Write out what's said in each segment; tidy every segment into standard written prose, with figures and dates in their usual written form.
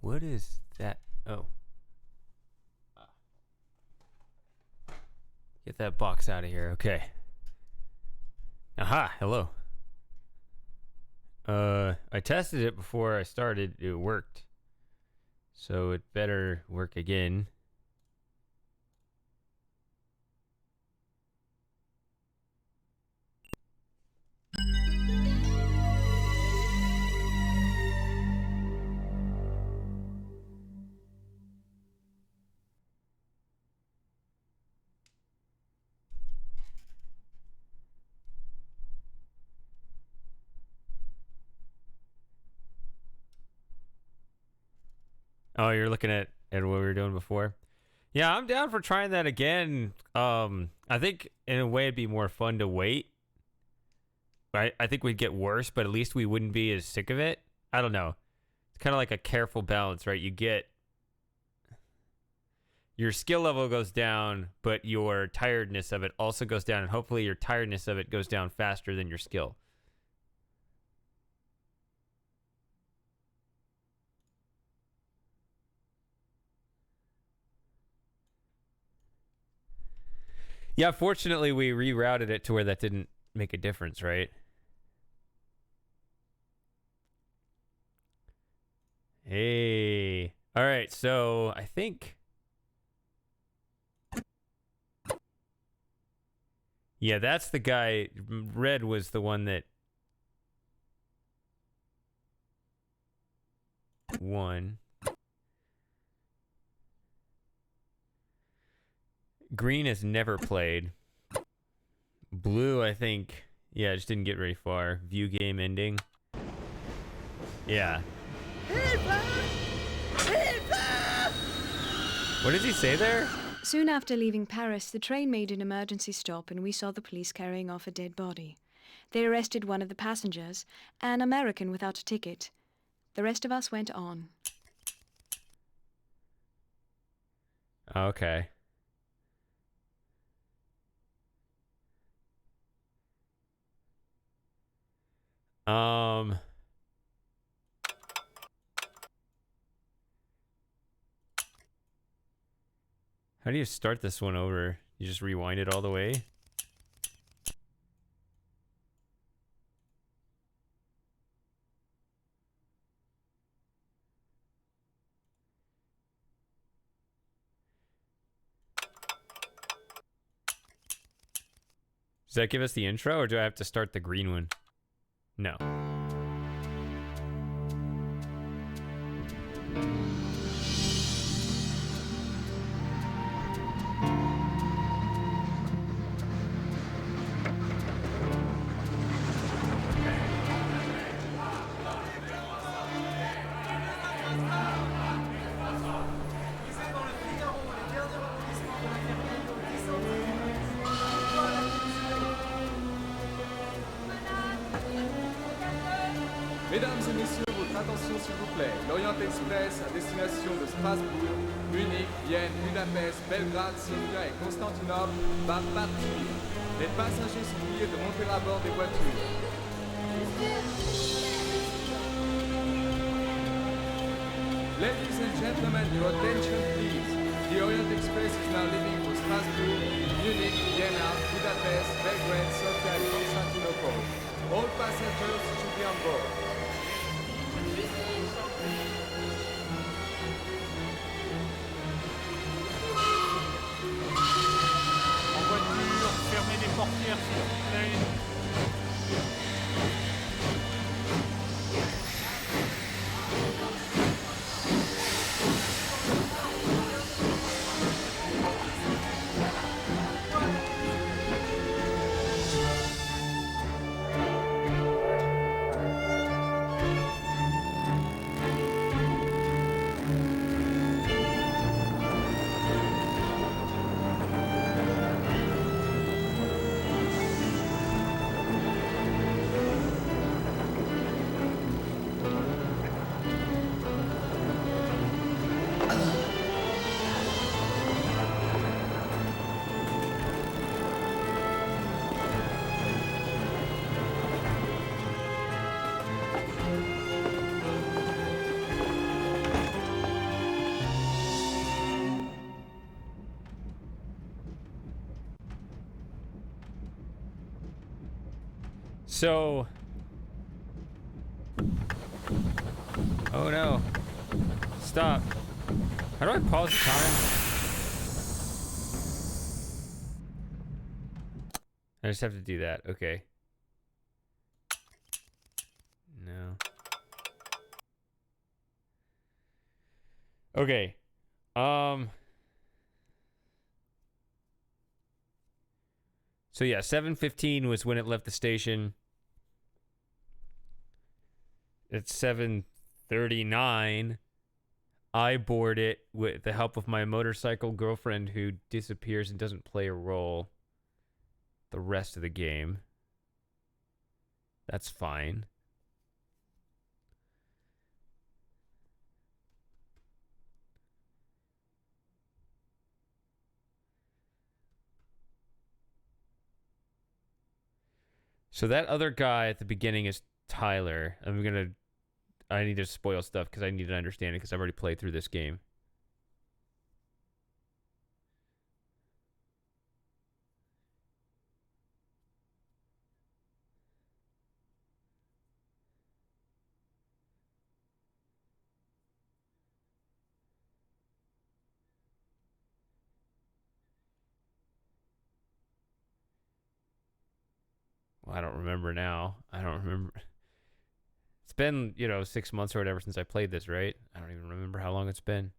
What is that? Oh. Get that box out of here. Okay. Aha, hello. I tested it before I started. It worked. So it better work again. Oh, you're looking at what we were doing before? Yeah, I'm down for trying that again. I think in a way it'd be more fun to wait. I think we'd get worse, but at least we wouldn't be as sick of it. I don't know. It's kind of like a careful balance, right? You get your skill level goes down, but your tiredness of it also goes down, and hopefully your tiredness of it goes down faster than your skill. Yeah, fortunately we rerouted it to where that didn't make a difference, right? Hey. All right, so I think... Yeah, that's the guy. Red was the one that won. Green has never played. Blue, I think... Yeah, just didn't get very far. View game ending. Yeah. What does he say there? Soon after leaving Paris, the train made an emergency stop and we saw the police carrying off a dead body. They arrested one of the passengers, an American without a ticket. The rest of us went on. Okay. How do you start this one over? You just rewind it all the way? Does that give us the intro, or do I have to start the green one? No. Mesdames et messieurs, votre attention s'il vous plaît. L'Orient Express à destination de Strasbourg, Munich, Vienne, Budapest, Belgrade, Sofia et Constantinople va partir. Les passagers sont priés de monter à bord des voitures. Ladies and gentlemen, your attention please. The Orient Express is now leaving for Strasbourg, Munich, Vienna, Budapest, Belgrade, Sofia and Constantinople. All passengers should be on board. En voiture, fermez les portières s'il vous plaît. So... Oh no. Stop. How do I pause the time? I just have to do that. Okay. No. Okay. So yeah, 7:15 was when it left the station. At 7:39, I board it with the help of my motorcycle girlfriend who disappears and doesn't play a role the rest of the game. That's fine. So that other guy at the beginning is Tyler. I need to spoil stuff because I need to understand it because I've already played through this game. Well, I don't remember now. I don't remember. It's been, 6 months or whatever since I played this, right? I don't even remember how long it's been.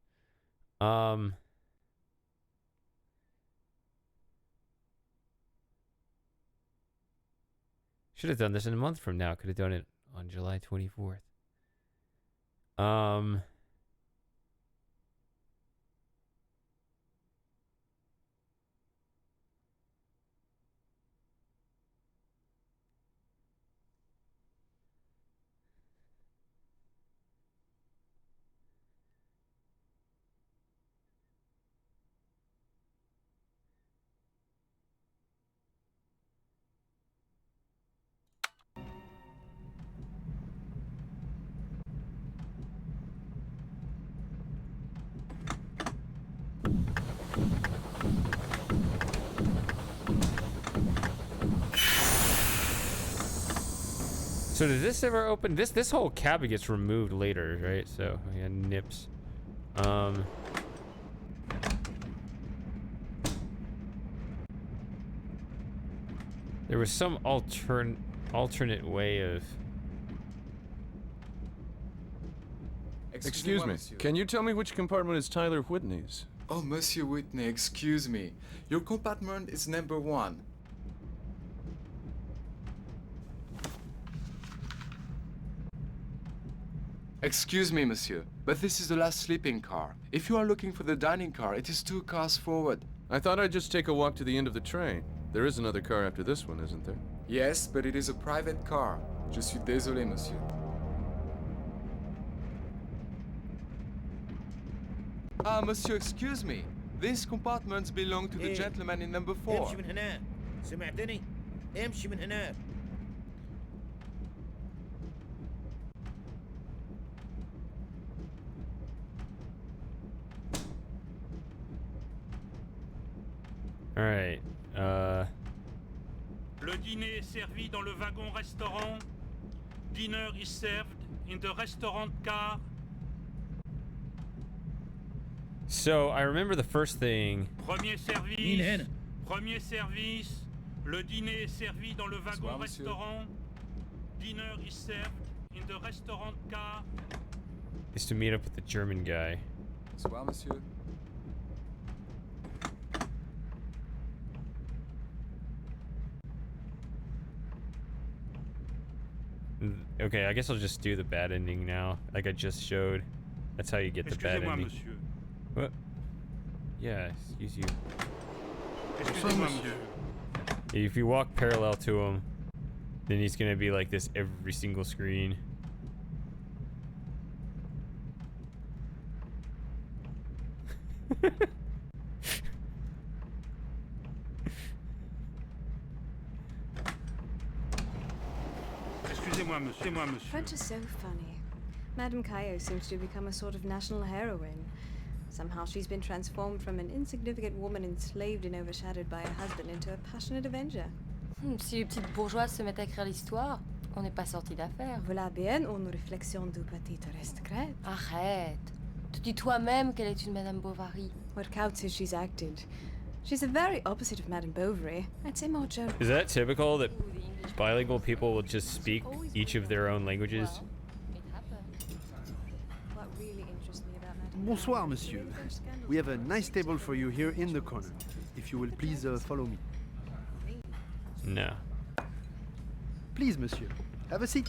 Should have done this in a month from now. Could have done it on July 24th. So did this ever open? This whole cabinet gets removed later, right? So yeah, nips. There was some alternate way of. Excuse me. monsieur. Can you tell me which compartment is Tyler Whitney's? Oh, Monsieur Whitney, excuse me. Your compartment is number 1. Excuse me, monsieur, but this is the last sleeping car. If you are looking for the dining car, it is 2 cars forward. I thought I'd just take a walk to the end of the train. There is another car after this one, isn't there? Yes, but it is a private car. Je suis désolé, monsieur. Ah, monsieur, excuse me. These compartments belong to the gentleman in number 4. امشي من هنا سمعتني امشي من هنا All right. Le dîner est servi dans le wagon-restaurant. Dinner is served in the restaurant car. So I remember the first thing. Premier مين هنا service. Premier service. Le dîner est servi dans le wagon-restaurant. Dinner is served in the restaurant car. Is to meet up with the German guy. Bonsoir, monsieur. Okay, I guess I'll just do the bad ending now, like I just showed. That's how you get the bad Excusez-moi, ending. monsieur. What? Yeah, excuse you. Excusez-moi, monsieur. If you walk parallel to him, then he's gonna be like this every single screen. Excusez-moi, monsieur. French is so funny. Madame Caillot seems to have become a sort of national heroine. Somehow she's been transformed from an insignificant woman enslaved and overshadowed by her husband into a passionate avenger. Si les petites bourgeoises se mettent à écrire l'histoire, on n'est pas sorti d'affaire. Voilà bien une réflexion du petit aristocrate. Arrête. Tu dis toi-même qu'elle est une Madame Bovary. What counts is she's acted. She's the very opposite of Madame Bovary. I'd say more German. Is that typical that Ooh, the English. bilingual people will just speak each of their own languages? Well, it happened. What really interests me about Madame Bonsoir, monsieur. We have a nice table for you here in the corner. If you will please follow me. No. Please, monsieur. Have a seat.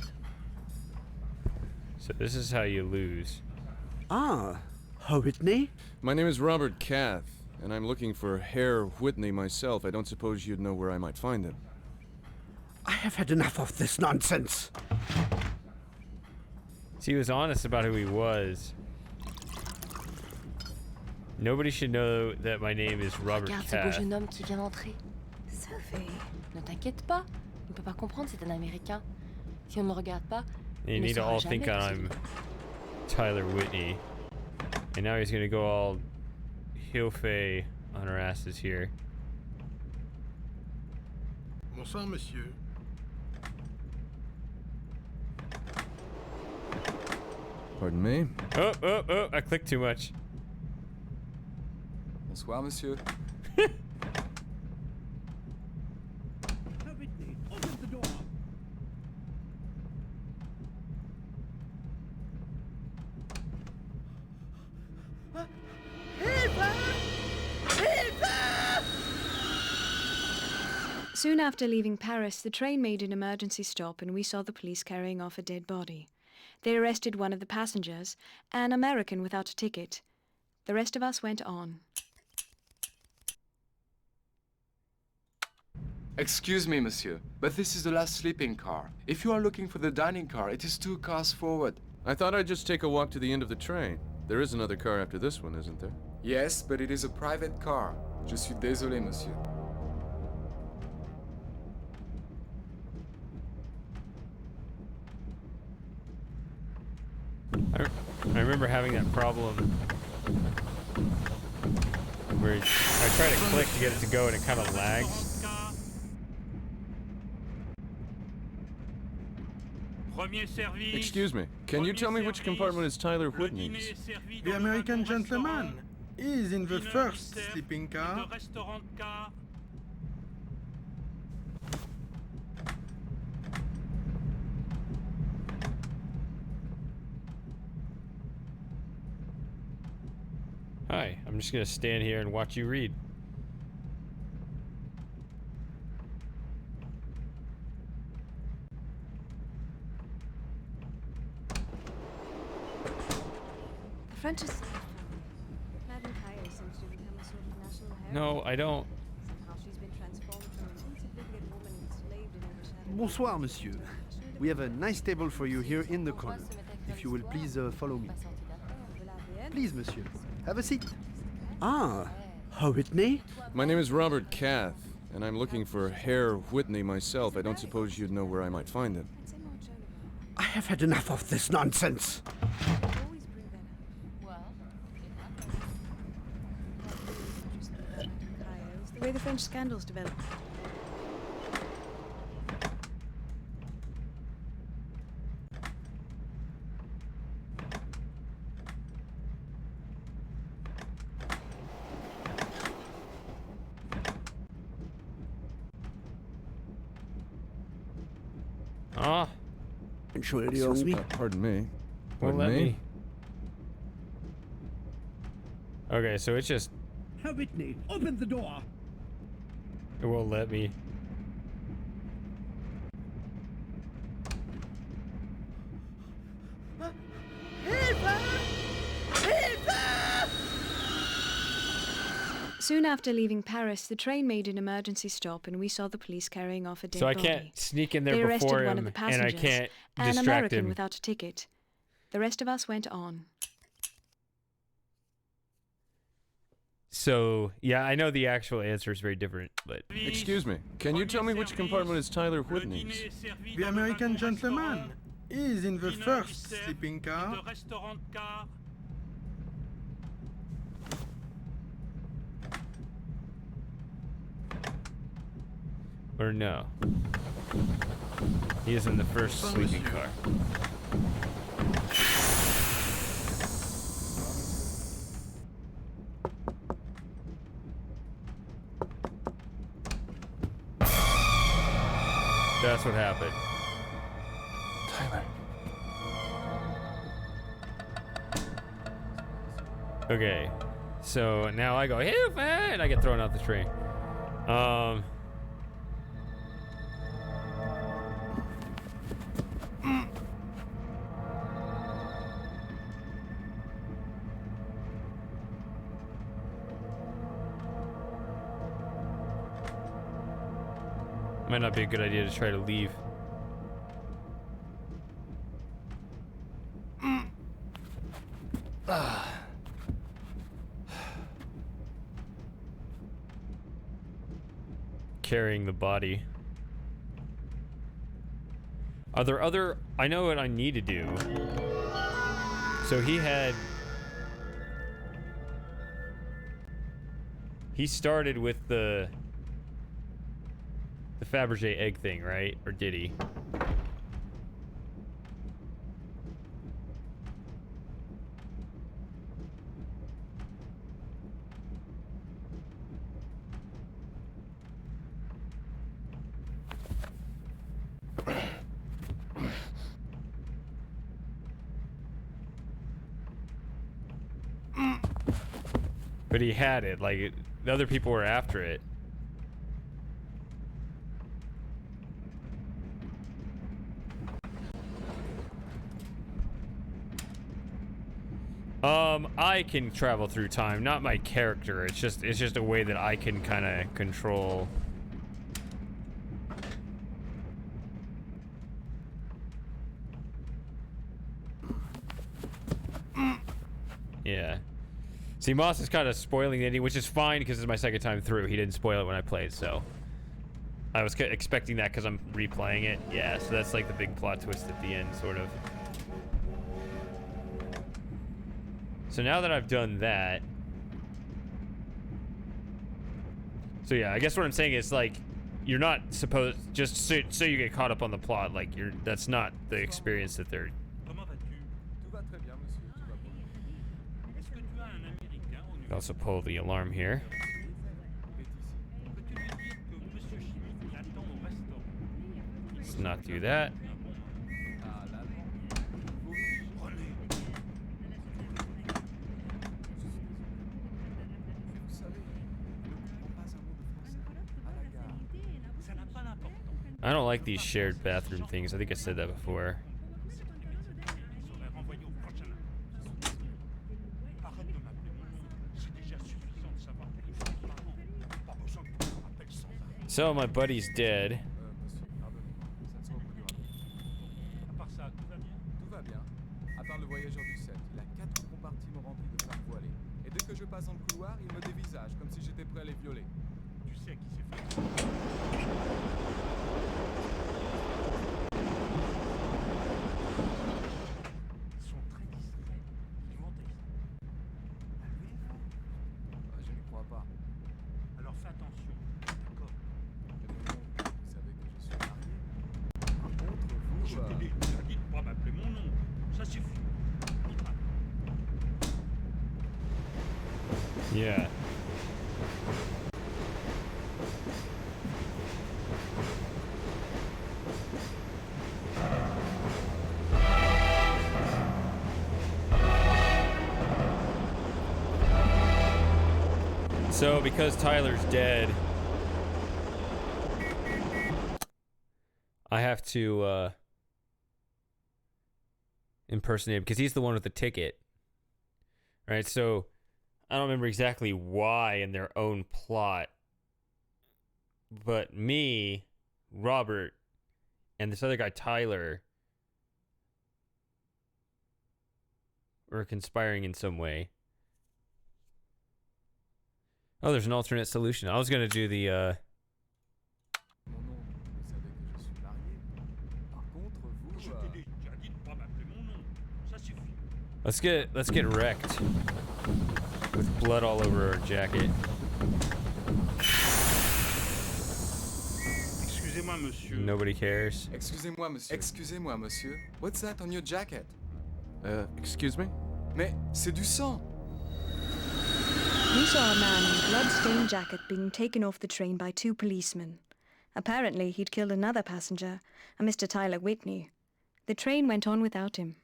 So this is how you lose. Ah, Whitney? My name is Robert Cath, and I'm looking for Herr Whitney myself. I don't suppose you'd know where I might find him. I have had enough of this nonsense. So he was honest about who he was. Nobody should know that my name is Robert Regarde ce beau Cath. jeune homme qui vient d'entrer. Sophie. Ne t'inquiète pas, il ne peut pas comprendre, c'est un Américain. Si on ne le regarde pas, You il ne need to saura all jamais think que c'est I'm lui. Tyler Whitney. And now he's gonna go all Hilfe on our asses here. Bonsoir, monsieur. Pardon me? Oh, I clicked too much. Bonsoir, monsieur. Whitney, open the door. Soon after leaving Paris, the train made an emergency stop and we saw the police carrying off a dead body. They arrested one of the passengers, an American without a ticket. The rest of us went on. Excuse me, monsieur, but this is the last sleeping car. If you are looking for the dining car, it is 2 cars forward. I thought I'd just take a walk to the end of the train. There is another car after this one, isn't there? Yes, but it is a private car. Je suis désolé, monsieur. I remember having that problem where I try to click to get it to go and it kind of lags. Premier service. Excuse me, can you tell me which compartment is Tyler Le Whitney's? dîner est servi The dans le American wagon gentleman restaurant. is in the Dîner first serve sleeping in car. the restaurant car. Hi, I'm just gonna stand here and watch you read. The French is... Madame Caillou seems to have become a sort of national hero. No, I don't. Somehow she's been transformed from an insignificant woman enslaved in overshadowed... Bonsoir, monsieur. We have a nice table for you here in the corner. If you will please follow me. Pas sorti d'affaire. Please, monsieur. Have a seat. Ah, Whitney? My name is Robert Cath, and I'm looking for Herr Whitney myself. I don't suppose you'd know where I might find him. I'd say more German. I have had enough of this nonsense. Always bring that up. Well, it happened. What really interests me about Madame Caillou is the way the French scandals develop. Ah, Entschuldigung. Pardon me. won't Pardon let me? me. Okay, so it's just Whitney, open the door. it won't let me. Soon after leaving Paris, the train made an emergency stop and we saw the police carrying off a dead So I body. can't sneak in They there arrested before one him, of the and I passengers, can't an distract American him. without a ticket. The rest of us went on. So yeah, I know the actual answer is very different, but Excuse me, can you tell me which compartment is Tyler Le Whitney's? dîner est servi The dans le American wagon gentleman restaurant. is in the Dîner first serve sleeping in car. the restaurant car. Or no. He is in the first sleeping car. That's what happened. Tyler. Okay. So now I go, hey, man! I get thrown out the train. Might not be a good idea to try to leave. Carrying the body. Are there other... I know what I need to do. So he started with the Fabergé egg thing, right? Or did he? But he had it, like, the other people were after it. I can travel through time, not my character. It's just a way that I can kind of control. Yeah. See, Moss is kind of spoiling the ending, which is fine because it's my second time through. He didn't spoil it when I played, so I was expecting that because I'm replaying it. Yeah, so that's like the big plot twist at the end, sort of. So now that I've done that, so yeah, I guess what I'm saying is, like, you're not supposed, just so you get caught up on the plot, like, that's not the experience that they're... Also pull the alarm here. Let's not do that. I don't like these shared bathroom things. I think I said that before. So my buddy's dead. Tout va bien. À part le voyageur du 7, il a 4 compartiments remplis de femmes voilées. Et dès que je passe dans le couloir, il me dévisage, comme si j'étais prêt à les violer. Tu sais qui s'est fait. Ils sont très discrets. Ils vont Je n'y crois pas. Alors fais attention, d'accord? Vous savez que je suis marié. Par contre, vous... Je t'ai déjà dit de pas m'appeler mon nom. Ça suffit. Yeah. So, because Tyler's dead, I have to impersonate him because he's the one with the ticket. Right? So, I don't remember exactly why in their own plot, but me, Robert, and this other guy, Tyler, were conspiring in some way. Oh, there's an alternate solution. I was going to do the, Mon nom, vous savez que je suis marié. Par contre, vous... Je t'ai déjà dit de pas m'appeler mon nom. Ça suffit. let's get wrecked with blood all over our jacket. Excusez-moi, monsieur. Nobody cares. Excusez-moi, monsieur. Excusez-moi, monsieur. What's that on your jacket? Excuse me? Mais c'est du sang. We saw a man in a blood-stained jacket being taken off the train by 2 policemen. Apparently, he'd killed another passenger, a Mr. Tyler Whitney. The train went on without him.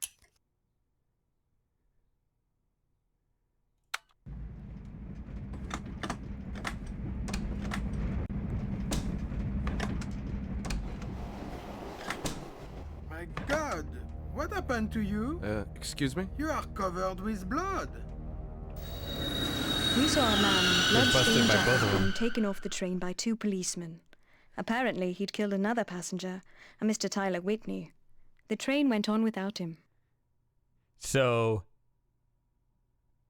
My God! What happened to you? Excuse me? You are covered with blood. We saw a man in a They're busted blood-stained by both of jacket them. being taken off the train by 2 policemen. Apparently, he'd killed another passenger, a Mr. Tyler Whitney. The train went on without him. So,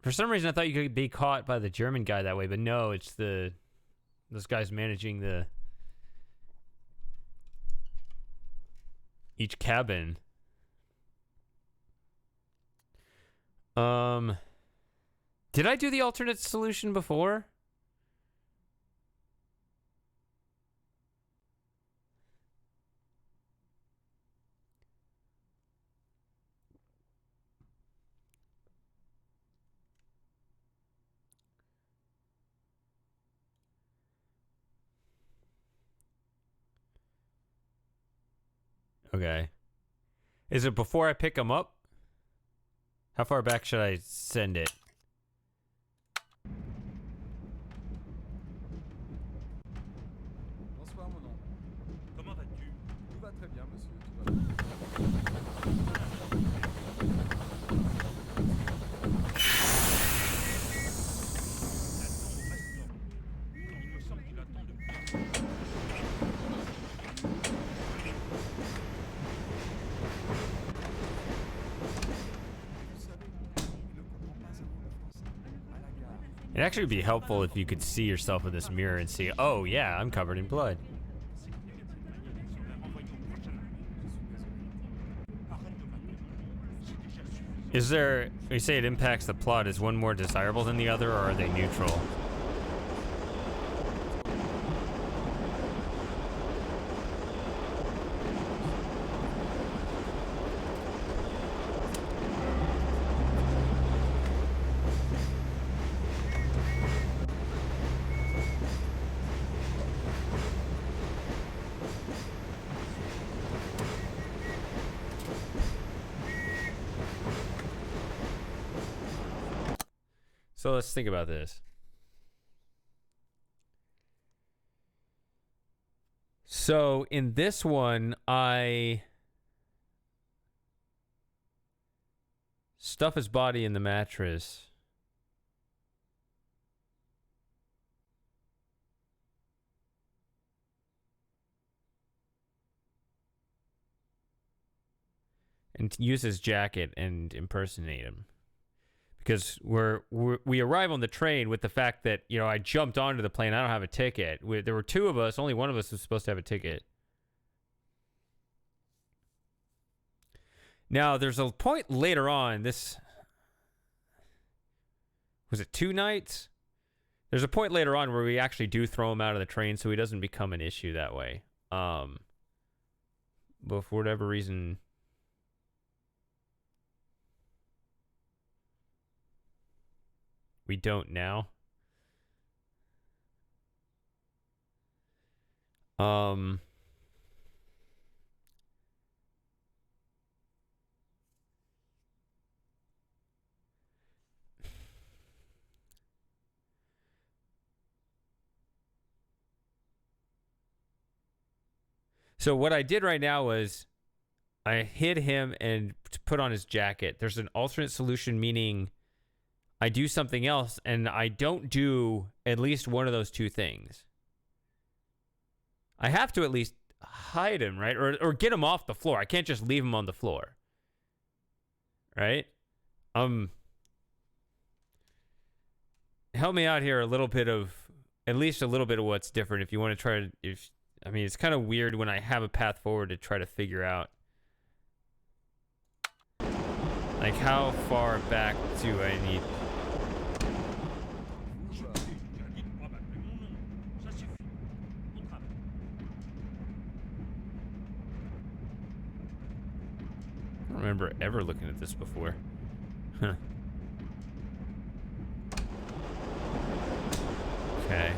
for some reason, I thought you could be caught by the German guy that way, but no, it's those guys managing each cabin. Did I do the alternate solution before? Okay. Is it before I pick them up? How far back should I send it? Bonsoir, mon oncle. Comment vas-tu? Tout va très bien, monsieur. Tout va bien. Il me semble qu'il attend depuis... It'd actually be helpful if you could see yourself in this mirror and see, oh yeah, I'm covered in blood. Is there, you say it impacts the plot, is one more desirable than the other, or are they neutral? So let's think about this. So in this one, I stuff his body in the mattress. And use his jacket and impersonate him. Because we arrive on the train with the fact that, you know, I jumped onto the plane. I don't have a ticket. There were 2 of us. Only one of us was supposed to have a ticket. Now, there's a point later on. Was it 2 nights? There's a point later on where we actually do throw him out of the train so he doesn't become an issue that way. But for whatever reason... we don't now. So what I did right now was I hid him and put on his jacket. There's an alternate solution, meaning I do something else, and I don't do at least one of those 2 things. I have to at least hide him, right? Or get him off the floor. I can't just leave him on the floor. Right? Help me out here a little bit of, at least a little bit of what's different if you want to try to, I mean, it's kind of weird when I have a path forward to try to figure out. Like, how far back do I need? remember ever looking at this before. Huh. Okay.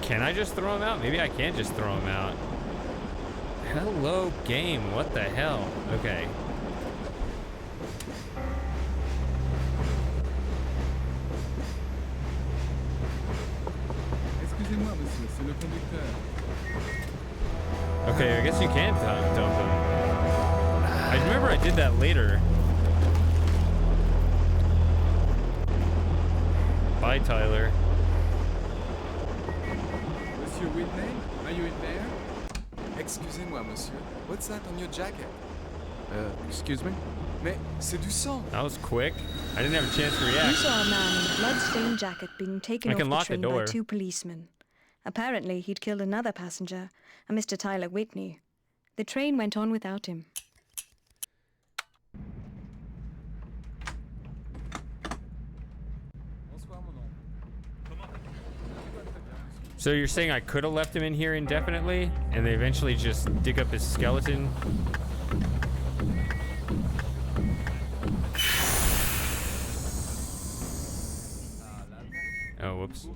Can I just throw him out? Maybe I can just throw him out. Hello, game. What the hell? Okay. Excusez-moi, monsieur, c'est le conducteur. Okay, I guess you can dump him. I remember I did that later. Bye, Tyler. Monsieur Whitney, are you in there? Excusez-moi, monsieur. What's that on your jacket? Excuse me? Mais c'est du sang. That was quick. I didn't have a chance to We react. saw a man in a blood-stained jacket being taken I off can the lock the train by door. 2 policemen. Apparently, he'd killed another passenger, a Mr. Tyler Whitney. The train went on without him. Bonsoir, mon oncle. So you're saying I could have left him in here indefinitely, and they eventually just dig up his skeleton? Oh, whoops.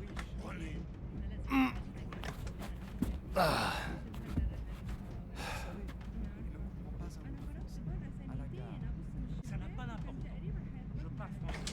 Ça n'a pas d'importance. Je parle français.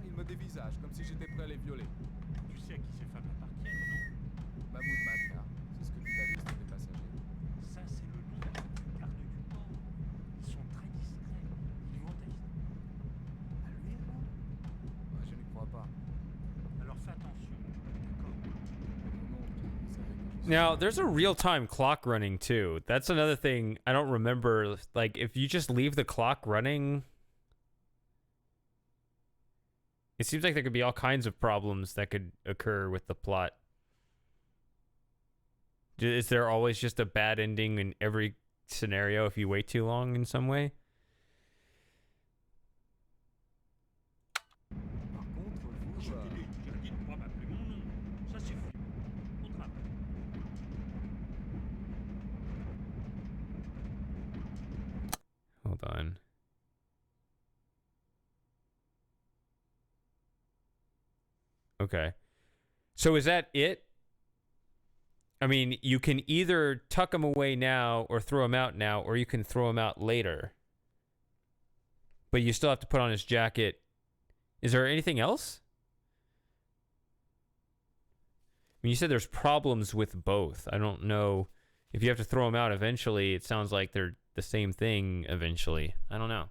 Il me dévisage, comme si j'étais prêt à les violer. Tu sais à qui ces femmes appartiennent, non? Mahmoud Matkar, c'est ce que dit la liste des passagers. Ça, c'est le nom du garde du port. Ils sont très discrets. Ils vont à lui, alors? Ouais, je n'y crois pas. Alors fais attention, d'accord? Mon oncle, il savait que je suis- Now, there's a real-time clock running too. That's another thing I don't remember. Like, if you just leave the clock running, it seems like there could be all kinds of problems that could occur with the plot. Is there always just a bad ending in every scenario if you wait too long in some way? Par contre, vous... Je t'ai dit de pas m'appeler mon nom. Ça suffit. Au travail. Hold on. Okay. So is that it? I mean, you can either tuck him away now or throw him out now, or you can throw him out later. But you still have to put on his jacket. Is there anything else? I mean, you said there's problems with both. I don't know if you have to throw him out eventually. It sounds like they're the same thing eventually. I don't know.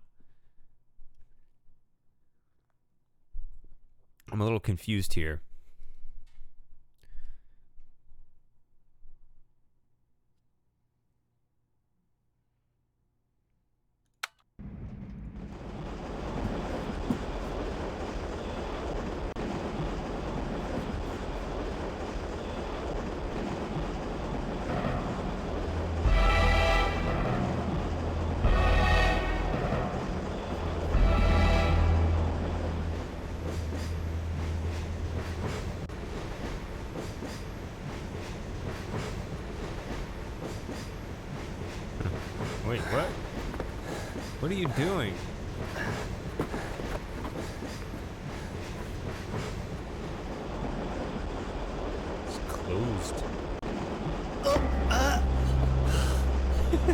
I'm a little confused here. Wait, what? What are you doing? It's closed.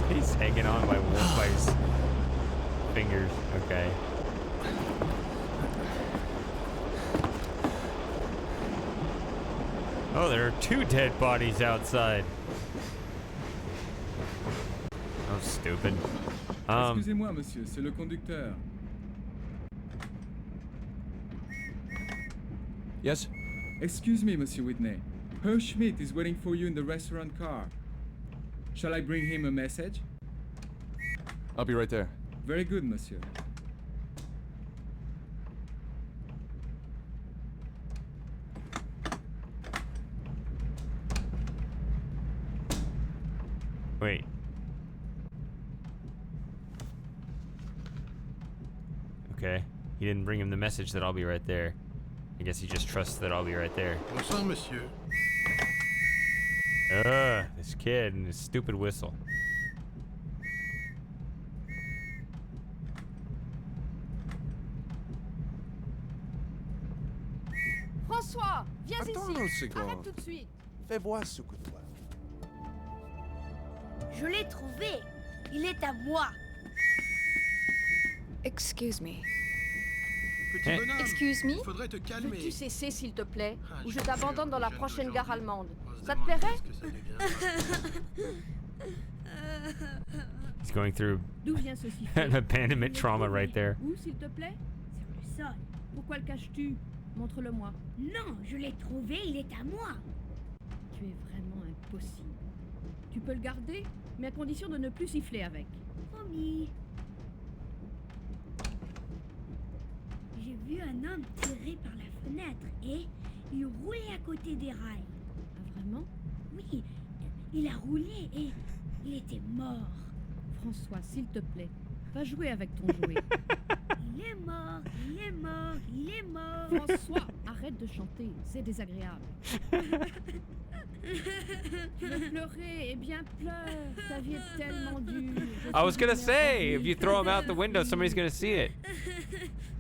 He's hanging on by his fingers. Okay. Oh, there are 2 dead bodies outside. Oh, stupid. Excusez-moi, monsieur, c'est le conducteur. Yes? Excuse me, Monsieur Whitney. Herr Schmidt is waiting for you in the restaurant car. Shall I bring him a message? I'll be right there. Very good, monsieur. Wait. Okay. He didn't bring him the message that I'll be right there. I guess he just trusts that I'll be right there. Bonsoir, monsieur. This kid and his stupid whistle. François, viens Attends ici. un second. Arrête tout de suite. Fais voir ce que tu vois. Je l'ai trouvé. Il est à moi. Excuse me. Petit Eh. bonhomme. Excuse me. Faudrait te calmer. Veux-tu cesser, s'il te plaît, Ah, ou je je te t'abandonne jure, dans la jeune prochaine gare d'aujourd'hui, allemande? on se Ça te demande plairait? ce que ça devient. He's going through D'où vient ceci? an abandonment trauma right there. Où, s'il te plaît? Sur le sol. Pourquoi le caches-tu? Montre-le-moi. Non, je l'ai trouvé. Il est à moi. Tu es vraiment impossible. Tu peux le garder, mais à condition de ne plus siffler avec. Promis. J'ai vu un homme tirer par la fenêtre et il roulait à côté des rails. Ah, vraiment? Oui, il a roulé et il était mort. François, s'il te plaît, va jouer avec ton jouet. Il est mort, il est mort, il est mort. François, arrête de chanter, c'est désagréable. Tu veux pleurer? Eh bien, pleure. Ta vie est tellement dure. I was gonna say, if you throw him out the window, somebody's gonna see it.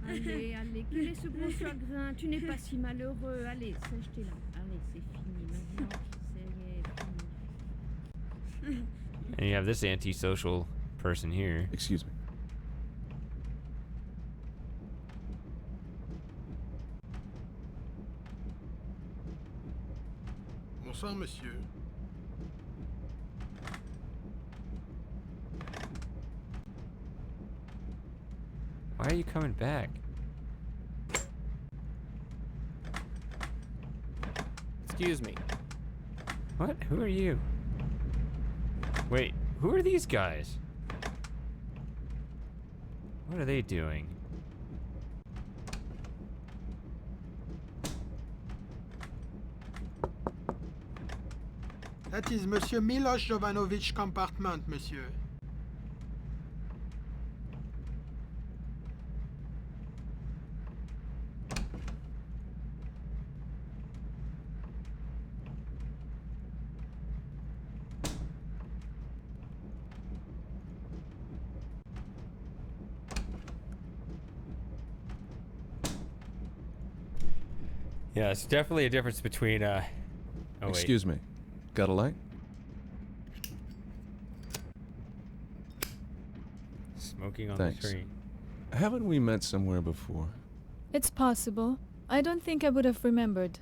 Allez, allez, quel est ce gros chagrin? Tu n'es pas si malheureux. Allez, sèche-tes là. Allez, c'est fini maintenant. C'est fini. And you have this antisocial person here. Excuse me. Bonsoir, monsieur. Why are you coming back? Excuse me. What? Who are you? Wait, who are these guys? What are they doing? That is Monsieur Milos Jovanovic compartment, monsieur. Yeah, it's definitely a difference between oh wait. Excuse me. Got a light? Smoking on Thanks. the screen. Haven't we met somewhere before? It's possible. I don't think I would have remembered.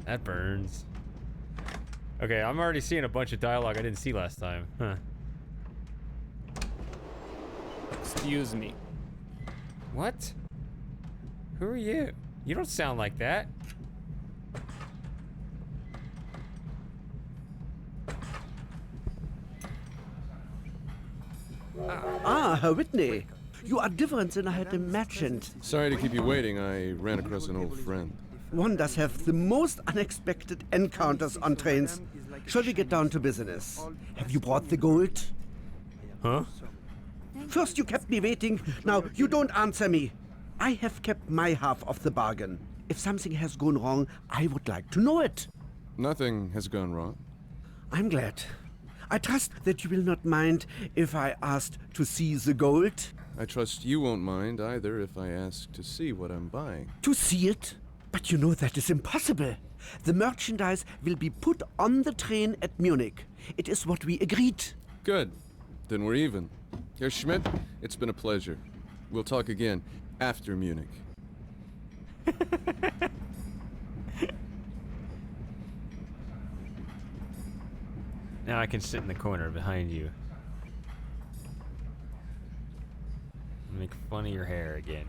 That burns. Okay, I'm already seeing a bunch of dialogue I didn't see last time. Huh. Excuse me. What? Who are you? You don't sound like that. Ah, Whitney. You are different than I had imagined. Sorry to keep you waiting. I ran across an old friend. One does have the most unexpected encounters on trains. Shall we get down to business? Have you brought the gold? Huh? First you kept me waiting, now you don't answer me. I have kept my half of the bargain. If something has gone wrong, I would like to know it. Nothing has gone wrong. I'm glad. I trust that you will not mind if I asked to see the gold. I trust you won't mind either if I ask to see what I'm buying. To see it? But you know that is impossible. The merchandise will be put on the train at Munich. It is what we agreed. Good. Then we're even. Herr Schmidt, it's been a pleasure. We'll talk again after Munich. Now I can sit in the corner behind you. Make fun of your hair again.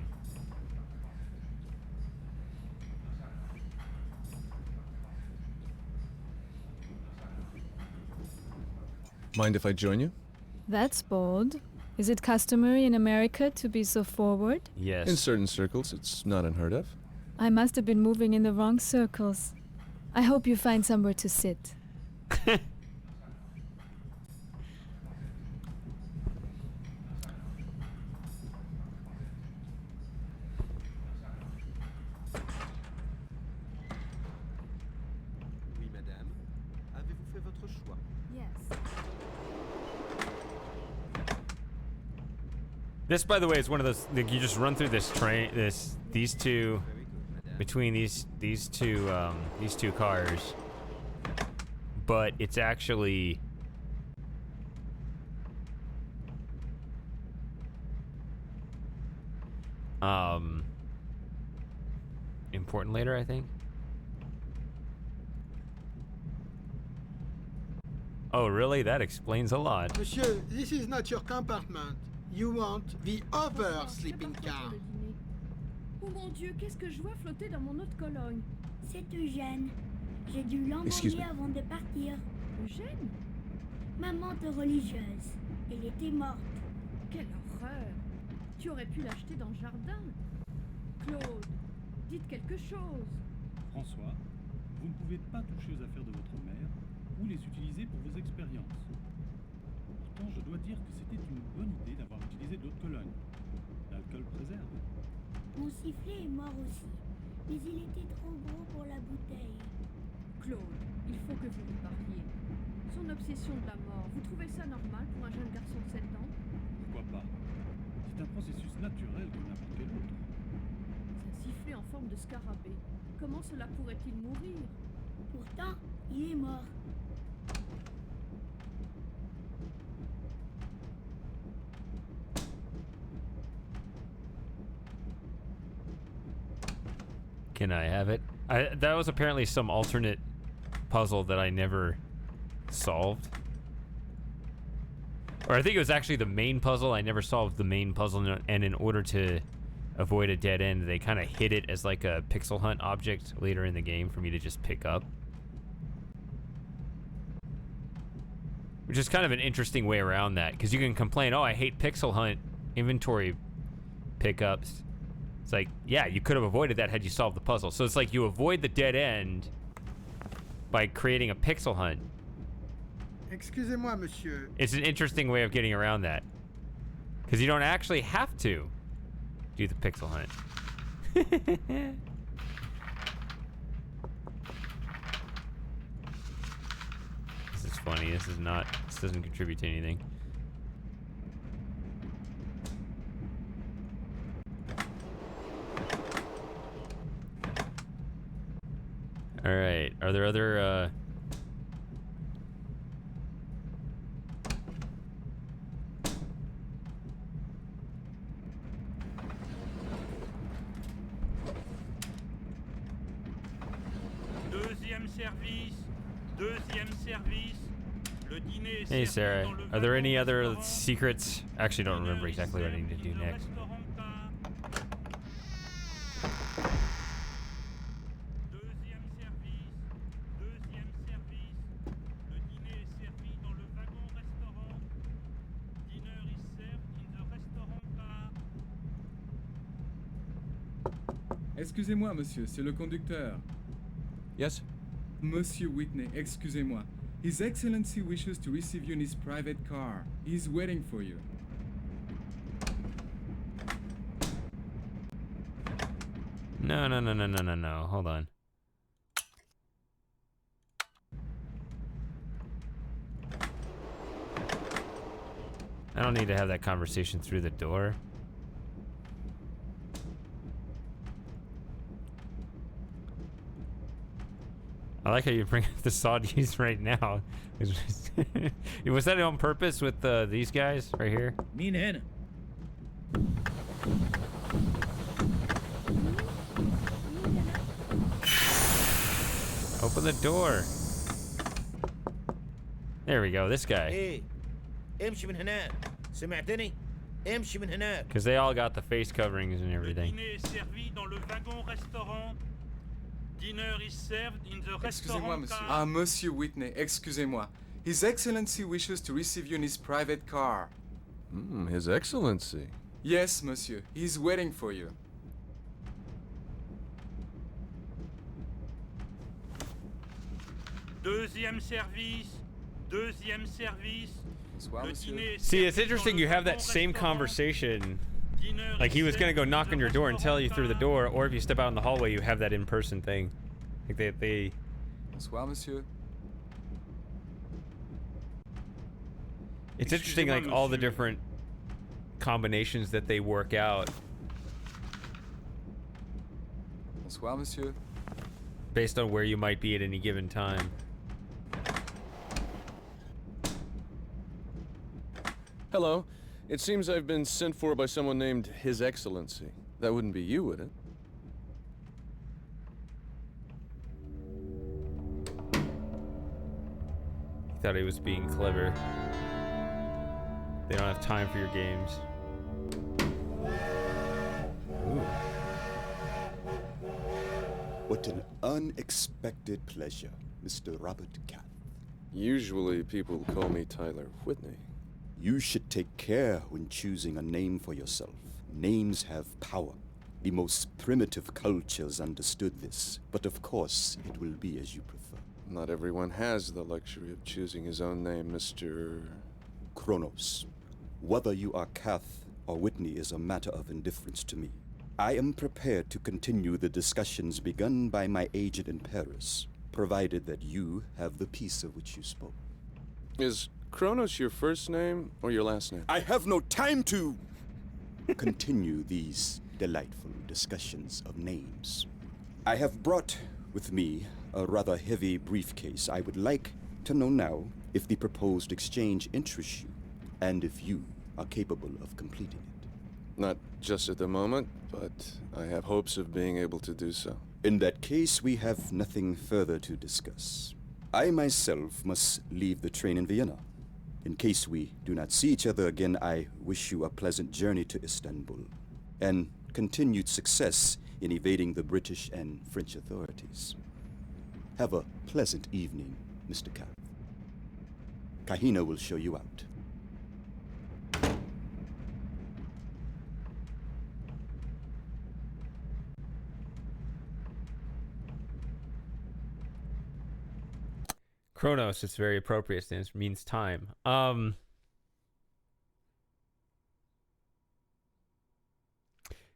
Mind if I join you? That's bold. Is it customary in America to be so forward? Yes. In certain circles, it's not unheard of. I must have been moving in the wrong circles. I hope you find somewhere to sit. Oui, madame. Avez-vous fait votre choix? Yes. This, by the way, is one of those. Like, you just run through this train. These two, between these two cars, but it's actually important later, I think. Oh, really? That explains a lot. Monsieur, this is not your compartment. You want the other sleeping car. Oh mon Dieu, qu'est-ce que je vois flotter dans mon eau de Cologne? C'est Eugène. J'ai dû Excuse l'emmener me. avant de partir. Eugène? Maman de religieuse. Elle était morte. Quelle horreur! Tu aurais pu l'acheter dans le jardin. Claude, dites quelque chose. François, vous ne pouvez pas toucher aux affaires de votre mère ou les utiliser pour vos expériences. Pourtant, je dois dire que c'était une bonne idée d'avoir utilisé de l'eau de Cologne. L'alcool préserve. Mon sifflet est mort aussi. Mais il était trop gros pour la bouteille. Claude, il faut que vous lui parliez. Son obsession de la mort, vous trouvez ça normal pour un jeune garçon de 7 ans? Pourquoi pas? C'est un processus naturel comme n'importe quel autre. C'est un sifflet en forme de scarabée. Comment cela pourrait-il mourir? Pourtant, il est mort. Can I have it? That was apparently some alternate puzzle that I never solved. Or I think it was actually the main puzzle. I never solved the main puzzle, and in order to avoid a dead end, they kind of hid it as like a pixel hunt object later in the game for me to just pick up. Which is kind of an interesting way around that, because you can complain, oh, I hate pixel hunt inventory pickups. It's like, yeah, you could have avoided that had you solved the puzzle. So it's like you avoid the dead end by creating a pixel hunt. Excusez-moi, monsieur. It's an interesting way of getting around that, because you don't actually have to do the pixel hunt. This is funny. This doesn't contribute to anything. All right. Are there other Deuxième service. Le dîner est Hey, servi Sarah. dans le Are there wagon any other restaurant. secrets? Actually, don't remember exactly what I need to do next. Excusez-moi, monsieur, c'est le conducteur. Yes? Monsieur Whitney, excusez-moi. His Excellency wishes to receive you in his private car. He's waiting for you. No. Hold on. I don't need to have that conversation through the door. I like how you bring up the sawdust right now. Was that on purpose with these guys right here? مين هنا؟ Open the door. There we go, this guy. إيه امشي من هناك سمعتني؟ امشي من هناك. Because they all got the face coverings and everything. Le dîner est servi dans le wagon restaurant. Dinner is served in the Excusez-moi, restaurant monsieur. car. Ah, Monsieur Whitney, excusez-moi. His Excellency wishes to receive you in his private car. His Excellency. Yes, monsieur. He's waiting for you. Deuxième service. Deuxième service. Bonsoir, monsieur. See, it's interesting you have that same conversation. Like he was gonna go knock on your door and tell you through the door, or if you step out in the hallway, you have that in-person thing. Like they. Bonsoir, monsieur. It's interesting, like all the different combinations that they work out. Bonsoir, monsieur. Based on where you might be at any given time. Hello. It seems I've been sent for by someone named His Excellency. That wouldn't be you, would it? He thought he was being clever. They don't have time for your games. Ooh. What an unexpected pleasure, Mr. Robert Cath. Usually people call me Tyler Whitney. You should take care when choosing a name for yourself. Names have power. The most primitive cultures understood this, but of course it will be as you prefer. Not everyone has the luxury of choosing his own name, Mr. Kronos. Whether you are Cath or Whitney is a matter of indifference to me. I am prepared to continue the discussions begun by my agent in Paris, provided that you have the peace of which you spoke. Is Kronos your first name or your last name? I have no time to continue these delightful discussions of names. I have brought with me a rather heavy briefcase. I would like to know now if the proposed exchange interests you, and if you are capable of completing it. Not just at the moment, but I have hopes of being able to do so. In that case, we have nothing further to discuss. I myself must leave the train in Vienna. In case we do not see each other again, I wish you a pleasant journey to Istanbul, and continued success in evading the British and French authorities. Have a pleasant evening, Mr. Cath. Kahina will show you out. Kronos, it's very appropriate, stands means time.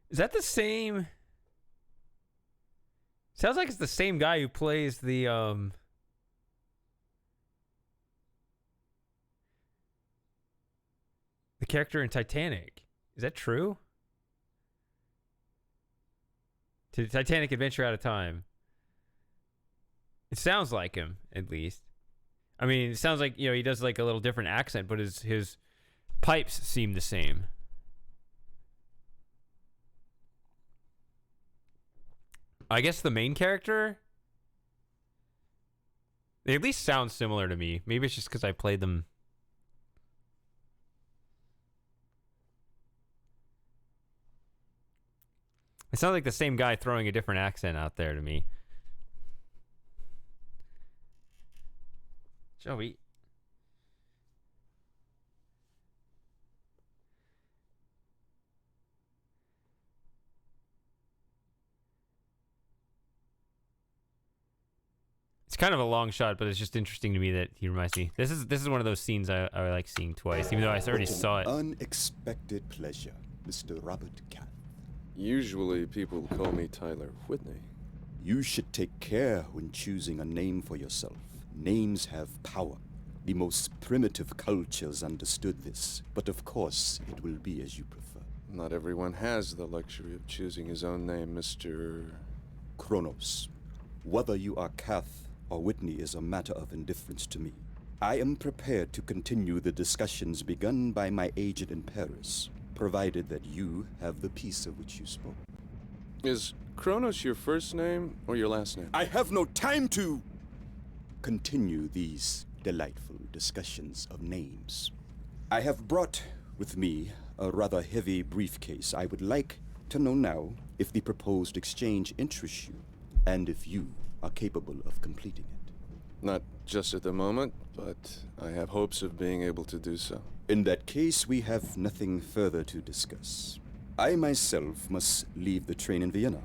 Is that the same? Sounds like it's the same guy who plays the character in Titanic. Is that true? Titanic Adventure Out of Time. It sounds like him, at least. I mean, it sounds like, you know, he does like a little different accent, but his pipes seem the same. I guess the main character, they at least sound similar to me. Maybe it's just because I played them. It sounds like the same guy throwing a different accent out there to me. Joey. It's kind of a long shot, but it's just interesting to me that he reminds me. This is one of those scenes I like seeing twice, even though I already saw it. Unexpected pleasure, Mr. Robert Cath. Usually people call me Tyler Whitney. You should take care when choosing a name for yourself. Names have power. The most primitive cultures understood this, but of course it will be as you prefer. Not everyone has the luxury of choosing his own name, Mr. Kronos. Whether you are Cath or Whitney is a matter of indifference to me. I am prepared to continue the discussions begun by my agent in Paris, provided that you have the peace of which you spoke. Is Kronos your first name or your last name? I have no time to continue these delightful discussions of names. I have brought with me a rather heavy briefcase. I would like to know now if the proposed exchange interests you, and if you are capable of completing it. Not just at the moment, but I have hopes of being able to do so. In that case, we have nothing further to discuss. I myself must leave the train in Vienna.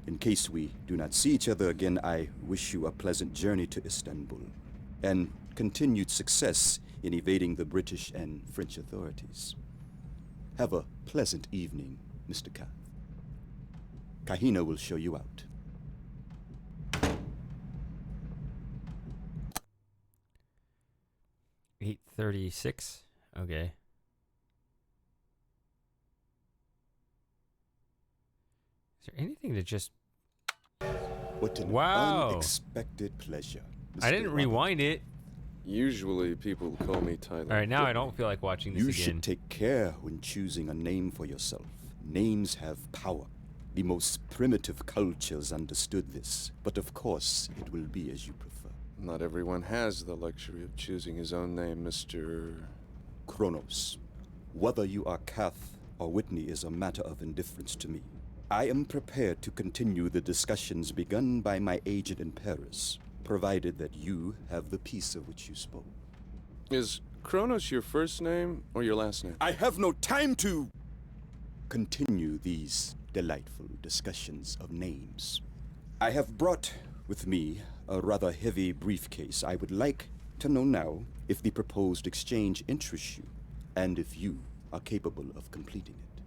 In case we do not see each other again, I wish you a pleasant journey to Istanbul and continued success in evading the British and French authorities. Have a pleasant evening, Mr. Kath. Kahina will show you out. $8:36. Okay. Is there anything to just... What an wow. unexpected pleasure. I didn't rewind it. Usually people call me Tyler. All right, now I don't feel like watching this You again. should take care when choosing a name for yourself. Names have power. The most primitive cultures understood this, but of course it will be as you prefer. Not everyone has the luxury of choosing his own name, Mr. Kronos. Whether you are Kath or Whitney is a matter of indifference to me. I am prepared to continue the discussions begun by my agent in Paris, provided that you have the peace of which you spoke. Is Kronos your first name or your last name? I have no time to continue these delightful discussions of names. I have brought with me a rather heavy briefcase. I would like to know now if the proposed exchange interests you, and if you are capable of completing it.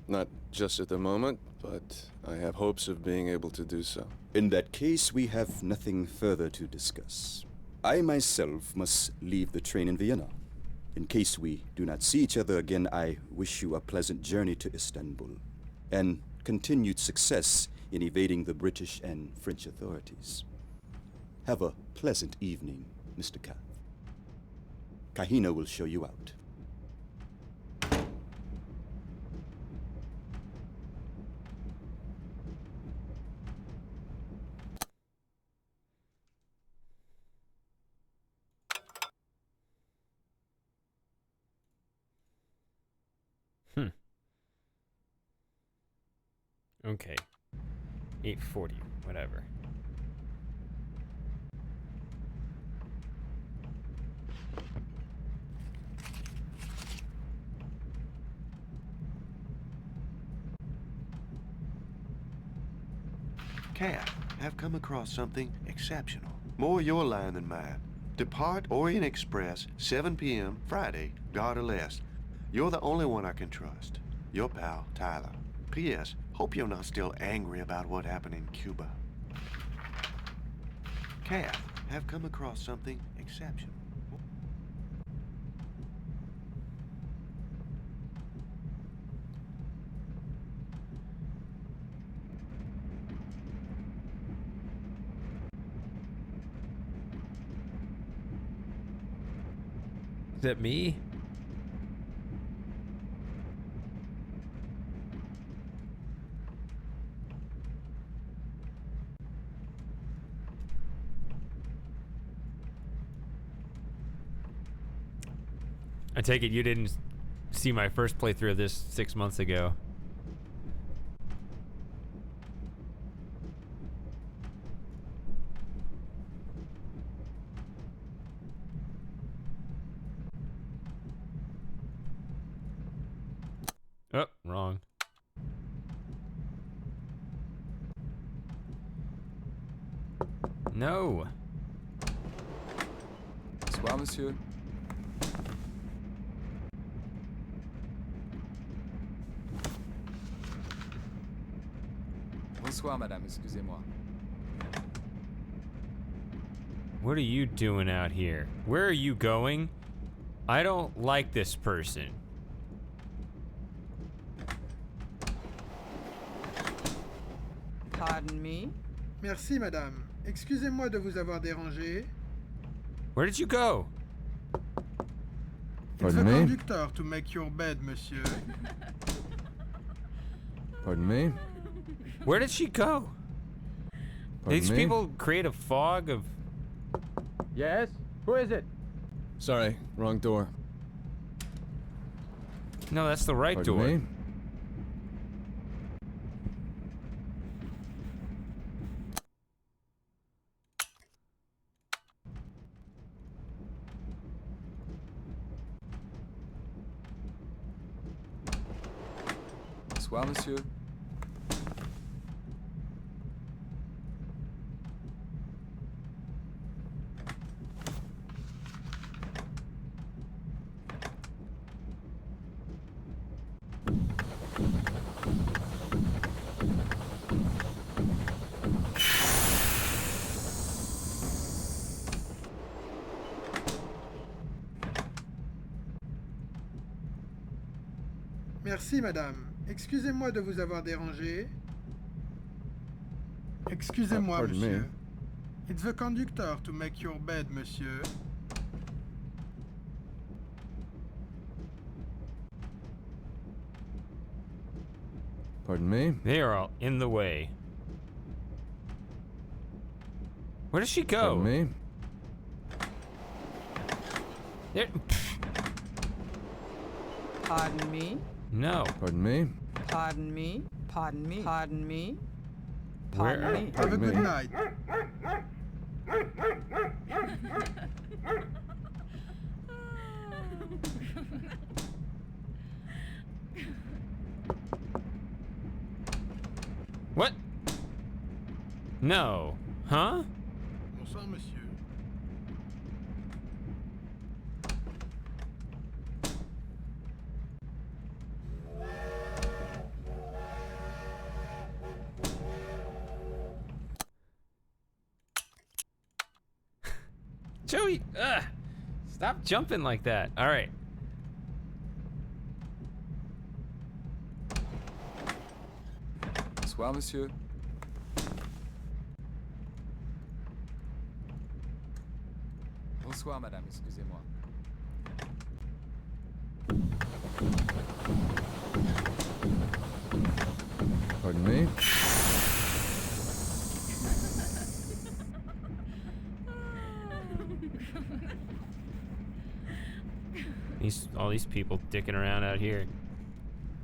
Not just at the moment, but I have hopes of being able to do so. In that case, we have nothing further to discuss. I myself must leave the train in Vienna. In case we do not see each other again, I wish you a pleasant journey to Istanbul and continued success in evading the British and French authorities. Have a pleasant evening, Mr. Kath. Kahina will show you out. Okay. 8:40, whatever. Kath, I've come across something exceptional. More your line than mine. Depart Orient Express, 7 p.m. Friday, Garda Lest. You're the only one I can trust. Your pal, Tyler. P.S. Hope you're not still angry about what happened in Cuba. Kath, I've come across something exceptional. Is that me? I take it you didn't see my first playthrough of this 6 months ago. Oh, wrong. No. Bonsoir, monsieur. Bonsoir, madame, excusez-moi. What are you doing out here? Where are you going? I don't like this person. Pardon me? Merci, madame. Excusez-moi de vous avoir dérangé. Where did you go? It's Pardon the me? conductor to make your bed, monsieur. Pardon me? Where did she go? Pardon These me? people create a fog of... Yes? Who is it? Sorry, wrong door. No, that's the right Pardon door. me? Bonsoir, monsieur. Merci, madame. Excusez-moi de vous avoir dérangé. Excusez-moi, Pardon me. monsieur. It's the conductor to make your bed, monsieur. Pardon me? They are all in the way. Where does she go? Pardon me? There. Pardon me? No. Pardon me? Pardon me? Pardon me? Pardon me? Where? Pardon me? Have a Pardon good me? night. What? No. Huh? Bonsoir, monsieur. Joey, stop jumping like that. All right. Bonsoir, monsieur. Bonsoir, madame, excusez-moi. Pardon me? All these people dicking around out here.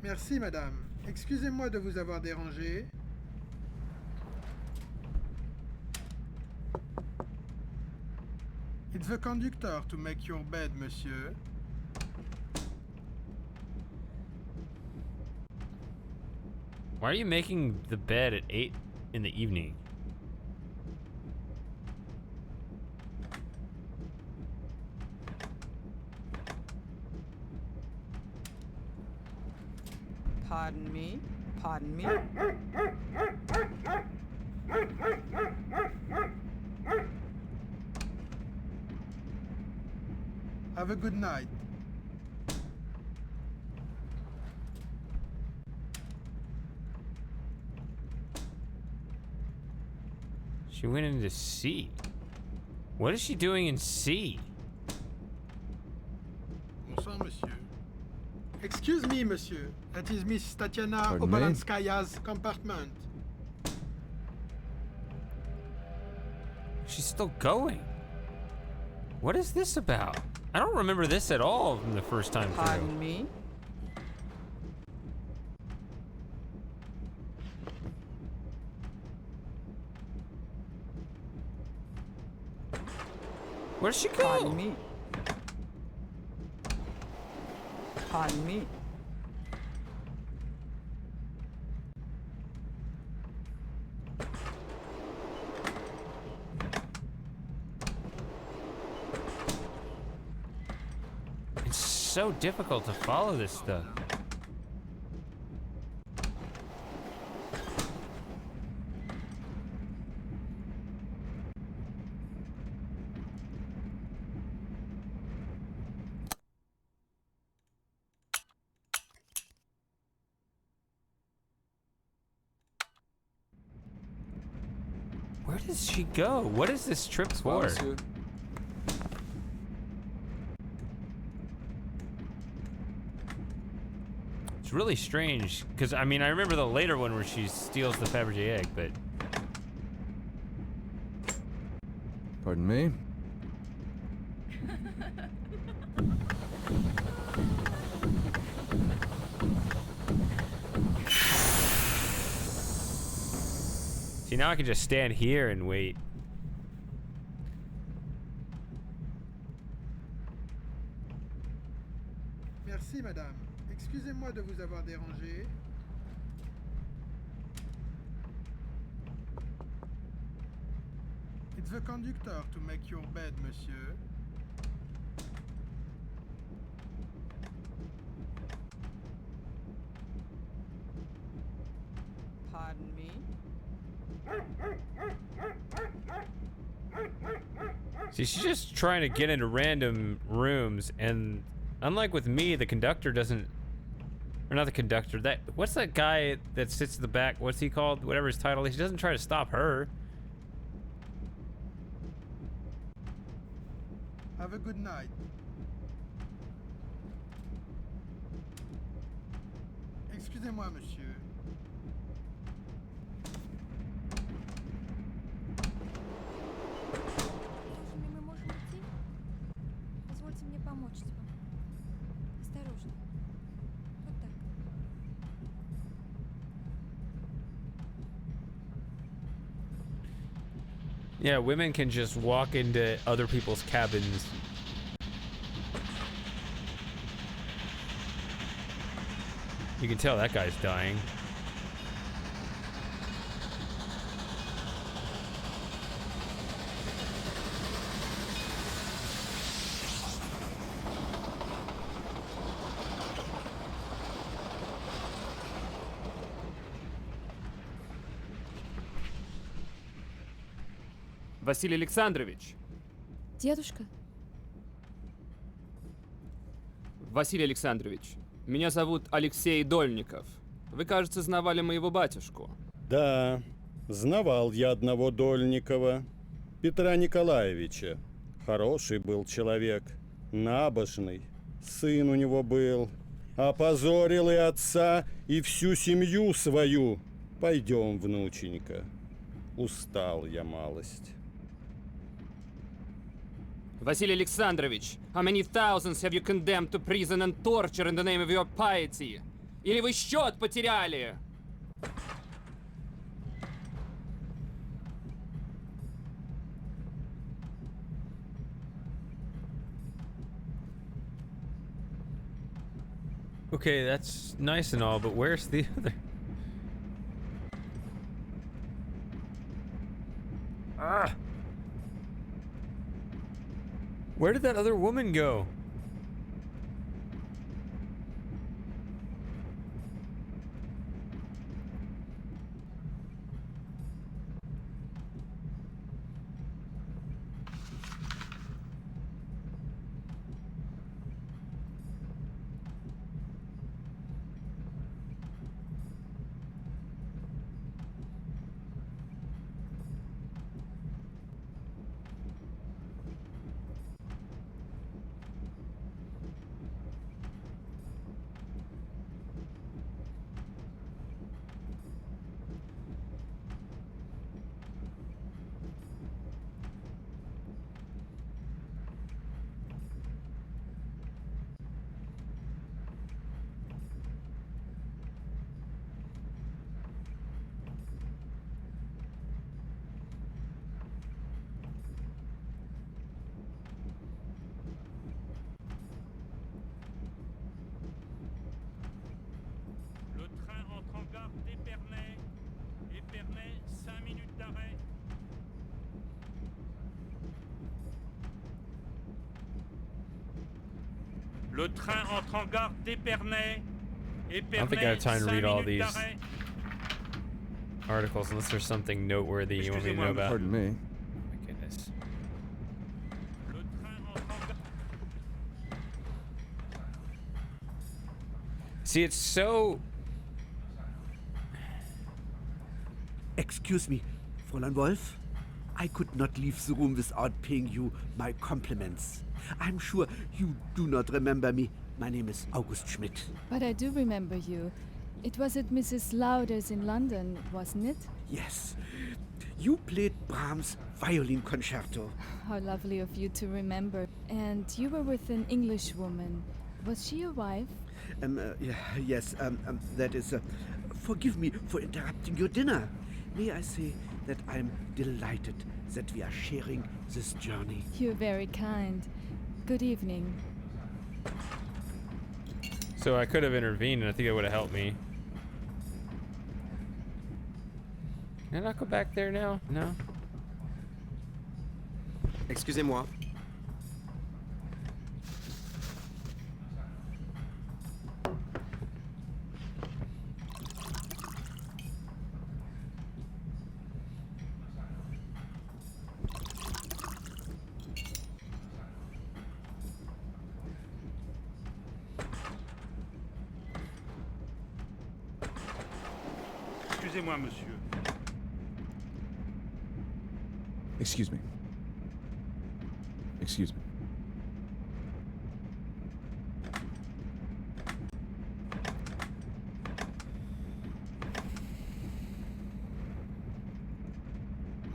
Merci, madame. Excusez-moi de vous avoir dérangé. It's the conductor to make your bed, monsieur. Why are you making the bed at 8 in the evening? Pardon me? Pardon me? Have a good night. She went into C. What is she doing in C? Bonsoir, monsieur. Excuse me, monsieur. That is Miss Tatiana Pardon me? Obalanskaya's compartment. She's still going. What is this about? I don't remember this at all from the first time through. Pardon me? Where'd she go? Pardon me? Pardon me? It's so difficult to follow this stuff. Where does she go? What is this trip Bonsoir, for? monsieur. It's really strange, because, I mean, I remember the later one where she steals the Fabergé egg, but... Pardon me? See, now I can just stand here and wait. Merci, madame. Excusez-moi de vous avoir dérangé. It's the conductor to make your bed, monsieur. Pardon me? See, she's just trying to get into random rooms, and unlike with me, the conductor doesn't... Or not the conductor. What's that guy that sits in the back? What's he called? Whatever his title is. He doesn't try to stop her. Have a good night. Excusez-moi, monsieur. Мы можем идти? Позвольте мне помочь вам. Осторожно. Вот так. Yeah, women can just walk into other people's cabins. You can tell that guy's dying. Василий Александрович. Дедушка? Василий Александрович, меня зовут Алексей Дольников. Вы, кажется, знавали моего батюшку. Да, знавал я одного Дольникова, Петра Николаевича. Хороший был человек, набожный. Сын у него был. Опозорил и отца, и всю семью свою. Пойдем, внученька. Устал я малость. Василий Александрович, how many thousands have you condemned to prison and torture in the name of your piety? Или вы счет потеряли? Okay, that's nice and all, but where's the other? Ah! Where did that other woman go? Le train entre en gare d'Épernay. Épernay, 5 minutes d'arrêt. Le train entre en gare d'Épernay. I don't think I have time to read all these articles unless there's something noteworthy you want me to know about. Pardon me. My goodness. See, it's so... Excuse me, Fräulein Wolf. I could not leave the room without paying you my compliments. I'm sure you do not remember me. My name is August Schmidt. But I do remember you. It was at Mrs. Lauder's in London, wasn't it? Yes. You played Brahms' violin concerto. How lovely of you to remember. And you were with an English woman. Was she your wife? Yes, that is... forgive me for interrupting your dinner. May I say that I'm delighted that we are sharing this journey. You're very kind. Good evening. So I could have intervened and I think it would have helped me. Can I not go back there now? No? Excusez-moi. Excusez-moi, monsieur. Excuse me. Excuse me.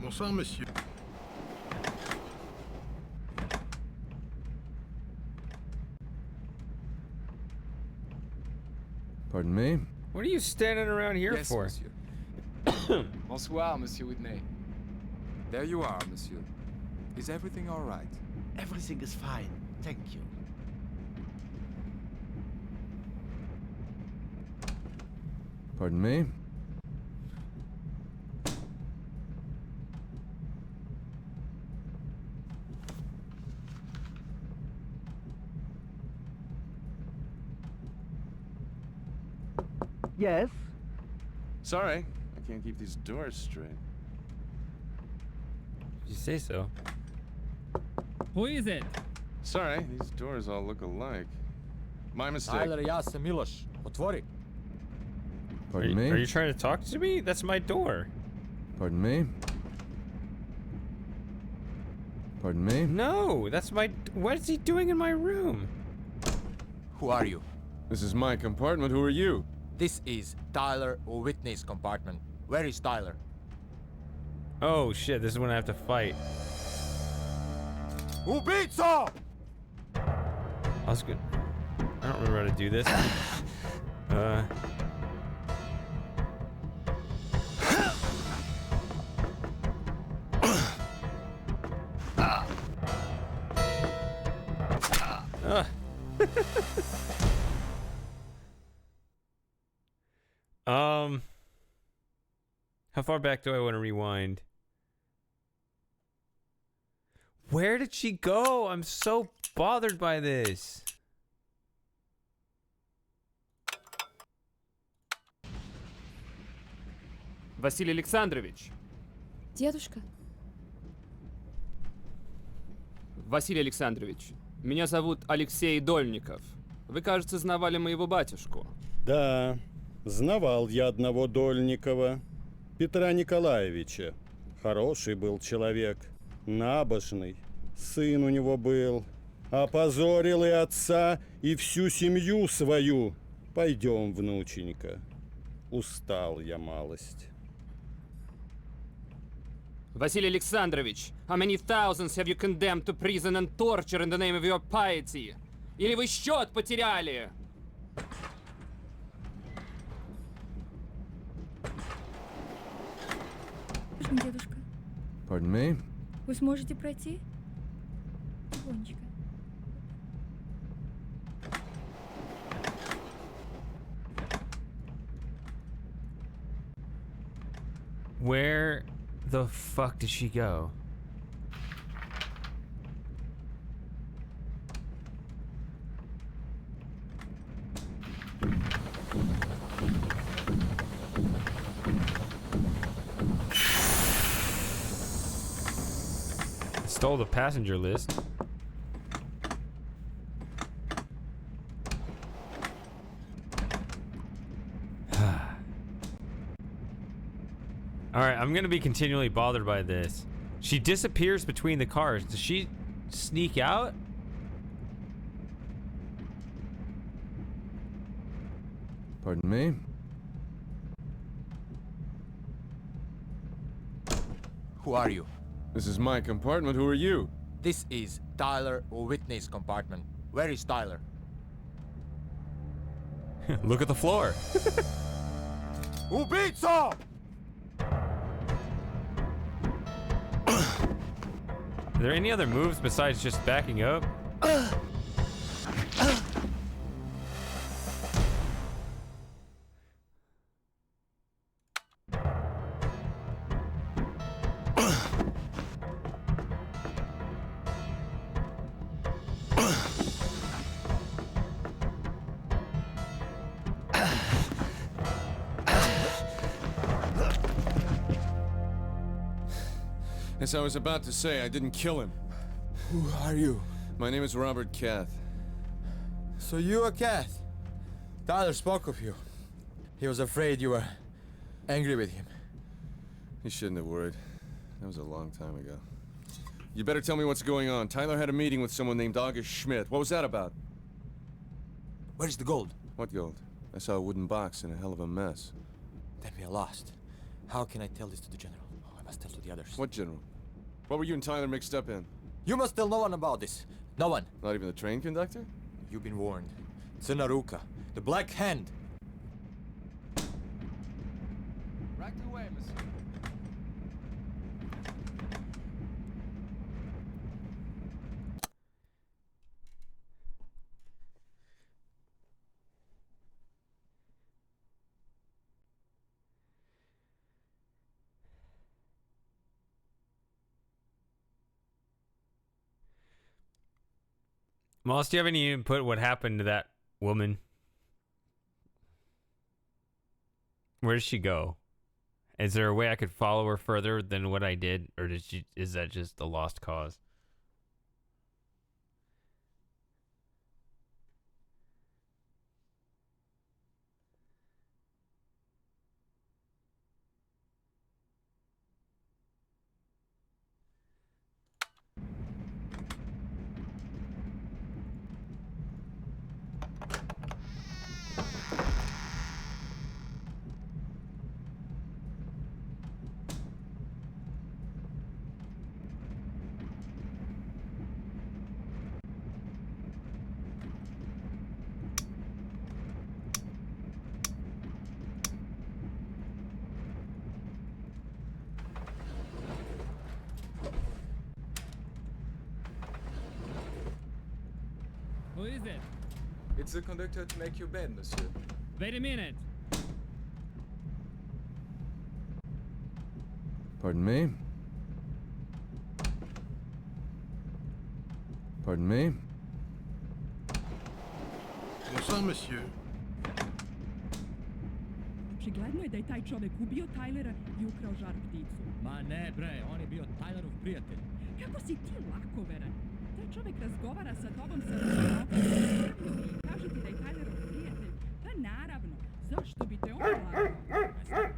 Bonsoir, monsieur. Pardon me? What are you standing around here Yes, for? monsieur. Bonsoir, Monsieur Whitney. There you are, monsieur. Is everything all right? Everything is fine. Thank you. Pardon me? Yes? Sorry, I can't keep these doors straight. You say so. Who is it? Sorry, these doors all look alike. My mistake. Tyler, ja sam Miloš. Otvori. Pardon me? Are you trying to talk to me? That's my door. Pardon me? Pardon me? No, that's my... What is he doing in my room? Who are you? This is my compartment. Who are you? This is Tyler Whitney's compartment. Where is Tyler? Oh shit, this is when I have to fight. Убийца! I was good. I don't remember how to do this. How far back do I want to rewind? Where did she go? I'm so bothered by this. Василий Александрович. Дедушка. Василий Александрович, меня зовут Алексей Дольников. Вы, кажется, знавали моего батюшку. Да, знавал я одного Дольникова, Петра Николаевича. Хороший был человек, набожный. Сын у него был. Опозорил и отца, и всю семью свою. Пойдем, внученька. Устал я малость. Василий Александрович, how many thousands have you condemned to prison and torture in the name of your piety? Или вы счет потеряли? Дедушка, Pardon me? вы сможете пройти? Тихонечко. Where the fuck did she go? Stole the passenger list. Alright, I'm gonna be continually bothered by this. She disappears between the cars. Does she sneak out? Pardon me? Who are you? This is my compartment. Who are you? This is Tyler Whitney's compartment. Where is Tyler? Look at the floor. Убийца! Are there any other moves besides just backing up? As I was about to say, I didn't kill him. Who are you? My name is Robert Kath. So you are Kath. Tyler spoke of you. He was afraid you were angry with him. You shouldn't have worried. That was a long time ago. You better tell me what's going on. Tyler had a meeting with someone named August Schmidt. What was that about? Where's the gold? What gold? I saw a wooden box in a hell of a mess. Then we are lost. How can I tell this to the general? Oh, I must tell to the others. What general? What were you and Tyler mixed up in? You must tell no one about this. No one. Not even the train conductor? You've been warned. It's an Aruka. The Black Hand. Right away, monsieur. Moss, do you have any input what happened to that woman? Where did she go? Is there a way I could follow her further than what I did? Or is that just a lost cause? Who is it? It's the conductor to make your bed, monsieur. Wait a minute. Pardon me? Pardon me? Bonsoir, monsieur. Očigledno je da je taj čovek ubio Tylera i ukrao žar pticu. Ma ne bre, on je bio Tylerov prijatelj. Kako si ti lakoveran? Taj čovek razgovara sa tobom sa ručnom i kaže ti da je Tylerov prijatelj. Pa naravno, zašto bi te on lagao?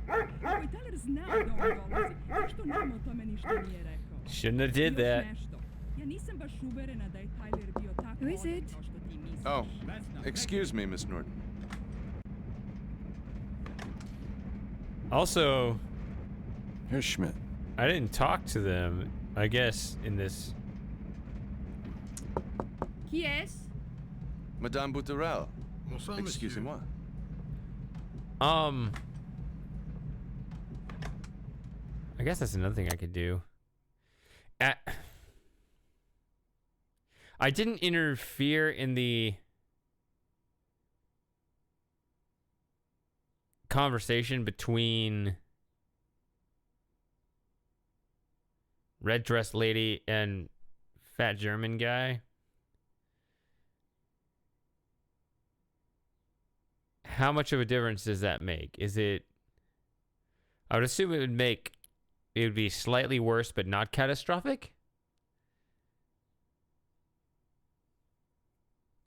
Ako je Tyler znao da on dolazi, zašto nam o tome ništa nije rekao? Shouldn't have did that. Još nešto. Ja nisam baš uverena da je Tyler bio tako Who is odan it? kao što ti misliš. Oh, excuse me, Miss Norton. Also, Here's Schmidt. I didn't talk to them, I guess, in this. Qui est-ce? Madame Boutarel. Bonsoir, monsieur. Excusez-moi. I guess that's another thing I could do. I didn't interfere in the conversation between red dress lady and fat German guy. How much of a difference does that make? Is it... I would assume it would be slightly worse, but not catastrophic?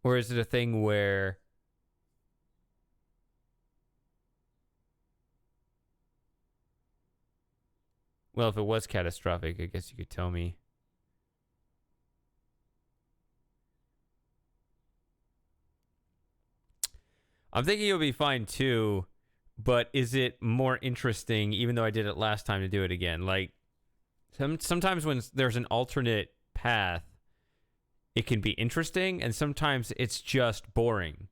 Or is it a thing where... Well, if it was catastrophic, I guess you could tell me. I'm thinking it'll be fine too, but is it more interesting, even though I did it last time, to do it again? Like, sometimes when there's an alternate path, it can be interesting, and sometimes it's just boring.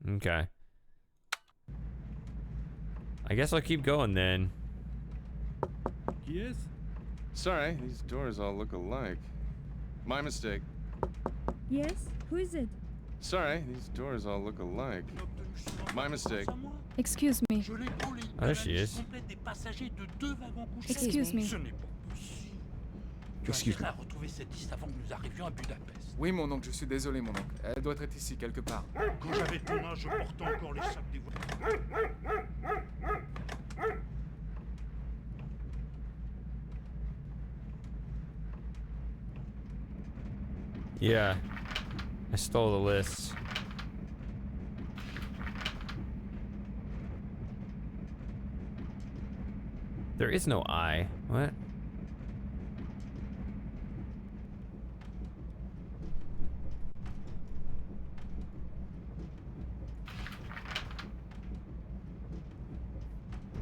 Okay. I guess I'll keep going then. Yes? Sorry, these doors all look alike. My mistake. Yes? Who is it? Sorry, these doors all look alike. My mistake. Excuse me. Oh, there she is. Excuse me. Excuse me. Oui, mon oncle, je suis désolé, mon oncle. Elle doit être ici, quelque part. Quand j'avais ton âge, je portais encore les sacs des voitures. Yeah. I stole the list. There is no I. What?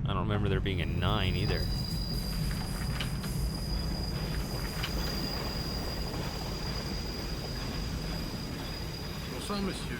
I don't remember there being a 9 either. Bonsoir, monsieur.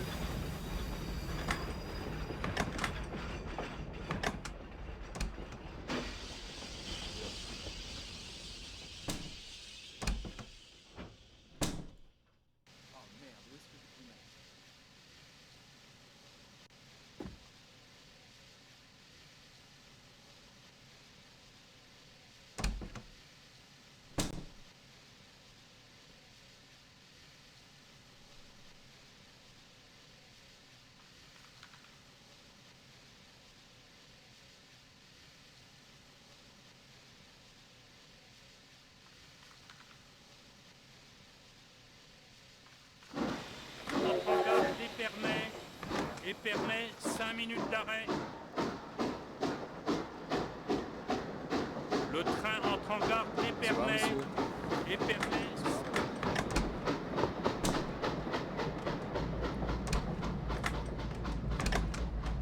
Épernay, 5 minutes d'arrêt. Le train entre en gare d'Épernay. Épernay.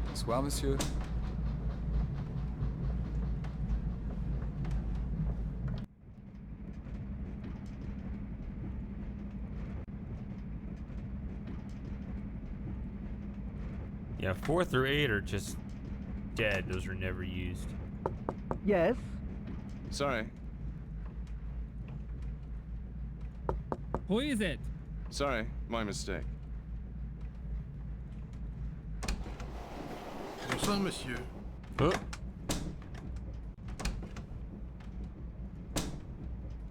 Bonsoir, monsieur. Yeah, 4 through 8 are just dead. Those were never used. Yes? Sorry. Who is it? Sorry, my mistake. Bonsoir, monsieur. Oh.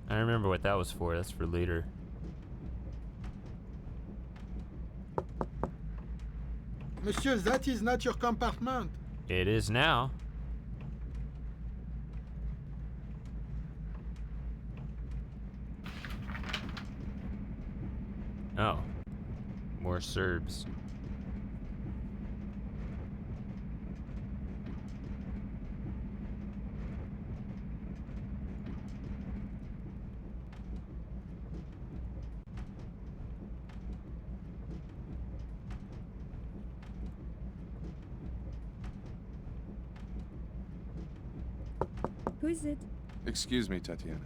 I remember what that was for. That's for later. Monsieur, that is not your compartment. It is now. Oh. More Serbs. Who is it? Excuse me, Tatiana.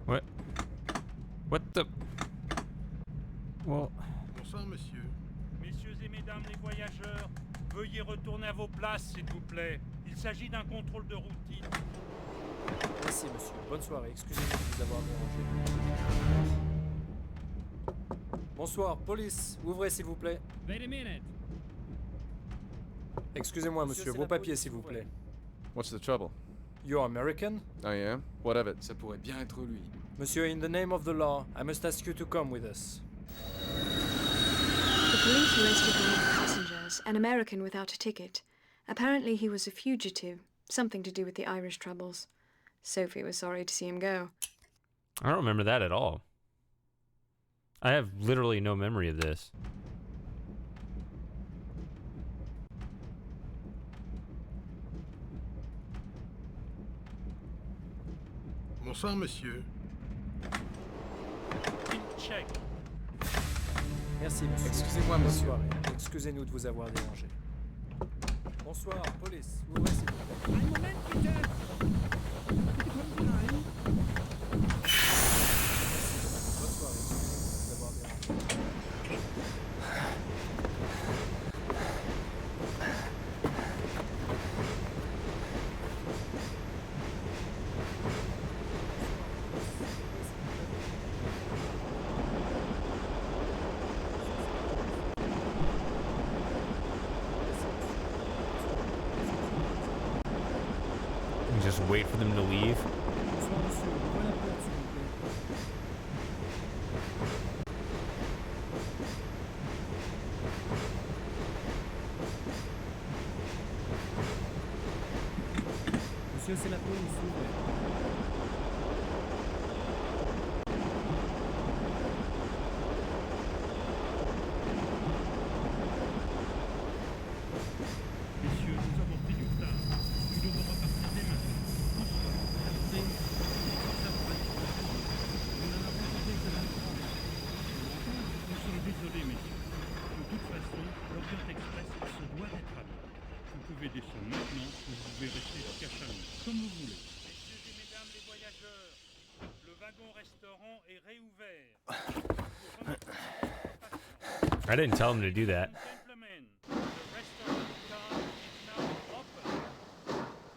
What? What the? Well. Bonsoir, monsieur. Messieurs et mesdames les voyageurs, veuillez retourner à vos places, s'il vous plaît. Il s'agit d'un contrôle de routine. Merci, monsieur. Bonne soirée. Excusez-moi de vous avoir dérangé. Bonsoir, police. Ouvrez, s'il vous plaît. Wait a minute. Excusez-moi, monsieur. Vos papiers, s'il vous plaît. What's the trouble? You're American? I am. What of it? Ça pourrait bien être lui. Monsieur, in the name of the law, I must ask you to come with us. The police arrested one of the passengers, an American without a ticket. Apparently he was a fugitive, something to do with the Irish troubles. Sophie was sorry to see him go. I don't remember that at all. I have literally no memory of this. Bonsoir, monsieur. Check. Merci, monsieur. Excusez-moi, Bonne monsieur. soirée. Excusez-nous de vous avoir dérangé. Bonsoir, police. Ouvrez, s'il vous plaît. Einen Moment, bitte. Bitte kommen Sie rein. Bonne soirée. Excusez-nous de vous avoir dérangé. Just wait for them to leave. Bonsoir, monsieur. Ouvrez la porte, s'il vous plaît. Monsieur, c'est la police. Ouvrez. wagon-restaurant est réouvert. I didn't tell him to do that. Gentlemen, the restaurant car is now open.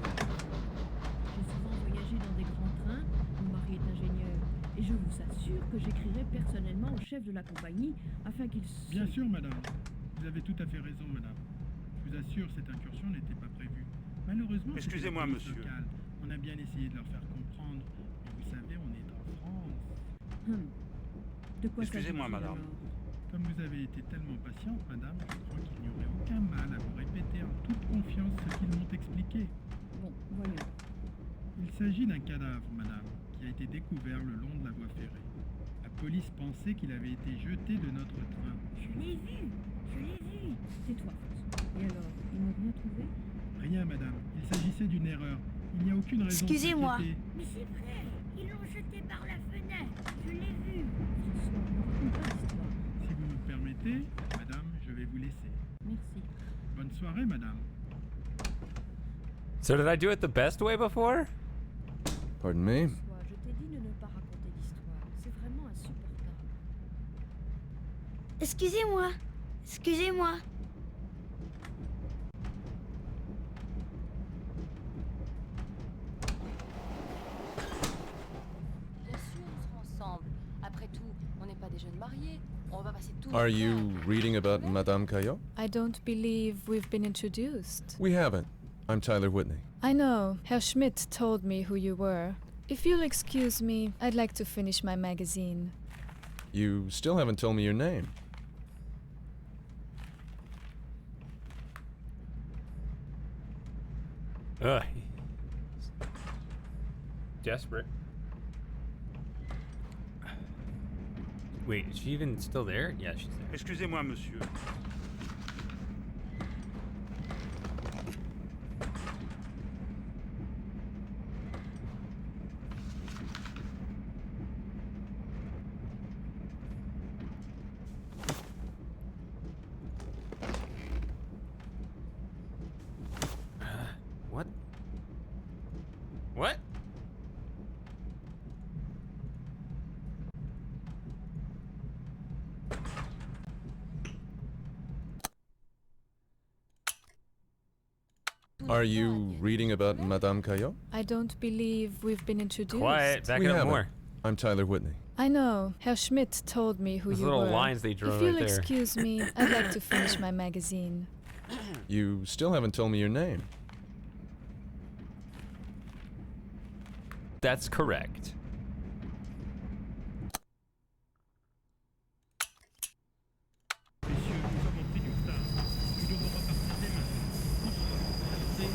J'ai souvent voyagé dans des grands trains. Mon mari est ingénieur. Et je vous assure que j'écrirai personnellement au chef de la compagnie afin qu'il se... Bien sûr, madame. Vous avez tout à fait raison, madame. Je vous assure, cette incursion n'était pas prévue. Malheureusement, c'était Excusez-moi, la police monsieur. locale. On a bien essayé de leur faire comprendre. Mais vous savez, on est en France. De quoi Excusez-moi, s'agit-il, madame. alors? Comme vous avez été tellement patiente, madame, je crois qu'il n'y aurait aucun mal à vous répéter en toute confiance ce qu'ils m'ont expliqué. Bon, voyons. Il s'agit d'un cadavre, madame, qui a été découvert le long de la voie ferrée. La police pensait qu'il avait été jeté de notre train. Je l'ai vu. Tais-toi, François. Et alors, ils n'ont rien trouvé? Rien, madame. Il s'agissait d'une erreur. Il n'y a aucune raison de Excusez-moi. s'inquiéter. Mais c'est vrai. Ils l'ont jeté par la fenêtre. Je l'ai vu. François, ne raconte pas d'histoire. Si vous me permettez, madame, je vais vous laisser. Merci. Bonne soirée, madame. So did I do it the best way before? Pardon me? François, je t'ai dit de ne pas raconter d'histoire. C'est vraiment insupportable. Excusez-moi. Excusez-moi. Bien sûr, on sera ensemble. Après tout, on n'est pas des jeunes mariés. On va passer tout. Are you reading about Madame Caillot? I don't believe we've been introduced. We haven't. I'm Tyler Whitney. I know. Herr Schmidt told me who you were. If you'll excuse me, I'd like to finish my magazine. You still haven't told me your name. Ugh. Desperate. Wait, is she even still there? Yeah, she's there. Excusez-moi, monsieur. What? What? Are you reading about Madame Caillot? I don't believe we've been introduced. Quiet, back We it up haven't. more. I'm Tyler Whitney. I know. Herr Schmidt told me who Those you little were. lines they drew If right you'll there. excuse me, I'd like to finish my magazine. You still haven't told me your name. That's correct. Messieurs, nous avons pris du retard. Nous devons repartir dès maintenant. Bonsoir. C'est...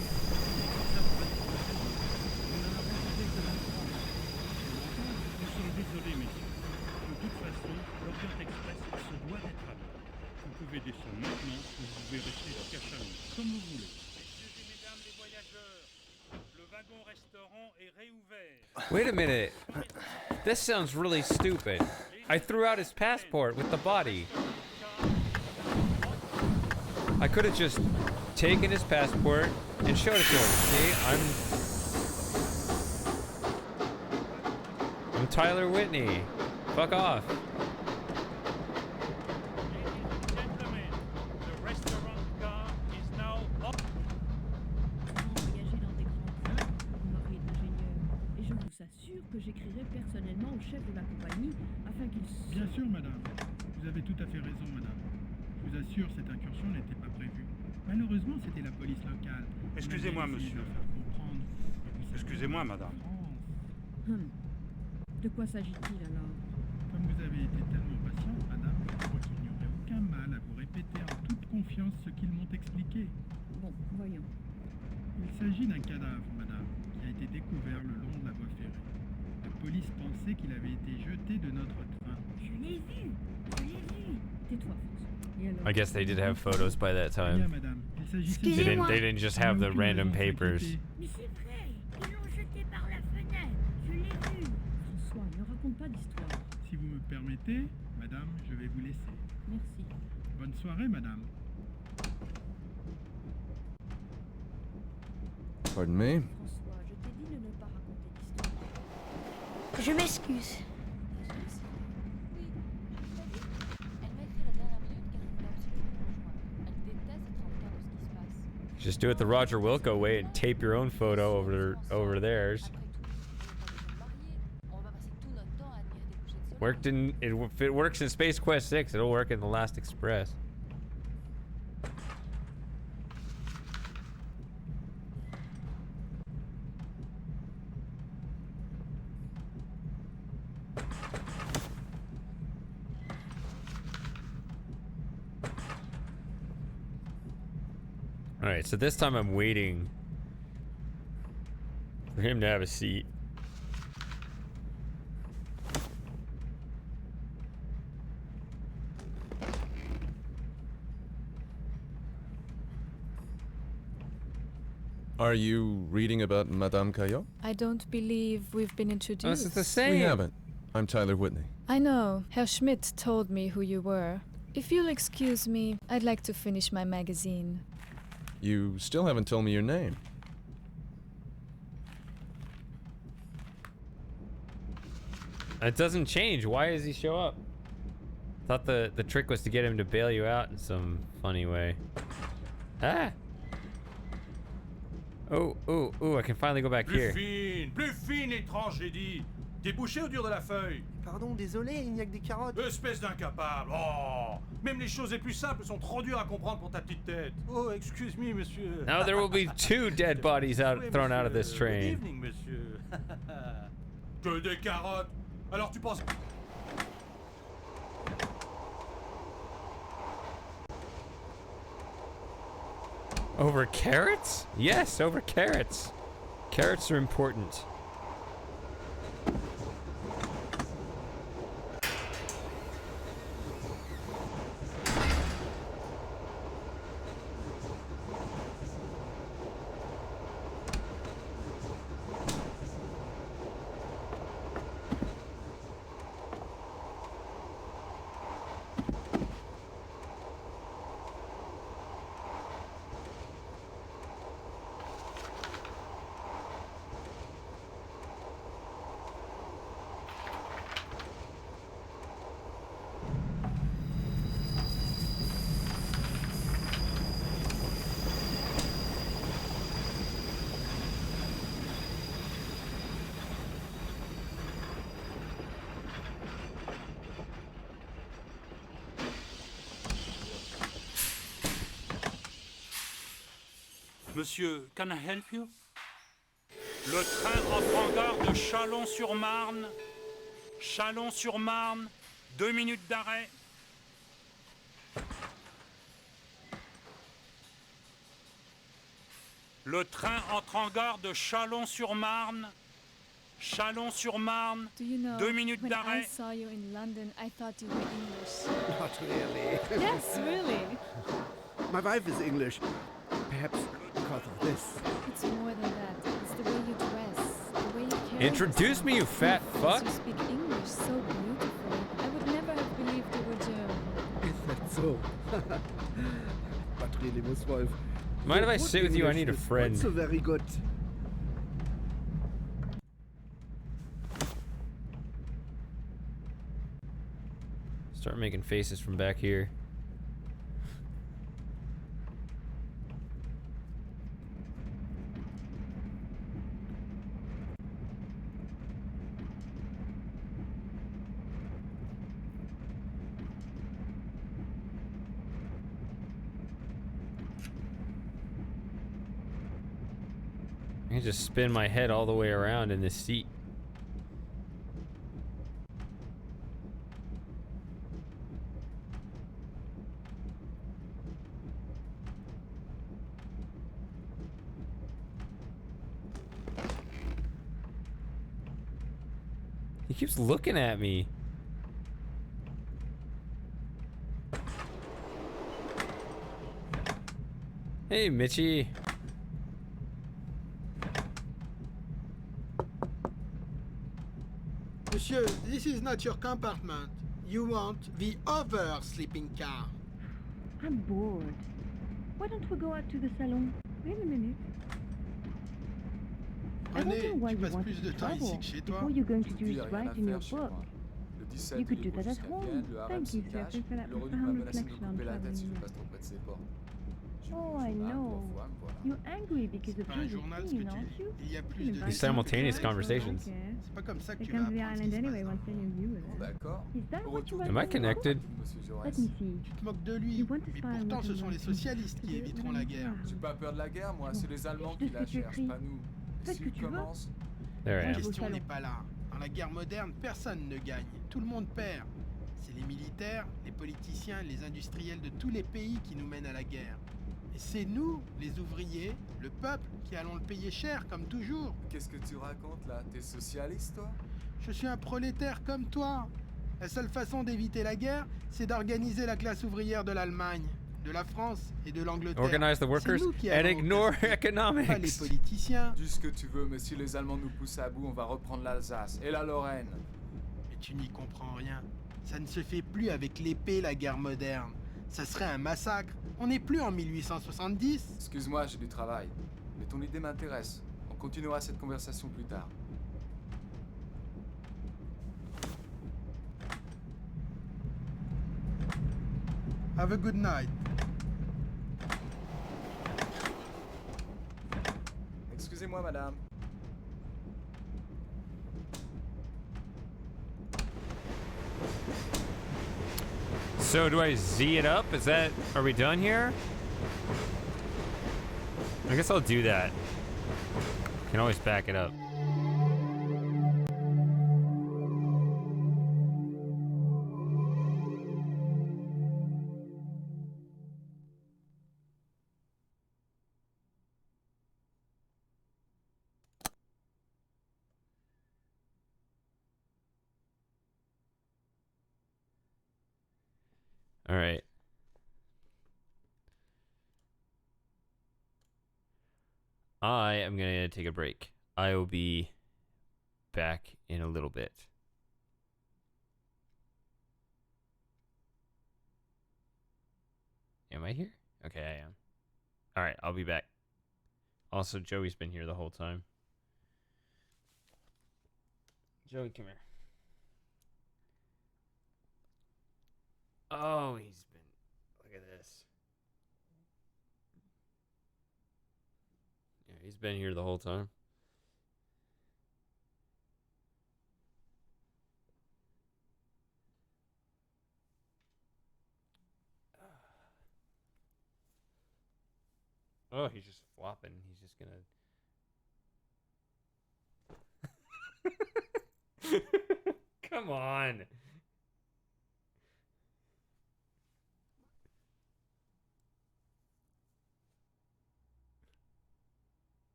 ça va pas dire. Nous n'en avons fait que 23. Nous sommes désolés, messieurs. De toute façon, l'Orient Express se doit d'être à l'heure. Vous pouvez descendre maintenant ou vous pouvez rester jusqu'à Chalon, comme vous voulez. Messieurs et mesdames les voyageurs, le wagon-restaurant est réouvert. Wait a minute. This sounds really stupid. I threw out his passport with the body. I could have just taken his passport and showed it to him. See, I'm Tyler Whitney. Fuck off. Gentlemen, the restaurant car is now open. Voyager dans des grands trains. Mon mari est ingénieur. Et je vous assure que j'écrirai personnellement au chef de la compagnie afin qu'il se... Bien sûr, madame. Vous avez tout à fait raison, madame. Je vous assure, cette incursion n'était pas prévue. Malheureusement, c'était la police locale. On a Excusez-moi, bien essayé de monsieur. leur faire comprendre. Mais vous savez, Excusez-moi, madame. De quoi s'agit-il alors? Comme vous avez été tellement patiente, madame, je crois qu'il n'y aurait aucun mal à vous répéter en toute confiance ce qu'ils m'ont expliqué. Bon, voyons. Il s'agit d'un cadavre, madame, qui a été découvert le long de la voie ferrée. La police pensait qu'il avait été jeté de notre train. Je l'ai vu. Tais-toi, François. Et alors? I guess they did have photos by that Bien, time. madame. Il s'agissait They didn't just have the random papers. Mais c'est vrai. Ils l'ont jeté par la fenêtre. Je l'ai vu. François, ne raconte pas d'histoire. le permettez, madame, je vais vous laisser. Merci. Bonne soirée, madame. Pardon me? François, je t'ai dit de ne pas raconter d'histoire. Je m'excuse. Just do it the Roger Wilco way and tape your own photo over theirs. Worked in if it works in Space Quest 6, it'll work in The Last Express. Alright, so this time I'm waiting for him to have a seat. Are you reading about Madame Caillot? I don't believe we've been introduced. Oh, this is the same. We haven't. I'm Tyler Whitney. I know. Herr Schmidt told me who you were. If you'll excuse me, I'd like to finish my magazine. You still haven't told me your name. It doesn't change. Why does he show up? Thought the trick was to get him to bail you out in some funny way. Ah! Oh, I can finally go back here. Plus fine, étrange, j'ai dit. T'es bouché au dur de la feuille. Pardon, désolé, il n'y a que des carottes. Espèce d'incapable. Oh, même les choses les plus simples sont trop dures à comprendre pour ta petite tête. Oh, excuse me, monsieur. Now there will be 2 dead bodies thrown out of this Good train. evening, monsieur. Que des carottes. Alors tu penses... Over carrots? Yes, over carrots. Carrots are important. Monsieur, can I help you? Le train entre en gare de Chalon-sur-Marne. Chalon-sur-Marne, 2 minutes d'arrêt. Le train entre en gare de Chalon-sur-Marne. Chalon-sur-Marne, Do you know, 2 minutes when I d'arrêt. saw you in London, I thought you were English. Not really. Yes, really. My wife is English. Perhaps because of this. It's more than that. It's the way you dress, the way you carry Introduce me, you fat fuck. You speak English so beautifully. I would never have believed you were German. Is that so? But really, Miss Wolf. Mind if I your sit with you? I English need a is friend. not so very good. Start making faces from back here. I can just spin my head all the way around in this seat. He keeps looking at me. Hey, Mitchie. Monsieur, this This is not your compartment. You want the other sleeping car. I'm bored. Why don't we go out to the salon? Wait a minute. I don't René, know why tu you passes want plus de to temps ici travel. que chez toi. All you're going to do Il is y a rien write à in your faire chez book. moi. Le 17, You could il do est beau that at jusqu'à home. Vienne, le harem Thank s'y you, cache, Jeffrey, for that le Redoute m'a profound menacé de me reflection on couper la tête si je traveling. passe trop près de ses portes. J'ai Oh, lu I le journal know. pour voir, voilà. You're angry because of Pas un journal ce que tu Josephine, aren't lis. you? Il y a plus You de can These buy simultaneous something, conversations. I don't care. C'est pas comme ça que They tu come vas to the apprendre ce island qui se passe anyway dans once le they monde. know you were Bon, there. d'accord. Is that Au what retour, you Am I want to know? connected? Monsieur Let Jaurès. me see. Tu te moques de lui, You want to mais spy on pourtant what ce you sont les want. socialistes qui Do it éviteront when la I'm guerre. around. J'ai pas peur de la guerre, moi, c'est les Allemands Je qui la sais que cherchent, tu pas nous. Et Fais ce que s'ils tu veux. commencent, There I La am. question n'est pas là. Dans la guerre moderne, personne ne gagne. Tout le monde perd. C'est les militaires, les politiciens, les industriels de tous les pays qui nous mènent à la guerre. Et c'est nous, les ouvriers, le peuple, qui allons le payer cher, comme toujours. qu'est-ce que tu racontes là? T'es socialiste, toi? Je suis un prolétaire comme toi. La seule façon d'éviter la guerre, c'est d'organiser la classe ouvrière de l'Allemagne, de la France et de l'Angleterre. Organize the C'est workers nous qui and allons ignore casser, pas les economics. politiciens. Dis ce que tu veux, mais si les Allemands nous poussent à bout, on va reprendre l'Alsace et la Lorraine. Mais tu n'y comprends rien. Ça ne se fait plus avec l'épée, la guerre moderne. Ça serait un massacre. On n'est plus en 1870. Excuse-moi, j'ai du travail. Mais ton idée m'intéresse. On continuera cette conversation plus tard. Have a good night. Excusez-moi, madame. So do I Z it up? Is that, are we done here? I guess I'll do that. Can always back it up. All right. I am going to take a break. I will be back in a little bit. Am I here? Okay, I am. All right, I'll be back. Also, Joey's been here the whole time. Joey, come here. Oh, he's been... Look at this. Yeah, he's been here the whole time. Oh, he's just flopping. He's just gonna... Come on.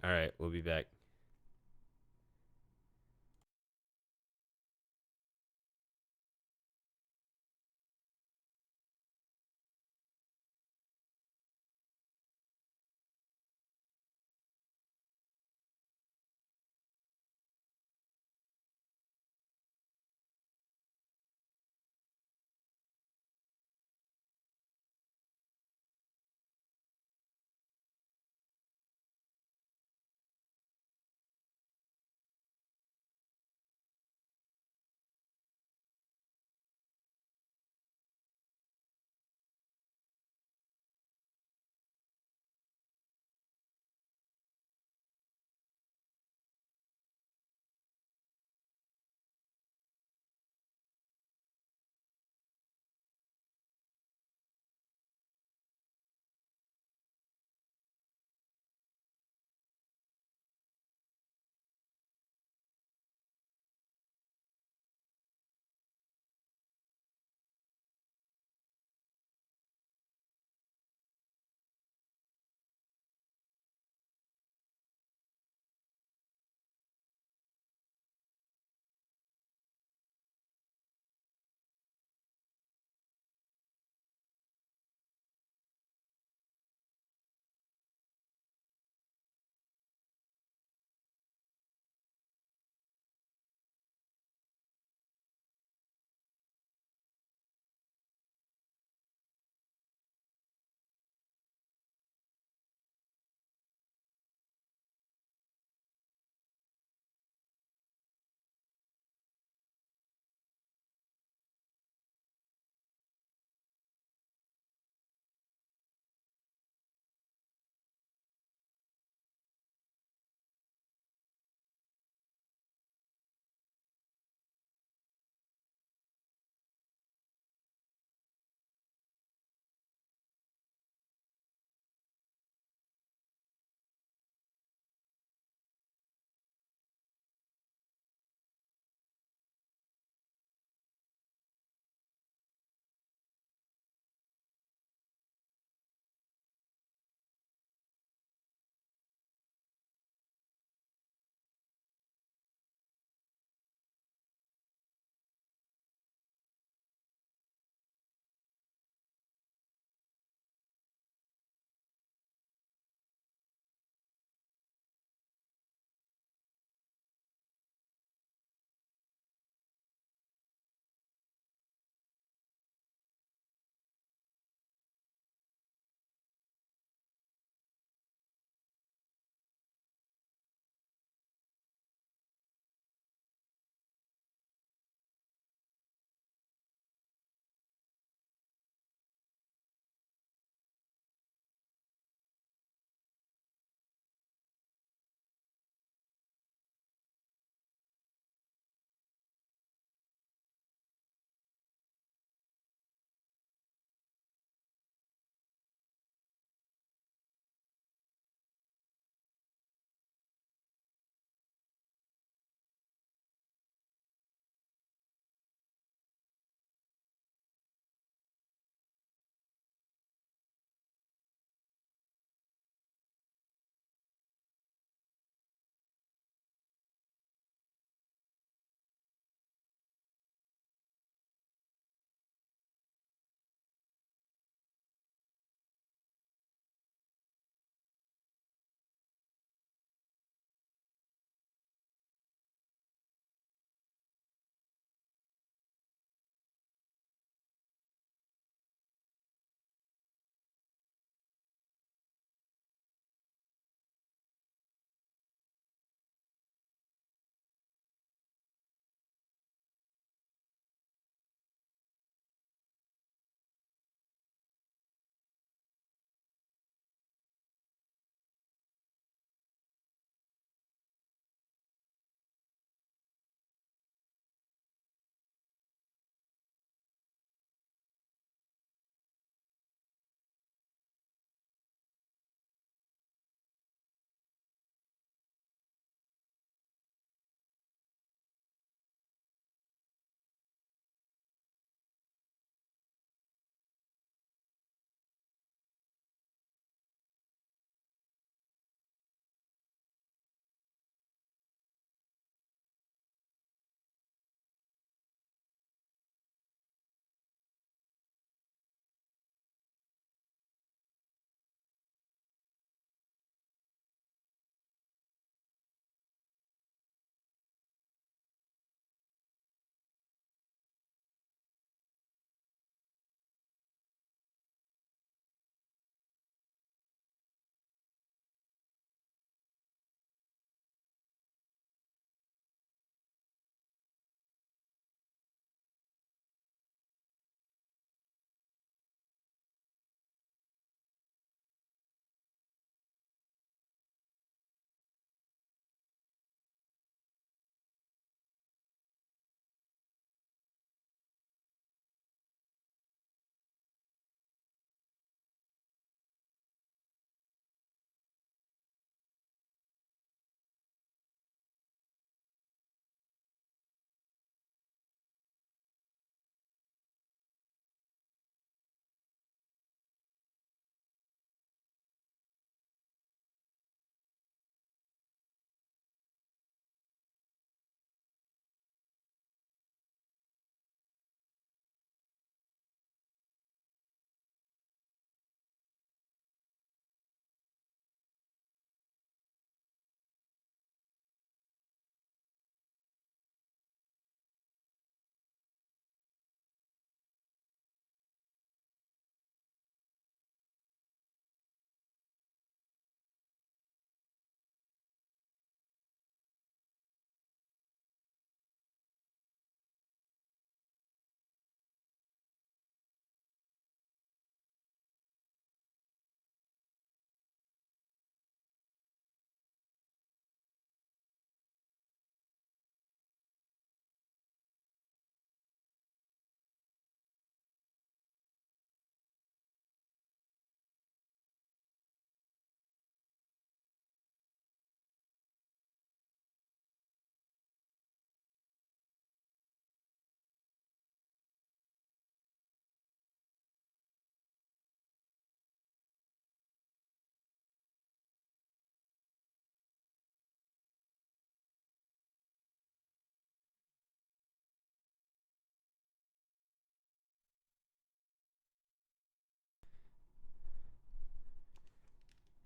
All right, we'll be back.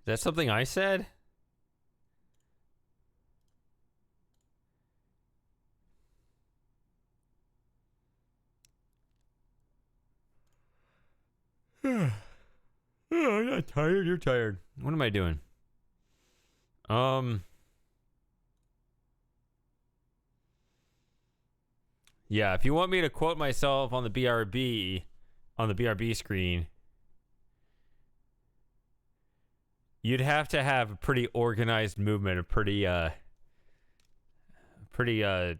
that something I said? I'm not tired. You're tired. What am I doing? Yeah, if you want me to quote myself on the BRB screen, you'd have to have a pretty organized movement, a pretty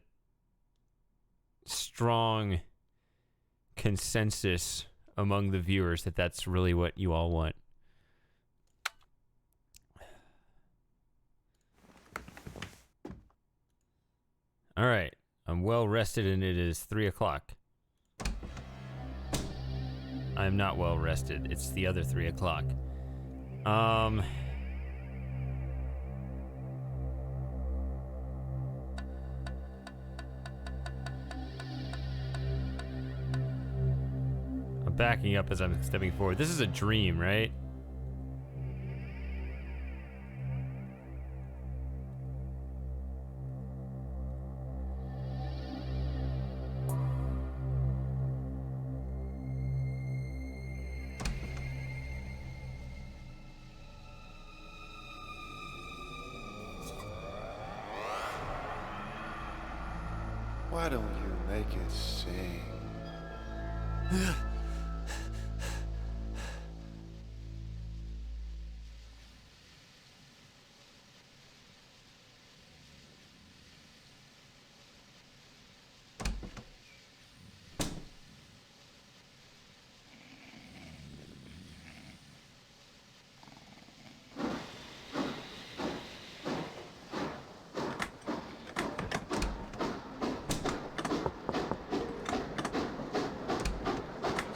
strong consensus among the viewers that that's really what you all want. All right, I'm well rested and it is 3 o'clock. I'm not well rested. It's the other 3 o'clock. I'm backing up as I'm stepping forward. This is a dream, right? Why don't you make it sing?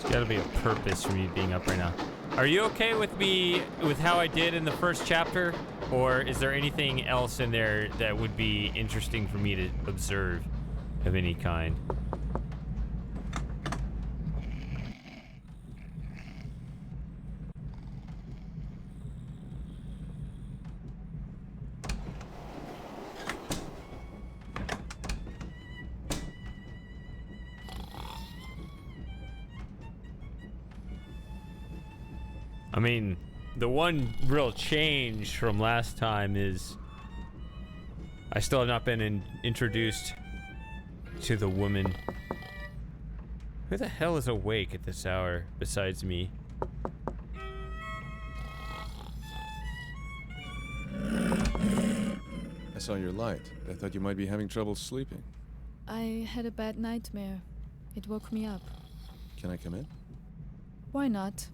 Gotta be a purpose for me being up right now. Are you okay with me with how I did in the first chapter, or is there anything else in there that would be interesting for me to observe of any kind? I mean, the one real change from last time is I still have not been introduced to the woman. Who the hell is awake at this hour besides me? I saw your light. I thought you might be having trouble sleeping. I had a bad nightmare. It woke me up. Can I come in? Why not?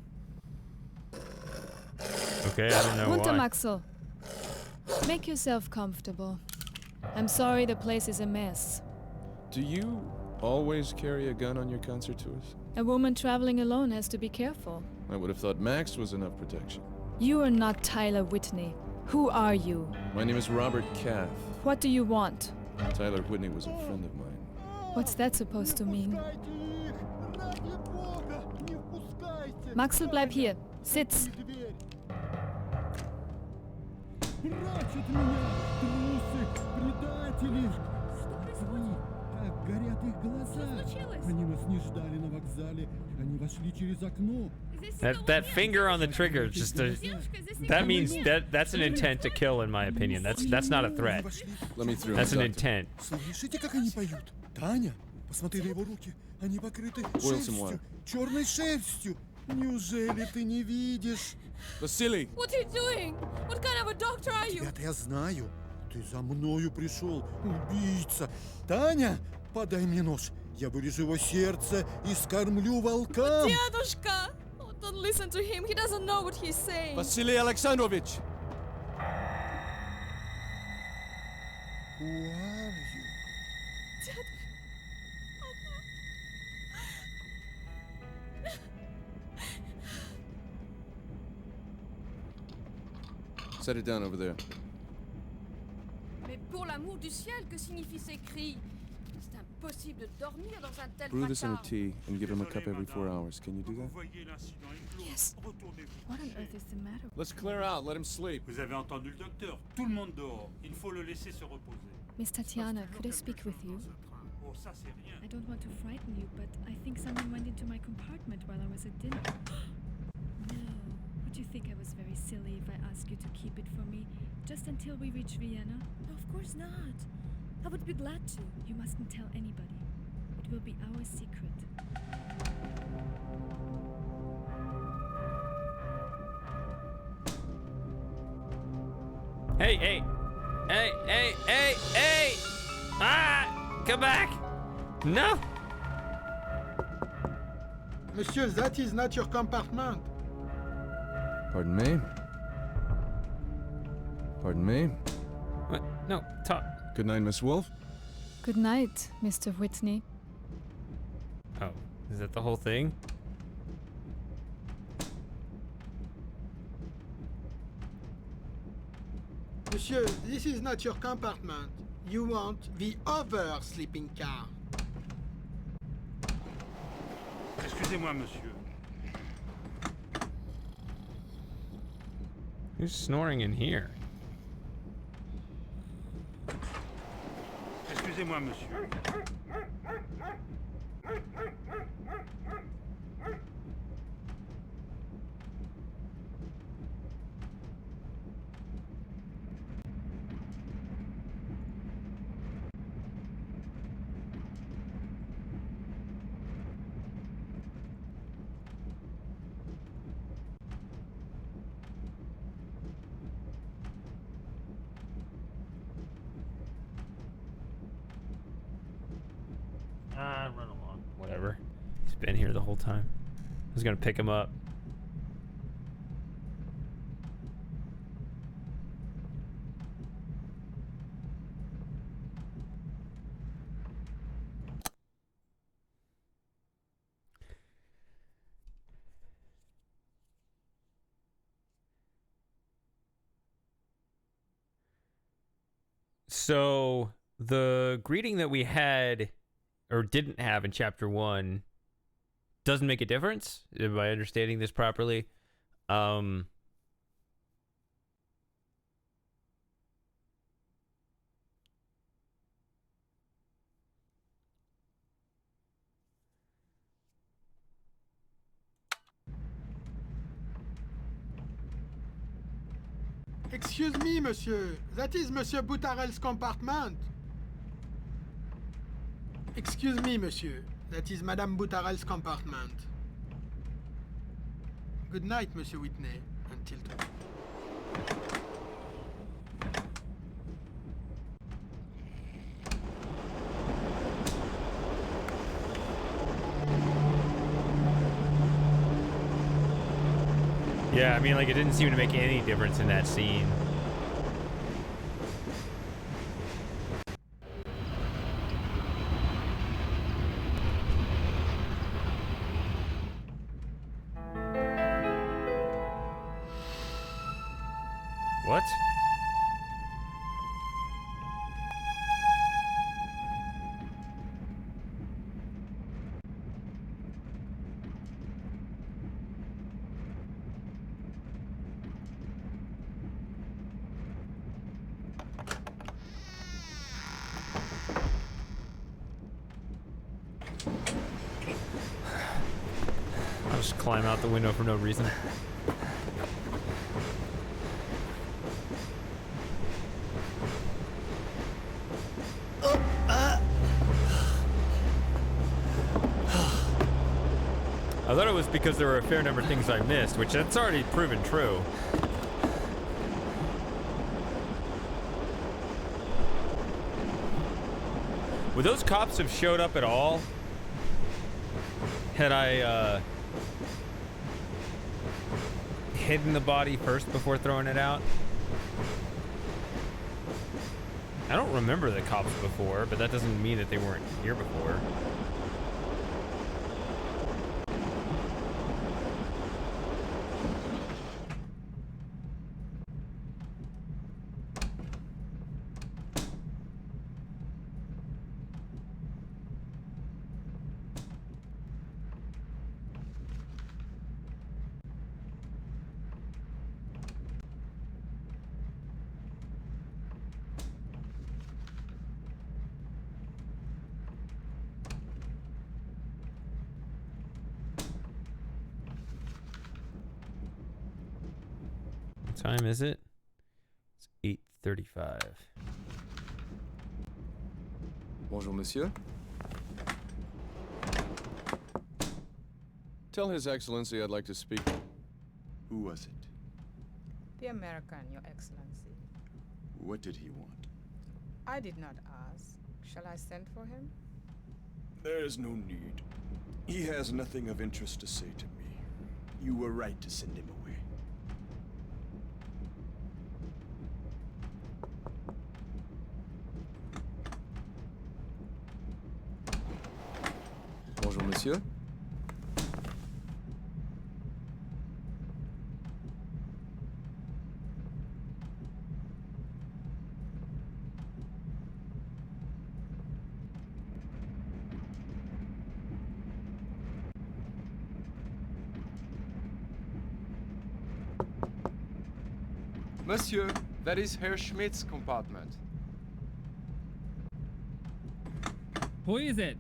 Okay, I don't know why. Untermaxel, make yourself comfortable. I'm sorry the place is a mess. Do you always carry a gun on your concert tours? A woman traveling alone has to be careful. I would have thought Max was enough protection. You are not Tyler Whitney. Who are you? My name is Robert Caff. What do you want? Tyler Whitney was a friend of mine. What's that supposed to mean? Maxel, bleib hier. Sitz. Прячут меня, трусы, предатели! Смотри, как горят их глаза! Они нас не ждали на вокзале. Они вошли через окно. That finger on the trigger, just that means that's an intent to kill, in my opinion. That's not a threat. Let me through. That's an intent. Слышите, как они поют? Таня, посмотри на его руки. Они покрыты шерстью, черной шерстью. Неужели ты не видишь? Vasily! What are you doing? What kind of a doctor are you? Это я знаю. Ты за мною пришел, убийца. Таня, подай мне нож. Я вырежу его сердце и скормлю волкам. Дедушка! Oh, don't listen to him. He doesn't know what he's saying. Vasily Alexandrovich! Who are you? Set it down over there. Mais pour l'amour du ciel, que signifient ces cris? C'est un possible de dormir dans un tel Brew this in a vacarme. tea and give him a cup every 4 hours. Can you do that? Yes. What on earth is the matter? Let's clear out. Let him sleep. Vous avez entendu le docteur. Tout le monde dehors. Il faut le laisser se reposer. Miss Tatiana, could I speak with you? Oh, ça c'est rien. I don't want to frighten you, but I think someone went into my compartment while I was at dinner. No. Would you think I was very silly if I asked you to keep it for me, just until we reach Vienna? Of course not. I would be glad to. You mustn't tell anybody. It will be our secret. Hey, hey! Hey, hey, hey, hey! Ah! Come back! No! Monsieur, that is not your compartment. Pardon me? Pardon me? What? No, talk. Good night, Miss Wolf. Good night, Mr. Whitney. Oh, is that the whole thing? Monsieur, this is not your compartment. You want the other sleeping car. Excusez-moi, monsieur. Who's snoring in here? Excusez-moi, monsieur. Run along. Whatever. He's been here the whole time. I was gonna pick him up. So the greeting that we had or didn't have in chapter 1 doesn't make a difference. Am I understanding this properly? Excuse me, monsieur. That is Monsieur Boutarel's compartment. Excuse me, monsieur. That is Madame Boutarel's compartment. Good night, Monsieur Whitney. Until tomorrow. Yeah, I mean, like, it didn't seem to make any difference in that scene. What? I'll just climb out the window for no reason. I thought it was because there were a fair number of things I missed, which that's already proven true. Would those cops have showed up at all had I hidden the body first before throwing it out? I don't remember the cops before, but that doesn't mean that they weren't here before. time is it? It's 8:35. Bonjour, monsieur. Tell His Excellency I'd like to speak. Who was it? The American, Your Excellency. What did he want? I did not ask. Shall I send for him? There is no need. He has nothing of interest to say to me. You were right to send him away. Bonjour, monsieur. Monsieur, that is Herr Schmidt's compartment. Who is it?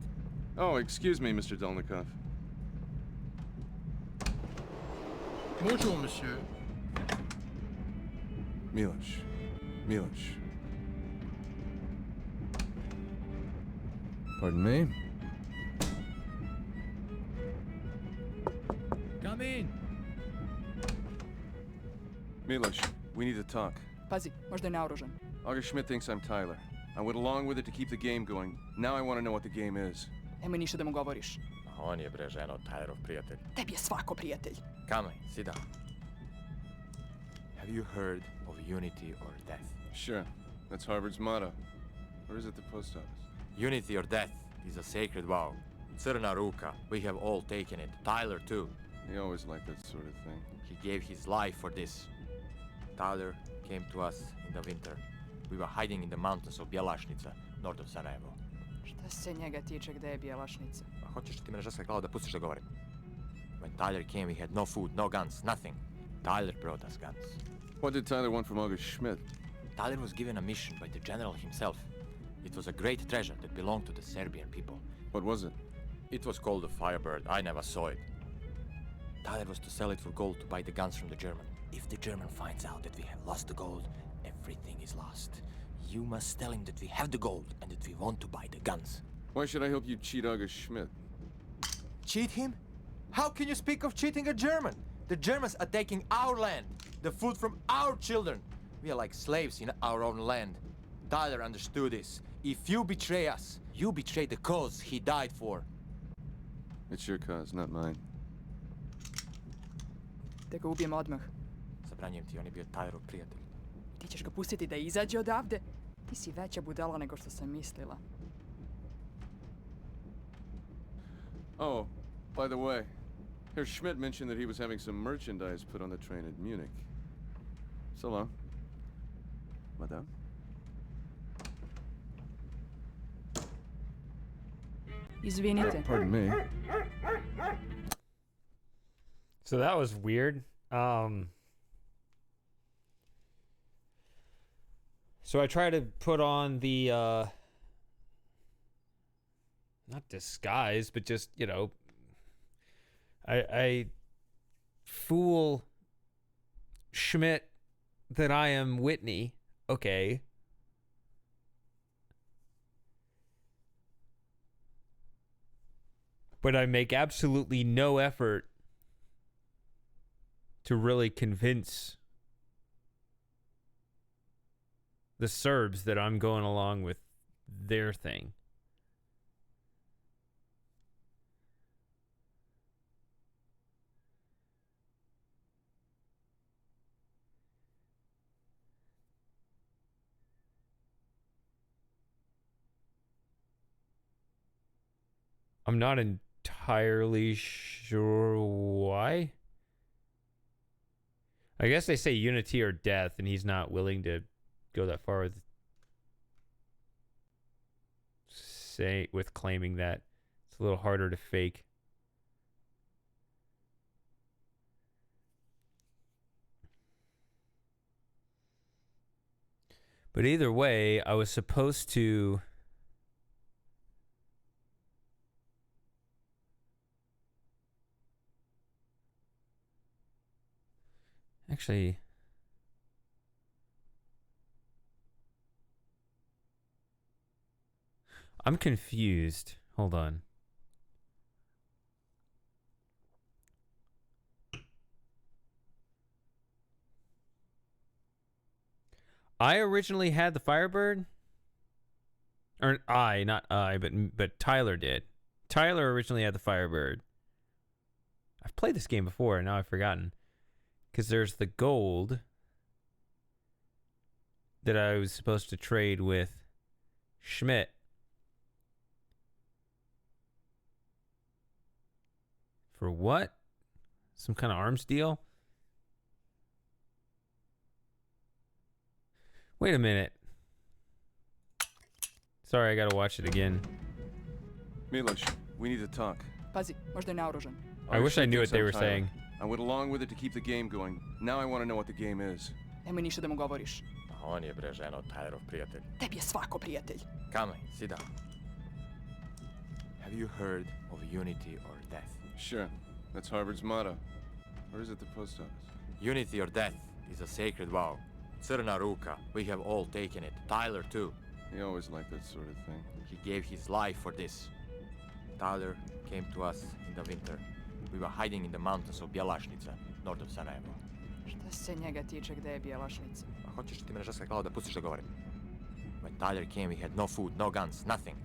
Oh, excuse me, Mr. Dolnikov. Bonjour, monsieur. Milosh. Milosh. Pardon me? Come in. Milosh, we need to talk. Pazi, možda je naoružan. August Schmidt thinks I'm Tyler. I went along with it to keep the game going. Now I want to know what the game is. Nemoj ništa da mu govoriš. On je bre ženo Tylerov prijatelj. Tebi je svako prijatelj. Come on, sit down. Have you heard of unity or death? Sure. That's Harvard's motto. Or is it the post office? Unity or death is a sacred vow. Crna ruka. We have all taken it. Tyler too. He always liked that sort of thing. He gave his life for this. Tyler came to us in the winter. We were hiding in the mountains of Bjelašnica, north of Sarajevo. Šta se njega tiče gde je Bjelašnica? Pa hoćeš ti me na žaska glava da pustiš da govorim? When Tyler came, we had no food, no guns, nothing. Tyler brought us guns. What did Tyler want from August Schmidt? Tyler was given a mission by the general himself. It was a great treasure that belonged to the Serbian people. What was it? It was called the Firebird. I never saw it. Tyler was to sell it for gold to buy the guns from the German. If the German finds out that we have lost the gold, everything is lost. You must tell him that we have the gold and that we want to buy the guns. Why should I help you cheat August Schmidt? Cheat him? How can you speak of cheating a German? The Germans are taking our land, the food from our children. We are like slaves in our own land. Tyler understood this. If you betray us, you betray the cause he died for. It's your cause, not mine. Da ga ubijemo odmah. Zabranjujem ti, on je bio Tylerov prijatelj. Ti ćeš ga pustiti da izađe odavde? Ti si veća budala nego što sam mislila. Oh, by the way, Herr Schmidt mentioned that he was having some merchandise put on the train at Munich. So long. Madame? Izvinite. Pardon me. So that was weird. So I try to put on the not disguise, but just, you know, I fool Schmidt that I am Whitney. Okay. But I make absolutely no effort to really convince the Serbs that I'm going along with their thing. I'm not entirely sure why. I guess they say unity or death, and he's not willing to go that far with claiming that. It's a little harder to fake. But either way, I was supposed to actually, I'm confused. Hold on. I originally had the Firebird. Or not I, but Tyler did. Tyler originally had the Firebird. I've played this game before, and now I've forgotten. Because there's the gold that I was supposed to trade with Schmidt. For what? Some kind of arms deal? Wait a minute. Sorry, I gotta watch it again. Miloš, we need to talk. Pazi, možda je naoružan. I wish I knew what they were saying. I went along with it to keep the game going. Now I want to know what the game is. Nemoj ništa da mu govoriš. On je bre ženo Tylerov prijatelj. Tebi je svako prijatelj. Come, sit down. Have you heard of unity or death? Sure. That's Harvard's motto. Or is it the post office? Unity or death is a sacred vow. Crna ruka, we have all taken it. Tyler too. He always liked that sort of thing. He gave his life for this. Tyler came to us in the winter. We were hiding in the mountains of Bjelašnica, north of Sarajevo. Šta se njega tiče gde je Bjelašnica? A hoćeš ti me na ženska glava da pustiš da govorim? When Tyler came, we had no food, no guns, nothing.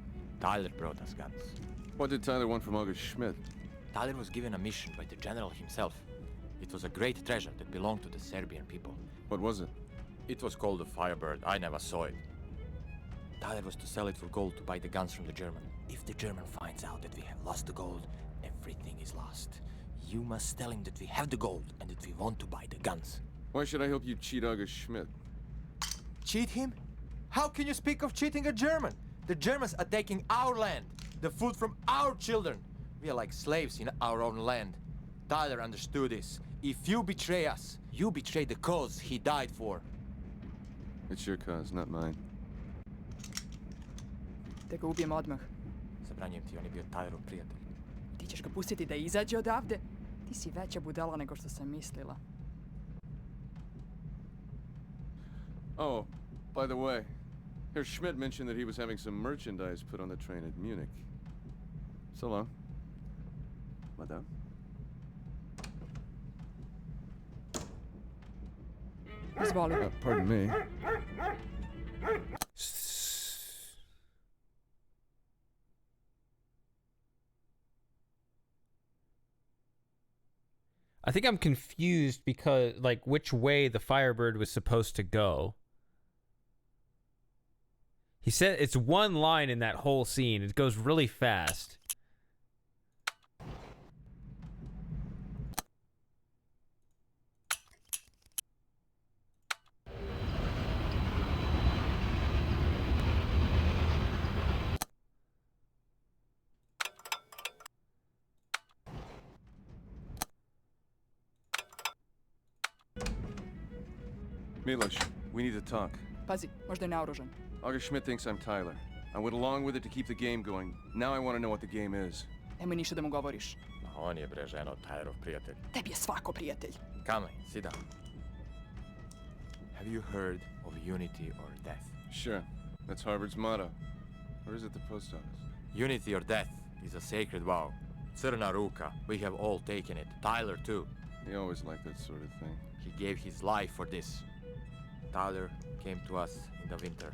Tyler brought us guns. What did Tyler want from August Schmidt? Tyler was given a mission by the general himself. It was a great treasure that belonged to the Serbian people. What was it? It was called the Firebird. I never saw it. Tyler was to sell it for gold to buy the guns from the German. If the German finds out that we have lost the gold, everything is lost. You must tell him that we have the gold and that we want to buy the guns. Why should I help you cheat August Schmidt? Cheat him? How can you speak of cheating a German? The Germans are taking our land, the food from our children. We are like slaves in our own land. Tyler understood this. If you betray us, you betray the cause he died for. It's your cause, not mine. Da ga ubijem odmah. Zabranjujem ti, on je bio Tylerov prijatelj. Ti ćeš ga pustiti da izađe odavde? Ti si veća budala nego što sam mislila. Oh, by the way, Herr Schmidt mentioned that he was having some merchandise put on the train at Munich. So long. Madame. Izvoli. Pardon me. I think I'm confused because, like, which way the Firebird was supposed to go. He said it's one line in that whole scene. It goes really fast. Miloš, we need to talk. Pazi, možda je naoružan. August Schmidt thinks I'm Tyler. I went along with it to keep the game going. Now I want to know what the game is. Nemoj ništa da mu govoriš. On je bre ženo Tylerov prijatelj. Tebi je svako prijatelj. Come, sit down. Have you heard of unity or death? Sure. That's Harvard's motto. Or is it the post office? Unity or death is a sacred vow. Crna ruka, we have all taken it. Tyler too. He always liked that sort of thing. He gave his life for this. Tyler came to us in the winter.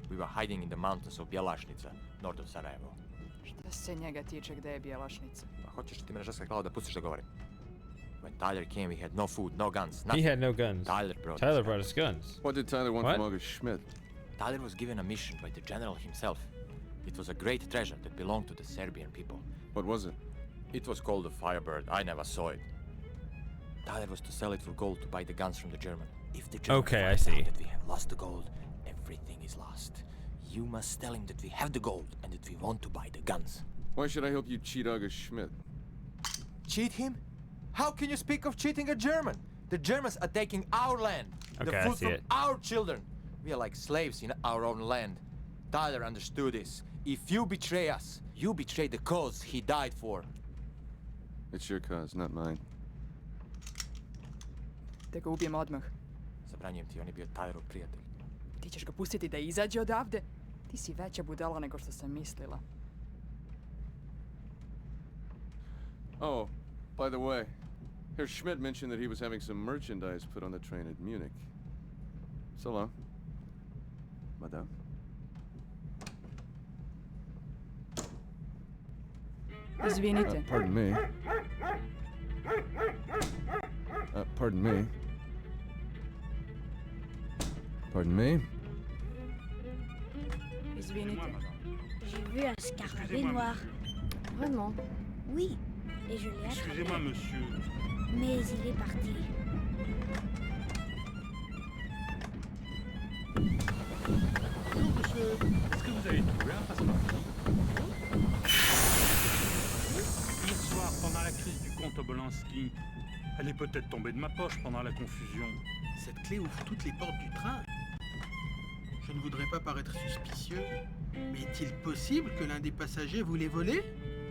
We were hiding in the mountains of Bjelašnica, north of Sarajevo. Šta se njega tiče gde je Bjelašnica? A hoćeš ti me na ženska glava da pustiš da govorim? When Tyler came, we had no food, no guns, He nothing. had no guns. Tyler brought us guns. What did Tyler want What? from August Schmidt? Tyler was given a mission by the general himself. It was a great treasure that belonged to the Serbian people. What was it? It was called the Firebird. I never saw it. Tyler was to sell it for gold to buy the guns from the German. If the German Okay, I finds see. out that we have lost the gold, everything is lost. You must tell him that we have the gold and that we want to buy the guns. Why should I help you cheat August Schmidt? Cheat him? How can you speak of cheating a German? The Germans are taking our land, the Okay, I food see from it. our children. We are like slaves in our own land. Tyler understood this. If you betray us, you betray the cause he died for. It's your cause, not mine. Da ga ubijem odmah. Zabranjujem ti, on je bio Tylerov prijatelj. Ti ćeš ga pustiti da izađe odavde? Ti si veća budala nego što sam mislila. Oh, by the way, Herr Schmidt mentioned that he was having some merchandise put on the train at Munich. So long, madame. Извините. Pardon me. Pardon me. Pardon me. Извините. J'ai vu un scarabée noir. Vraiment? Oui, et je l'ai attrapé. Excusez-moi, monsieur. Mais il est parti. Bonjour, monsieur. Est-ce que vous avez trouvé un passe-partout? Hier soir, pendant la crise du comte Obolensky, elle est peut-être tombée de ma poche pendant la confusion. Cette clé ouvre toutes les portes du train. Je ne voudrais pas paraître suspicieux, mais est-il possible que l'un des passagers voulait voler?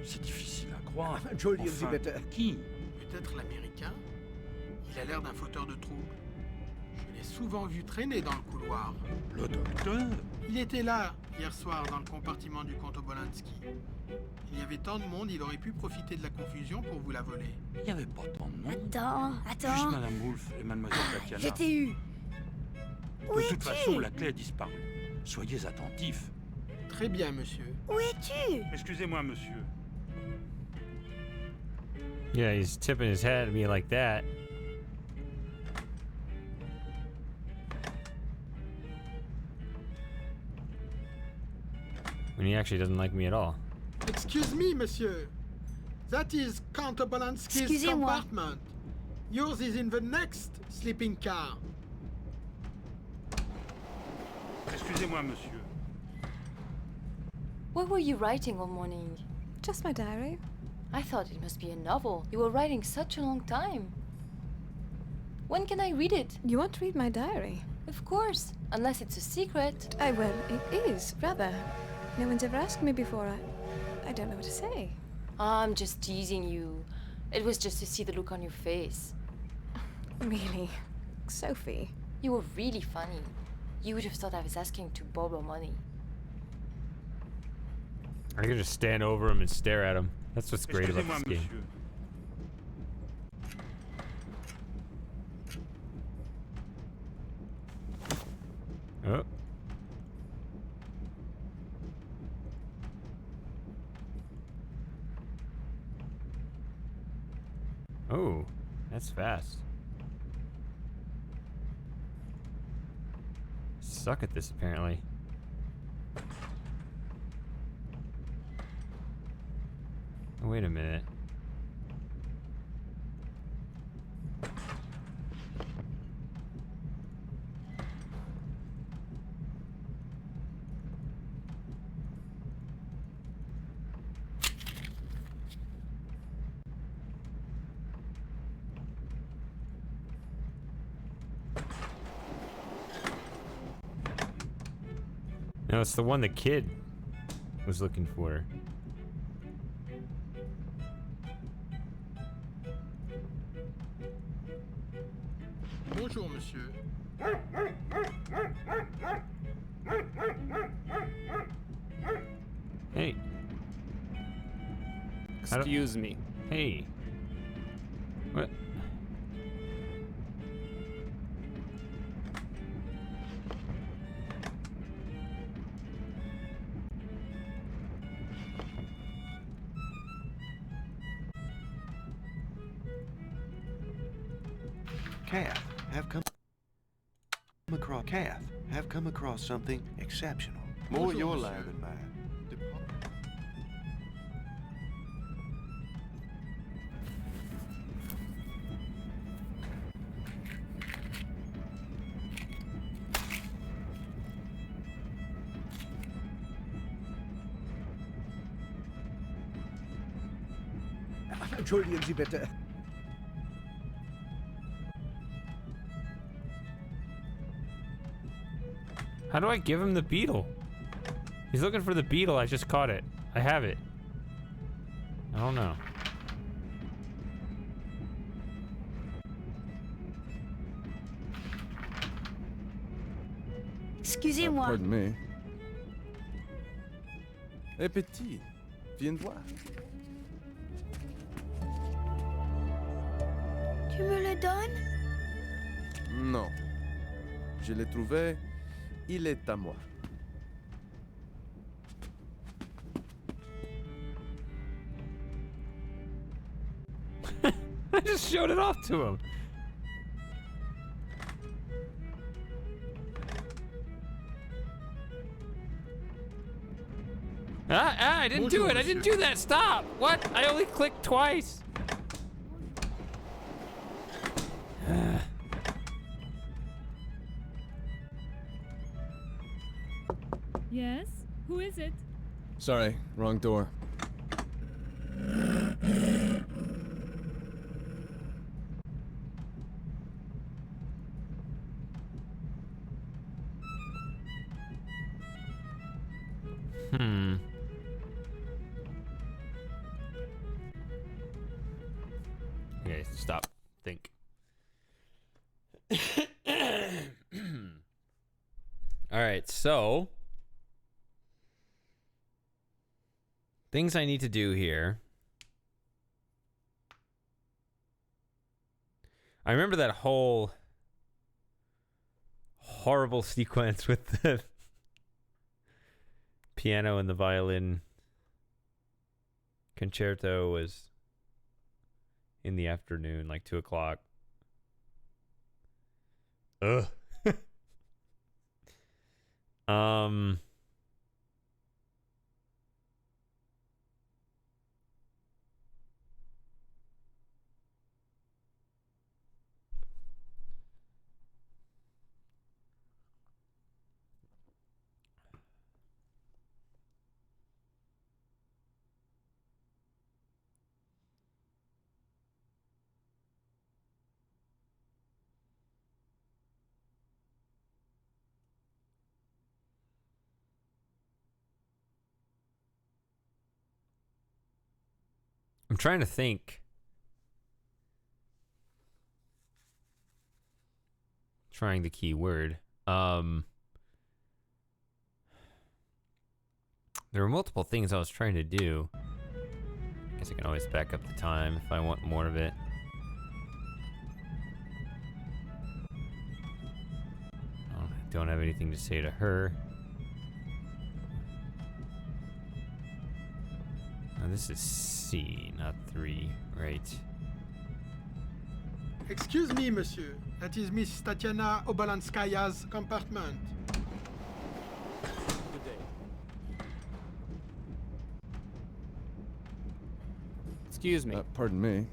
C'est difficile à croire. Entschuldigen Sie Enfin, bitte. qui? Peut-être l'Américain? Il a l'air d'un fauteur de troubles. Je l'ai souvent vu traîner dans le couloir. Le docteur? Il était là, hier soir, dans le compartiment du comte Obolensky. Il y avait tant de monde, il aurait pu profiter de la confusion pour vous la voler. Il n'y avait pas tant de monde. Attends. Juste Madame Wolf et Mademoiselle Tatiana. Je t'ai eu. Où De toute es-tu? façon, la clé a disparu. Soyez attentifs. Très bien, monsieur. Où es-tu? Excusez-moi, monsieur. Yeah, he's tipping his head at me like that. When he actually doesn't like me at all. Excuse me, monsieur. That is Count Obolensky's Excusez-moi. compartment. Yours is in the next sleeping car. Excusez-moi, monsieur. What were you writing all morning? Just my diary. I thought it must be a novel. You were writing such a long time. When can I read it? You won't read my diary? Of course, unless it's a secret. Well, it is, rather. No one's ever asked me before. I don't know what to say. I'm just teasing you. It was just to see the look on your face. Really? Sophie? You were really funny. You would have thought I was asking to borrow money. I could just stand over him and stare at him. That's what's great about Excusez-moi, this game. monsieur. Oh. Oh, that's fast. Suck at this, apparently. Oh, wait a minute. No, it's the one the kid was looking for. Bonjour, monsieur. Hey. Excuse me. Hey. What? Have come across something exceptional. More More your monsieur. lab than mine. Entschuldigen Sie bitte. How do I give him the beetle? He's looking for the beetle. I just caught it. I have it. I don't know. Excusez-moi. Pardon me. Hé petit, viens voir. Tu me le donnes? Non. Je l'ai trouvé, il est à moi. I just showed it off to him. I didn't do it. I didn't do that. Stop. What? I only clicked twice. Yes? Who is it? Sorry, wrong door. Okay, stop. Think. All right, so things I need to do here. I remember that whole horrible sequence with the piano and the violin concerto was in the afternoon, like 2 o'clock. Ugh. I'm trying to think. Trying the key word. There were multiple things I was trying to do. I guess I can always back up the time if I want more of it. I don't have anything to say to her. Oh, this is C, not 3, right? Excuse me, monsieur. That is Miss Tatiana Obalanskaya's compartment. Good day. Excuse me. Pardon me.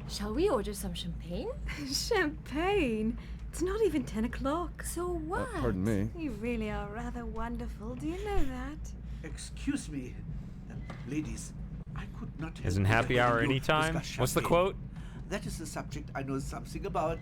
Shall we order some champagne? Champagne? It's not even 10 o'clock. So what? Pardon me. You really are rather wonderful. Do you know that? Excuse me, ladies. I could not help Isn't happy but hour hearing you anytime? discuss What's the champagne. quote? That is a subject I know something about.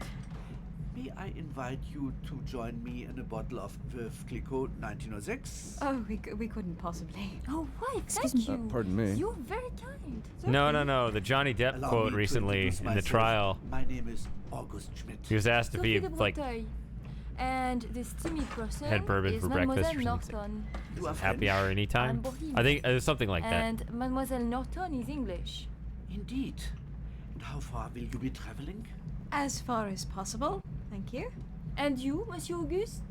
May I invite you to join me in a bottle of Veuve Clicquot 1906? Oh, we couldn't possibly. Oh, why? Excuse Thank me. you. Pardon me. You're very kind. No. The Johnny Depp Allow quote me to recently introduce in the myself. trial. My name is August Schmidt. He was asked if he Sophie de like Breteuil. And this timid person had bourbon is for breakfast Mademoiselle or something. Norton. Happy hour anytime. I'm Bohemian. I think it was something like that. And Mademoiselle Norton is English. Indeed. And how far will you be traveling? As far as possible. Thank you. And you, Monsieur Auguste?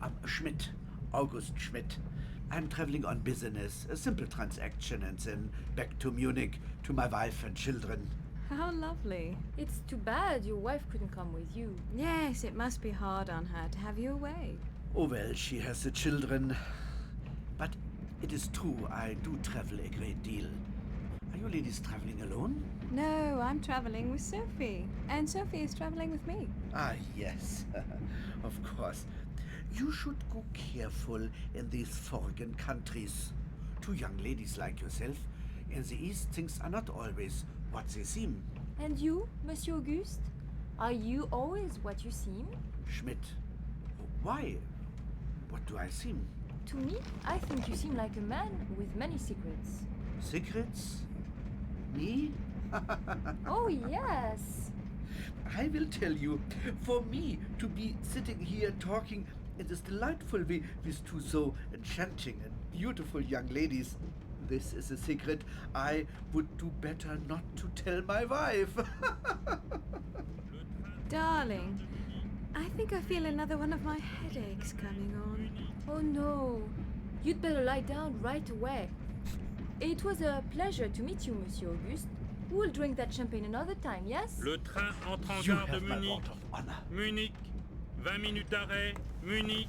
I'm Schmidt. August Schmidt. I'm traveling on business, a simple transaction, and then back to Munich to my wife and children. How lovely. It's too bad your wife couldn't come with you. Yes, it must be hard on her to have you away. Oh well, she has the children. But it is true, I do travel a great deal. Are you ladies traveling alone? No, I'm traveling with Sophie. And Sophie is traveling with me. Ah, yes. Of course. You should go careful in these foreign countries. Two young ladies like yourself, in the East things are not always what they seem. And you, Monsieur Auguste? Are you always what you seem? Schmidt. Why? What do I seem? To me, I think you seem like a man with many secrets. Secrets? Me? Oh, yes. I will tell you, for me to be sitting here talking in this delightful way with two so enchanting and beautiful young ladies, this is a secret I would do better not to tell my wife. Darling, I think I feel another one of my headaches coming on. Oh no, you'd better lie down right away. It was a pleasure to meet you, Monsieur Auguste. We'll drink that champagne another time, yes? Le train entre en You gare de have my Munich. word of honor. Munich. 20 minutes d'arrêt. Munich.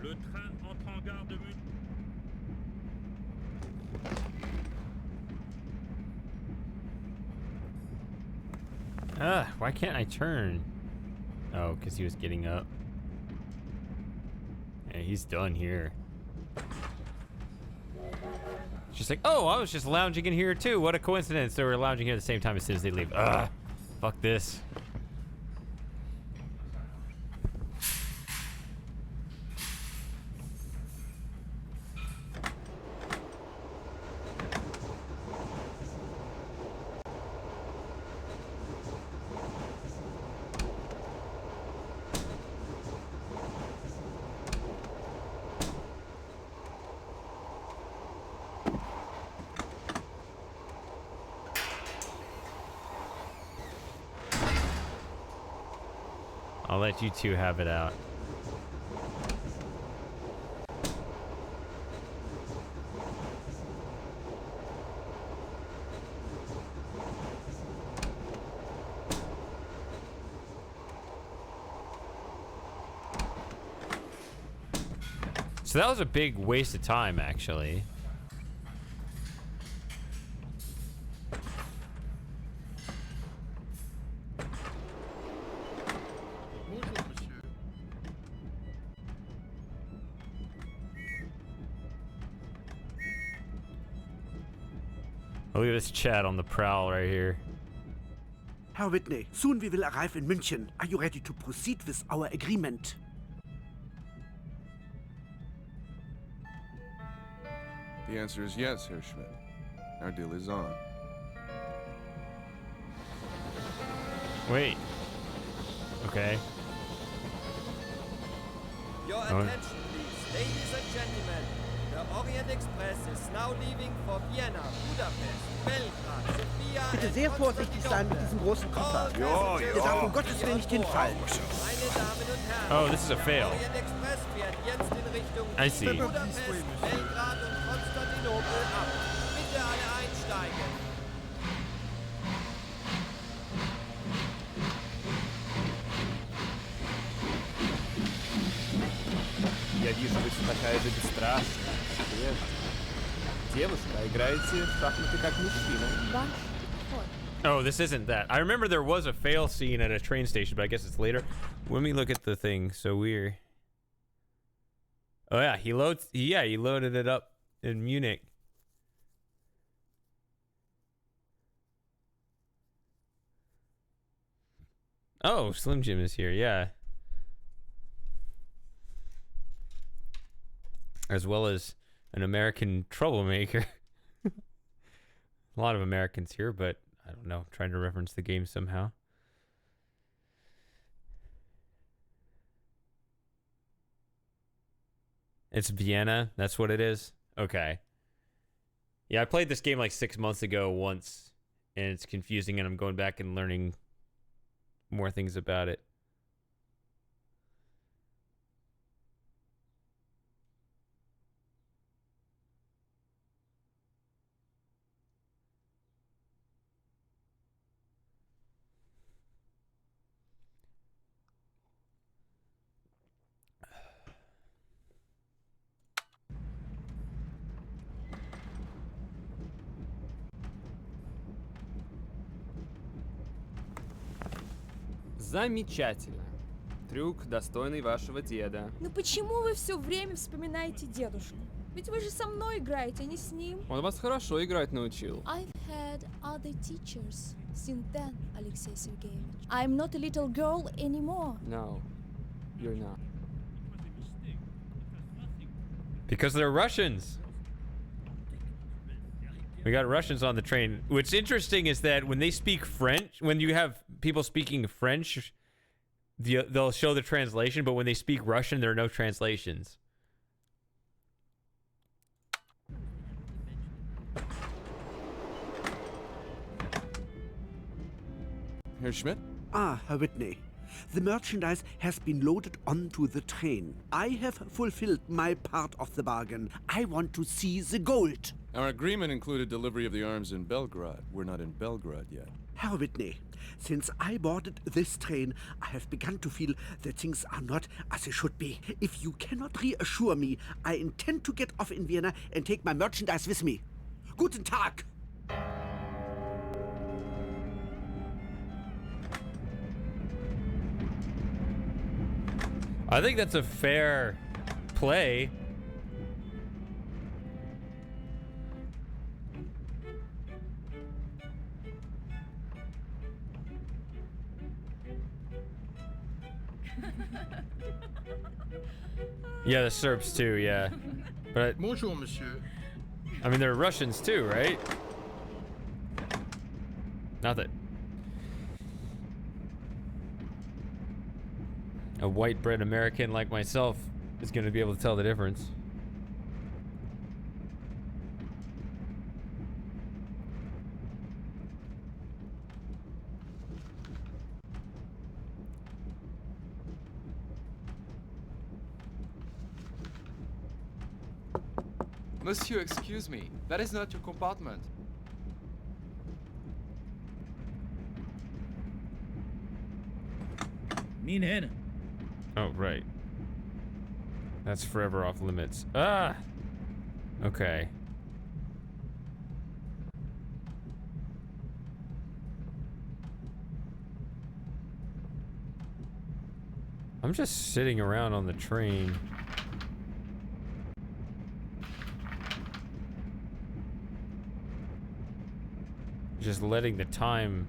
Le train entre en gare de Munich. Why can't I turn? Oh, because he was getting up. Yeah, he's done here. She's like, oh, I was just lounging in here too. What a coincidence. They were lounging here at the same time as soon as they leave. Fuck this. I'll let you two have it out. So that was a big waste of time, actually. Look at this chat on the prowl right here. Herr Whitney, soon we will arrive in München. Are you ready to proceed with our agreement? The answer is yes, Herr Schmidt. Our deal is on. Wait. Okay. Your attention, please, ladies and gentlemen. The Orient Express is now leaving for Vienna, Budapest, Belgrad, Sofia, Bitte sehr vorsichtig sein mit diesem großen Koffer. Ihr darf um Gottes Willen nicht hinfallen. Meine Damen und Herren, Oh, this is a fail. Orient Express fährt jetzt in Richtung I see. Budapest, Belgrad und Konstantinopel ab. Bitte alle einsteigen. Я вижу, вы такая же бесстрашная. Нет. Девушка, играете в шахматы как мужчина. Oh, this isn't that. I remember there was a fail scene at a train station, but I guess it's later. Let me look at the thing. So weird. Oh yeah, he loaded it up in Munich. Oh, Slim Jim is here. Yeah. As well as an American troublemaker. A lot of Americans here, but I don't know. Trying to reference the game somehow. It's Vienna. That's what it is. Okay. Yeah, I played this game like 6 months ago once, and it's confusing, and I'm going back and learning more things about it. Замечательно. Трюк, достойный вашего деда. Ну почему вы все время вспоминаете дедушку? Ведь вы же со мной играете, а не с ним. Он вас хорошо играть научил. I've had other teachers since then, Alexei Sergeyevich. I'm not a little girl anymore. No, you're not. Because they're Russians. We got Russians on the train. What's interesting is that when they speak French, when you have people speaking French, they'll show the translation, but when they speak Russian, there are no translations. Herr Schmidt? Ah, Herr Whitney. The merchandise has been loaded onto the train. I have fulfilled my part of the bargain. I want to see the gold. Our agreement included delivery of the arms in Belgrade. We're not in Belgrade yet. Herr Whitney, since I boarded this train, I have begun to feel that things are not as they should be. If you cannot reassure me, I intend to get off in Vienna and take my merchandise with me. Guten Tag! I think that's a fair play. Yeah, the Serbs too, yeah. But Bonjour, monsieur. I mean, they're Russians too, right? Not that a white bread American like myself is going to be able to tell the difference. Monsieur, excuse me. That is not your compartment. مين هنا؟ Oh, right. That's forever off limits. Ah! Okay. I'm just sitting around on the train. Just letting the time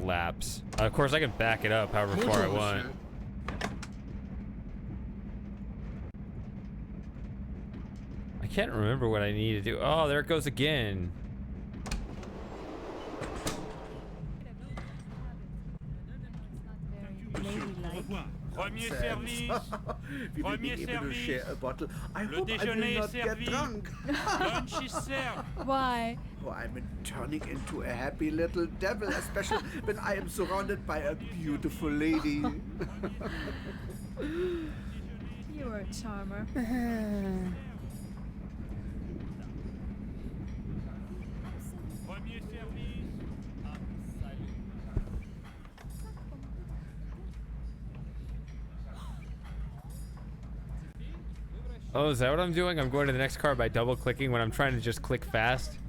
lapse. Of course, I can back it up however far I want. I can't remember what I need to do. Oh, there it goes again. Premier service. Premier service. Le déjeuner est servi. Lunch is served. Why? Oh, I'm turning into a happy little devil, especially when I am surrounded by a beautiful lady. You are a charmer. Premier service. Oh, is that what I'm doing? I'm going to the next car by double clicking when I'm trying to just click fast.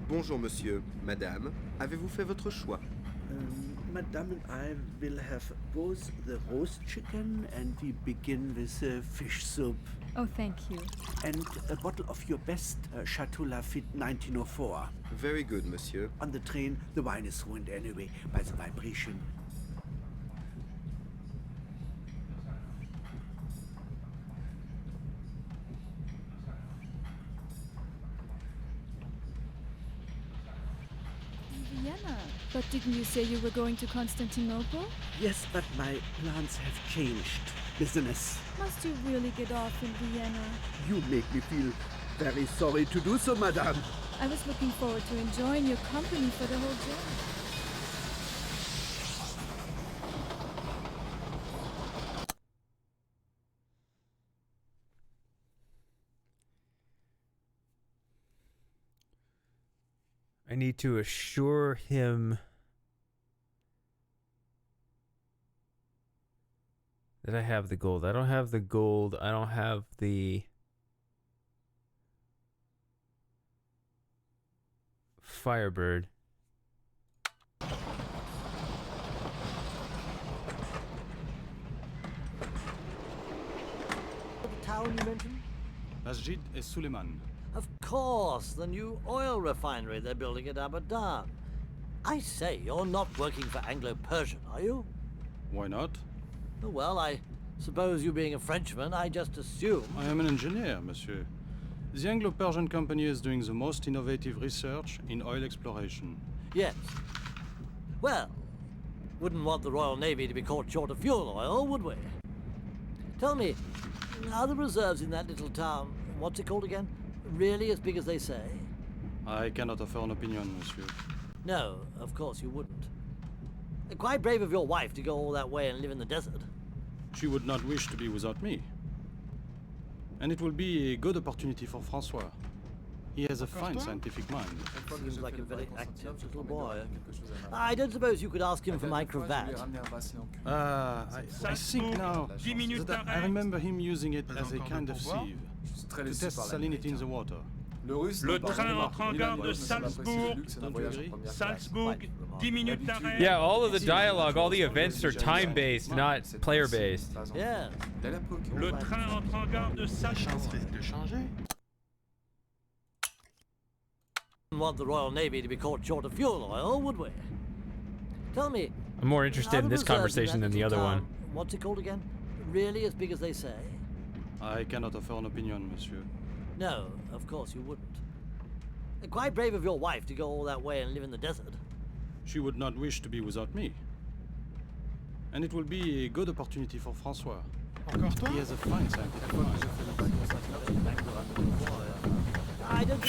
Bonjour monsieur, madame, avez-vous fait votre choix? Madame and I will have both the roast chicken and we begin with fish soup. Oh, thank you. And a bottle of your best Chateau Lafite 1904. Very good, monsieur. On the train, the wine is ruined anyway by the vibration. Vienna. But didn't you say you were going to Constantinople? Yes, but my plans have changed. Business. Must you really get off in Vienna? You make me feel very sorry to do so, madame. I was looking forward to enjoying your company for the whole journey. I need to assure him that I have the gold. I don't have the gold. I don't have the Firebird. The town you mentioned? Masjid et Suleiman. Of course, the new oil refinery they're building at Abadan. I say, you're not working for Anglo-Persian, are you? Why not? Oh, well, I suppose you being a Frenchman, I just assume... I am an engineer, monsieur. The Anglo-Persian company is doing the most innovative research in oil exploration. Yes. Well, wouldn't want the Royal Navy to be caught short of fuel oil, would we? Tell me, are the reserves in that little town, what's it called again, really as big as they say? I cannot offer an opinion, monsieur. No, of course you wouldn't. Quite brave of your wife to go all that way and live in the desert. She would not wish to be without me. And it will be a good opportunity for François. He has a fine scientific mind. Seems like a very active little boy. I don't suppose you could ask him for my cravat. I think now that I remember him using it as a kind of sieve to test salinity in the water. Le train entre en gare de Salzbourg. Salzbourg, 10 minutes d'arrêt. Yeah, all of the dialogue, all the events are time-based, not player-based. Yeah. Le train entre en gare de Salzbourg. Want the Royal Navy to be caught short of fuel oil, would we? Tell me, I'm more interested in this conversation than the other one. What's it called again? Really as big as they say? I cannot offer an opinion, monsieur. No, of course you wouldn't. Quite brave of your wife to go all that way and live in the desert. She would not wish to be without me. And it will be a good opportunity for François. He has a fine scientific mind. I don't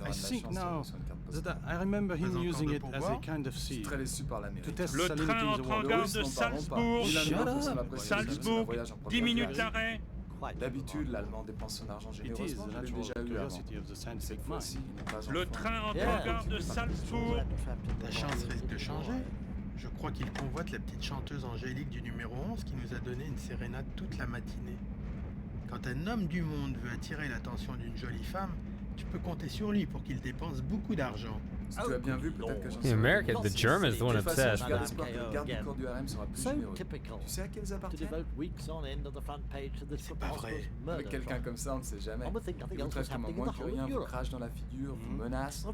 I think now that I remember him using it as a kind of sieve to test Le salinity train in the entre en water. gare de Salzbourg. Salzbourg, 10 minutes d'arrêt. D'habitude, l'Allemand dépense son argent généreusement, je l'ai déjà eu avant. Cette fois-ci, il n'est pas en Le train entre en gare de Salzbourg. Ta chance risque de changer. Je crois qu'il convoite la petite chanteuse Angélique du numéro 11 qui nous a donné une sérénade toute la matinée. Quand un homme du monde veut attirer l'attention d'une jolie femme, tu peux compter sur lui pour qu'il dépense beaucoup d'argent. Si tu as bien vu, peut-être que j'en The American, the German is the one obsessed. Je garde espoir que le garde du corps du harem sera plus généreux. Tu sais à qui elles appartiennent? C'est pas vrai. Avec quelqu'un comme ça, on ne sait jamais. Il vous traite comme un moins que rien, vous crache dans la figure, vous menace.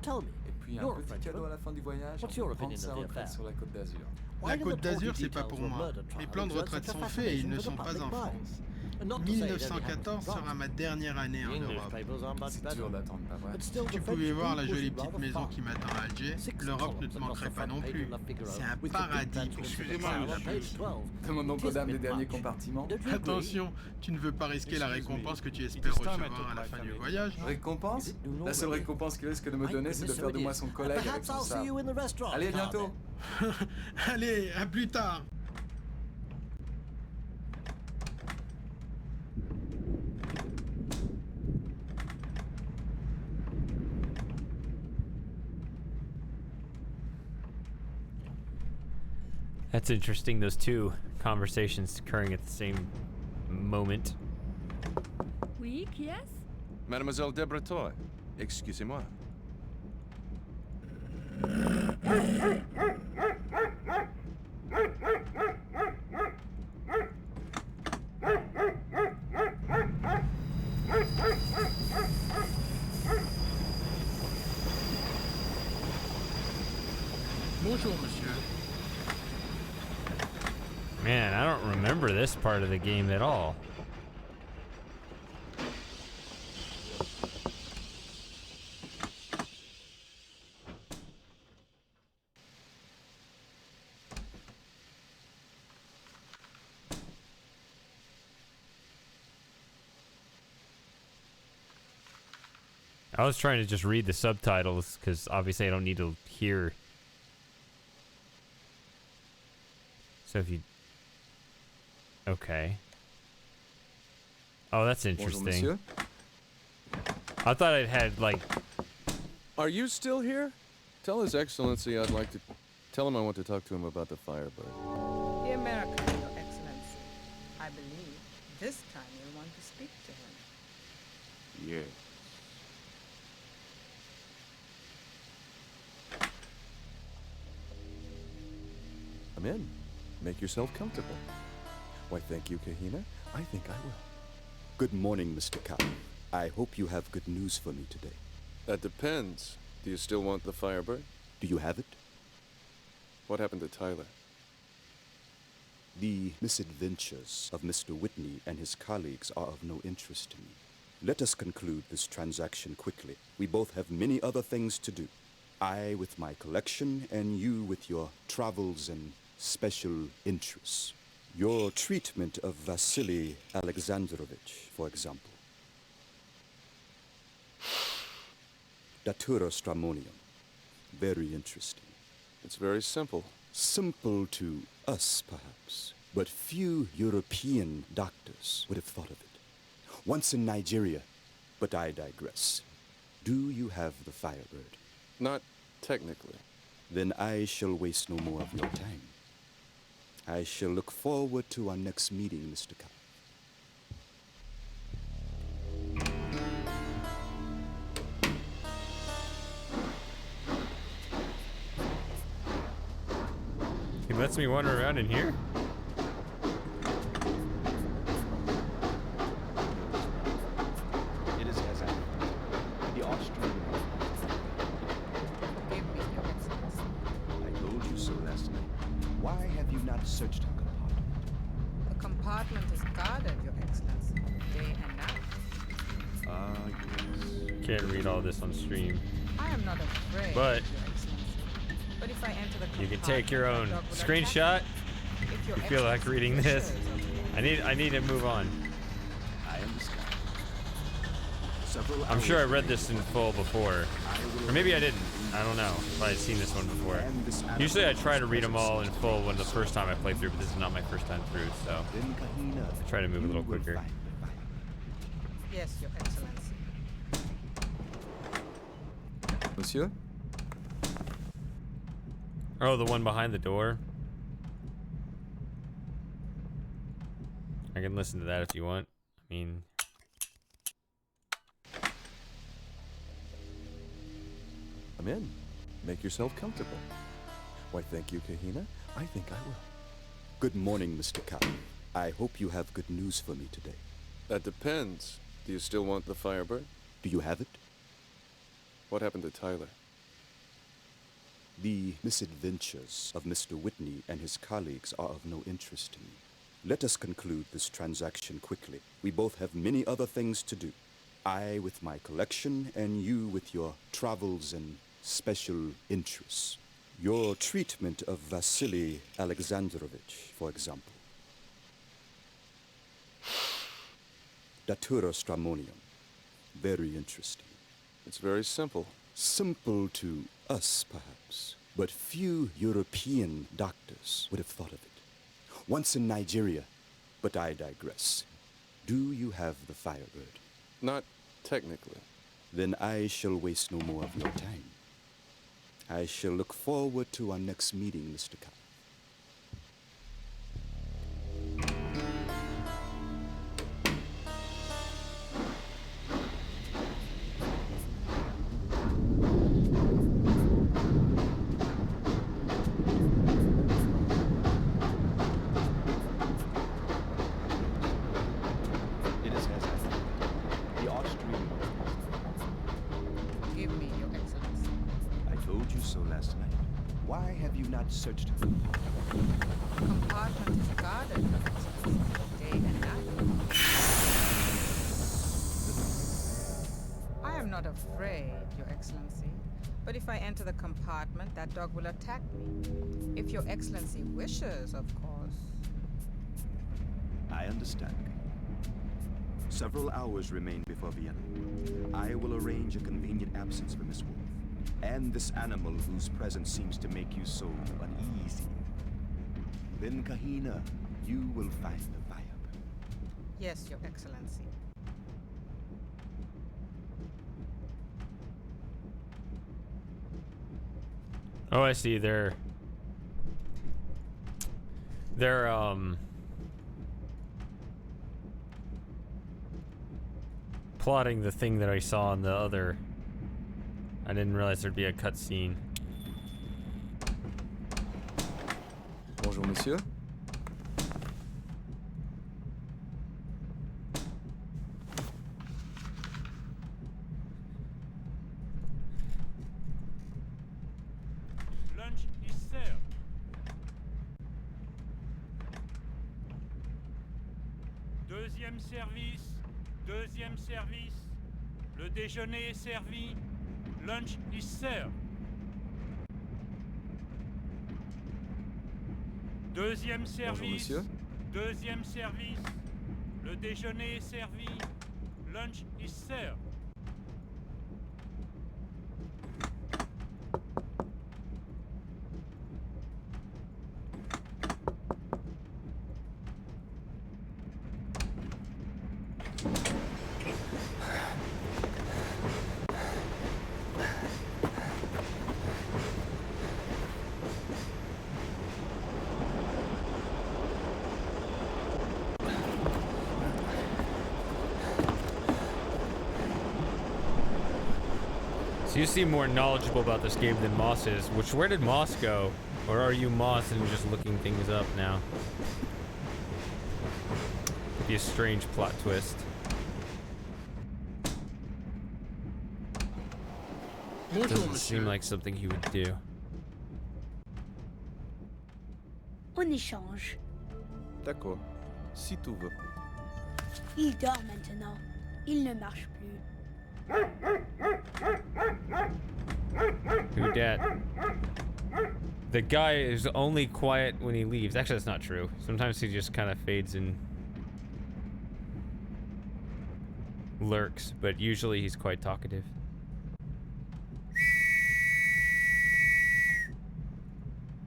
Et puis un petit cadeau à la fin du voyage, on peut prendre sa retraite sur la Côte d'Azur. La Côte d'Azur, c'est pas pour moi. Mes plans de retraite sont faits et ils ne sont pas en France. 1914 sera ma dernière année en Europe. C'est dur d'attendre, pas vrai? Si tu pouvais voir la jolie petite maison qui m'attend à Alger, l'Europe ne te manquerait pas non plus. C'est un paradis pour Excusez-moi, demande donc aux dames des derniers compartiments. Attention, tu ne veux pas risquer la récompense que tu espères recevoir à la fin du voyage. Récompense? La seule récompense qu'il risque de me donner, c'est de faire de moi son collègue avec son sabre. Allez, bientôt. Allez, à plus tard. That's interesting, those two conversations occurring at the same moment. Oui, qui est-ce? Mademoiselle de Breteuil, excusez-moi. Bonjour, monsieur. Man, I don't remember this part of the game at all. I was trying to just read the subtitles because obviously I don't need to hear. So if you... Okay. Oh, that's interesting. I thought it had, like... Are you still here? Tell His Excellency I'd like to... Tell him I want to talk to him about the Firebird. The American, Your Excellency. I believe this time you'll want to speak to him. Yeah. Come in. Make yourself comfortable. Why, thank you, Kahina. I think I will. Good morning, Mr. Ka. I hope you have good news for me today. That depends. Do you still want the Firebird? Do you have it? What happened to Tyler? The misadventures of Mr. Whitney and his colleagues are of no interest to me. Let us conclude this transaction quickly. We both have many other things to do. I with my collection, and you with your travels and special interests. Your treatment of Vasily Alexandrovich, for example. Datura Stramonium. Very interesting. It's very simple. Simple to us, perhaps. But few European doctors would have thought of it. Once in Nigeria, but I digress. Do you have the Firebird? Not technically. Then I shall waste no more of your time. I shall look forward to our next meeting, Mr. Ka. He lets me wander around in here? It is as the Austrian. Forgive me, Your Excellency. I told you so last night. Why have you not searched her compartment? The compartment is guarded, Your Excellency, day and night. Ah, yes. Can't read all this on stream. I am not afraid, But Your Excellency. But if I enter the you compartment, can take your own the dog will screenshot. attack me. If Your You feel like Excellency reading this? wishes, I need to move on. I understand. Several I'm sure I hours read this in full before. Or maybe I didn't. I don't know if I had seen this one before. Usually I try to read them all in full when the first time I play through, but this is not my first time through, so I try to move a little quicker. Yes, Your Excellency. Monsieur? Oh, the one behind the door. I can listen to that if you want. I mean... Come in. Make yourself comfortable. Why, thank you, Kahina. I think I will. Good morning, Mr. Ka. I hope you have good news for me today. That depends. Do you still want the Firebird? Do you have it? What happened to Tyler? The misadventures of Mr. Whitney and his colleagues are of no interest to me. Let us conclude this transaction quickly. We both have many other things to do. I with my collection, and you with your travels and special interests. Your treatment of Vasily Alexandrovich, for example. Datura Stramonium. Very interesting. It's very simple. Simple to us, perhaps. But few European doctors would have thought of it. Once in Nigeria, but I digress. Do you have the Firebird? Not technically. Then I shall waste no more of your time. I shall look forward to our next meeting, Mr. Ka. It is as the Austrian. Forgive me, Your Excellency. I told you so last night. Why have you not searched her? The compartment is guarded, Your Excellency, day and night. I am not afraid, Your Excellency. But if I enter the compartment, that dog will attack me. If Your Excellency wishes, of course. I understand. Several hours remain before Vienna. I will arrange a convenient absence for Miss Wolf, and this animal whose presence seems to make you so uneasy. Then, Kahina, you will find the Firebird. Yes, Your Excellency. Oh, I see. They're plotting the thing that I saw in the other. I didn't realize there'd be a cutscene. Bonjour, monsieur. Deuxième service. Deuxième service. Le déjeuner est servi. Lunch is served. Deuxième service. Bonjour, monsieur. Deuxième service. Le déjeuner est servi. Lunch is served. So you seem more knowledgeable about this game than Moss is. Where did Moss go? Or are you Moss and just looking things up now? Could be a strange plot twist. Doesn't seem like something he would do. On échange. D'accord. Si tu veux. Il dort maintenant. Il ne marche plus. Who dat? The guy is only quiet when he leaves. Actually, that's not true. Sometimes he just kind of fades and lurks, but usually he's quite talkative.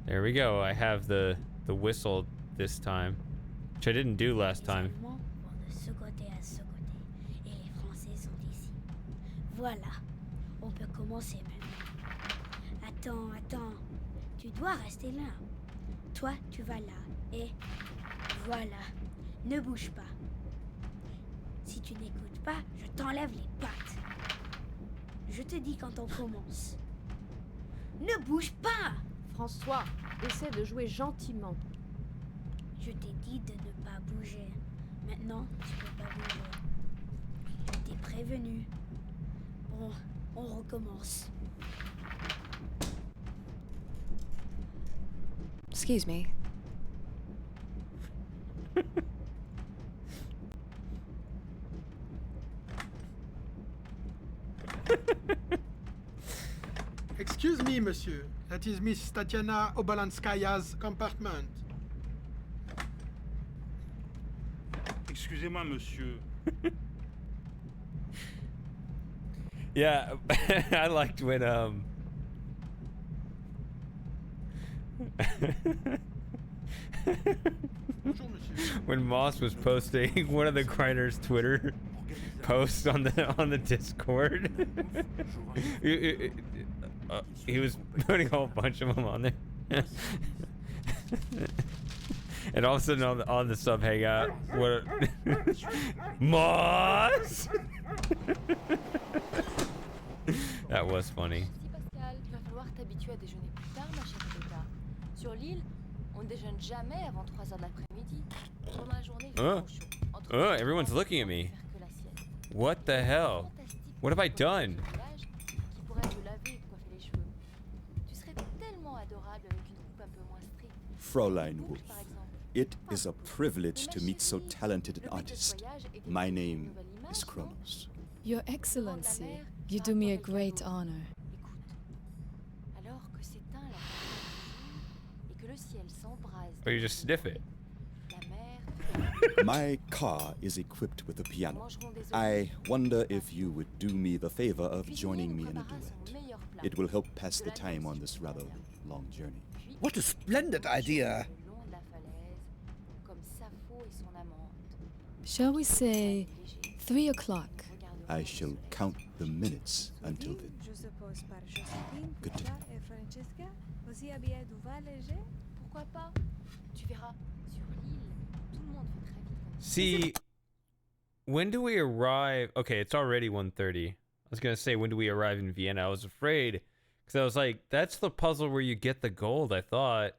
There we go. I have the whistle this time, which I didn't do last time. Voilà, on peut commencer maintenant. Attends, tu dois rester là. Toi, tu vas là. Et voilà, ne bouge pas. Si tu n'écoutes pas, je t'enlève les pattes. Je te dis quand on commence. Ne bouge pas! François, essaie de jouer gentiment. Je t'ai dit de ne pas bouger. Maintenant, tu peux pas bouger. Je t'ai prévenu. Bon, on recommence. Excuse me. Excuse me, monsieur. That is Miss Tatiana Obalanskaya's compartment. Excusez-moi, monsieur. Yeah, I liked when when Moss was posting one of the Grindr's Twitter posts on the Discord. He was putting a whole bunch of them on there. And all of a sudden on the sub hangout, what Moss. That was funny. Pascal, il va falloir t'habituer à déjeuner plus tard, ma chère Rebecca. Sur l'île, on ne déjeune jamais avant 3h de l'après-midi. Pendant la journée, il fait trop chaud. Everyone's looking at me. What the hell? What have I done? Qui pourrait te laver et te coiffer les cheveux. Tu serais tellement adorable avec une coupe un peu moins stricte. Fräulein Wolf, it is a privilege to meet so talented an artist. My name is Kronos. Your Excellency, you do me a great honor. Alors que s'éteint la et que le ciel s'embrase. Or you just sniff it. My car is equipped with a piano. I wonder if you would do me the favor of joining me in a duet. It will help pass the time on this rather long journey. What a splendid idea! Shall we say 3 o'clock? I shall count the minutes until then. Good day. Pourquoi pas? Tu verras, sur l'île, tout le monde fait très vite. See, when do we arrive? Okay, it's already 1:30. I was gonna say, when do we arrive in Vienna? I was afraid, because I was like, that's the puzzle where you get the gold, I thought.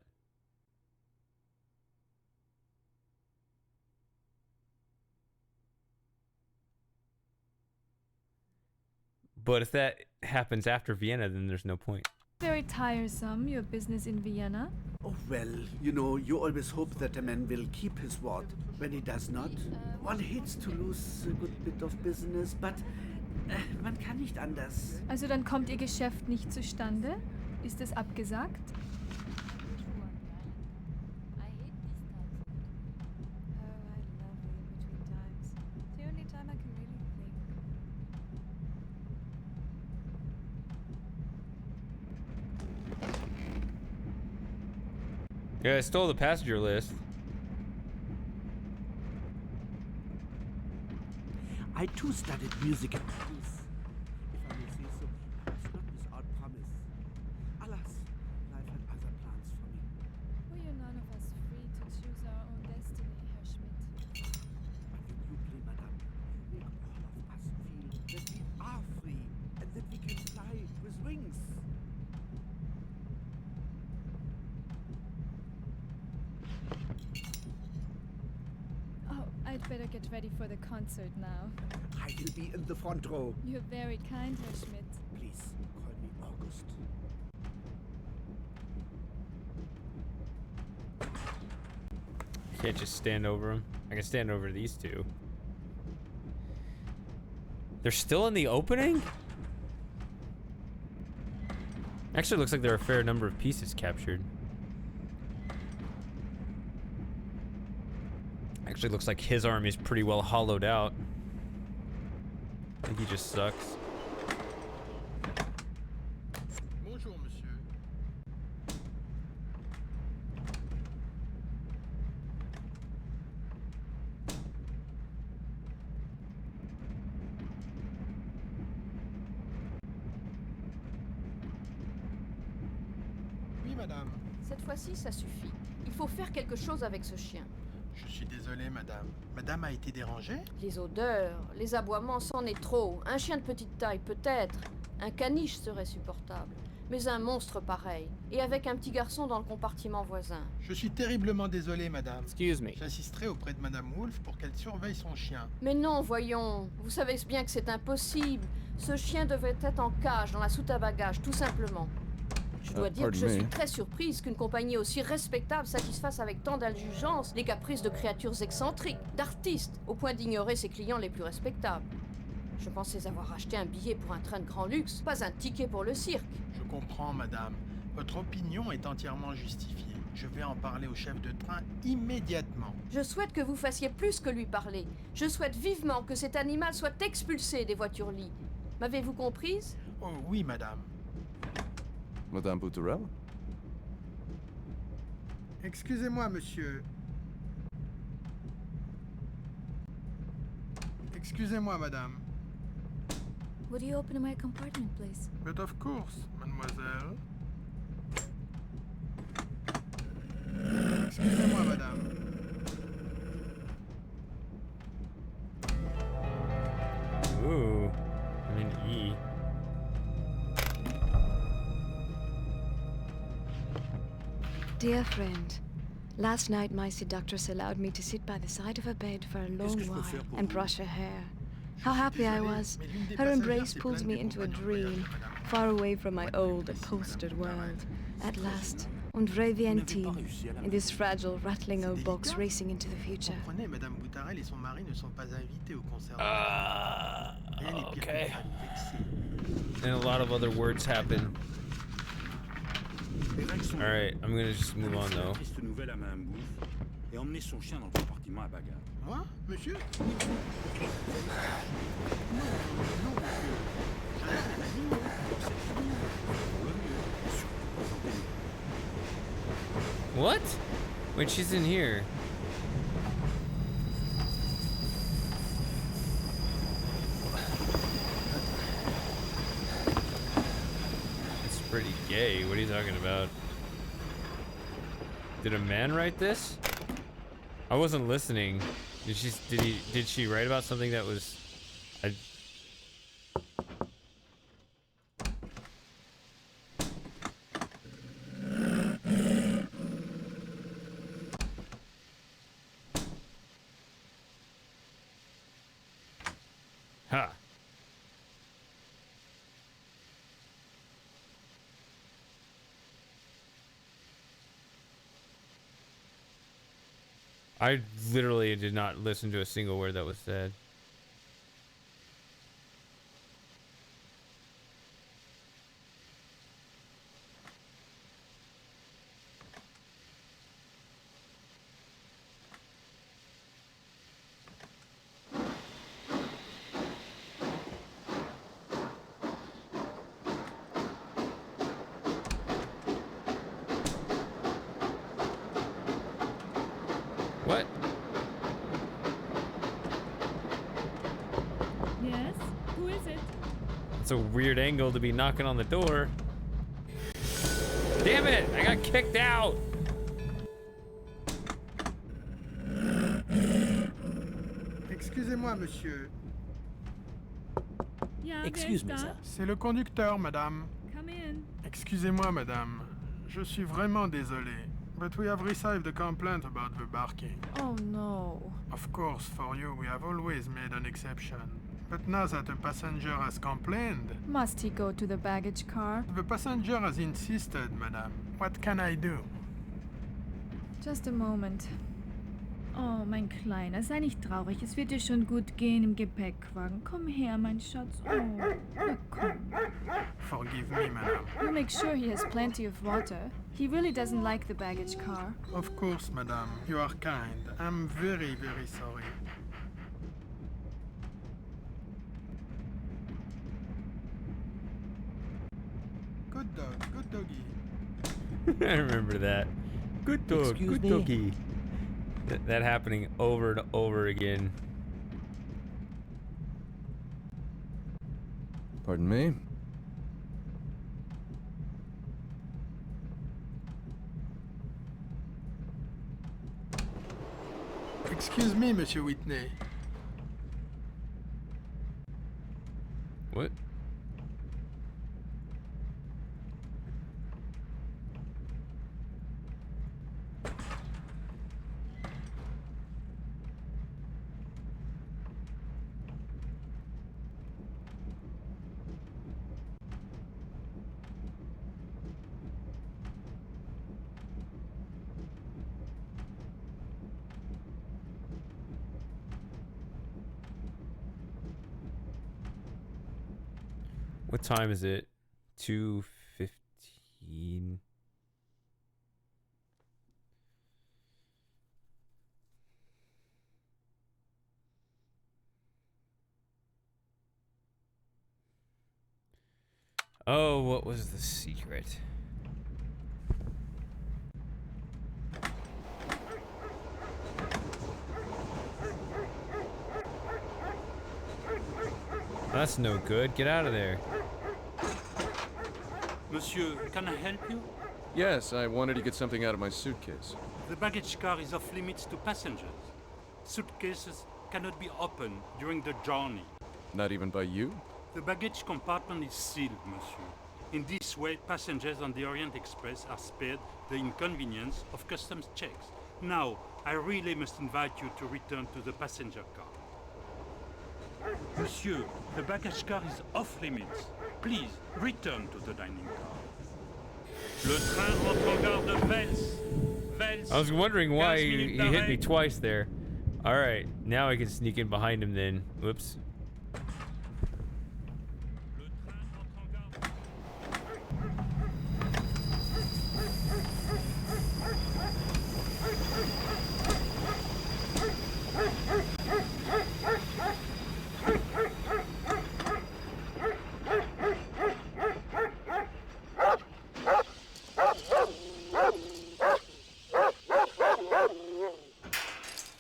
But if that happens after Vienna, then there's no point. Very tiresome, your business in Vienna. Oh, well, you know, you always hope that a man will keep his word. When he does not, one hates to lose a good bit of business, but man kann nicht anders. Also dann kommt Ihr Geschäft nicht zustande? Ist es abgesagt? Yeah, I stole the passenger list. I too studied music at Paris. If I may say so, I was not without promise. Alas, life had other plans for me. We are none of us free to choose our own destiny, Herr Schmidt. But when you play, madame, you make all of us feel that we are free and that we can fly with wings. Oh, I'd better get ready for the concert now. I will be in the front row. You're very kind, Herr Schmidt. Please, call me August. Can't just stand over him. I can stand over these two. They're still in the opening? Actually, looks like there are a fair number of pieces captured. Actually, looks like his army is pretty well hollowed out. I think he just sucks. Bonjour, monsieur. Oui, madame. Cette fois-ci, ça suffit. Il faut faire quelque chose avec ce chien. Je suis désolé, madame. Madame a été dérangée? Les odeurs, les aboiements, c'en est trop. Un chien de petite taille, peut-être. Un caniche serait supportable. Mais un monstre pareil. Et avec un petit garçon dans le compartiment voisin. Je suis terriblement désolé, madame. Excuse me. J'assisterai auprès de madame Wolf pour qu'elle surveille son chien. Mais non, voyons. Vous savez bien que c'est impossible. Ce chien devrait être en cage, dans la soute à bagages, tout simplement. Je dois dire que je suis très surprise qu'une compagnie aussi respectable satisfasse avec tant d'indulgence les caprices de créatures excentriques, d'artistes, au point d'ignorer ses clients les plus respectables. Je pensais avoir acheté un billet pour un train de grand luxe, pas un ticket pour le cirque. Je comprends, madame. Votre opinion est entièrement justifiée. Je vais en parler au chef de train immédiatement. Je souhaite que vous fassiez plus que lui parler. Je souhaite vivement que cet animal soit expulsé des voitures-lits. M'avez-vous comprise? Oh oui, madame. Madame Bouturel? Excusez-moi, monsieur. Excusez-moi, madame. Would you open my compartment, please? But of course, mademoiselle. Excusez-moi, madame. Ooh, I'm in E. Dear friend, last night my seductress allowed me to sit by the side of her bed for a long while and brush her hair. How happy I was. Her embrace pulls me into a dream, far away from my old, upholstered world. At last, und revientine, in this fragile, rattling old box racing into the future. Comprenez, madame Boutarel et son mari ne sont pas invités au concert. Okay. And a lot of other words happen. Alright, I'm gonna just move on though. Moi, monsieur? What? Wait, she's in here. It's pretty gay. What are you talking about? Did a man write this? I wasn't listening. Did she write about something that was I literally did not listen to a single word that was said. What? Yes? Who is it? It's a weird angle to be knocking on the door. Damn it! I got kicked out! Excusez-moi, monsieur. Yeah, Excuse me, sir. C'est le conducteur, madame. Come in. Excusez-moi, madame. Je suis vraiment désolé. But we have received a complaint about the barking. Oh no. Of course, for you, we have always made an exception. But now that a passenger has complained... Must he go to the baggage car? The passenger has insisted, madame. What can I do? Just a moment. Oh, mein Kleiner, sei nicht traurig. Es wird dir schon gut gehen im Gepäckwagen. Komm her, mein Schatz. Oh, na komm. Forgive me, madame. You make sure he has plenty of water. He really doesn't like the baggage car. Of course, madame. You are kind. I'm very, very sorry. Good dog, good doggy. I remember that. Good dog, Excuse good me? doggy. That happening over and over again. Pardon me? Excuse me, Monsieur Whitney. What? What time is it? 2:15. Oh, what was the secret? That's no good. Get out of there. Monsieur, can I help you? Yes, I wanted to get something out of my suitcase. The baggage car is off limits to passengers. Suitcases cannot be opened during the journey. Not even by you? The baggage compartment is sealed, monsieur. In this way, passengers on the Orient Express are spared the inconvenience of customs checks. Now, I really must invite you to return to the passenger car. Monsieur, the baggage car is off limits. Please, return to the dining car. Le train rentre en gare de Vels. Vels. I was wondering why he hit me twice there. All right, now I can sneak in behind him then. Whoops.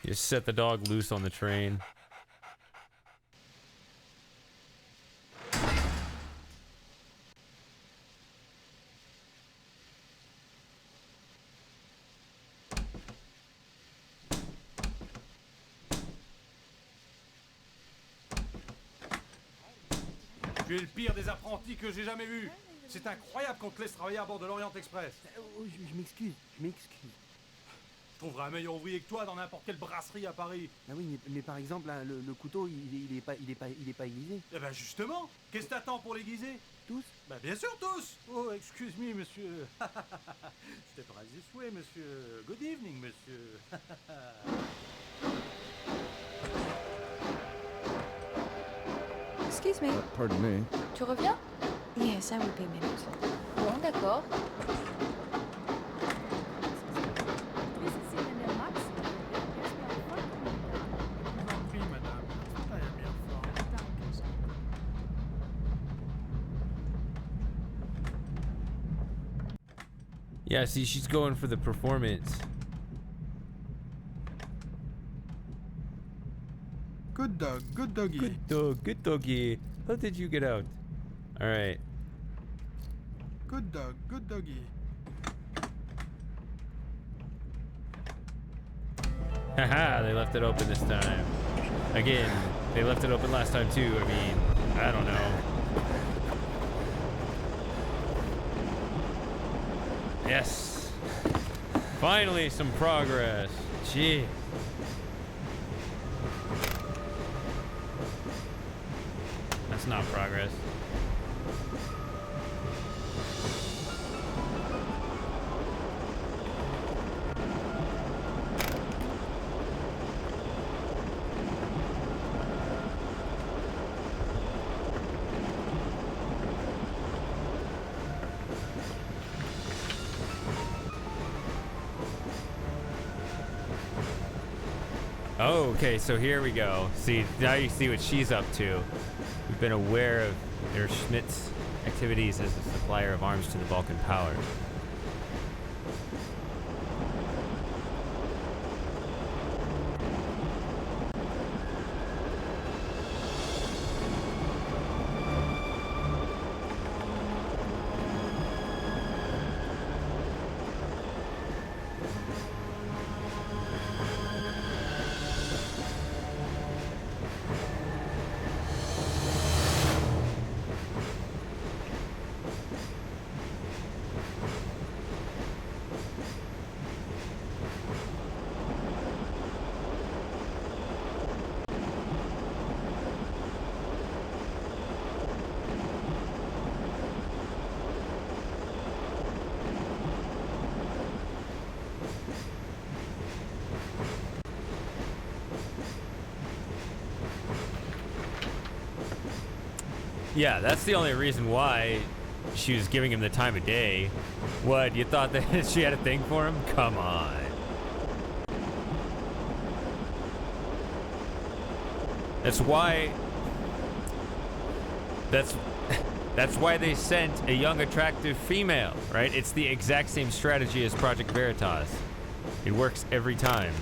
Just set the dog loose on the train. Tu es le pire des apprentis que j'ai jamais vu. C'est incroyable qu'on te laisse travailler à bord de l'Orient Express. Je m'excuse, je m'excuse. trouverai un meilleur ouvrier que toi dans n'importe quelle brasserie à Paris. Ah oui, mais par exemple, hein, le couteau, il est pas aiguisé. Eh ben justement, qu'est-ce que t'attends pour l'aiguiser? Tous? Bah bien sûr tous. Oh, excuse me, monsieur. Step right this way, monsieur. Good evening, monsieur. Excuse me. Pardon me. Tu reviens? Yes, I will be a minute. Bon, d'accord. Yeah, see, she's going for the performance. Good dog, good doggy. Good dog, good doggy. How did you get out? All right. Good dog, good doggy. Haha, they left it open this time. Again, they left it open last time too. I mean, I don't know. Yes. Finally, some progress. Gee. That's not progress. Oh, okay, so here we go. See, now you see what she's up to. We've been aware of Herr Schmidt's activities as a supplier of arms to the Balkan powers. Yeah, that's the only reason why she was giving him the time of day. What, you thought that she had a thing for him? Come on. That's why... That's why they sent a young, attractive female, right? It's the exact same strategy as Project Veritas. It works every time.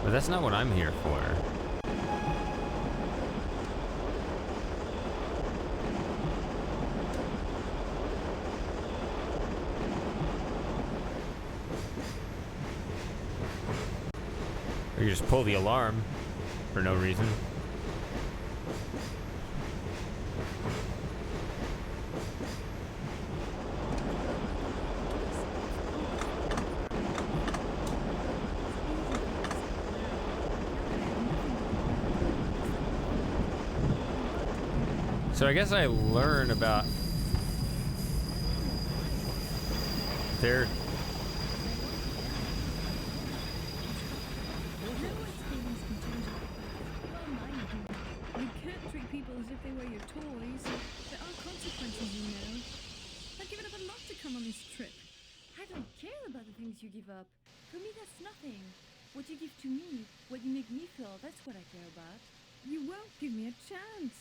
But that's not what I'm here for. Or you just pull the alarm for no reason. So I guess I learn about their You can't treat people as if they were your toys. There are consequences, you know. I've given up a lot to come on this trip. I don't care about the things you give up. For me, that's nothing. What you give to me, what you make me feel, that's what I care about. You won't give me a chance.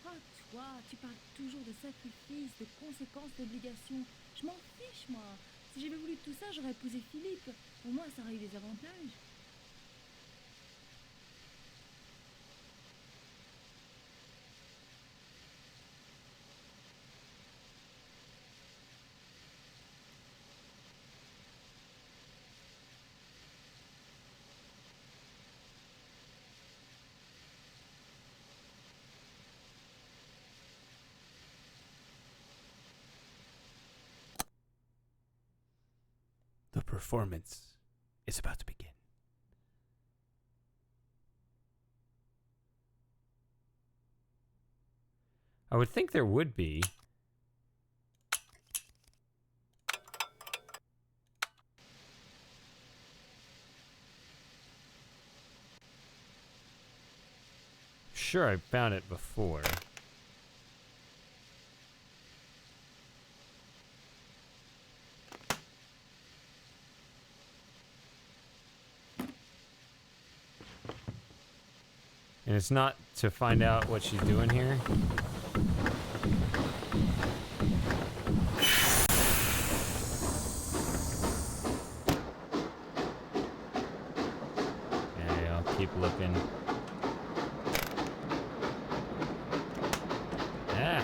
Oh, toi, tu parles toujours de sacrifices, de conséquences, d'obligations. Je m'en fiche, moi. Si j'avais voulu tout ça, j'aurais épousé Philippe. Au moins, ça aurait eu des avantages. performance is about to begin. I would think there would be. Sure, I found it before. And it's not to find out what she's doing here. Okay, I'll keep looking. Ah.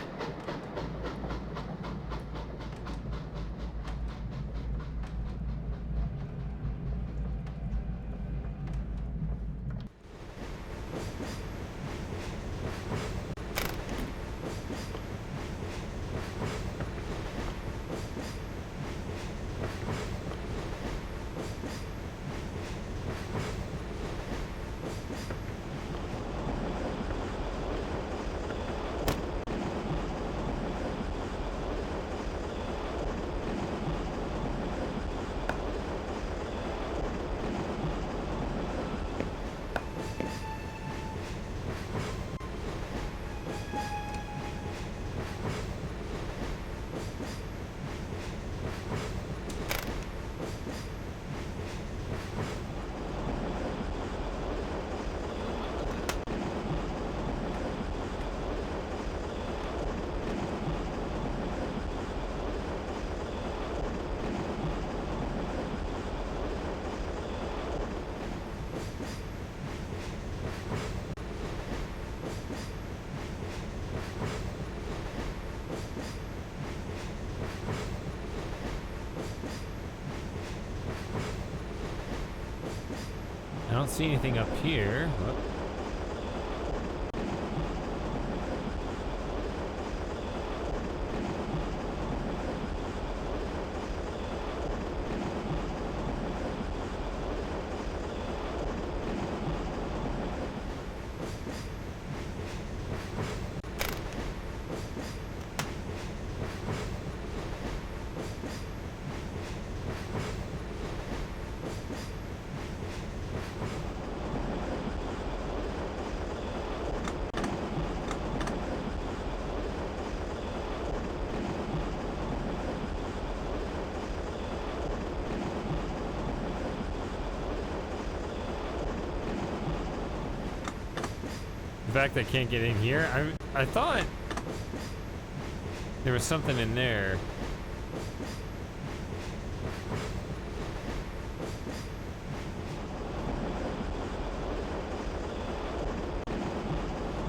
I don't see anything up here. Whoop. The fact that I can't get in here, I thought there was something in there.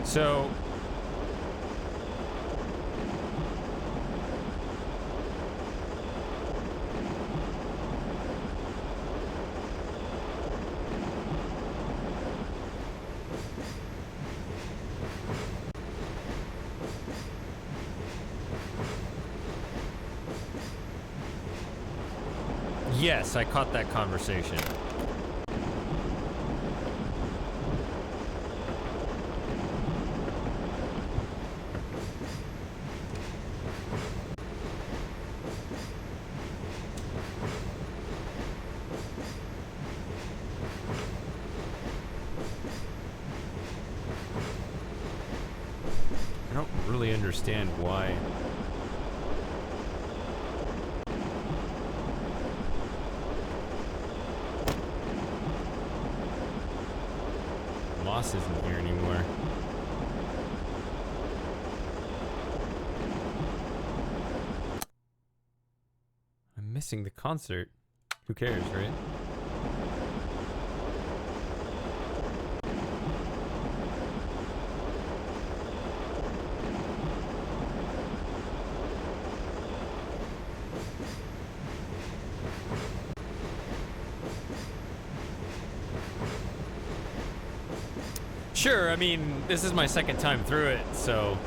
So yes, I caught that conversation. I don't really understand why. Moss isn't here anymore. I'm missing the concert. Who cares, right? Sure, I mean, this is my second time through it, so...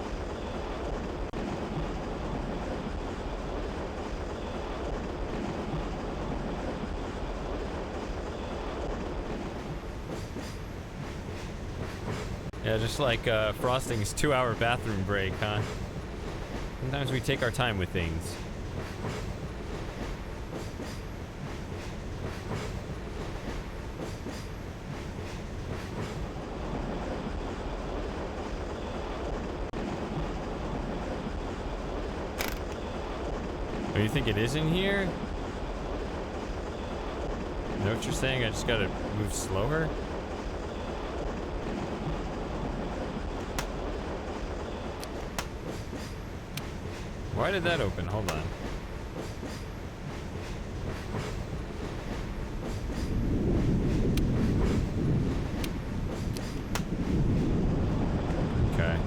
Yeah, just like Frosting's 2-hour bathroom break, huh? Sometimes we take our time with things. Oh, you think it is in here? You know what you're saying? I just gotta move slower? Why did that open? Hold on. Okay.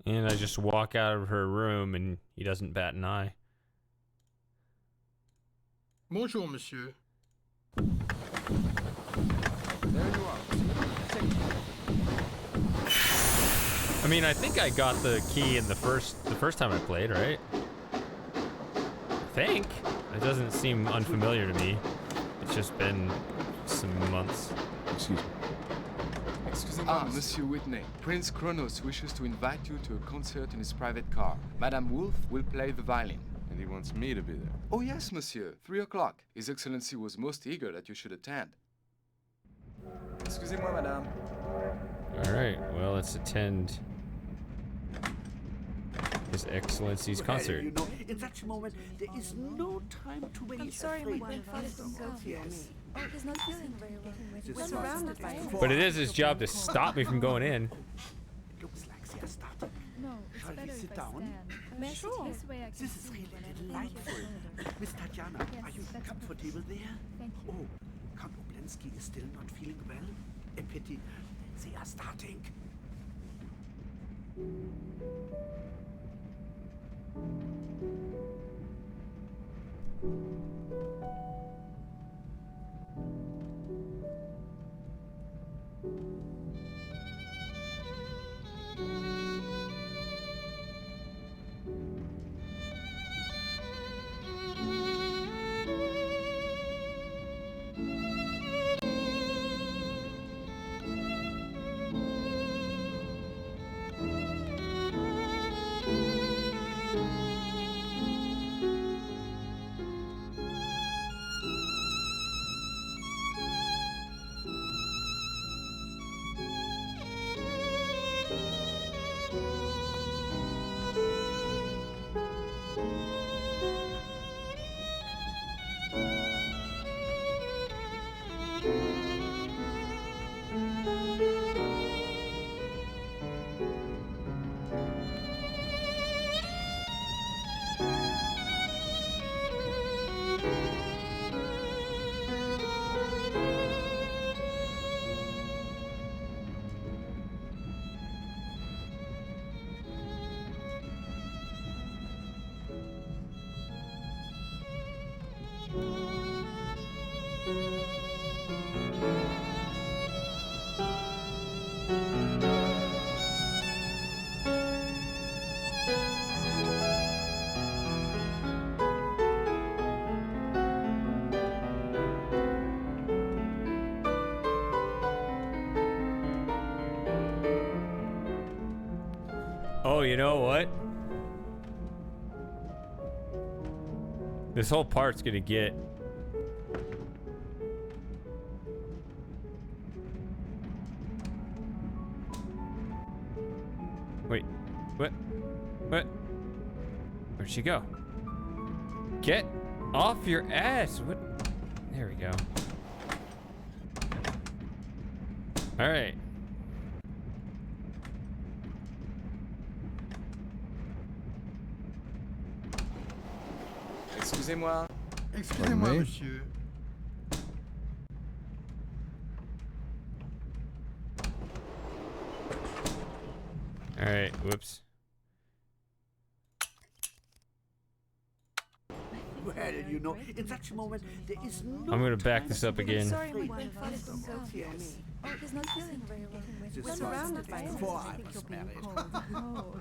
And I just walk out of her room and he doesn't bat an eye. Bonjour, monsieur. There you are. I mean, I think I got the key in the first time I played, right? I think. It doesn't seem unfamiliar to me. It's just been some months. Excuse me. Ah, Monsieur Whitney. Prince Kronos wishes to invite you to a concert in his private car. Madame Wolf will play the violin. And he wants me to be there. Oh yes, monsieur. 3 o'clock. His Excellency was most eager that you should attend. Excusez-moi, madame. Alright, well, let's attend His Excellency's concert. You know, in such a moment, there is no time to be I'm sorry, my grandfather didn't go. Yes. Oh, he's not feeling very well. This We're is surrounded by him. But it is his job to stop me from going in. Looks like they are starting. No, it's Shall better we sit if I down? stand. May I sit this way? I can This is see really when I delightful. Miss Tatiana, Yes, are you that's comfortable there? Thank you. Oh, Count Oblensky is still not feeling well? A pity. They are starting. Oh, you know what? This whole part's gonna get... Wait, what? What? Where'd she go? Get off your ass! What? There we go. All right. Excusez-moi. Excusez-moi, monsieur. All right, whoops. Well, you know, in such a moment, there is no I'm gonna back this up again. Sorry, my father's so yes. Oh, he's not feeling very well. This What's was around the the day fire? before I I think was you're being married. cold. Oh.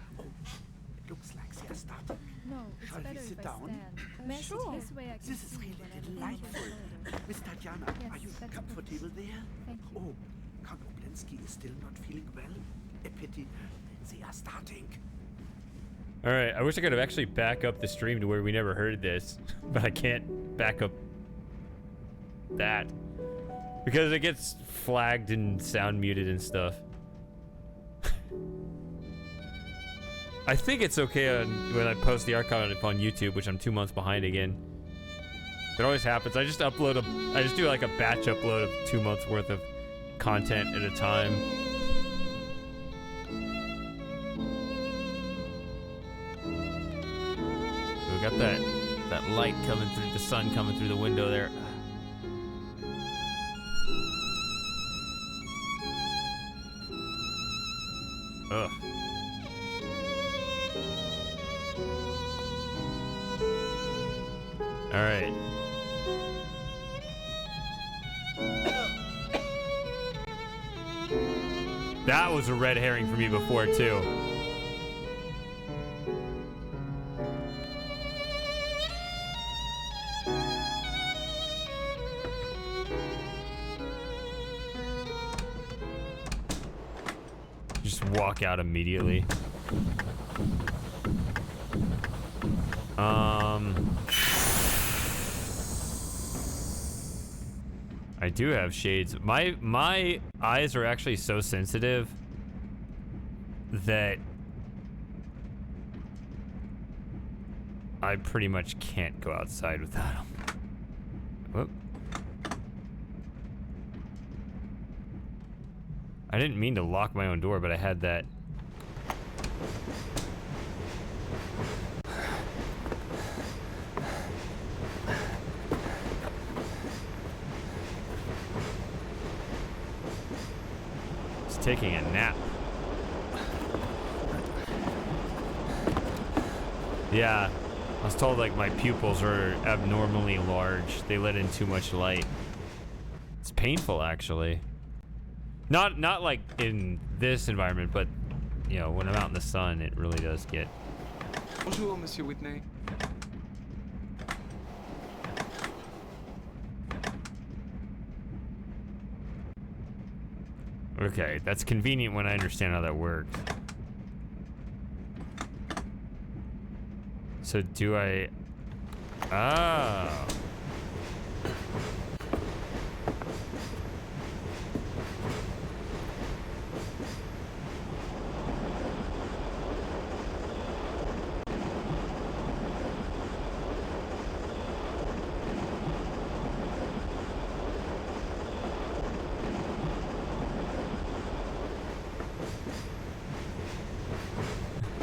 It looks like they are starting. No, it's Shall we better sit if I down? stand. May I sit Sure. this way? I can This is see really when I delightful. Miss Tatiana, Yes, are you that's comfortable there? Thank you. Oh, Count Oblensky is still not feeling well. A pity. They are starting. All right, I wish I could have actually back up the stream to where we never heard this, but I can't back up that because it gets flagged and sound muted and stuff. I think it's okay when I post the archive on YouTube, which I'm 2 months behind again. It always happens. I just do like a batch upload of 2 months worth of content at a time. We got that light coming through, the sun coming through the window there. Ugh. All right. That was a red herring for me before too. Just walk out immediately. I do have shades. My eyes are actually so sensitive that I pretty much can't go outside without them. Whoop. I didn't mean to lock my own door, but I had that. It's taking a nap. Yeah, I was told like my pupils are abnormally large. They let in too much light. It's painful actually. Not like in this environment, but you know, when I'm out in the sun, it really does get. Bonjour, Monsieur Whitney. Okay, that's convenient when I understand how that works. So do I... Oh.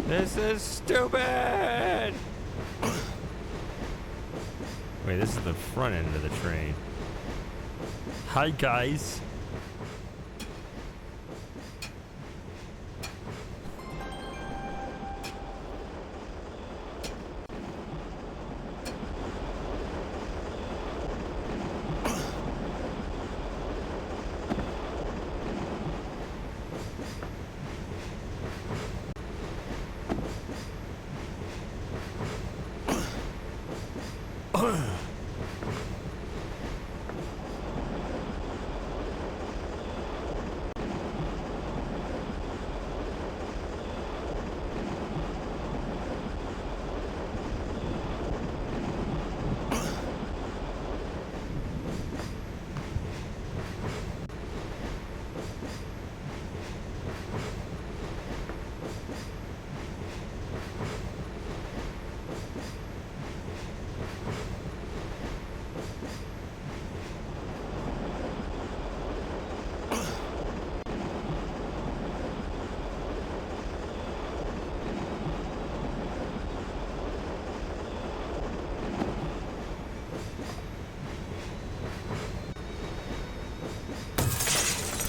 This is stupid! Wait, this is the front end of the train. Hi, guys.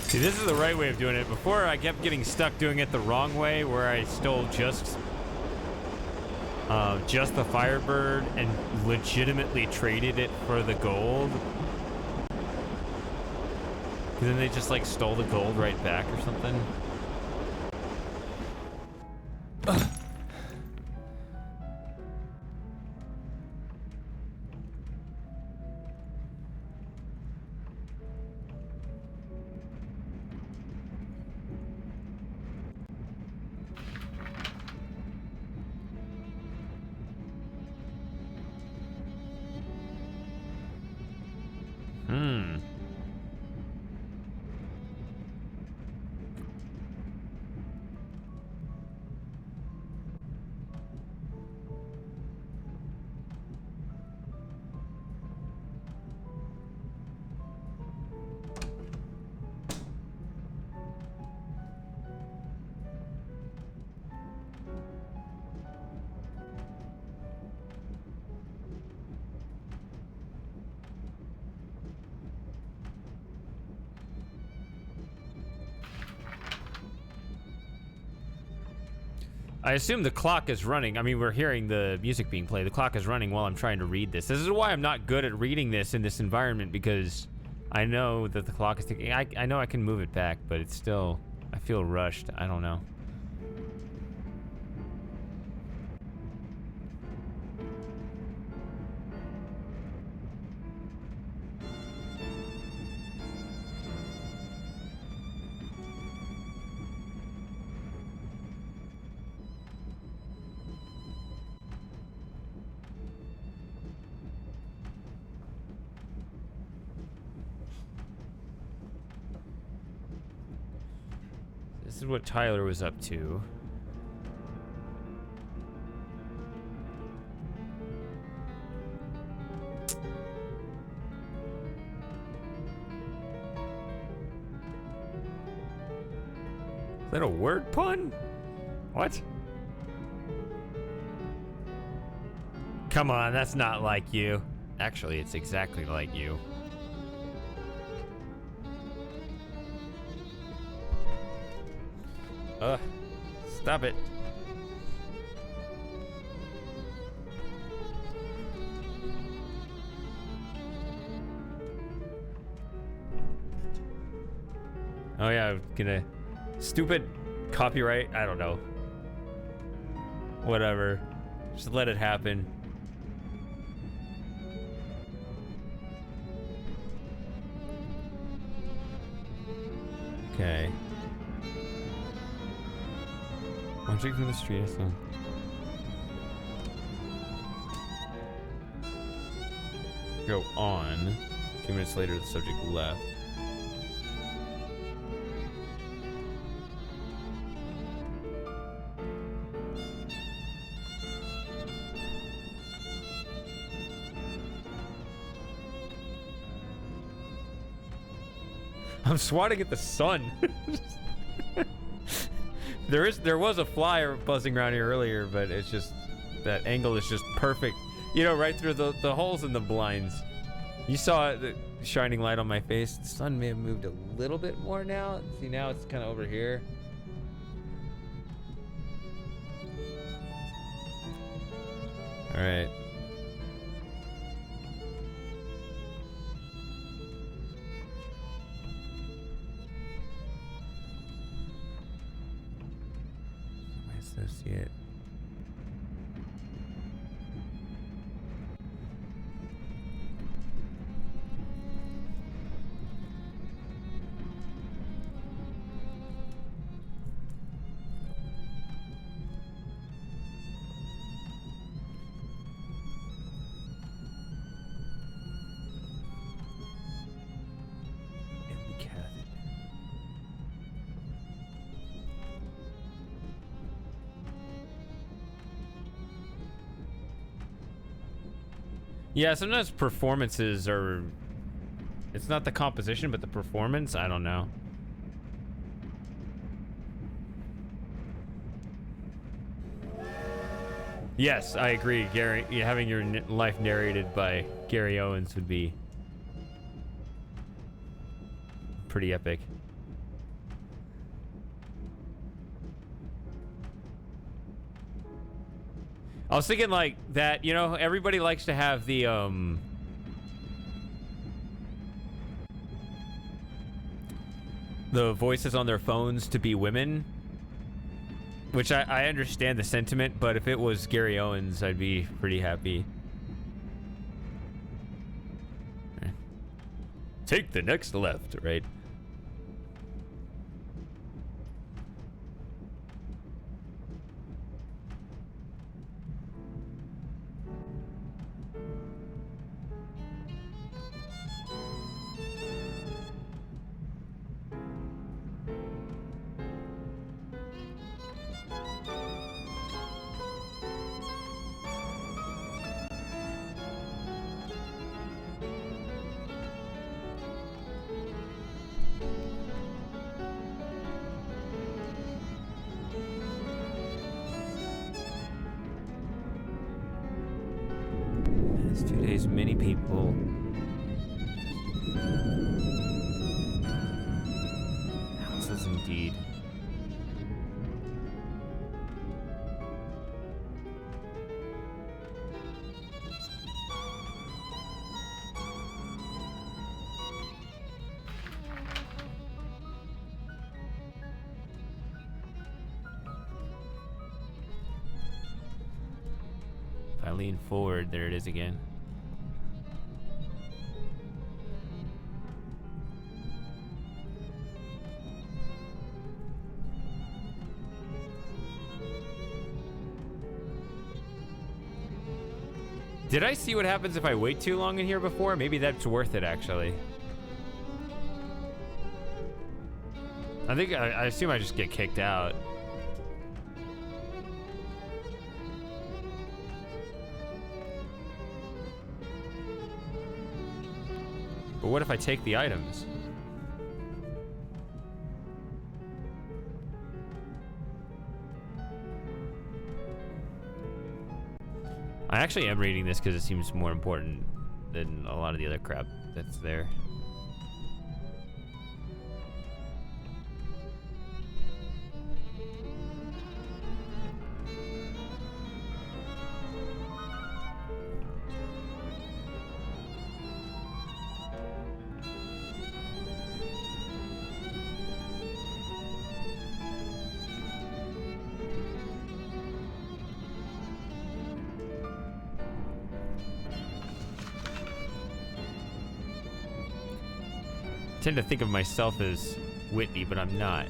See, this is the right way of doing it. Before, I kept getting stuck doing it the wrong way, where I still just just the Firebird and legitimately traded it for the gold. And then they just like stole the gold right back or something. I assume the clock is running. I mean, we're hearing the music being played. The clock is running while I'm trying to read this. This is why I'm not good at reading this in this environment, because I know that the clock is ticking. I know I can move it back, but it's still... I feel rushed. I don't know. This is what Tyler was up to. Is that a word pun? What? Come on, that's not like you. Actually, it's exactly like you. Stop it. Oh yeah, I'm gonna... Stupid copyright? I don't know. Whatever. Just let it happen. Okay. Watching from the street, I saw. Go on. 2 minutes later, the subject left. I'm swatting at the sun. There was a flyer buzzing around here earlier, but it's just that angle is just perfect. You know, right through the holes in the blinds. You saw the shining light on my face. The sun may have moved a little bit more now. See, now it's kind of over here. All right. Associate. Yeah, sometimes performances are... It's not the composition, but the performance. I don't know. Yes, I agree, Gary. Having your life narrated by Gary Owens would be pretty epic. I was thinking like that, you know, everybody likes to have the voices on their phones to be women, which I understand the sentiment, but if it was Gary Owens, I'd be pretty happy. Take the next left, right? Last 2 days, many people. Houses indeed. If I lean forward, there it is again. Did I see what happens if I wait too long in here before? Maybe that's worth it, actually. I assume I just get kicked out. But what if I take the items? I actually am reading this because it seems more important than a lot of the other crap that's there. I tend to think of myself as Whitney, but I'm not.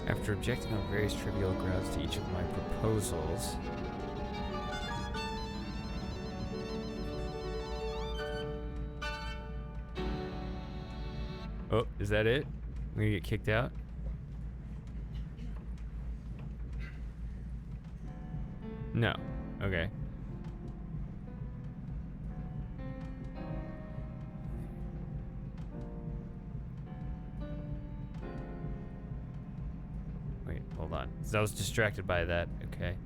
After objecting on various trivial grounds to each of my proposals, Oh, is that it? I'm gonna get kicked out? No. Okay. Wait, hold on. 'Cause I was distracted by that. Okay.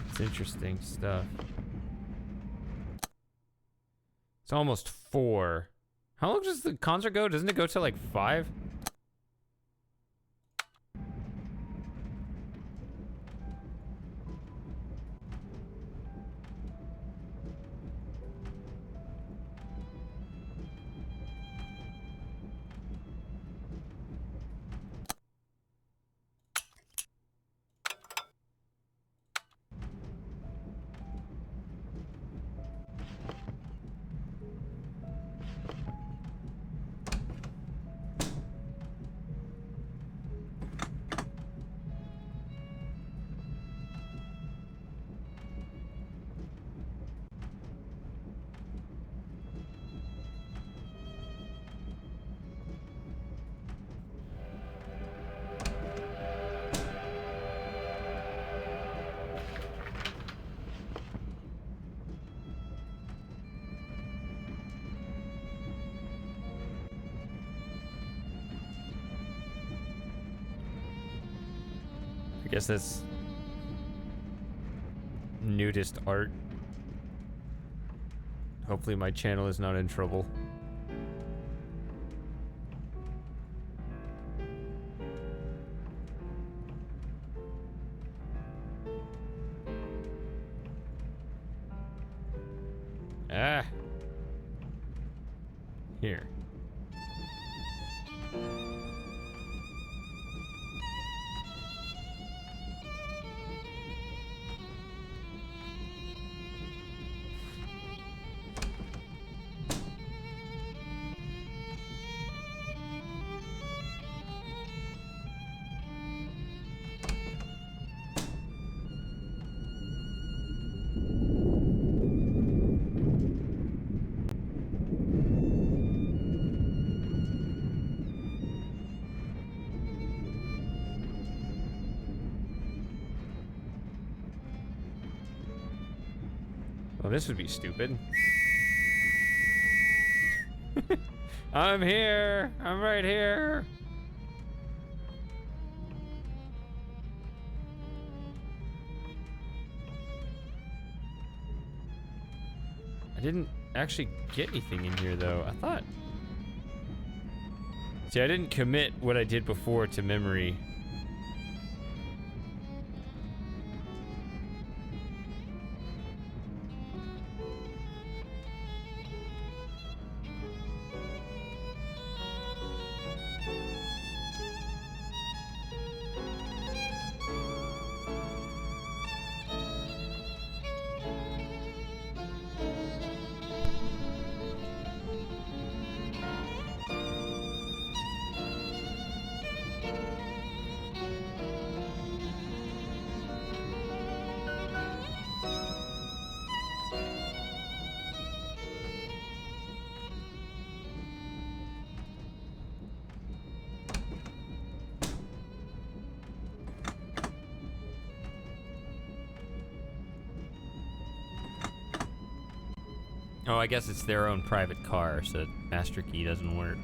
It's interesting stuff. It's almost 4. How long does the concert go? Doesn't it go till like 5? I guess that's nudist art. Hopefully my channel is not in trouble. Ah. Here. Well, this would be stupid. I'm here. I'm right here. I didn't actually get anything in here, though. I thought... See, I didn't commit what I did before to memory. Oh, I guess it's their own private car, so master key doesn't work.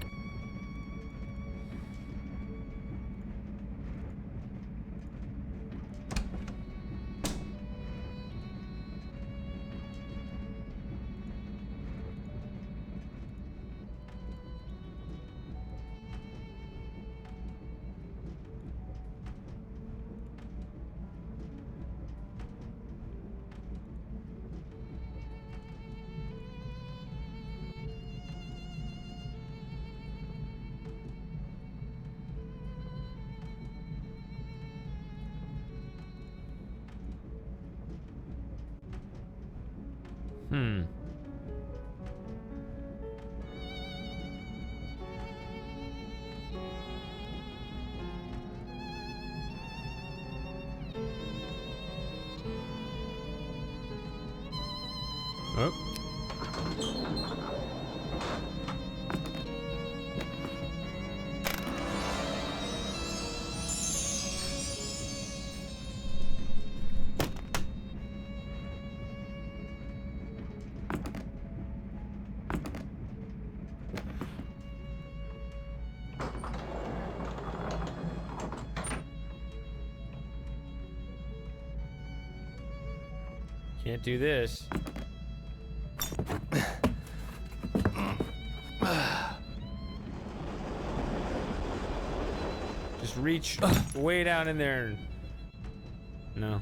Oh. Can't do this. Just reach way down in there. No.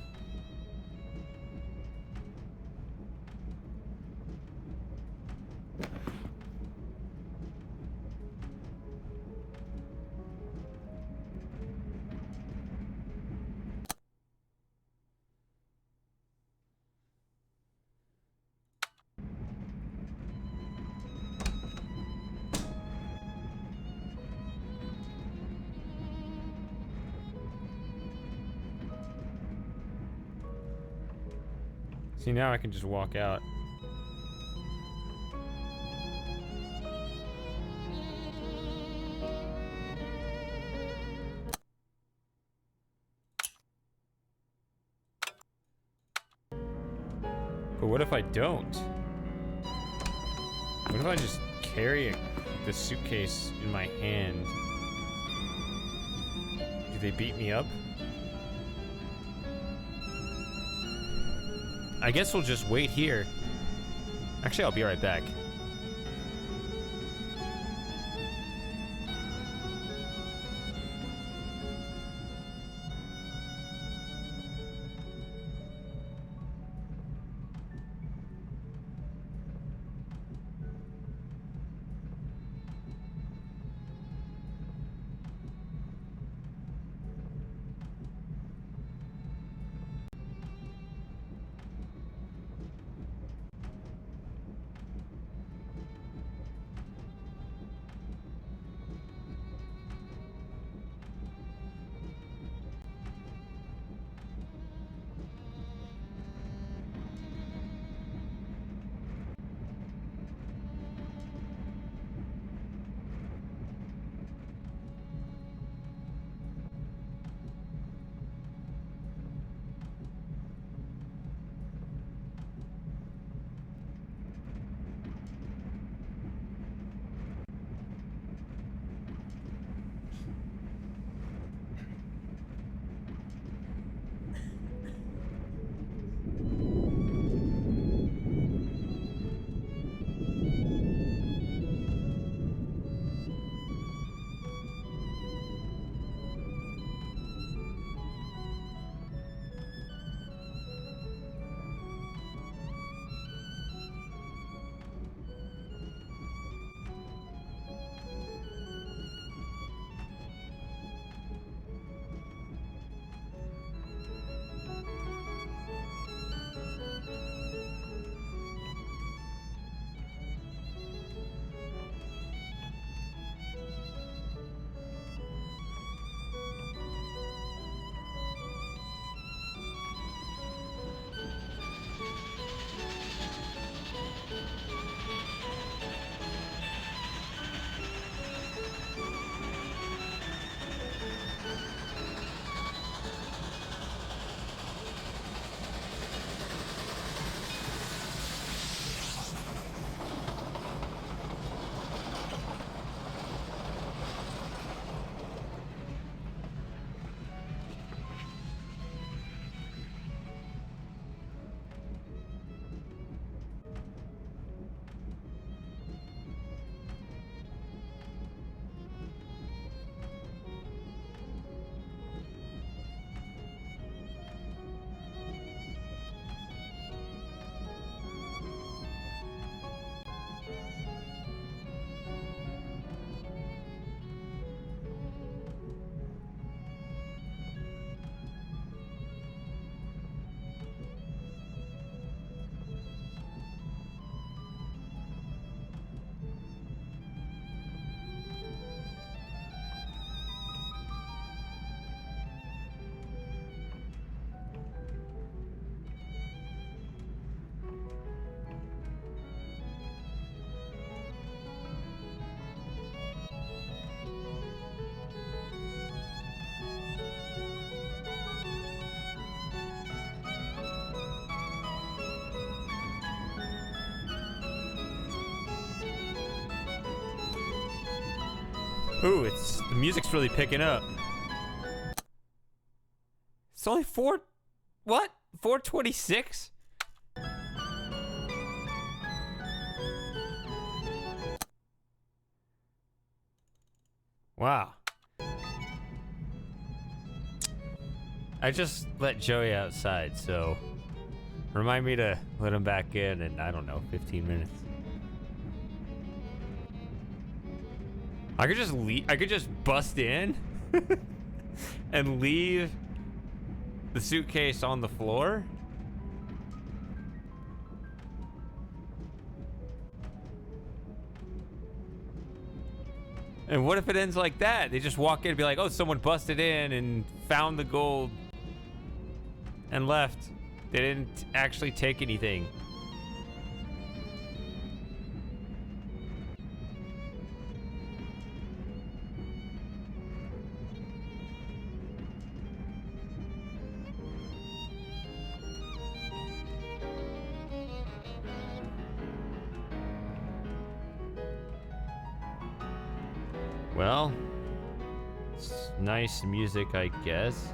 See, now I can just walk out. But what if I don't? What if I just carry the suitcase in my hand? Do they beat me up? I guess we'll just wait here. Actually, I'll be right back. Ooh, the music's really picking up. It's only 4:26? Wow. I just let Joey outside, so remind me to let him back in in, I don't know, 15 minutes. I could just leave. I could just bust in and leave the suitcase on the floor. And what if it ends like that? They just walk in and be like, oh, someone busted in and found the gold and left. They didn't actually take anything. Well, it's nice music, I guess.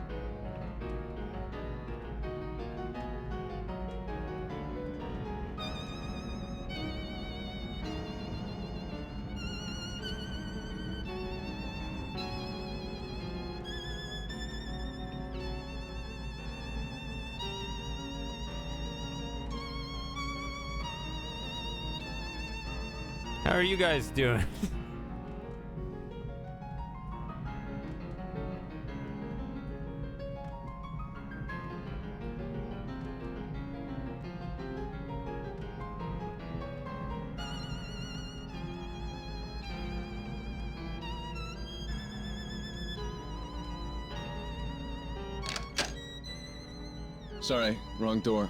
How are you guys doing? Sorry, wrong door.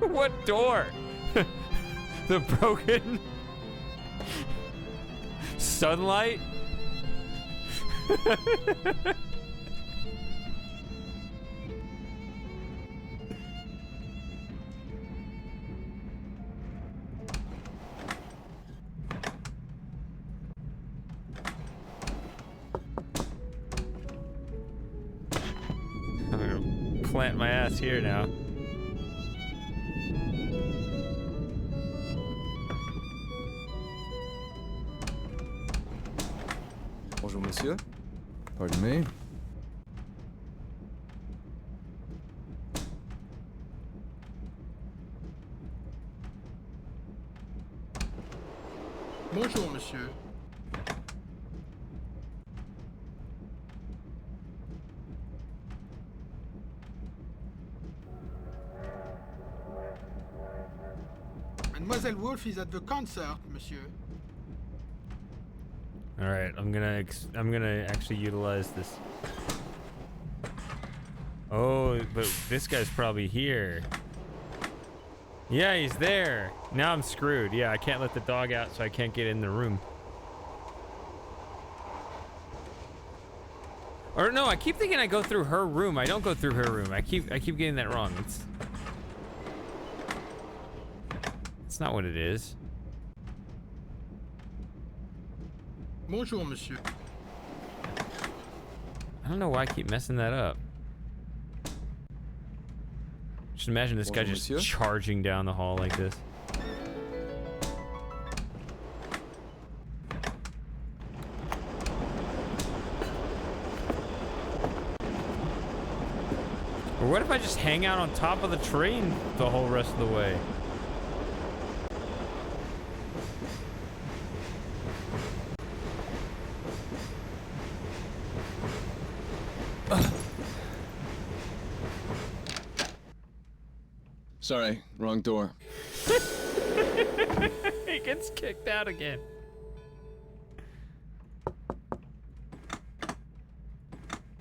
What door? The broken sunlight? I'm gonna plant my ass here now. Bonjour, monsieur. Pardon me. Bonjour, monsieur. Mademoiselle Wolf is at the concert, monsieur. All right, I'm gonna actually utilize this. Oh, but this guy's probably here. Yeah, he's there. Now I'm screwed. Yeah, I can't let the dog out, so I can't get in the room. Or no, I keep thinking I go through her room. I don't go through her room. I keep getting that wrong. It's not what it is. Bonjour, monsieur. I don't know why I keep messing that up. Just imagine this guy just charging down the hall like this. Or what if I just hang out on top of the train the whole rest of the way? Sorry, wrong door. He gets kicked out again.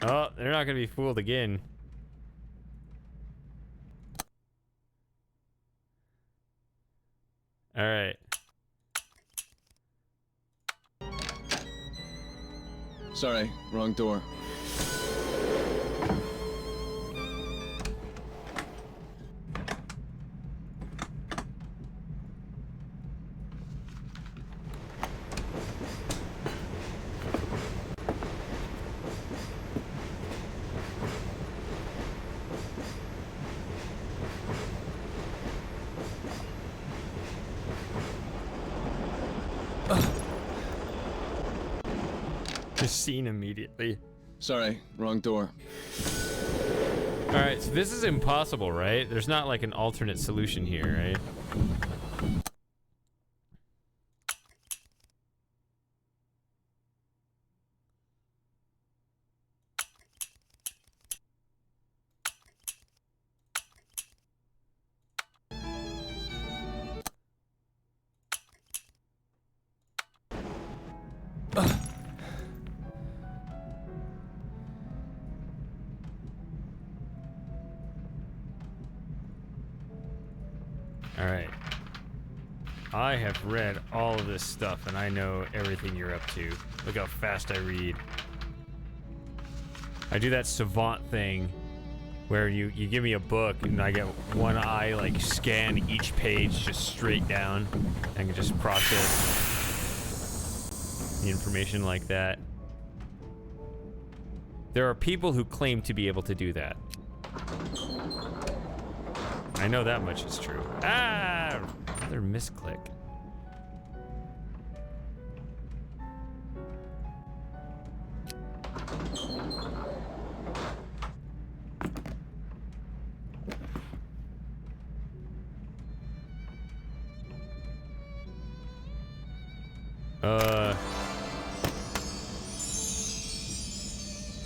Oh, they're not gonna be fooled again. All right. Sorry, wrong door. Just seen immediately. Sorry, wrong door. Alright, so this is impossible, right? There's not like an alternate solution here, right? Alright. I have read all of this stuff and I know everything you're up to. Look how fast I read. I do that savant thing where you give me a book and I get one eye like scan each page just straight down and I can just process the information like that. There are people who claim to be able to do that. I know that much is true. Ah! Another misclick.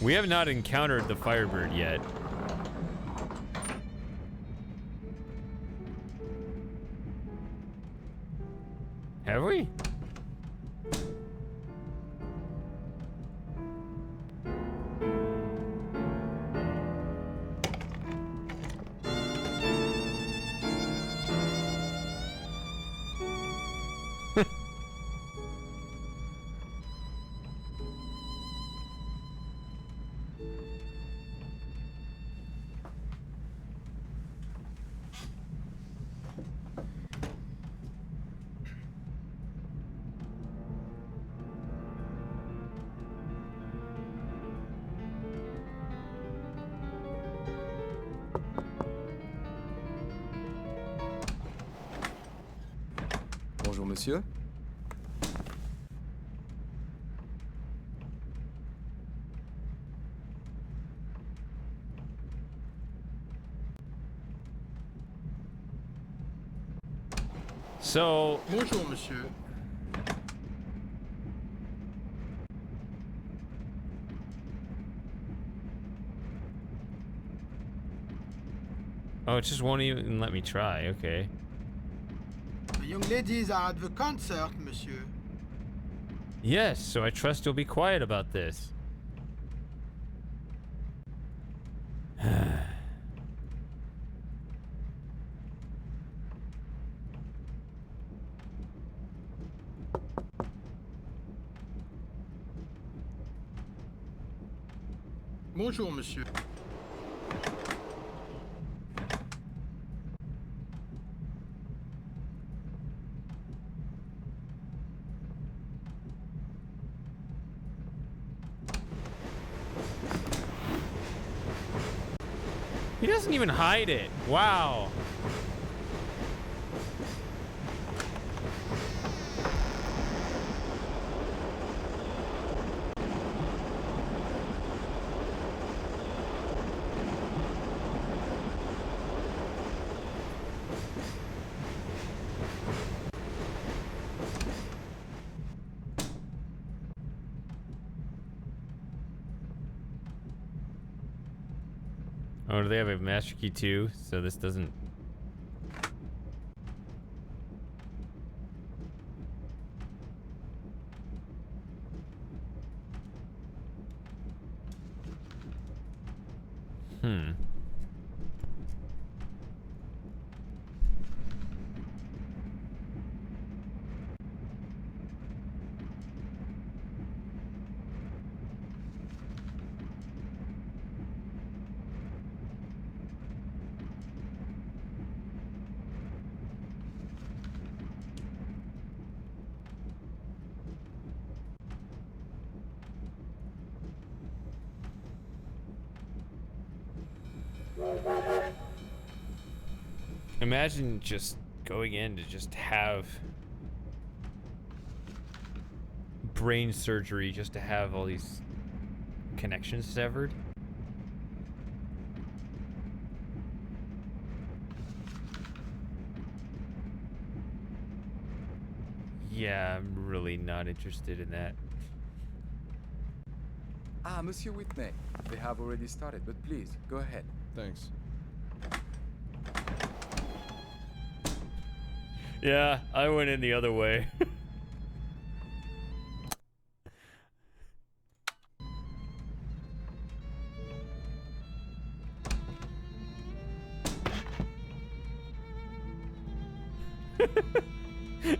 We have not encountered the Firebird yet. Have we? Bonjour, monsieur. So... Bonjour, monsieur. Oh, it just won't even let me try. Okay. The young ladies are at the concert, monsieur. Yes, so I trust you'll be quiet about this. Bonjour, monsieur. He doesn't even hide it. Wow. Oh, do they have a master key too? So this doesn't... Imagine just going in to just have brain surgery just to have all these connections severed. Yeah, I'm really not interested in that. Ah, Monsieur Whitney. They have already started, but please, go ahead. Thanks. Yeah, I went in the other way.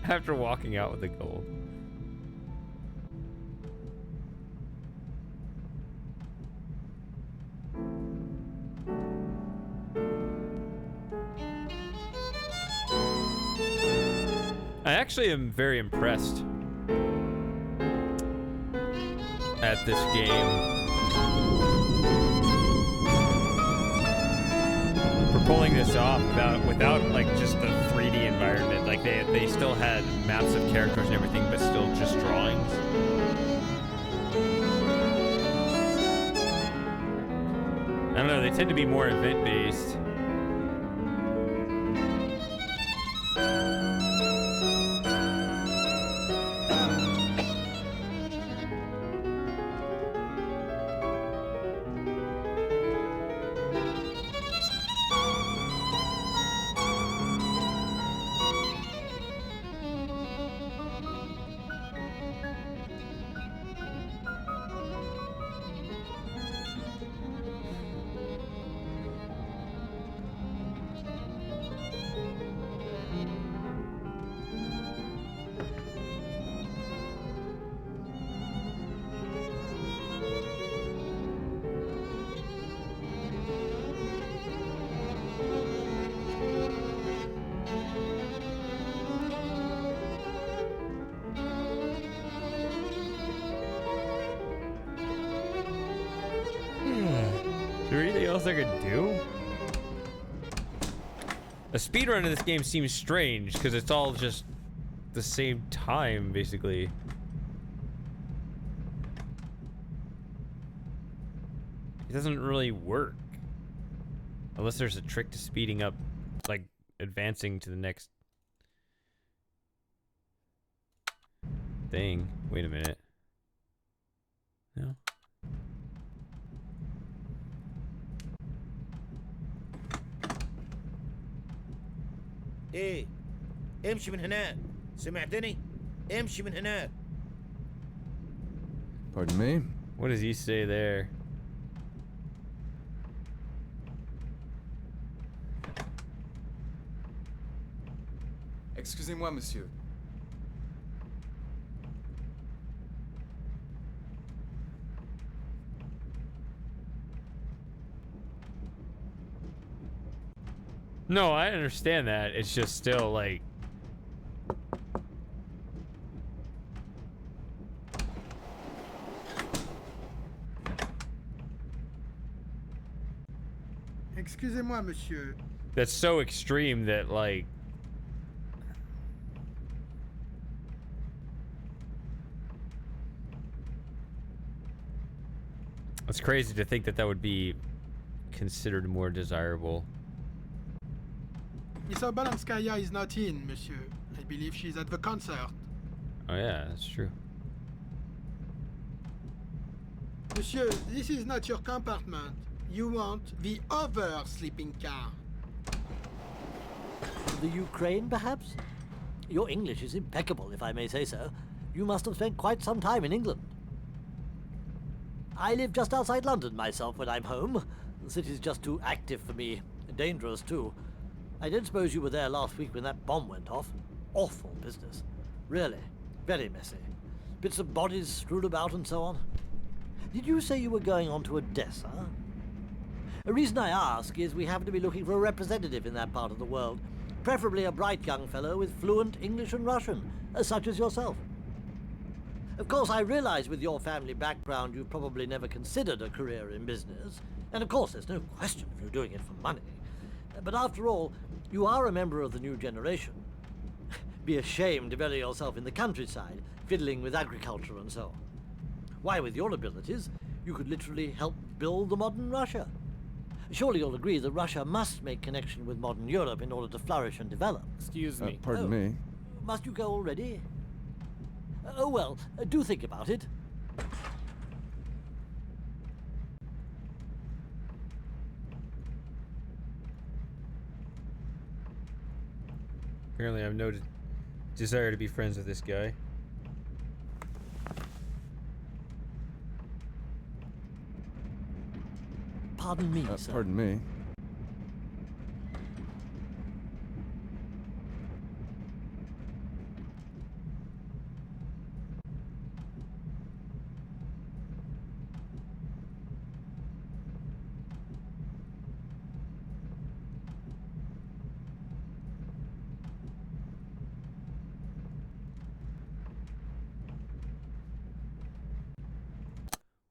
After walking out with the gold. I actually am very impressed at this game for pulling this off without like just the 3D environment. Like they still had maps of characters and everything, but still just drawings. I don't know, they tend to be more event-based. Is there anything else I could do? A speedrun of this game seems strange because it's all just the same time, basically. It doesn't really work. Unless there's a trick to speeding up, like advancing to the next thing. Wait a minute. No? ايه امشي من هناك سمعتني امشي من هناك. Pardon me? What does he say there? Excusez-moi, monsieur. No, I understand that. It's just still like... Excusez-moi, monsieur. That's so extreme that like... It's crazy to think that that would be considered more desirable. Balanskaya is not in, monsieur. I believe she's at the concert. Oh yeah, that's true. Monsieur, this is not your compartment. You want the other sleeping car. The Ukraine, perhaps? Your English is impeccable, if I may say so. You must have spent quite some time in England. I live just outside London myself when I'm home. The city's just too active for me. Dangerous, too. I don't suppose you were there last week when that bomb went off. Awful business. Really. Very messy. Bits of bodies strewn about and so on. Did you say you were going on to Odessa? The reason I ask is we happen to be looking for a representative in that part of the world. Preferably a bright young fellow with fluent English and Russian, such as yourself. Of course, I realize with your family background you've probably never considered a career in business. And of course, there's no question of you doing it for money. But after all, you are a member of the new generation. be ashamed to bury yourself in the countryside, fiddling with agriculture and so on. Why, with your abilities, you could literally help build the modern Russia. Surely you'll agree that Russia must make connection with modern Europe in order to flourish and develop. Excuse me. Pardon me. Must you go already? Oh well, do think about it. Apparently I have no desire to be friends with this guy. Pardon me, sir. Pardon me.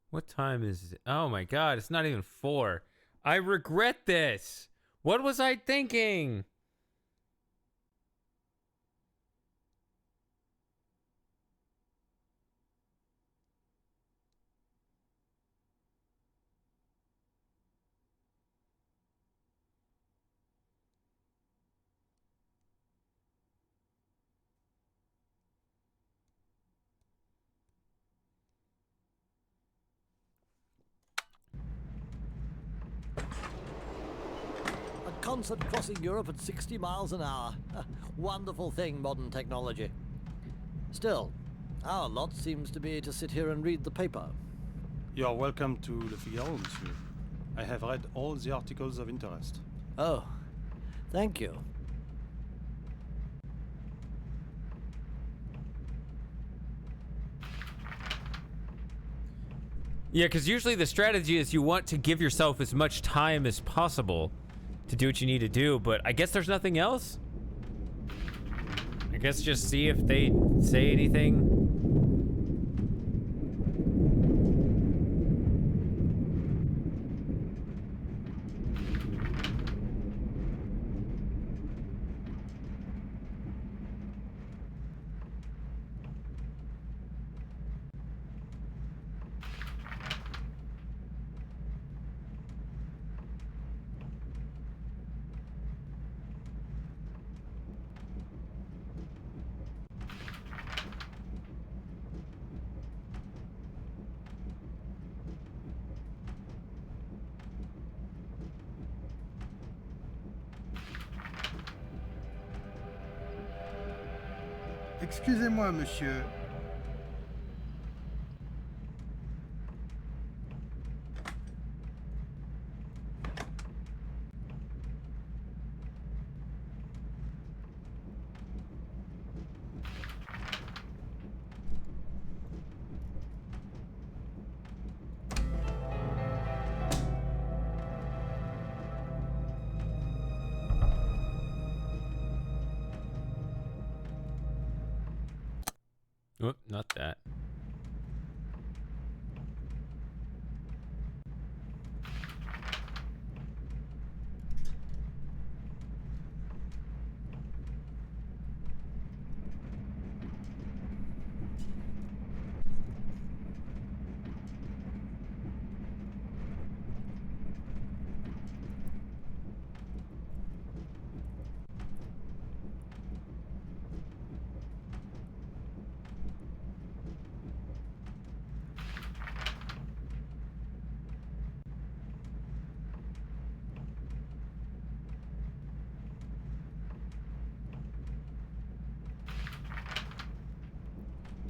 What time is it? Oh my god, it's not even 4. I regret this. What was I thinking? A concert crossing Europe at 60 miles an hour. Wonderful thing, modern technology. Still, our lot seems to be to sit here and read the paper. You are welcome to Le Figaro, monsieur. I have read all the articles of interest. Oh, thank you. Yeah, because usually the strategy is you want to give yourself as much time as possible to do what you need to do, but I guess there's nothing else? I guess just see if they say anything. Excusez-moi, monsieur. Oop, not that.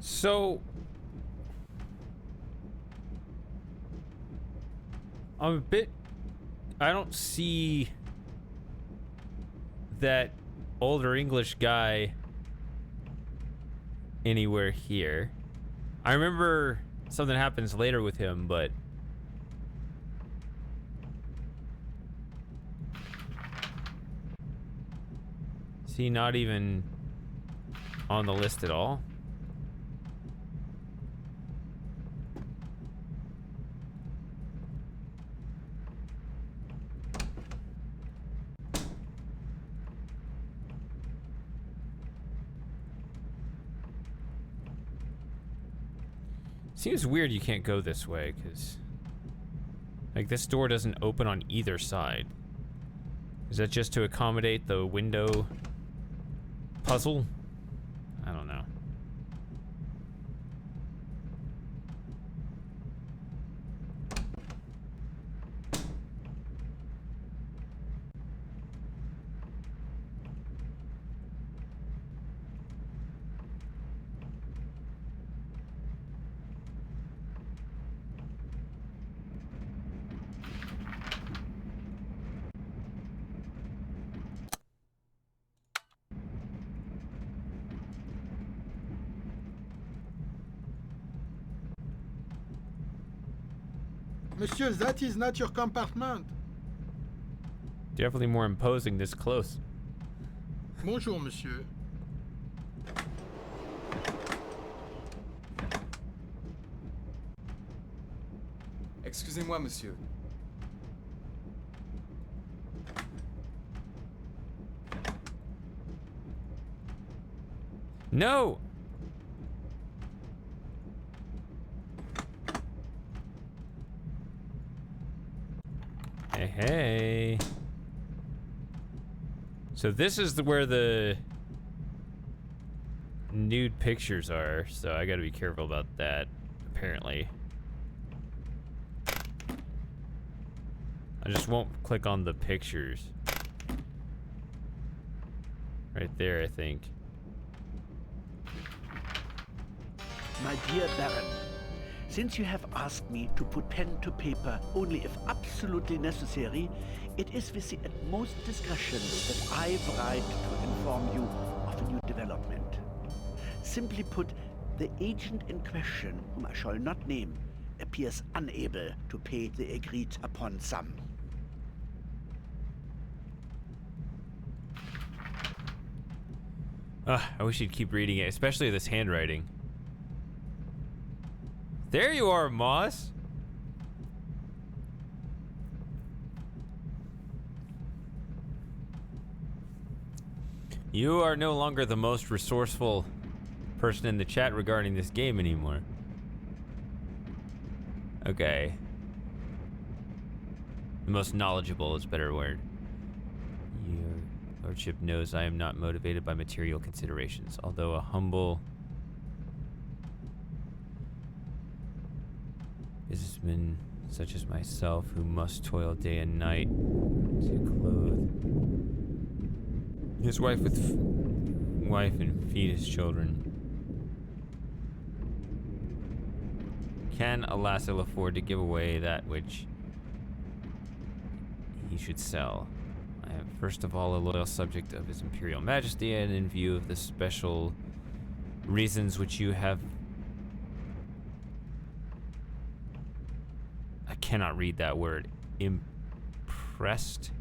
So I'm a bit, I don't see that older English guy anywhere here. I remember something happens later with him, but is he not even on the list at all? Seems weird you can't go this way, because... like, this door doesn't open on either side. Is that just to accommodate the window puzzle? I don't know. Monsieur, that is not your compartment. Definitely more imposing this close. Bonjour, monsieur. Excusez-moi, monsieur. No! Hey. So this is where the nude pictures are, so I gotta be careful about that, apparently. I just won't click on the pictures. Right there, I think. My dear Baron, since you have asked me to put pen to paper only if absolutely necessary, it is with the utmost discretion that I write to inform you of a new development. Simply put, the agent in question, whom I shall not name, appears unable to pay the agreed upon sum. I wish you'd keep reading it, especially this handwriting. There you are, Moss. You are no longer the most resourceful person in the chat regarding this game anymore. Okay. The most knowledgeable is a better word. Your lordship knows I am not motivated by material considerations, although a humble businessman such as myself who must toil day and night to clothe his wife and feed his children can alas ill afford to give away that which he should sell. I am first of all a loyal subject of His Imperial Majesty, and in view of the special reasons which you have cannot read that word, impressed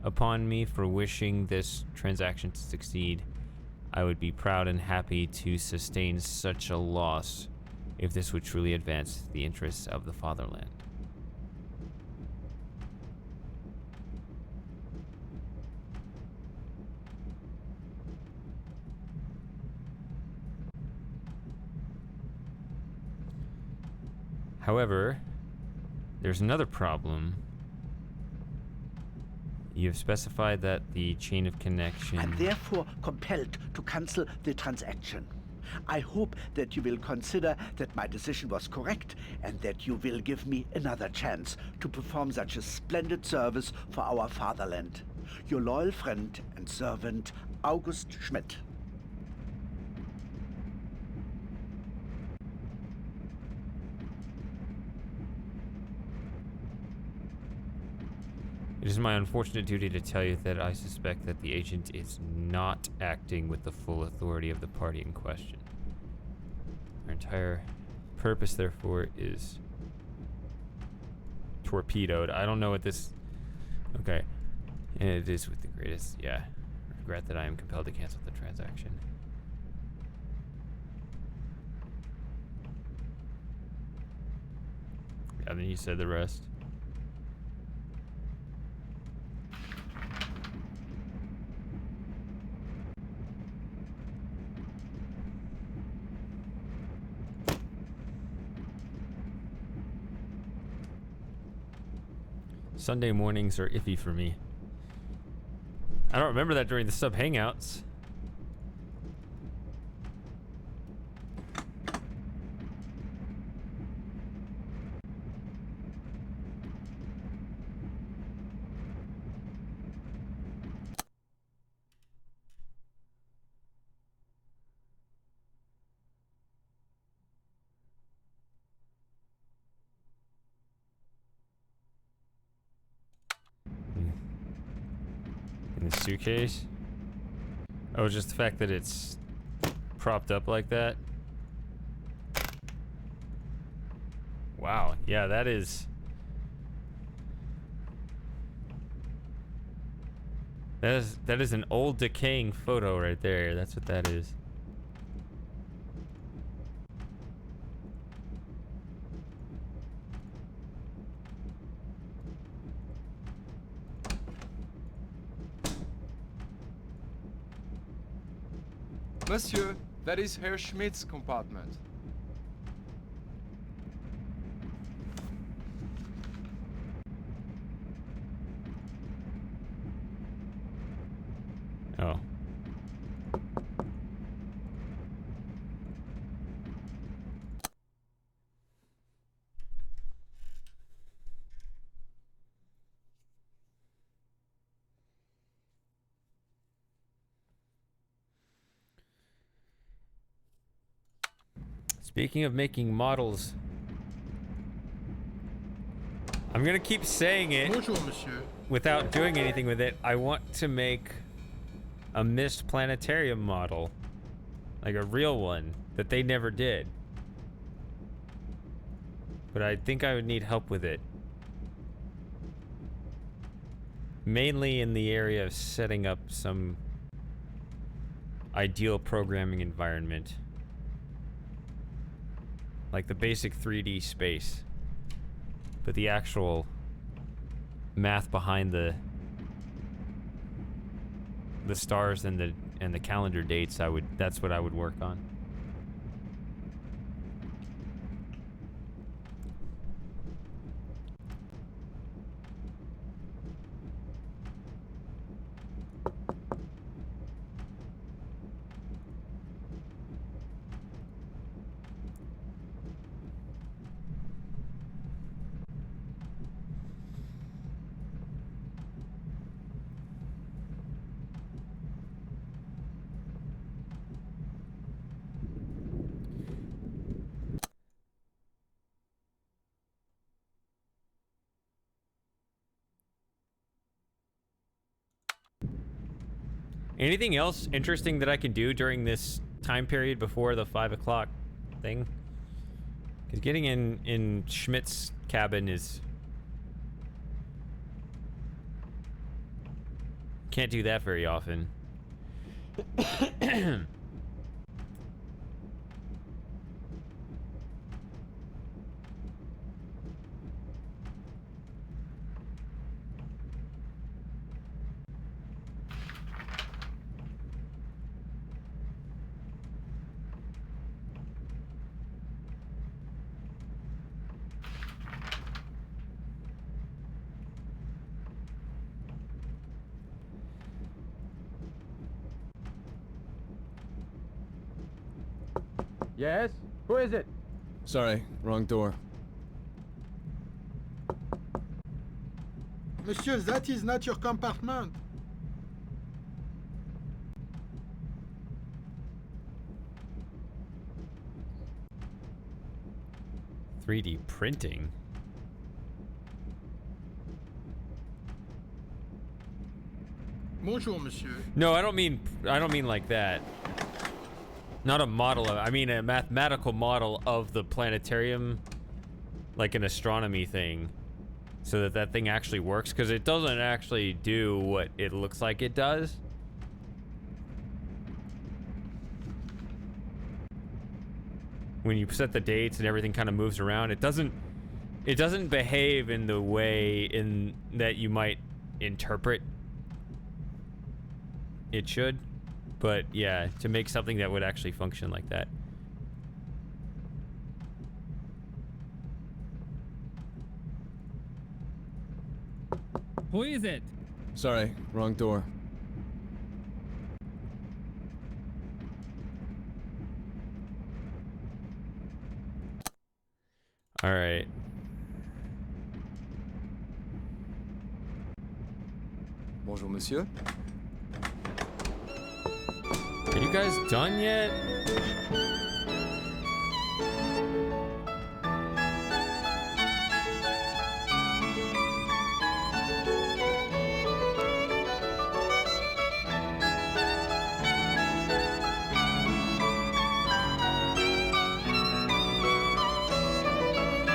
upon me for wishing this transaction to succeed, I would be proud and happy to sustain such a loss if this would truly advance the interests of the fatherland. However, there's another problem. You have specified that the chain of connection... I'm therefore compelled to cancel the transaction. I hope that you will consider that my decision was correct and that you will give me another chance to perform such a splendid service for our fatherland. Your loyal friend and servant, August Schmidt. It is my unfortunate duty to tell you that I suspect that the agent is not acting with the full authority of the party in question. Our entire purpose, therefore, is torpedoed. I don't know what this... Okay. And it is with the greatest, regret that I am compelled to cancel the transaction. Yeah, then you said the rest. Sunday mornings are iffy for me. I don't remember that during the sub hangouts. In the suitcase? Oh, just the fact that it's propped up like that. Wow, yeah, that is an old decaying photo right there. That's what that is. Monsieur, that is Herr Schmidt's compartment. Oh. Speaking of making models, I'm gonna keep saying it without doing anything with it. I want to make a Mist planetarium model, like a real one that they never did. But I think I would need help with it. Mainly in the area of setting up some ideal programming environment. Like the basic 3D space. But the actual math behind the stars and the calendar dates, that's what I would work on. Anything else interesting that I can do during this time period before the 5 o'clock thing? Because getting in Schmidt's cabin is... Can't do that very often. Yes? Who is it? Sorry, wrong door. Monsieur, that is not your compartment. .3D printing? Bonjour, monsieur. No, I don't mean like that. Not a model of, I mean a mathematical model of the planetarium, like an astronomy thing, so that thing actually works, because it doesn't actually do what it looks like it does. When you set the dates and everything kind of moves around, it doesn't behave in the way that you might interpret it should. But yeah, to make something that would actually function like that. Who is it? Sorry, wrong door. All right. Bonjour, monsieur. Are you guys done yet?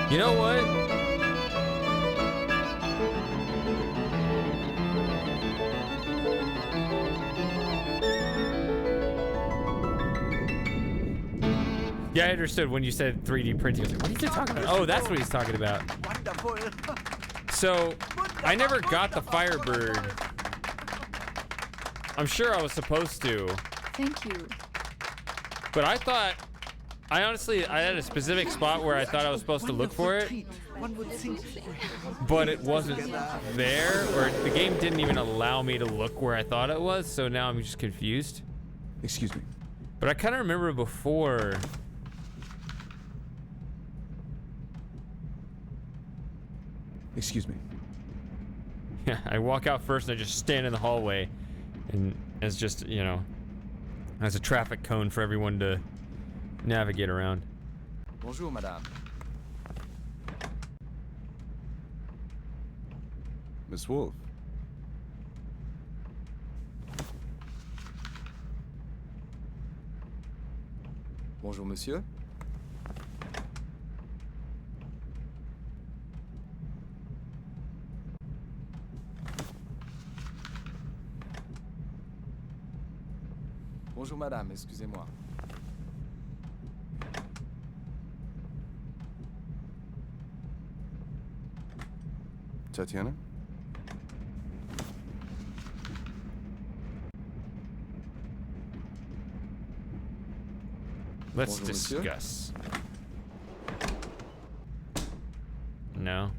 You know what? Yeah, I understood when you said 3D printing. I was like, what are you talking about? Oh, that's what he's talking about. Wonderful. So, I never got the Firebird. I'm sure I was supposed to. Thank you. But I thought... I had a specific spot where I thought I was supposed to look for it. But it wasn't there, or the game didn't even allow me to look where I thought it was, so now I'm just confused. Excuse me. But I kind of remember before... Excuse me. Yeah, I walk out first and I just stand in the hallway, and as just, you know, as a traffic cone for everyone to navigate around. Bonjour, madame. Miss Wolf. Bonjour, monsieur. Bonjour, madame, excusez-moi. Tatiana? Let's Bonjour, monsieur. discuss. No.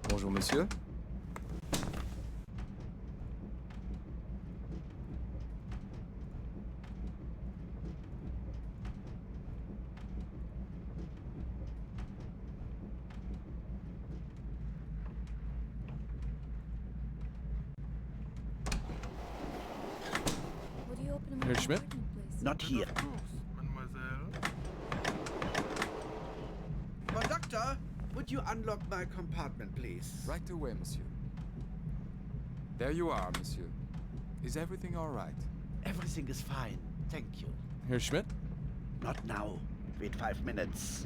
Bonjour, monsieur. Would you open my Herr Schmidt? apartment, please? Not here. Mademoiselle. Conductor, would you unlock my compartment, please? Right away, monsieur. There you are, monsieur. Is everything all right? Everything is fine. Thank you. Herr Schmidt? Not now. Wait 5 minutes.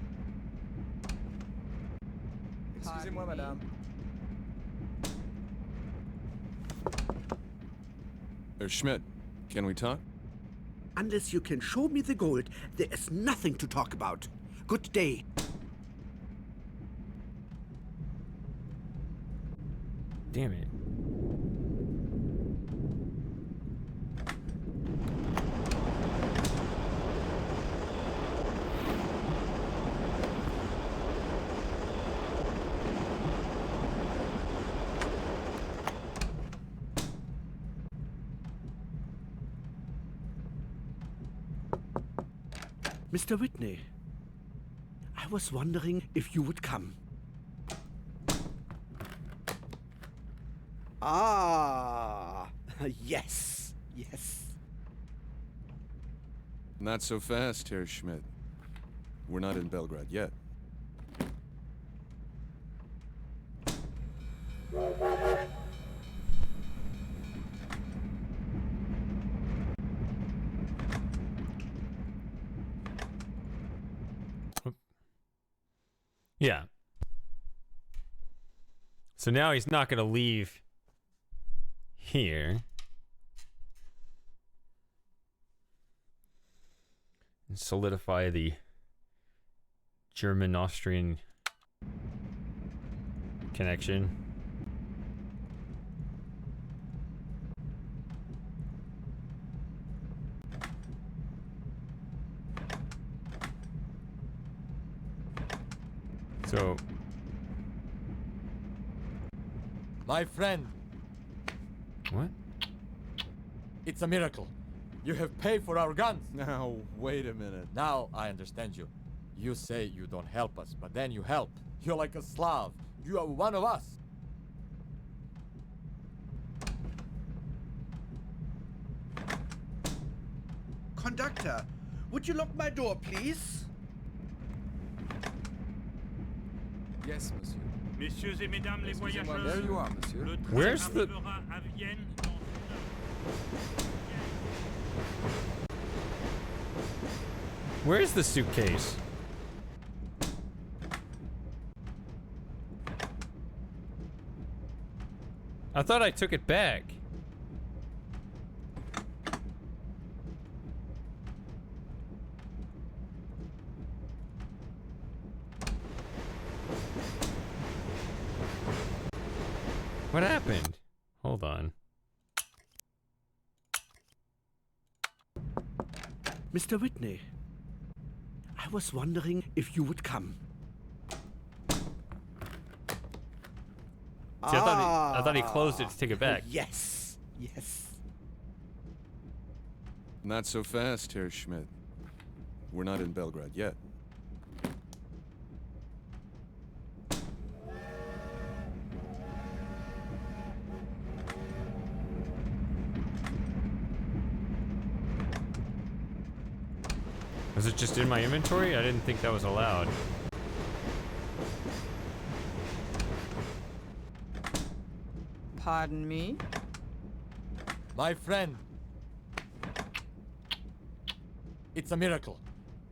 Excusez-moi, madame. Herr Schmidt, can we talk? Unless you can show me the gold, there is nothing to talk about. Good day. Damn it. Mr. Whitney, I was wondering if you would come. Ah, yes, yes. Not so fast, Herr Schmidt. We're not in Belgrade yet. Yeah. So now he's not going to leave here. And solidify the German-Austrian connection. So My friend. What? It's a miracle. You have paid for our guns. Now, wait a minute. Now I understand you. You say you don't help us, but then you help. You're like a Slav. You are one of us. Conductor, would you lock my door, please? Yes, monsieur. Messieurs et mesdames les Excusez-moi, voyageurs, there you are, monsieur. le train Where's the- arrivera à Vienne dans Where's the suitcase? I thought I took it back. What happened? Hold on. Mr. Whitney, I was wondering if you would come. See, I thought he closed it to take it back. Yes, yes. Not so fast, Herr Schmidt. We're not in Belgrade yet. Was it just in my inventory? I didn't think that was allowed. Pardon me? My friend. It's a miracle.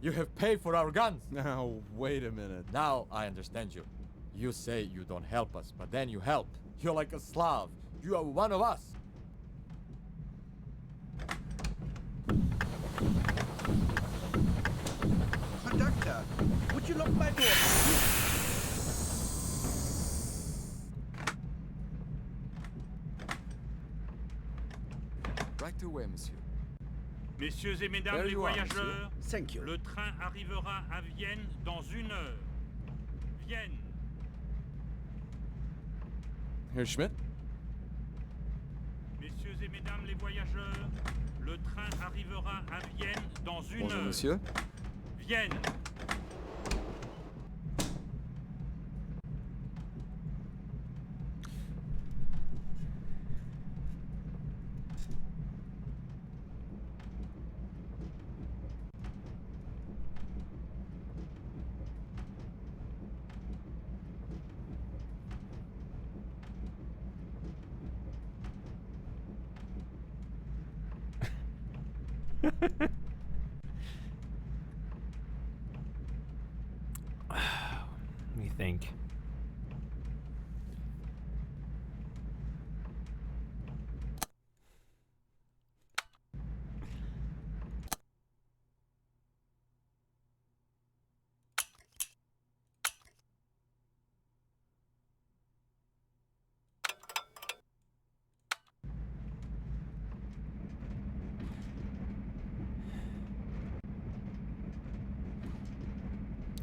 You have paid for our guns. Now, wait a minute. Now I understand you. You say you don't help us, but then you help. You're like a Slav. You are one of us. Conductor, would you lock my door, please? Right away, monsieur. Messieurs et mesdames There les you are, voyageurs, Thank you. le train arrivera à Vienne dans 1 heure. Vienne. Herr Schmidt? Messieurs et mesdames les voyageurs, le train arrivera à Vienne dans 1 Bonjour, heure. monsieur. Vienne. Let me think.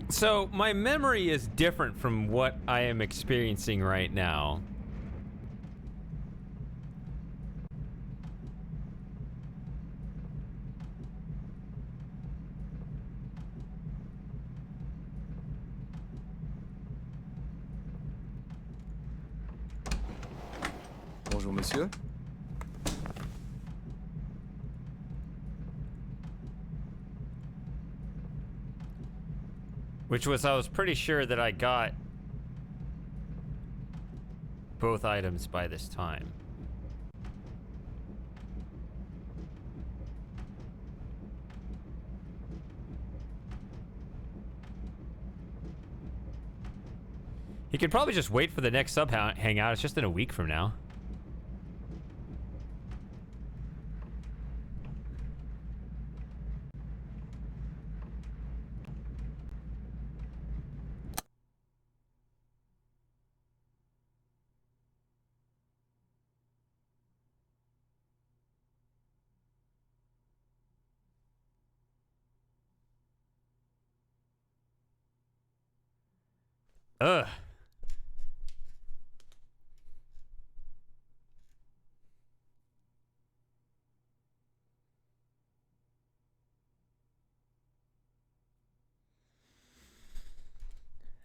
So, my memory is different from what I am experiencing right now. Bonjour, monsieur. Which was, I was pretty sure that I got both items by this time. He could probably just wait for the next sub hangout. It's just in a week from now. Ugh.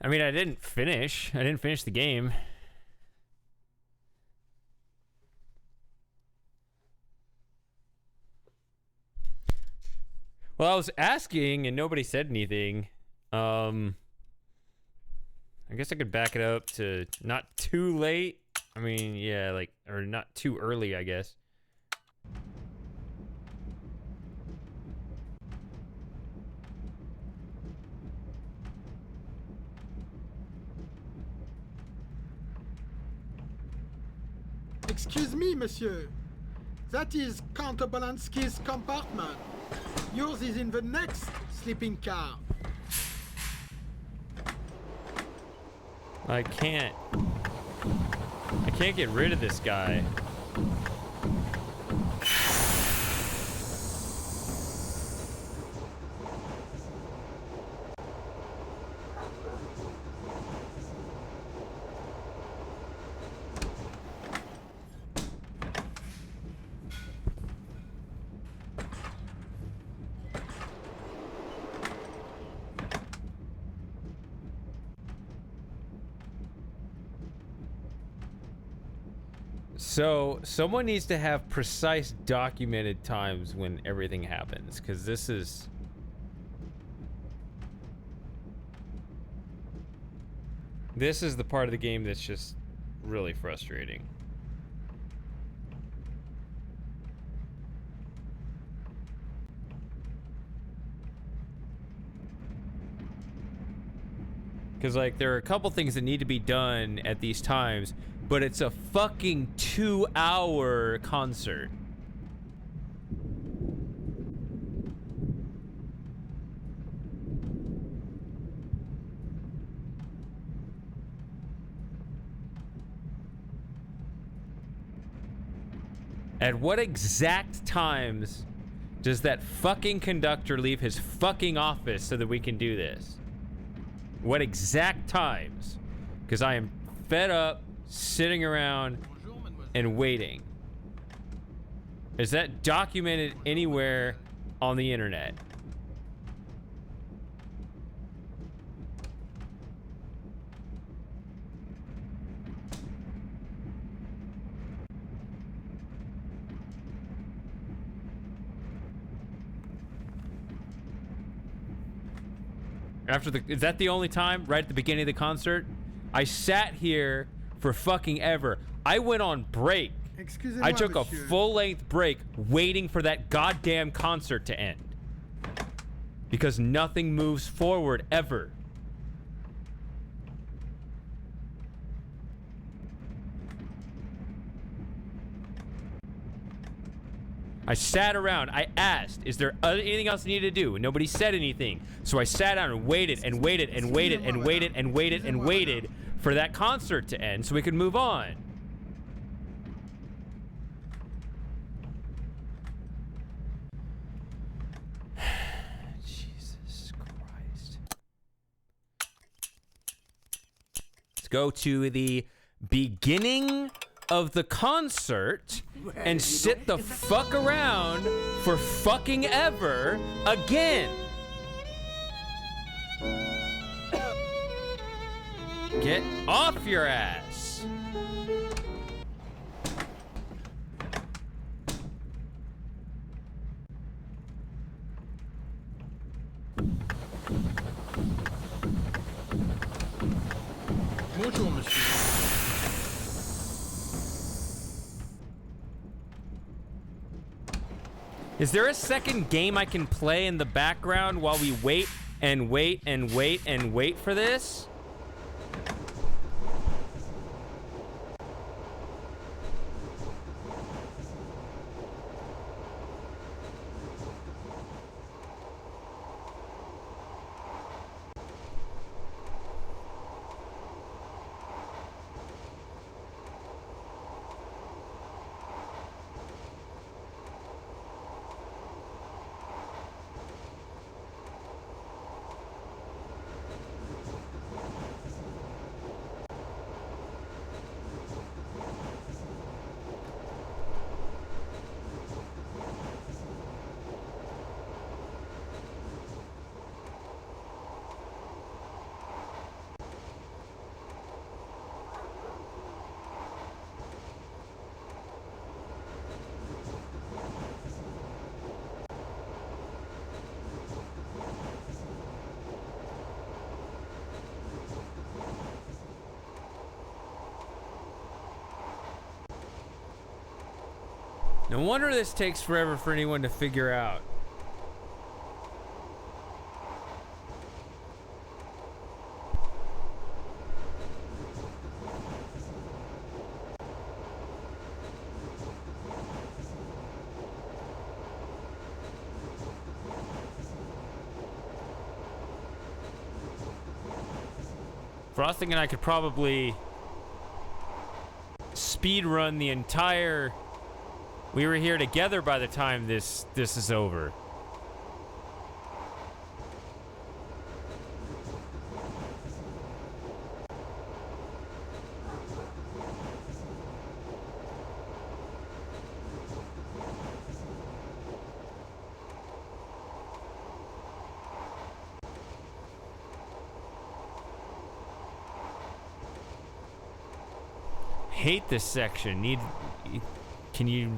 I mean, I didn't finish the game. Well, I was asking and nobody said anything. I guess I could back it up to not too late. I mean, yeah, like, or not too early, I guess. Excuse me, monsieur. That is Count Obolensky's compartment. Yours is in the next sleeping car. I can't get rid of this guy. So, someone needs to have precise documented times when everything happens, because this is... This is the part of the game that's just really frustrating. Because, like, there are a couple things that need to be done at these times, but it's a fucking 2-hour concert. At what exact times does that fucking conductor leave his fucking office so that we can do this? What exact times? Because I am fed up sitting around and waiting. Is that documented anywhere on the internet? Is that the only time? Right at the beginning of the concert? I sat here for fucking ever. I went on break. I took a full-length break waiting for that goddamn concert to end. Because nothing moves forward ever. I sat around. I asked, is there anything else I needed to do? And nobody said anything. So I sat down and waited and waited and waited and waited and waited and waited for that concert to end so we could move on. Jesus Christ. Let's go to the beginning of the concert and sit the fuck around for fucking ever again. Get off your ass. Bonjour, monsieur. Is there a second game I can play in the background while we wait and wait and wait and wait for this? No wonder this takes forever for anyone to figure out. Frosting and I could probably speed run the entire. We were here together by the time this is over. Hate this section. Can you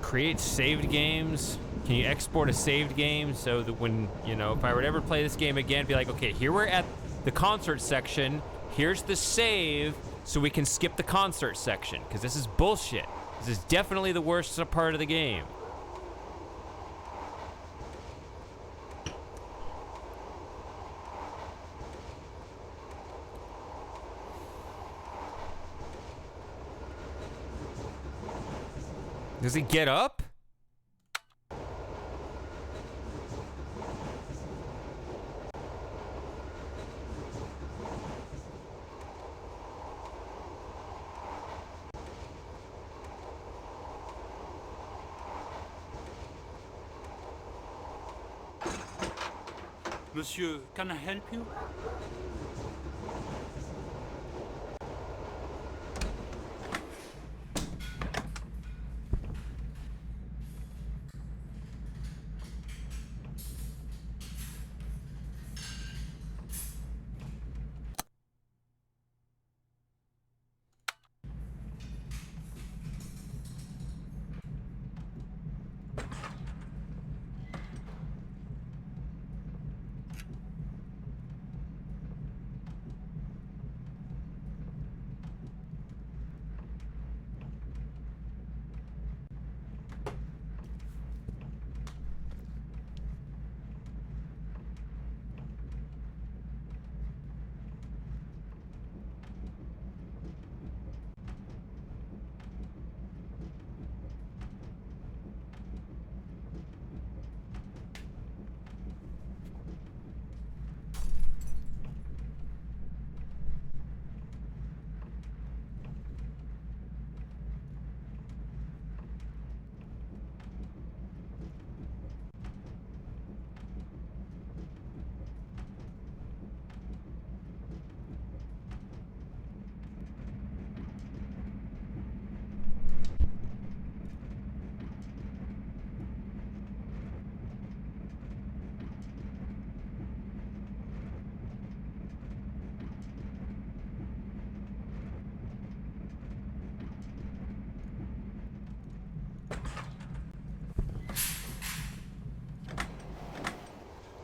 create saved games? Can you export a saved game so that when, you know, if I were to ever play this game again, be like, okay, here we're at the concert section, here's the save, so we can skip the concert section, because this is bullshit. This is definitely the worst part of the game. Does he get up? Monsieur, can I help you?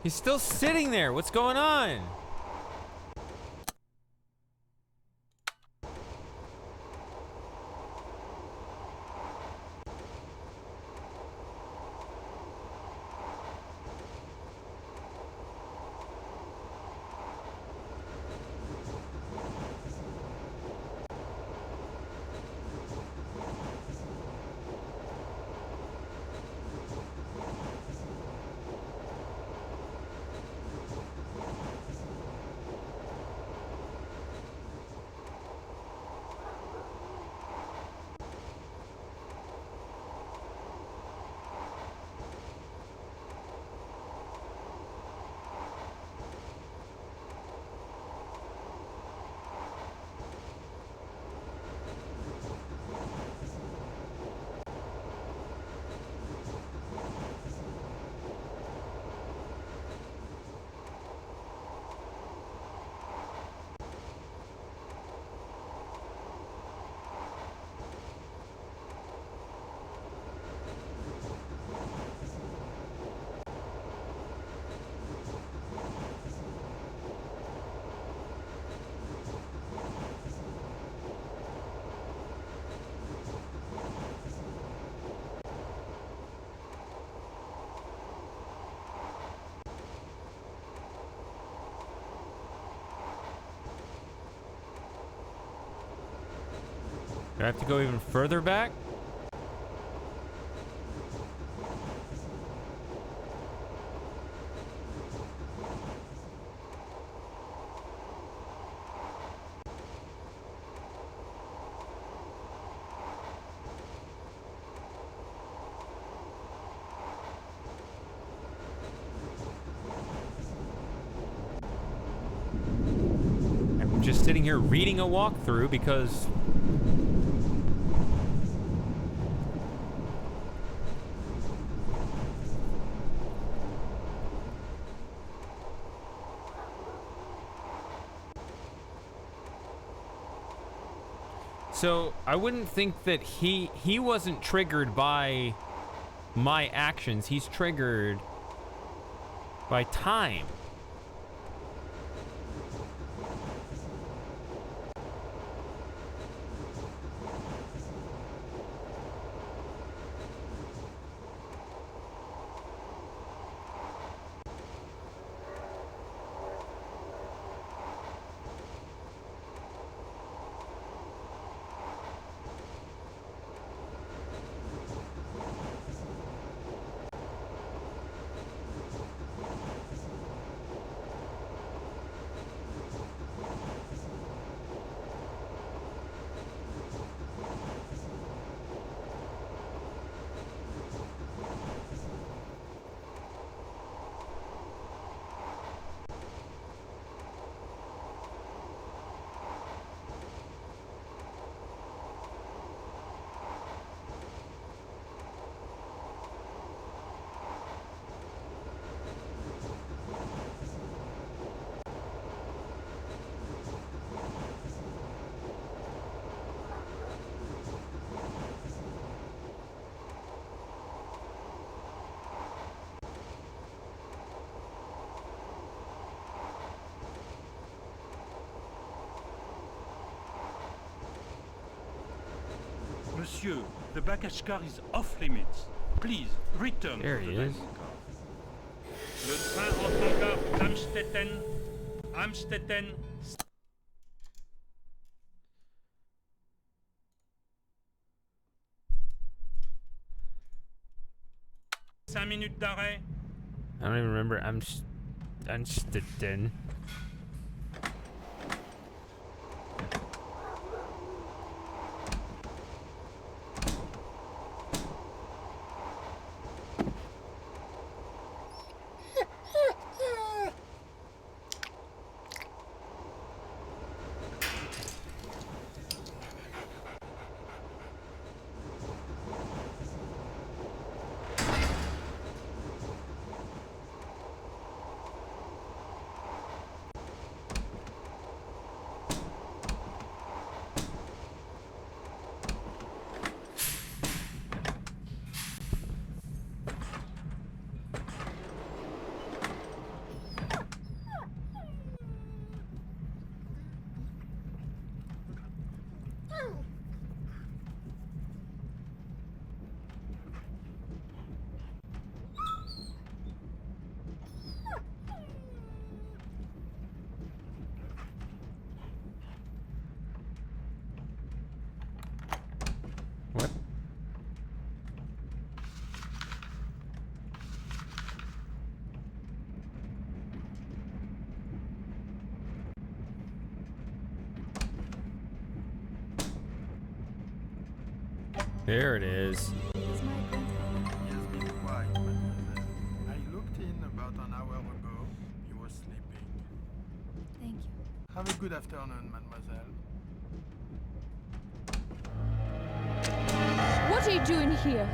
He's still sitting there. What's going on? Do I have to go even further back? I'm just sitting here reading a walkthrough because so I wouldn't think that he wasn't triggered by my actions. He's triggered by time. Monsieur, the baggage car is off limits. Please, return There to he the is. dining car. Le train entre en gare d'Amstetten. Amstetten. 5 minutes d'arrêt. I don't even remember. I'm sitting. What? There it is. Yes, be quiet, mademoiselle. I looked in about an hour ago. He was sleeping. Thank you. Have a good afternoon, mademoiselle. What are you doing here?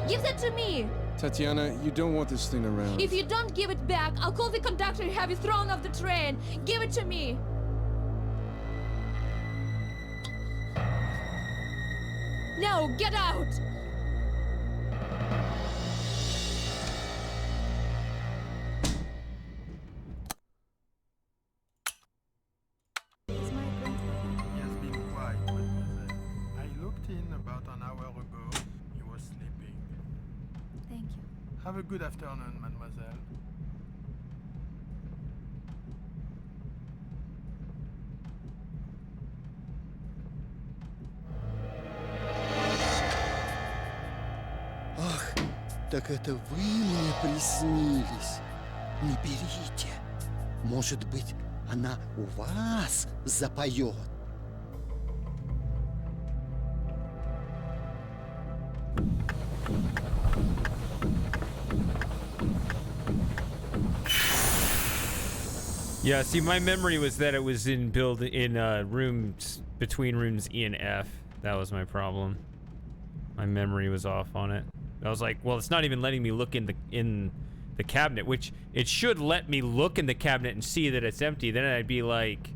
Give that to me! Tatiana, you don't want this thing around. If you don't give it back, I'll call the conductor and have you thrown off the train. Give it to me! No, get out! Yes, be quiet, mademoiselle. I looked in about an hour ago. He was sleeping. Thank you. Have a good afternoon, mademoiselle. Так это вы мне приснились. Не берите. Может быть, она у вас запоет. Yeah, see, my memory was that it was in rooms between rooms E and F. That was my problem. My memory was off on it. I was like, well, it's not even letting me look in the cabinet, which it should let me look in the cabinet and see that it's empty. Then I'd be like,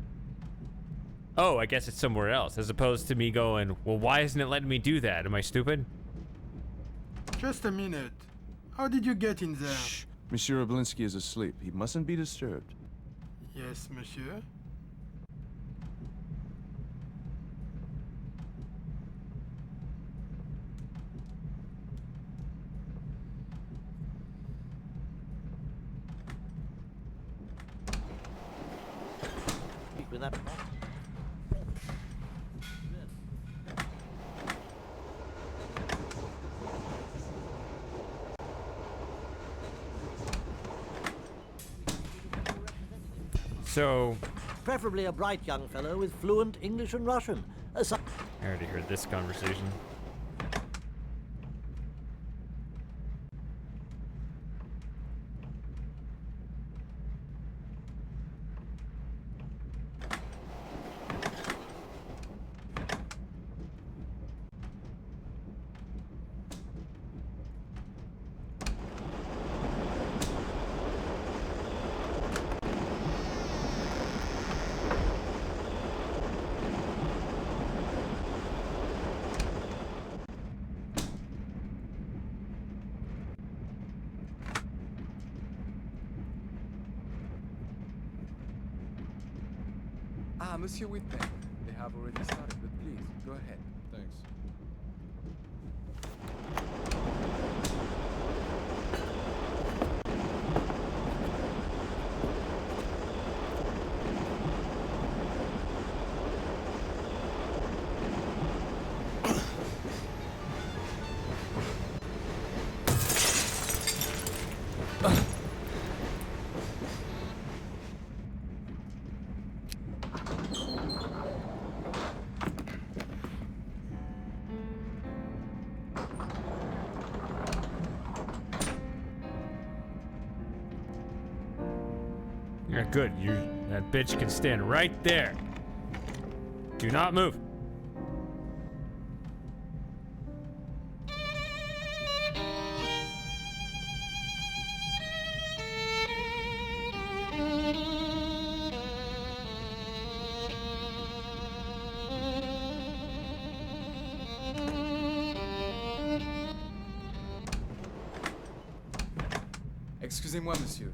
oh, I guess it's somewhere else, as opposed to me going, well, why isn't it letting me do that? Am I stupid? Just a minute. How did you get in there? Shh. Monsieur Oblinsky is asleep. He mustn't be disturbed. Yes, monsieur. With that. So, preferably a bright young fellow with fluent English and Russian. I already heard this conversation. Ah, Monsieur Whitney. They have already started, but please, go ahead. Thanks. Yeah, good. That bitch can stand right there. Do not move. Excusez-moi, monsieur.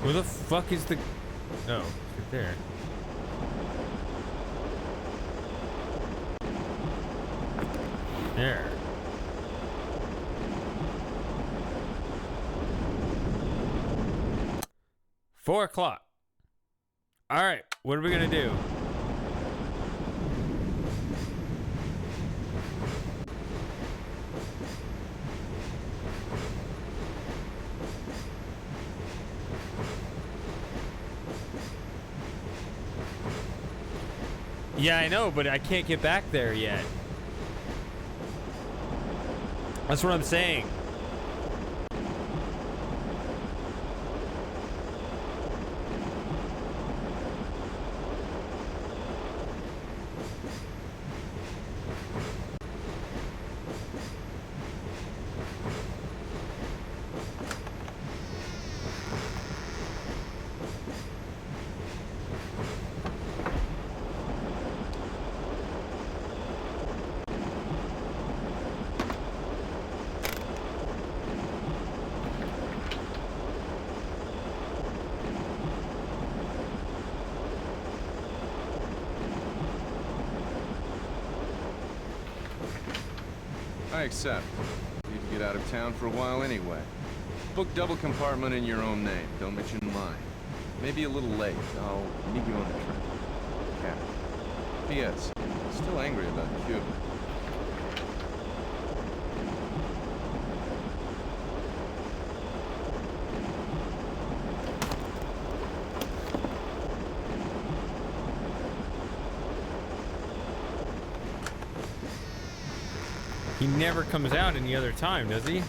Where the fuck is the... Oh, it's right there. There. Four o'clock. All right, what are we gonna do? Yeah, I know, but I can't get back there yet. That's what I'm saying. I accept. Need to get out of town for a while anyway. Book double compartment in your own name. Don't mention mine. Maybe a little late. I'll meet you on the train. Cat. P.S. Still angry about Cuba. He never comes out any other time, does he?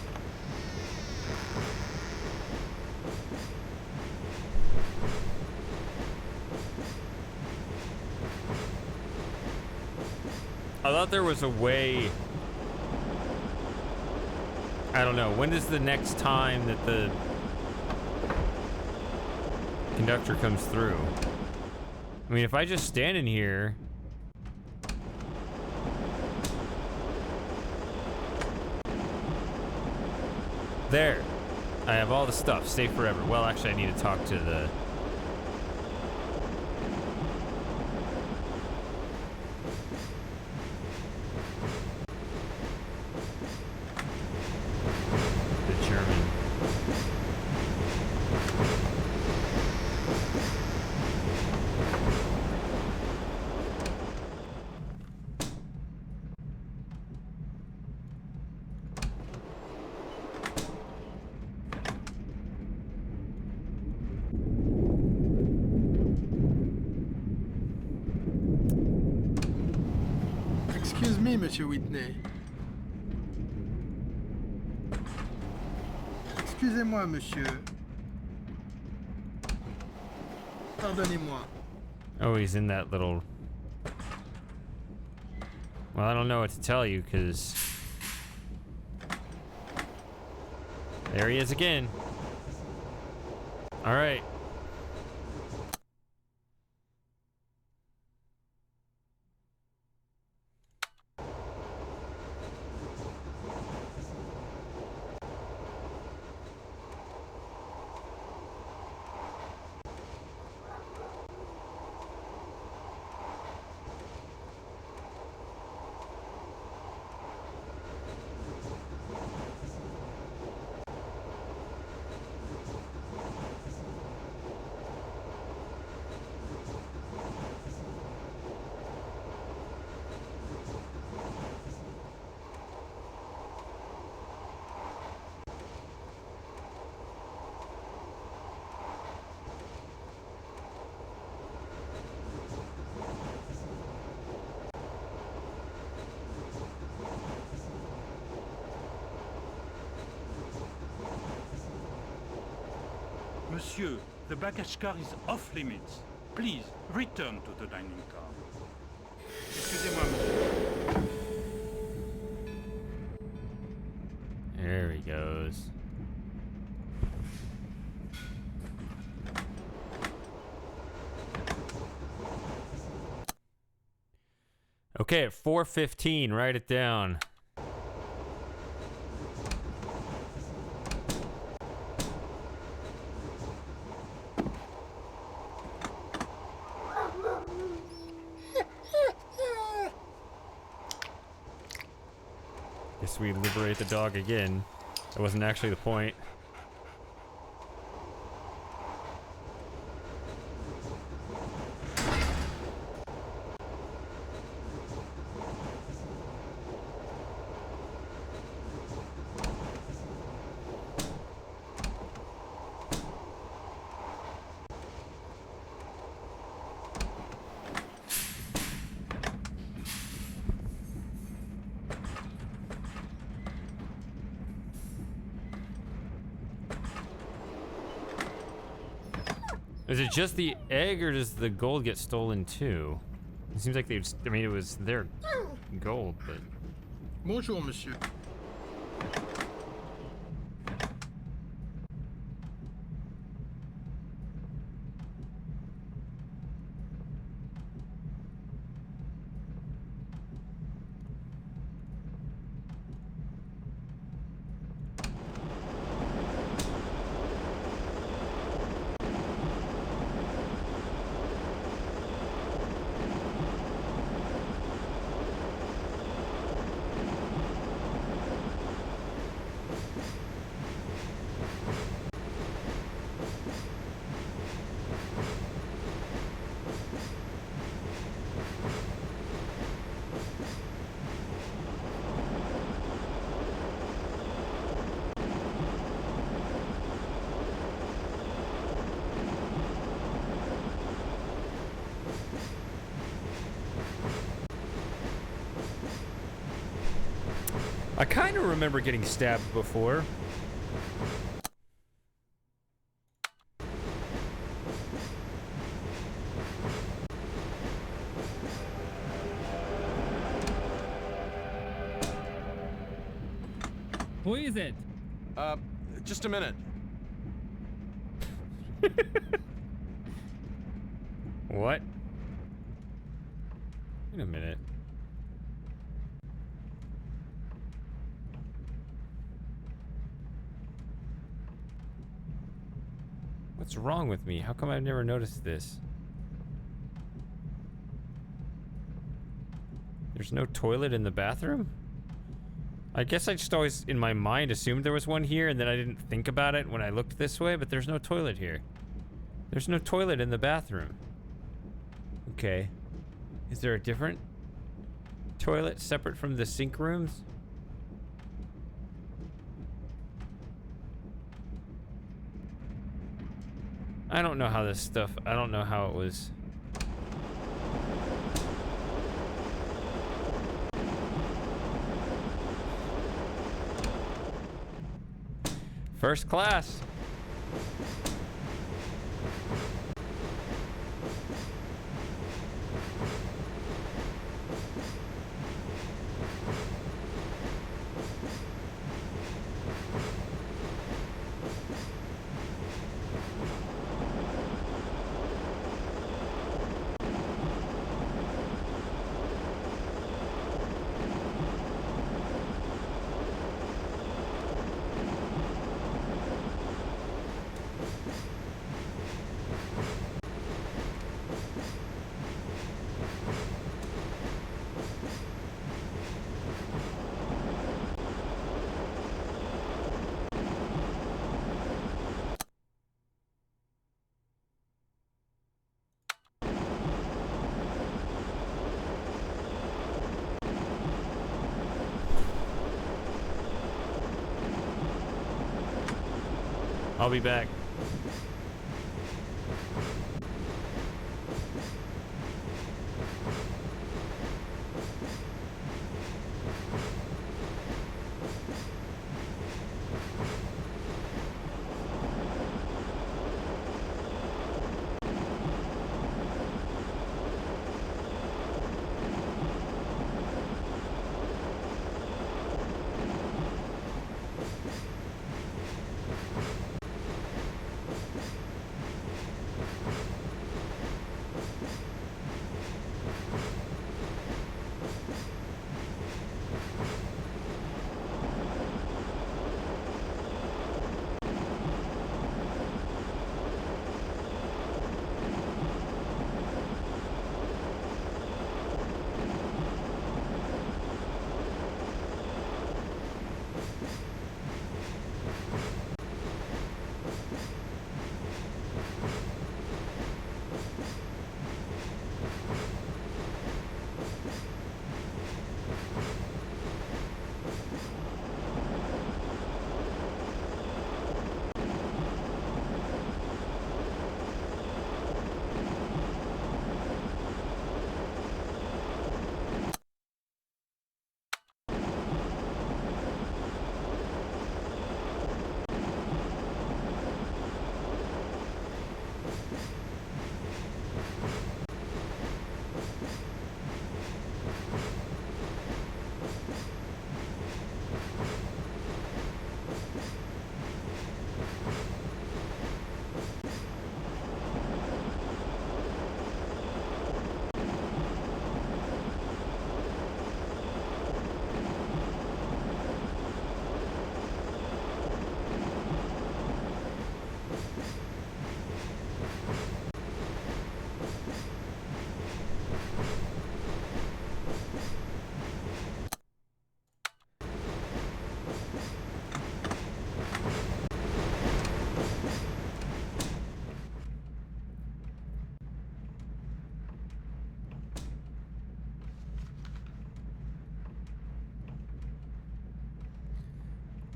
I thought there was a way. I don't know. When is the next time that the conductor comes through? I mean, if I just stand in here. There. I have all the stuff. Stay forever. Well, actually, I need to talk to the... German. Excuse me, Monsieur Whitney. Excusez-moi, monsieur. Pardonnez-moi. Oh, he's in that little... Well, I don't know what to tell you, because... There he is again. All right. Monsieur, the baggage car is off limits. Please, return to the dining car. Excusez-moi, monsieur. There he goes. Okay, at 4:15, write it down. Guess we liberate the dog again. That wasn't actually the point. Is it just the egg, or does the gold get stolen too? It seems like they've... I mean, it was their gold, but... Bonjour, monsieur. I kind of remember getting stabbed before. Who is it? Just a minute. What? Wait a minute. What's wrong with me? How come I've never noticed this? There's no toilet in the bathroom? I guess I just always, in my mind, assumed there was one here, and then I didn't think about it when I looked this way, but there's no toilet here. There's no toilet in the bathroom. Okay. Is there a different toilet separate from the sink rooms? I don't know how this stuff, I don't know how it was. First class. I'll be back.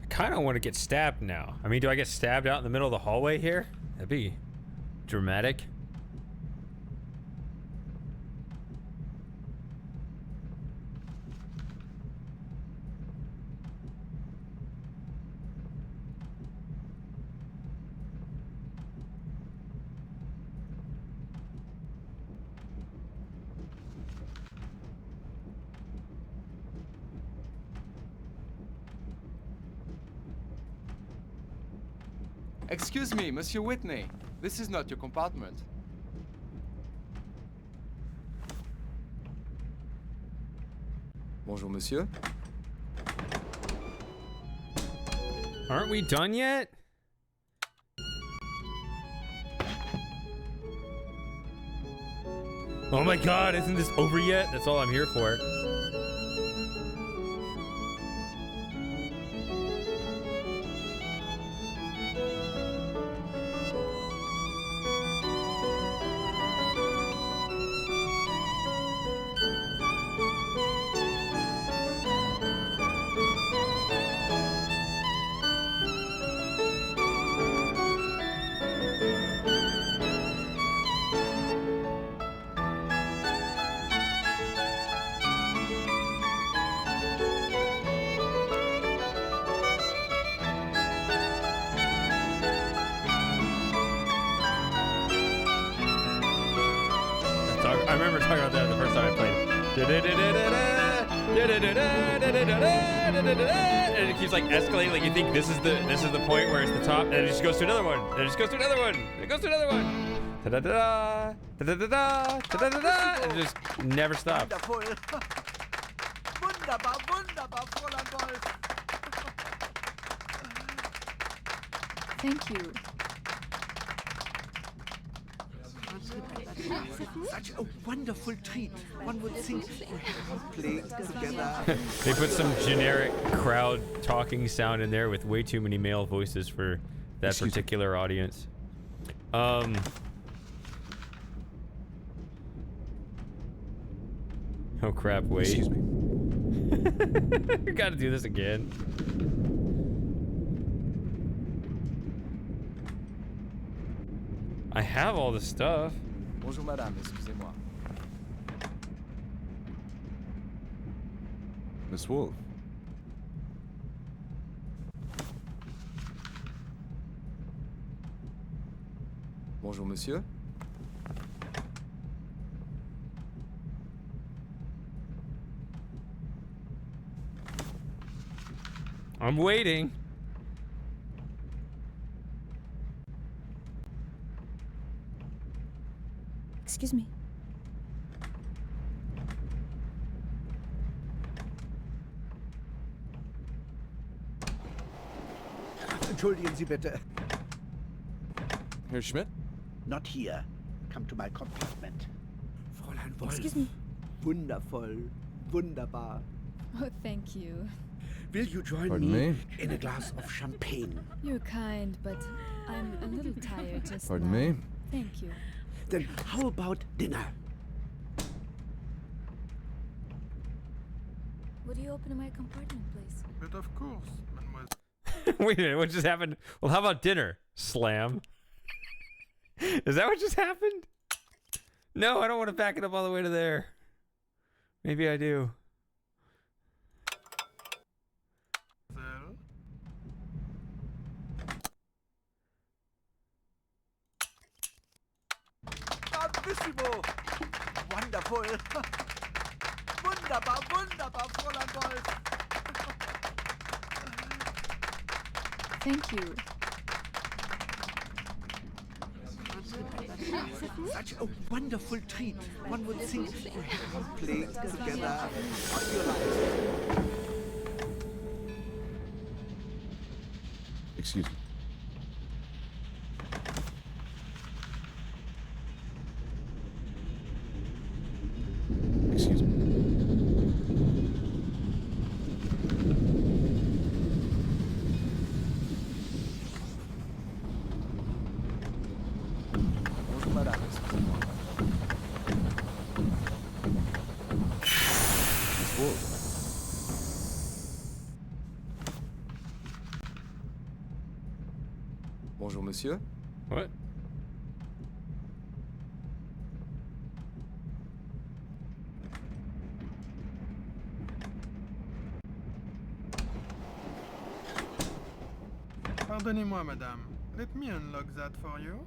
Kind of want to get stabbed now. I mean, do I get stabbed out in the middle of the hallway here? That'd be dramatic. Excuse me, Monsieur Whitney. This is not your compartment. Bonjour, monsieur. Aren't we done yet? Oh my god, isn't this over yet? That's all I'm here for. I remember talking about that the first time I played. And it keeps like escalating, like you think this is the point where it's the top, and it just goes to another one, and it just goes to another one, and it goes to another one. Da-da-da-da, da-da-da-da, da-da-da-da, and it just never stops. Wundervoll. Wunderbar, wunderbar, Fräulein Wolf. Thank you. Such a wonderful treat. One would think we have played together. They put some generic crowd talking sound in there with way too many male voices for that particular audience. Oh crap, wait. Excuse me. We gotta do this again. I have all the stuff. Bonjour madame, excusez-moi. Miss Wolf. Bonjour monsieur. I'm waiting. Excuse me. Entschuldigen Sie bitte. Herr Schmidt? Not here. Come to my compartment. Fräulein Wolf. Excuse me. Wundervoll. Wunderbar. Oh, thank you. Will you join Pardon me me? in a glass of champagne? You're kind, but I'm a little tired just Pardon now. me? Thank you. Then how about dinner? Would you open my compartment, please? But of course, mademoiselle. Wait a minute, what just happened? Well, how about dinner? Slam. Is that what just happened? No, I don't want to back it up all the way to there. Maybe I do. Bravissimo! Wonderful! Wunderbar, wunderbar, Fräulein Wolf! Thank you. Such a wonderful treat. One would think we have played together all your life. Excuse me. Excuse me. Bonjour madame, excusez-moi. Miss Wolf. Bonjour monsieur. What? Pardonnez-moi, madame. Let me unlock that for you.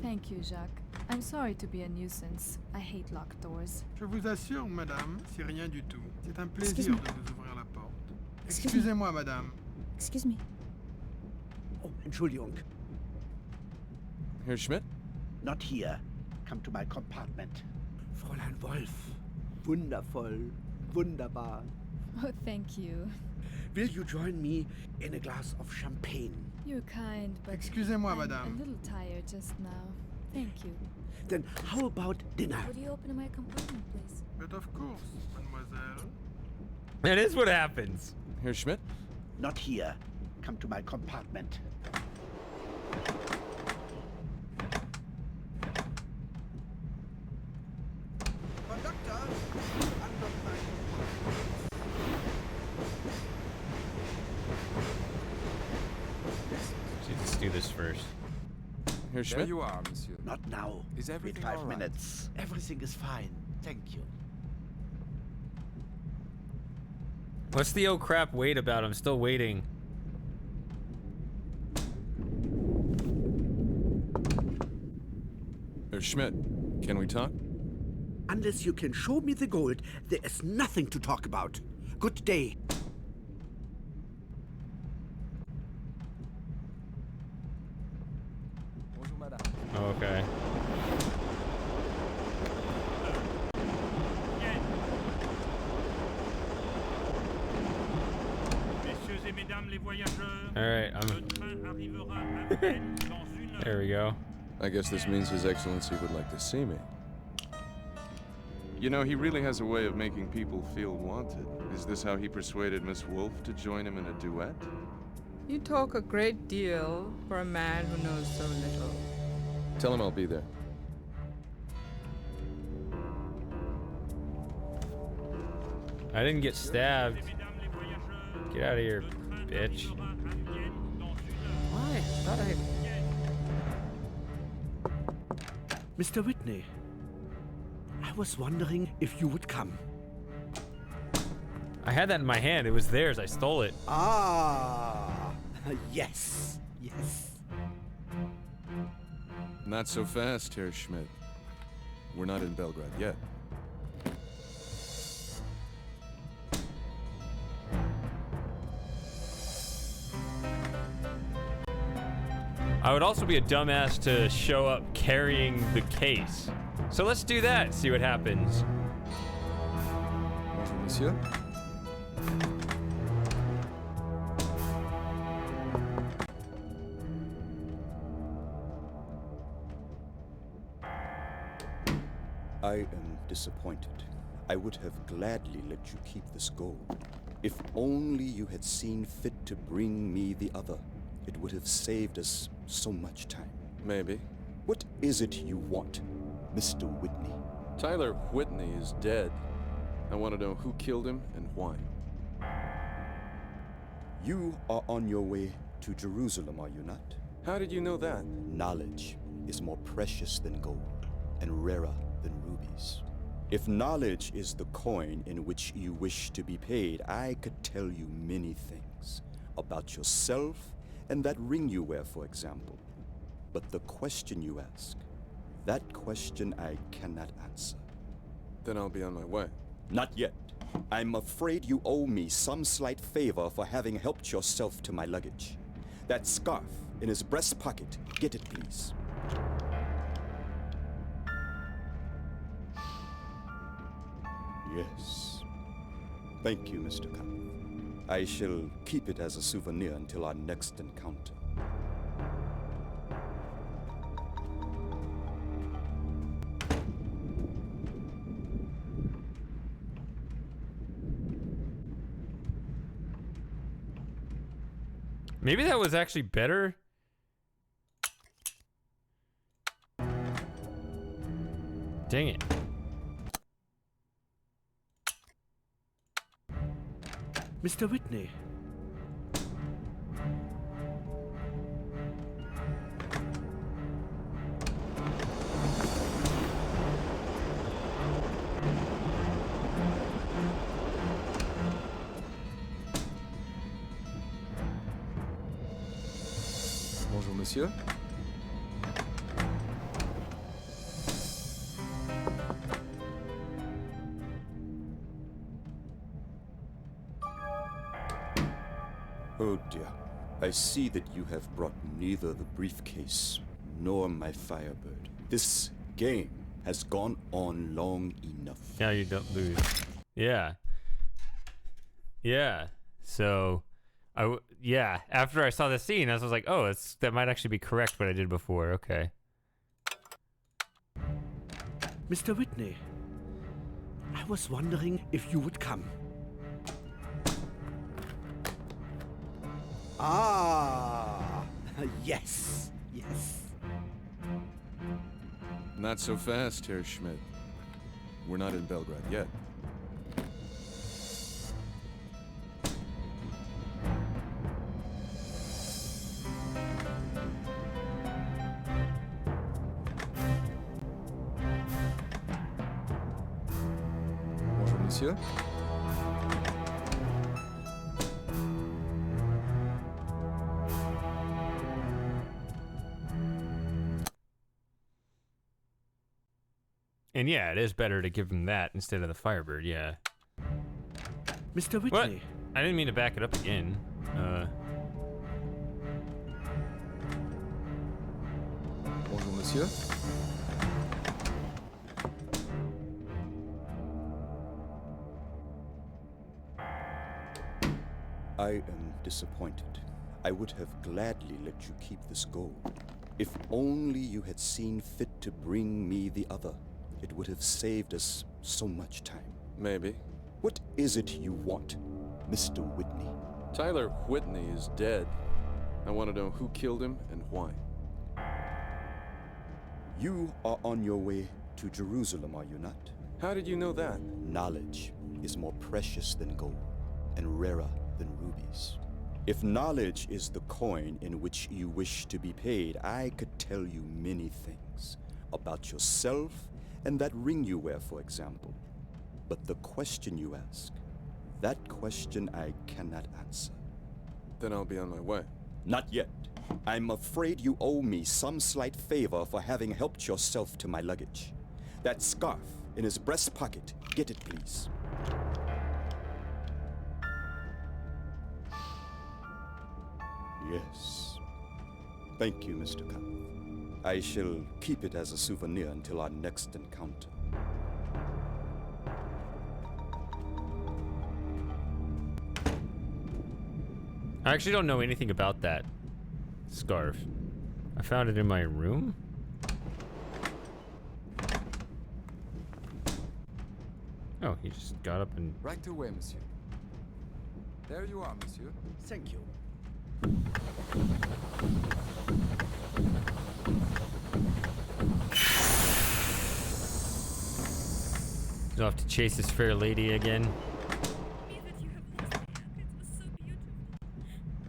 Thank you, Jacques. I'm sorry to be a nuisance. I hate locked doors. Je vous assure, madame, c'est rien du tout. C'est un Excuse plaisir me. de vous ouvrir la porte. Excuse me. Excusez-moi, madame. Excuse me. Oh, Entschuldigung. Herr Schmidt? Not here. Come to my compartment. Fräulein Wolf. Wundervoll. Wunderbar. Oh, thank you. Will you join me in a glass of champagne? You're kind, but Excusez-moi, I'm madame. a little tired just now. Thank you. Then how about dinner? Would you open my compartment, please? But of course, mademoiselle. That is what happens. Herr Schmidt? Not here. Come to my compartment. Conductor, unlock my Let's do this first. Herr There Schmidt? you are, monsieur. Not now. Is everything Wait 5 all right? minutes. Everything is fine. Thank you. What's the oh crap wait about? I'm still waiting. Herr Schmidt, can we talk? Unless you can show me the gold, there is nothing to talk about. Good day. Bonjour, madame. Okay. Messieurs et mesdames les voyageurs, All right, le train arrivera à Vienne dans une heure. There we go. I guess this means His Excellency would like to see me. You know, he really has a way of making people feel wanted. Is this how he persuaded Miss Wolf to join him in a duet? You talk a great deal for a man who knows so little. Tell him I'll be there. I didn't get stabbed. Get out of here, bitch. Why? Thought I... Mr. Whitney, I was wondering if you would come. I had that in my hand. It was theirs. I stole it. Ah, yes, yes. Not so fast, Herr Schmidt. We're not in Belgrade yet. I would also be a dumbass to show up carrying the case. So let's do that, see what happens. Bonjour, monsieur. I am disappointed. I would have gladly let you keep this gold. If only you had seen fit to bring me the other. It would have saved us so much time. Maybe. What is it you want, Mr. Whitney? Tyler Whitney is dead. I want to know who killed him and why. You are on your way to Jerusalem, are you not? How did you know that? Knowledge is more precious than gold and rarer than rubies. If knowledge is the coin in which you wish to be paid, I could tell you many things about yourself and that ring you wear, for example. But the question you ask, that question I cannot answer. Then I'll be on my way. Not yet. I'm afraid you owe me some slight favor for having helped yourself to my luggage. That scarf in his breast pocket, get it, please. Yes. Thank you, Mr. Khan. I shall keep it as a souvenir until our next encounter. Maybe that was actually better. Dang it. Mr. Whitney. Bonjour, monsieur. Oh dear. I see that you have brought neither the briefcase nor my Firebird. This game has gone on long enough. Now you don't lose. Yeah. Yeah. So, yeah. After I saw the scene, I was like, oh, that might actually be correct what I did before. Okay. Mr. Whitney, I was wondering if you would come. Ah, yes, yes. Not so fast, Herr Schmidt. We're not in Belgrade yet. Bonjour, monsieur. And yeah, it is better to give him that instead of the Firebird, yeah. Mr. Whitney. What? I didn't mean to back it up again. Bonjour, monsieur. I am disappointed. I would have gladly let you keep this gold. If only you had seen fit to bring me the other. It would have saved us so much time. Maybe. What is it you want, Mr. Whitney? Tyler Whitney is dead. I want to know who killed him and why. You are on your way to Jerusalem, are you not? How did you know that? Knowledge is more precious than gold and rarer than rubies. If knowledge is the coin in which you wish to be paid, I could tell you many things about yourself and that ring you wear, for example. But the question you ask, that question I cannot answer. Then I'll be on my way. Not yet. I'm afraid you owe me some slight favor for having helped yourself to my luggage. That scarf in his breast pocket. Get it, please. Yes. Thank you, Mr. Kampf. I shall keep it as a souvenir until our next encounter. I actually don't know anything about that scarf. I found it in my room. Oh, he just got up and... Right away, monsieur. There you are, monsieur. Thank you. He's off to chase this fair lady again.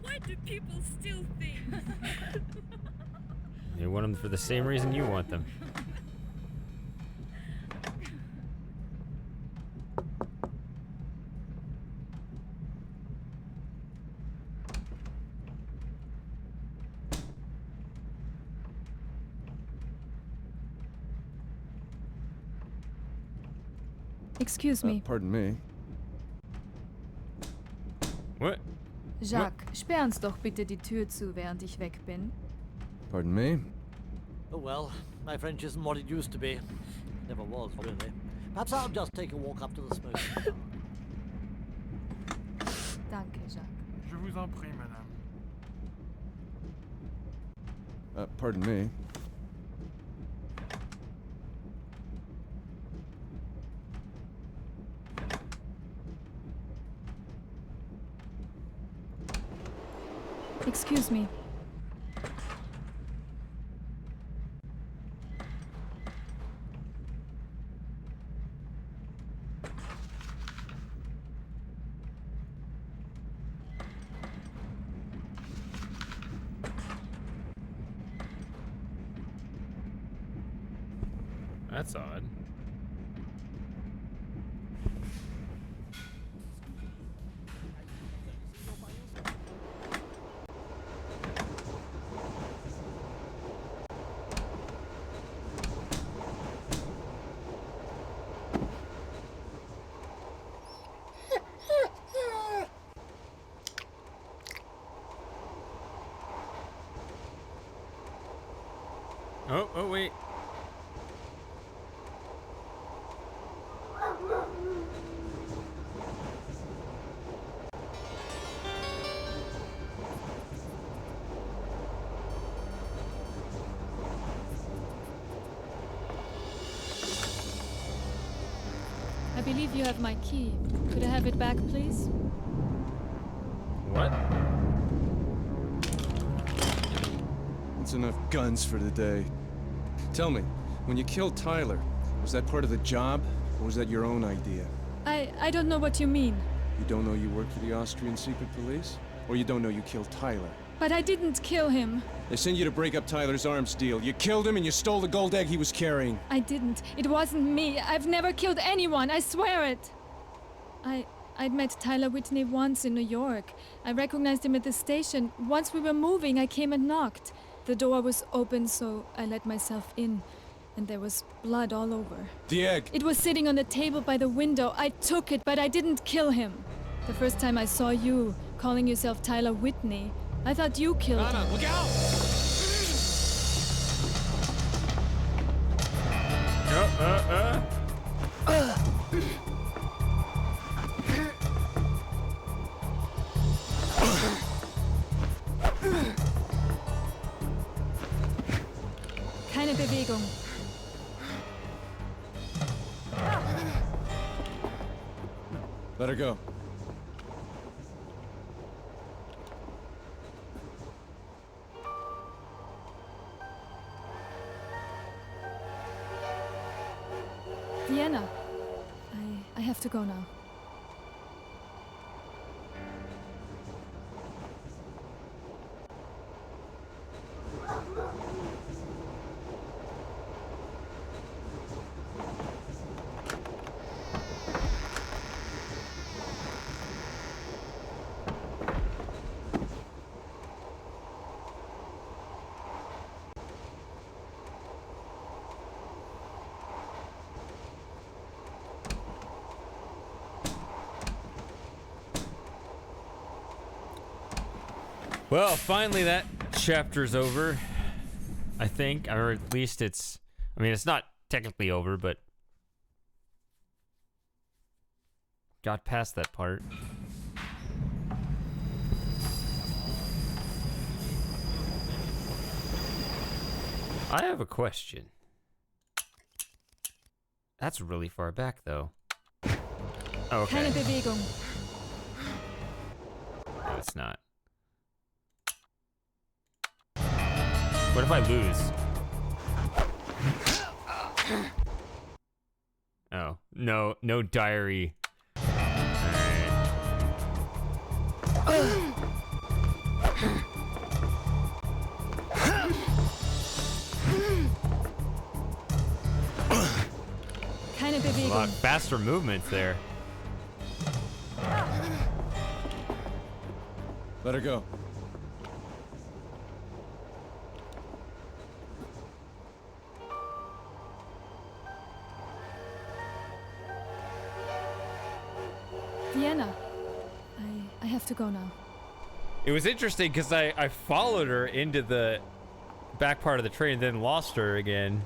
Why do people steal things? They want them for the same reason you want them. Excuse me. Pardon me. What? Jacques, sperr uns doch bitte die Tür zu, während ich weg bin. Pardon me? Oh well, my French isn't what it used to be. Never was, really. Perhaps I'll just take a walk up to the smoke. Danke, Jacques. Je vous en prie, madame. Pardon me. Excuse me. That's odd. Oh, wait. I believe you have my key. Could I have it back, please? What? That's enough guns for the day. Tell me, when you killed Tyler, was that part of the job, or was that your own idea? I don't know what you mean. You don't know you work for the Austrian secret police? Or you don't know you killed Tyler? But I didn't kill him. They sent you to break up Tyler's arms deal. You killed him and you stole the gold egg he was carrying. I didn't. It wasn't me. I've never killed anyone. I swear it. I'd met Tyler Whitney once in New York. I recognized him at the station. Once we were moving, I came and knocked. The door was open, so I let myself in. And there was blood all over. The egg! It was sitting on the table by the window. I took it, but I didn't kill him. The first time I saw you, calling yourself Tyler Whitney, I thought you killed him. Anna, look out! Keine Bewegung. Let her go. Vienna. I have to go now. Well, finally that chapter's over. I think, or at least it's... I mean, it's not technically over, but... got past that part. I have a question. That's really far back, though. Oh, okay. Keine Bewegung. No, it's not. What if I lose? Oh, no diary. Keine A Bewegung. lot faster movements there. Let her go. Vienna. I have to go now. It was interesting because I followed her into the back part of the train and then lost her again.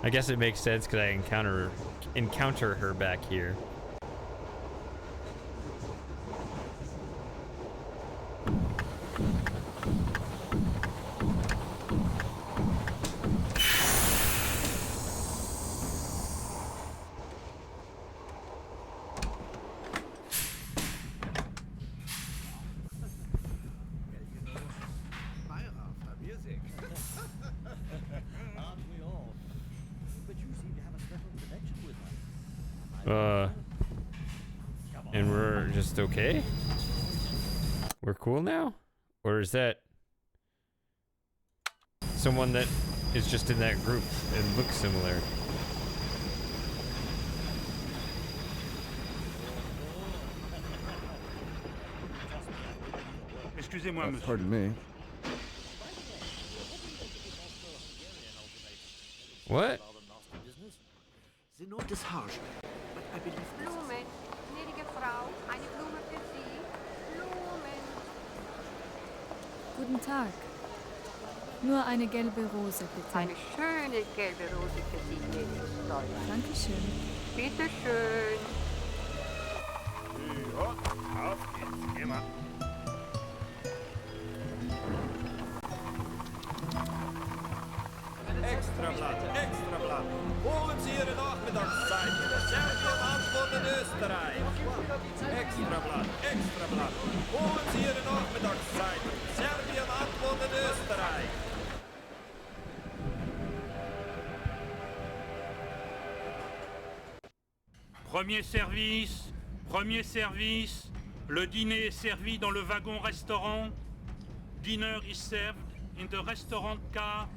I guess it makes sense because I encounter her back here. And we're just okay? We're cool now? Or is that someone that is just in that group and looks similar? Excusez-moi, monsieur. Pardon me. What? The note is harsh, but I believe Blumen, gnädige Frau, eine Blume für Sie. Blumen. Guten Tag. Nur eine gelbe Rose, bitte. Eine schöne gelbe Rose für Sie, gnädiges Fräulein. Dankeschön. Bitte schön. Auf geht's, geh mal. Extrablatt. Holen Sie Ihre Nachmittagszeitung. Serbien antwortet Österreich. Extrablatt. Holen Sie Ihre Nachmittagszeitung. Serbien antwortet Österreich. Premier service. Le dîner est servi dans le wagon-restaurant. Dinner is served in the restaurant car.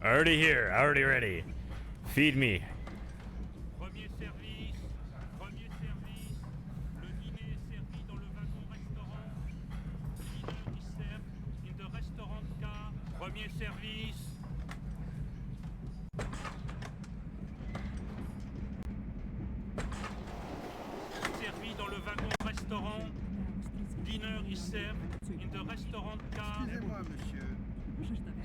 Already here, already ready. Feed me. Premier service. Le dîner est servi dans le wagon-restaurant. Dinner is served in the restaurant car. Premier service. Servi dans le wagon-restaurant. Dinner is served in the restaurant car. Excusez-moi, monsieur.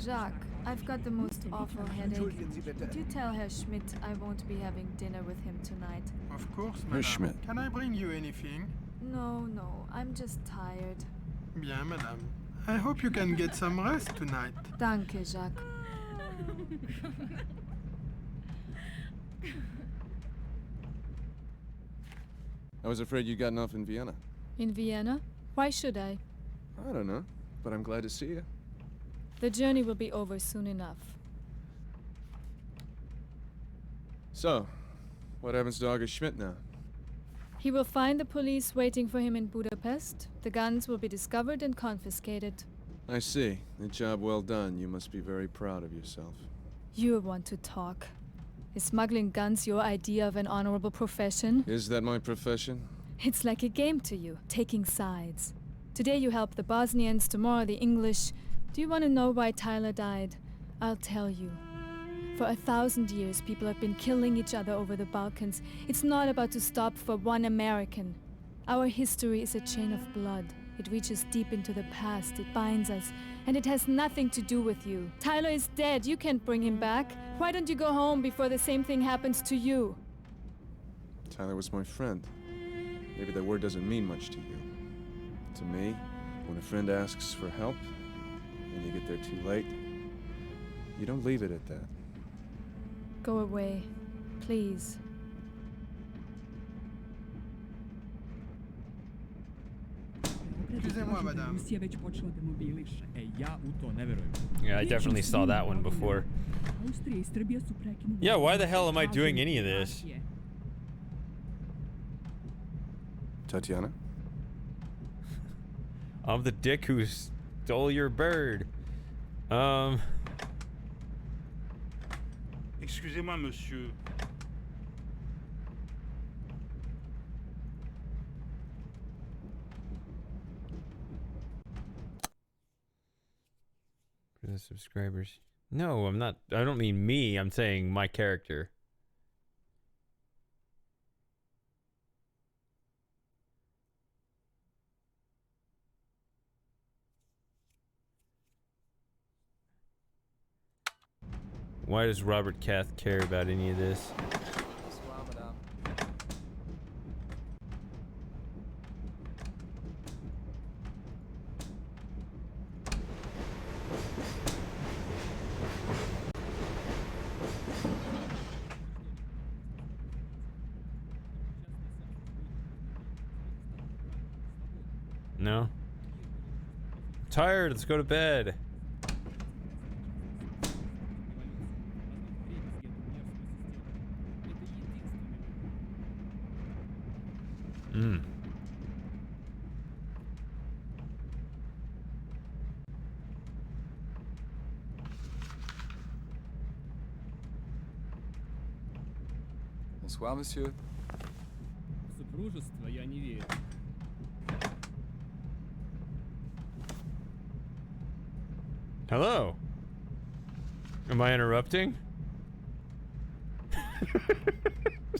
Jacques, I've got the most awful headache. Could you tell Herr Schmidt I won't be having dinner with him tonight? Of course, Herr madame. Schmidt. Can I bring you anything? No, I'm just tired. Bien, madame. I hope you can get some rest tonight. Danke, Jacques. I was afraid you'd gotten off in Vienna. In Vienna? Why should I? I don't know, but I'm glad to see you. The journey will be over soon enough. So, what happens to August Schmidt now? He will find the police waiting for him in Budapest. The guns will be discovered and confiscated. I see. A job well done. You must be very proud of yourself. You want to talk. Is smuggling guns your idea of an honorable profession? Is that my profession? It's like a game to you, taking sides. Today you help the Bosnians, tomorrow the English. Do you want to know why Tyler died? I'll tell you. For 1,000 years, people have been killing each other over the Balkans. It's not about to stop for one American. Our history is a chain of blood. It reaches deep into the past. It binds us. And it has nothing to do with you. Tyler is dead. You can't bring him back. Why don't you go home before the same thing happens to you? Tyler was my friend. Maybe that word doesn't mean much to you. To me, when a friend asks for help, and you get there too late, you don't leave it at that. Go away, please. Excusez-moi, madame. Yeah, I definitely saw that one before. Yeah, why the hell am I doing any of this? Tatiana? I'm the dick who stole your bird. Excusez-moi, monsieur. For the subscribers. No, I'm not. I don't mean me. I'm saying my character. Why does Robert Kath care about any of this? Bonsoir, madame. No? Tired, let's go to bed. Bonsoir, monsieur. Супружество я не верю. Hello. Am I interrupting?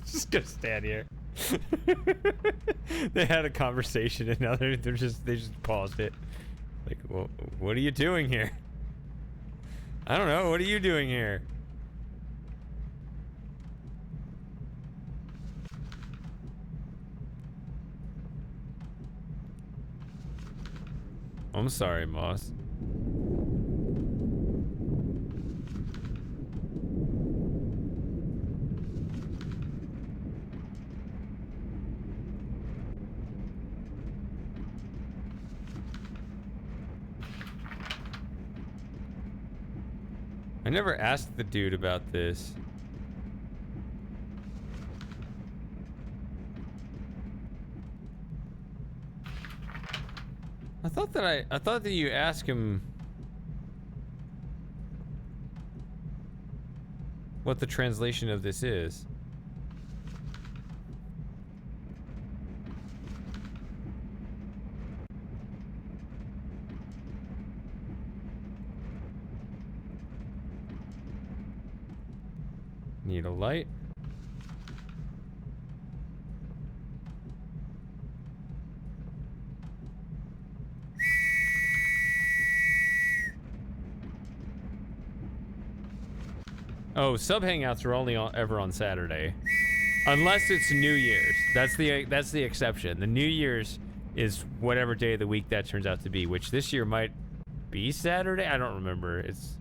Just gonna stand here. They had a conversation and now they just paused it. Like, well, what are you doing here? I don't know. What are you doing here? I'm sorry, Moss. I never asked the dude about this. I thought that you asked him what the translation of this is. Need a light. Oh, sub hangouts are only ever on Saturday, unless it's New Year's. That's the exception. The New Year's is whatever day of the week that turns out to be, which this year might be Saturday. I don't remember. It's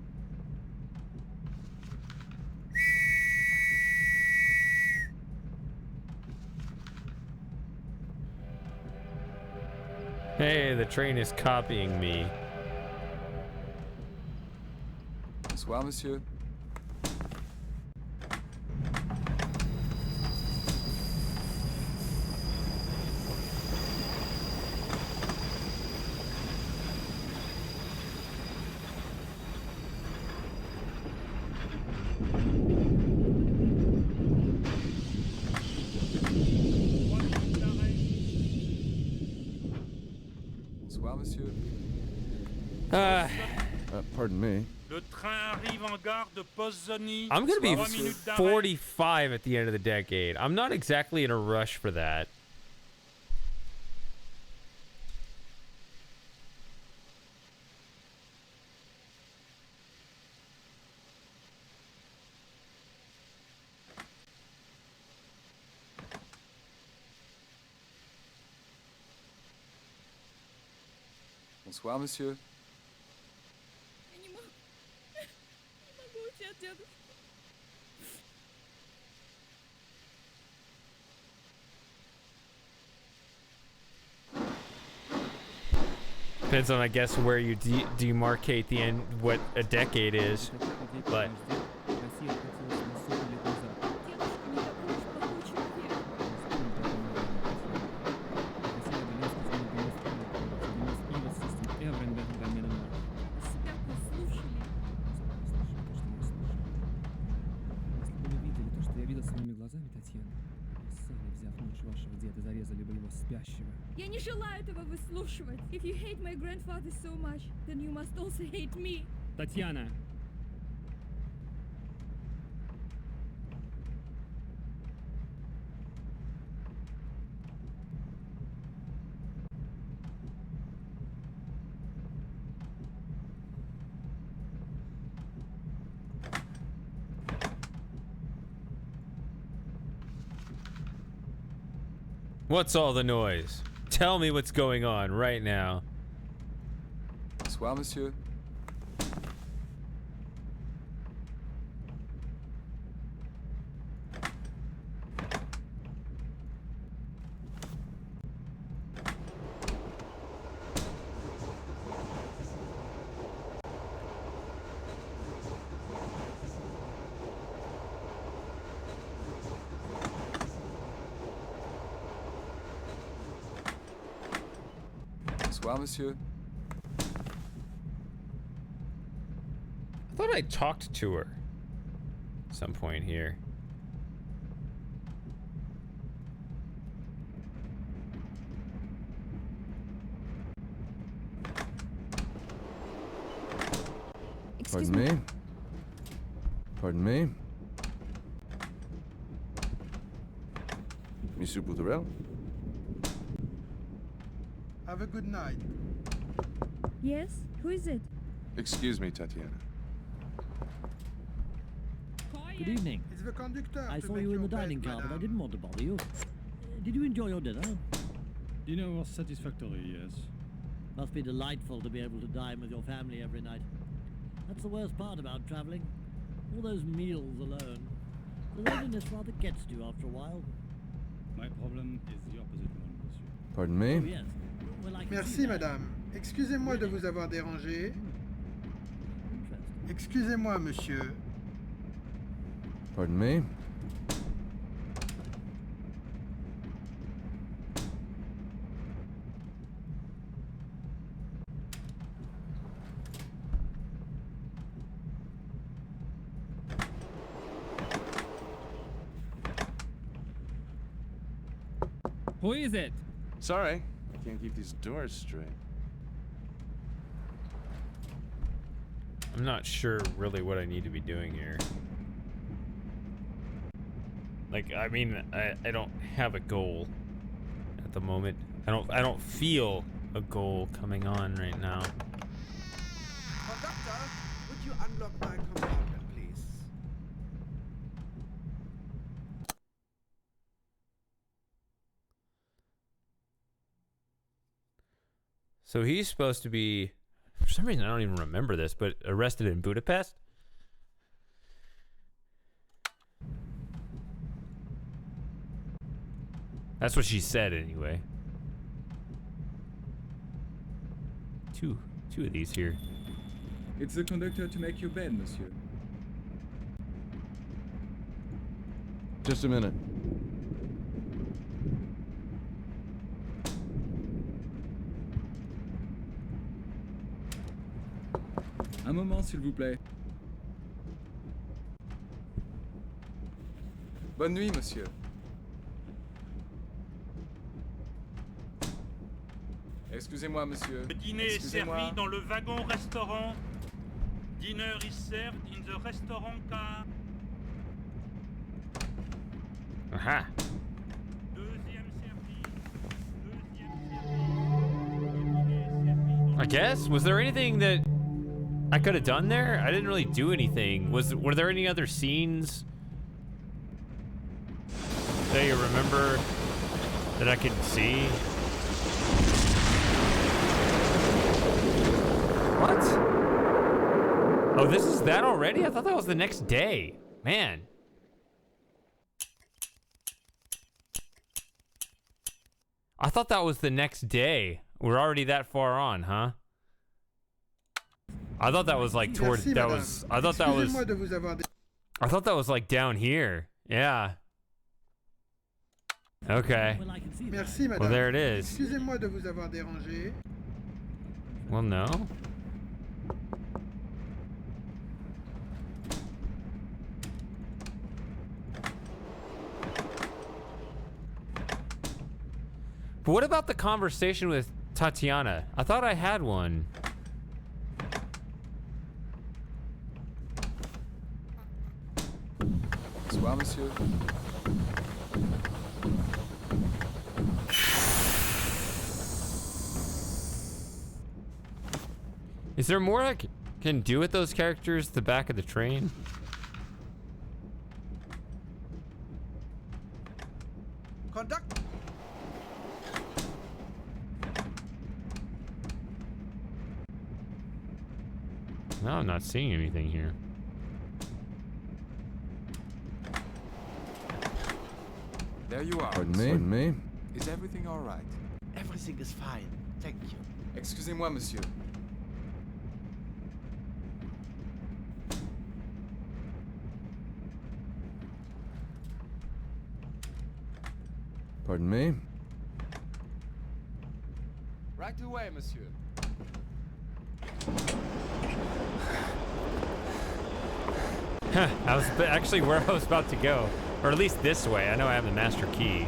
Hey, the train is copying me. Bonsoir, monsieur. Pardon me. Le train arrive en gare de Pozzoni. I'm gonna be 45 at the end of the decade. I'm not exactly in a rush for that. Bonsoir, monsieur. Depends on, I guess, where you demarcate the end, what a decade is, but. Я не желаю этого выслушивать. If you hate my grandfather so much, then you must also hate me. Татьяна. What's all the noise? Tell me what's going on right now. Bonsoir, monsieur. Bonsoir, monsieur. I thought I talked to her at some point here. Pardon me? Pardon me? Monsieur Boutarel? Have a good night. Yes? Who is it? Excuse me, Tatiana. Good evening. It's the conductor. I to saw make you in your the dining bed, car, but I madame. didn't want to bother you. Did you enjoy your dinner? Dinner was satisfactory, yes. Must be delightful to be able to dine with your family every night. That's the worst part about travelling. All those meals alone. The loneliness rather gets to you after a while. My problem is the opposite one, monsieur. Pardon me? Oh, yes. Well, I can see Merci, that. madame. Excusez-moi de vous avoir dérangé. Excusez-moi, monsieur. Pardon me? Who is it? Sorry, I can't keep these doors straight. I'm not sure really what I need to be doing here. Like, I mean, I don't have a goal at the moment. I don't feel a goal coming on right now. Conductor, would you unlock my compartment, please? So he's supposed to be, for some reason I don't even remember this, but arrested in Budapest? That's what she said anyway. Two of these here. It's the conductor to make your bed, monsieur. Just a minute. Un moment, s'il vous plaît. Bonne nuit, monsieur. Excusez-moi, monsieur. Le dîner est Excusez-moi. servi dans le wagon-restaurant. Dinner is served in the restaurant car. Aha. Deuxième servi. I guess? Was there anything that I could have done there? I didn't really do anything. Were there any other scenes that you remember that I could see? What? Oh, this is that already? I thought that was the next day. Man. I thought that was the next day. We're already that far on, huh? I thought that was like toward Merci, that madame. was I thought that was Excusez-moi de vous avoir I thought that was like down here. Yeah. Okay. Merci, madame. Well, there it is. Excusez-moi de vous avoir dérangé. Well, no. But what about the conversation with Tatiana? I thought I had one. Bonsoir, monsieur. Is there more I can do with those characters at the back of the train? Conductor. No, I'm not seeing anything here. There you are. Pardon me? Pardon me? Is everything all right? Everything is fine. Thank you. Excusez-moi, monsieur. Pardon me? Right away, monsieur. I was actually where I was about to go. Or at least this way. I know I have the master key.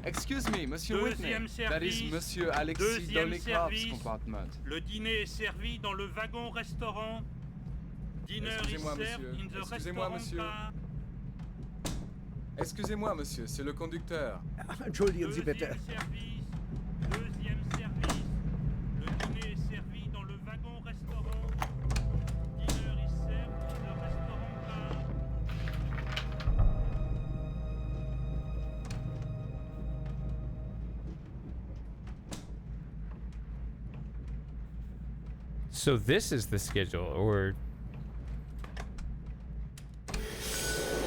Excuse me, Monsieur Whitney. Deuxième That is service. Monsieur Alexis Deuxième Dolikov's service. compartment. Le dîner est servi dans le wagon-restaurant. Dinner is Excusez-moi, served monsieur. in the Excusez-moi, restaurant monsieur. bar. Excusez-moi, monsieur, c'est le conducteur. Entschuldigen Sie bitte. Deuxième service. Le dîner est servi dans le wagon-restaurant. Dinner is served in the restaurant bar. So this is the schedule, or...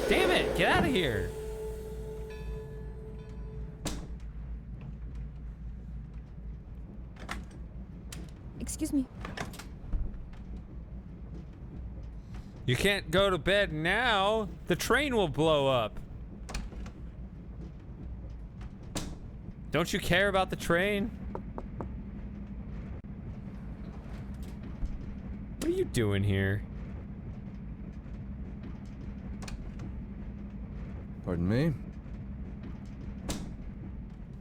Damn it! Get out of here! Excuse me. You can't go to bed now. The train will blow up. Don't you care about the train? What are you doing here? Pardon me?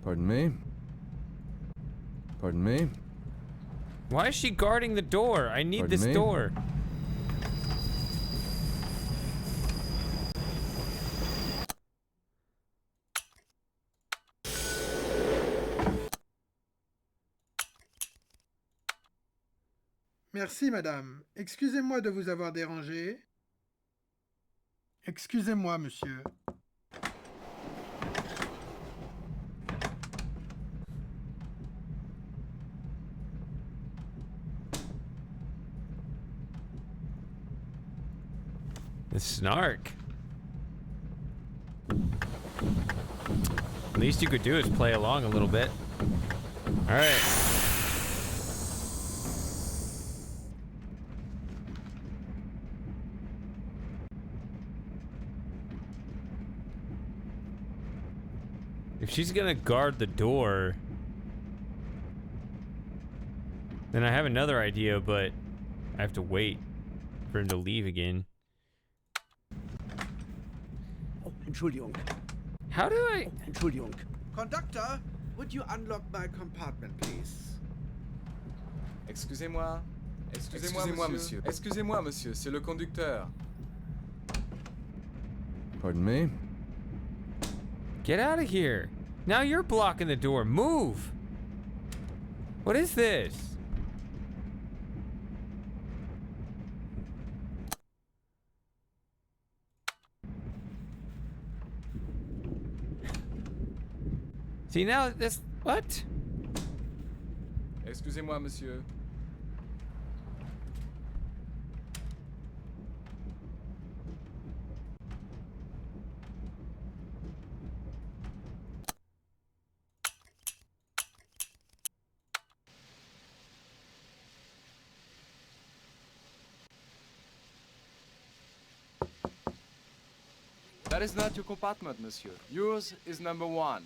Pardon me? Pardon me? Why is she guarding the door? I need Pardon this me? door. Merci, madame. Excusez-moi de vous avoir dérangé. Excusez-moi, monsieur. The snark. Least you could do is play along a little bit. All right. If she's gonna guard the door, then I have another idea, but I have to wait for him to leave again. Oh, Entschuldigung. How do I... Oh, Entschuldigung. Conductor, would you unlock my compartment, please? Excusez-moi. Excusez-moi, monsieur. Excusez-moi, monsieur, c'est le conducteur. Pardon me? Get out of here. Now you're blocking the door. Move. What is this? See, now this... What? Excusez-moi, monsieur. That is not your compartment, monsieur. Yours is number 1.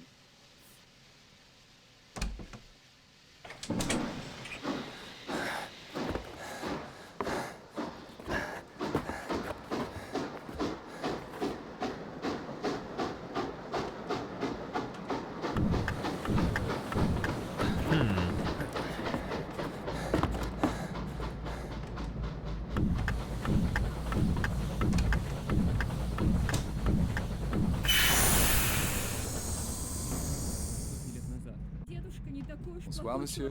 Bonsoir, monsieur.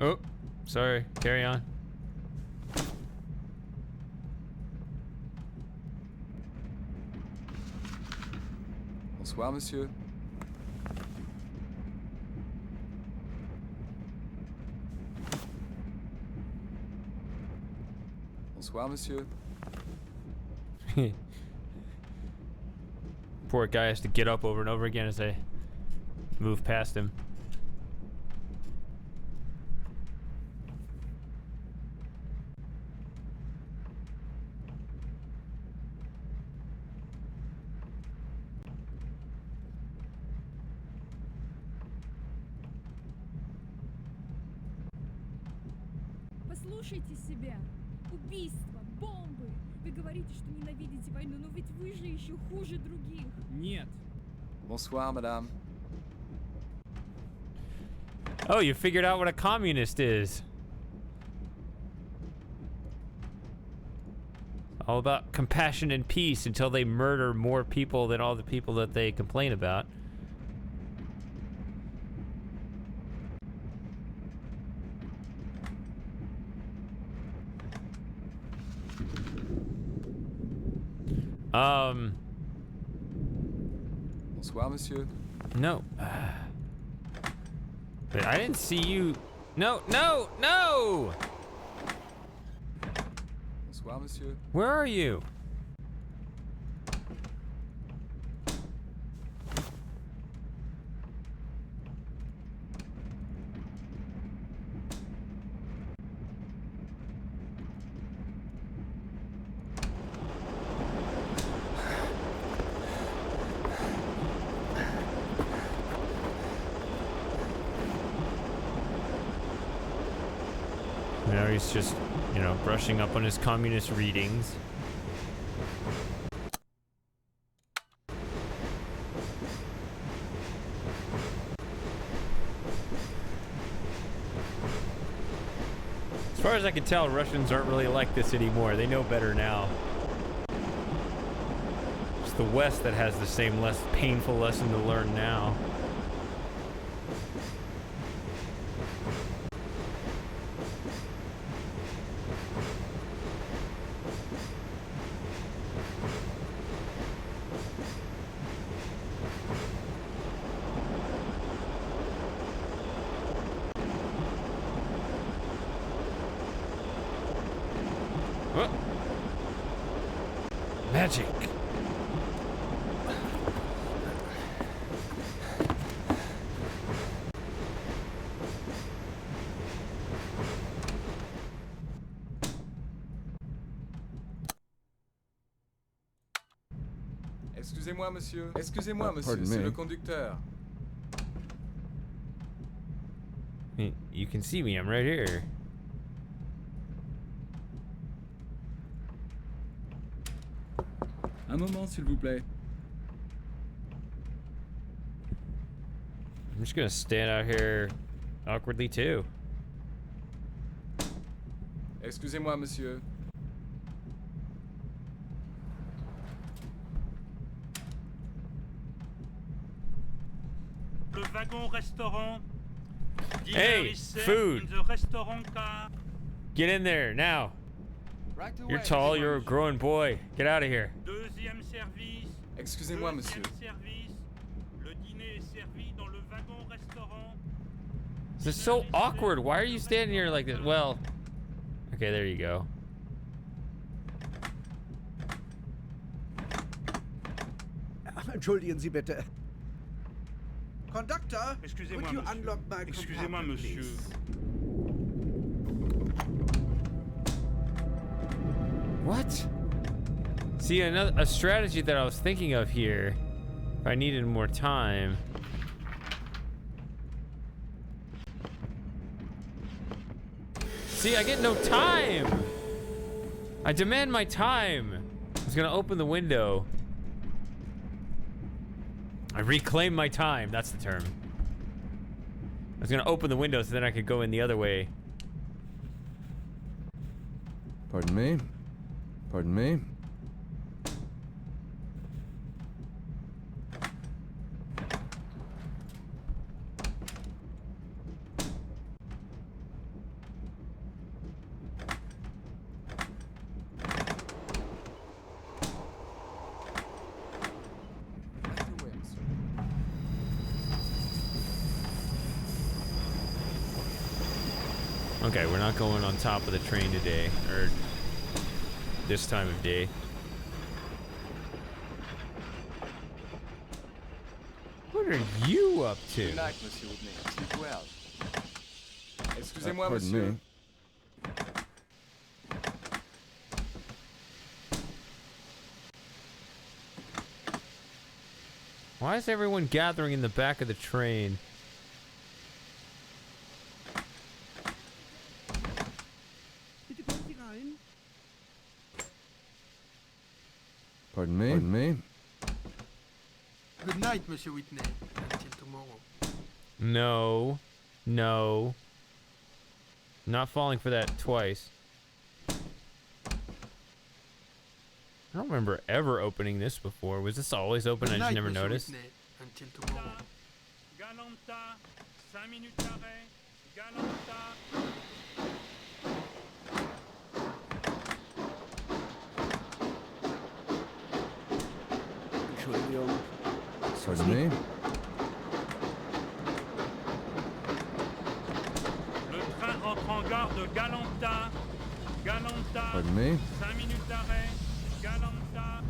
Oh, sorry. Carry on. Bonsoir, monsieur. Bonsoir, monsieur. Poor guy has to get up over and over again as I move past him. Послушайте себя. Убийства, бомбы. Вы говорите, что ненавидите войну, но ведь вы же еще хуже других. Нет. Bonsoir, madame. Oh, you figured out what a communist is. All about compassion and peace until they murder more people than all the people that they complain about. Bonsoir, monsieur. No. But I didn't see you. No, no, no! Bonsoir, monsieur. Where are you? Now he's just, you know, brushing up on his communist readings. As far as I can tell, Russians aren't really like this anymore. They know better now. It's the West that has the same less painful lesson to learn now. Magic. Excusez-moi, monsieur. Excusez-moi, monsieur. Pardon C'est me. le conducteur. You can see me. I'm right here. Un moment, s'il vous plaît. I'm just gonna stand out here awkwardly too. Excusez-moi, monsieur. Le wagon restaurant. Hey, food. In the restaurant car. Get in there now. Right away. You're tall. You're a growing boy. Get out of here. Deuxième service. Excusez-moi, monsieur. Deuxième service. Le dîner est servi dans le wagon restaurant. This is so awkward. Why are you standing here like this? Well, okay, there you go. Entschuldigen Sie bitte. Conductor, Excusez-moi, would you monsieur. unlock my Excusez-moi, compartment, monsieur. please? What? See, a strategy that I was thinking of here, if I needed more time. See, I get no time. I demand my time. I was gonna open the window. I reclaim my time. That's the term. I was gonna open the window so then I could go in the other way. Pardon me? Pardon me? Okay, we're not going on top of the train today, or this time of day. What are you up to? Good night, monsieur Whitney. Sleep well. Excusez-moi, Pardon monsieur. me. Why is everyone gathering in the back of the train? Monsieur Whitney. Until tomorrow. No. No. Not falling for that twice. I don't remember ever opening this before. Was this always open? I just never noticed. Whitney. Until tomorrow. Galanta, 5 minutes d'arrêt. Galanta. Pardon me? Le train entre en gare de Galanta. Galanta. Pardon me? 5 minutes d'arrêt. Galanta.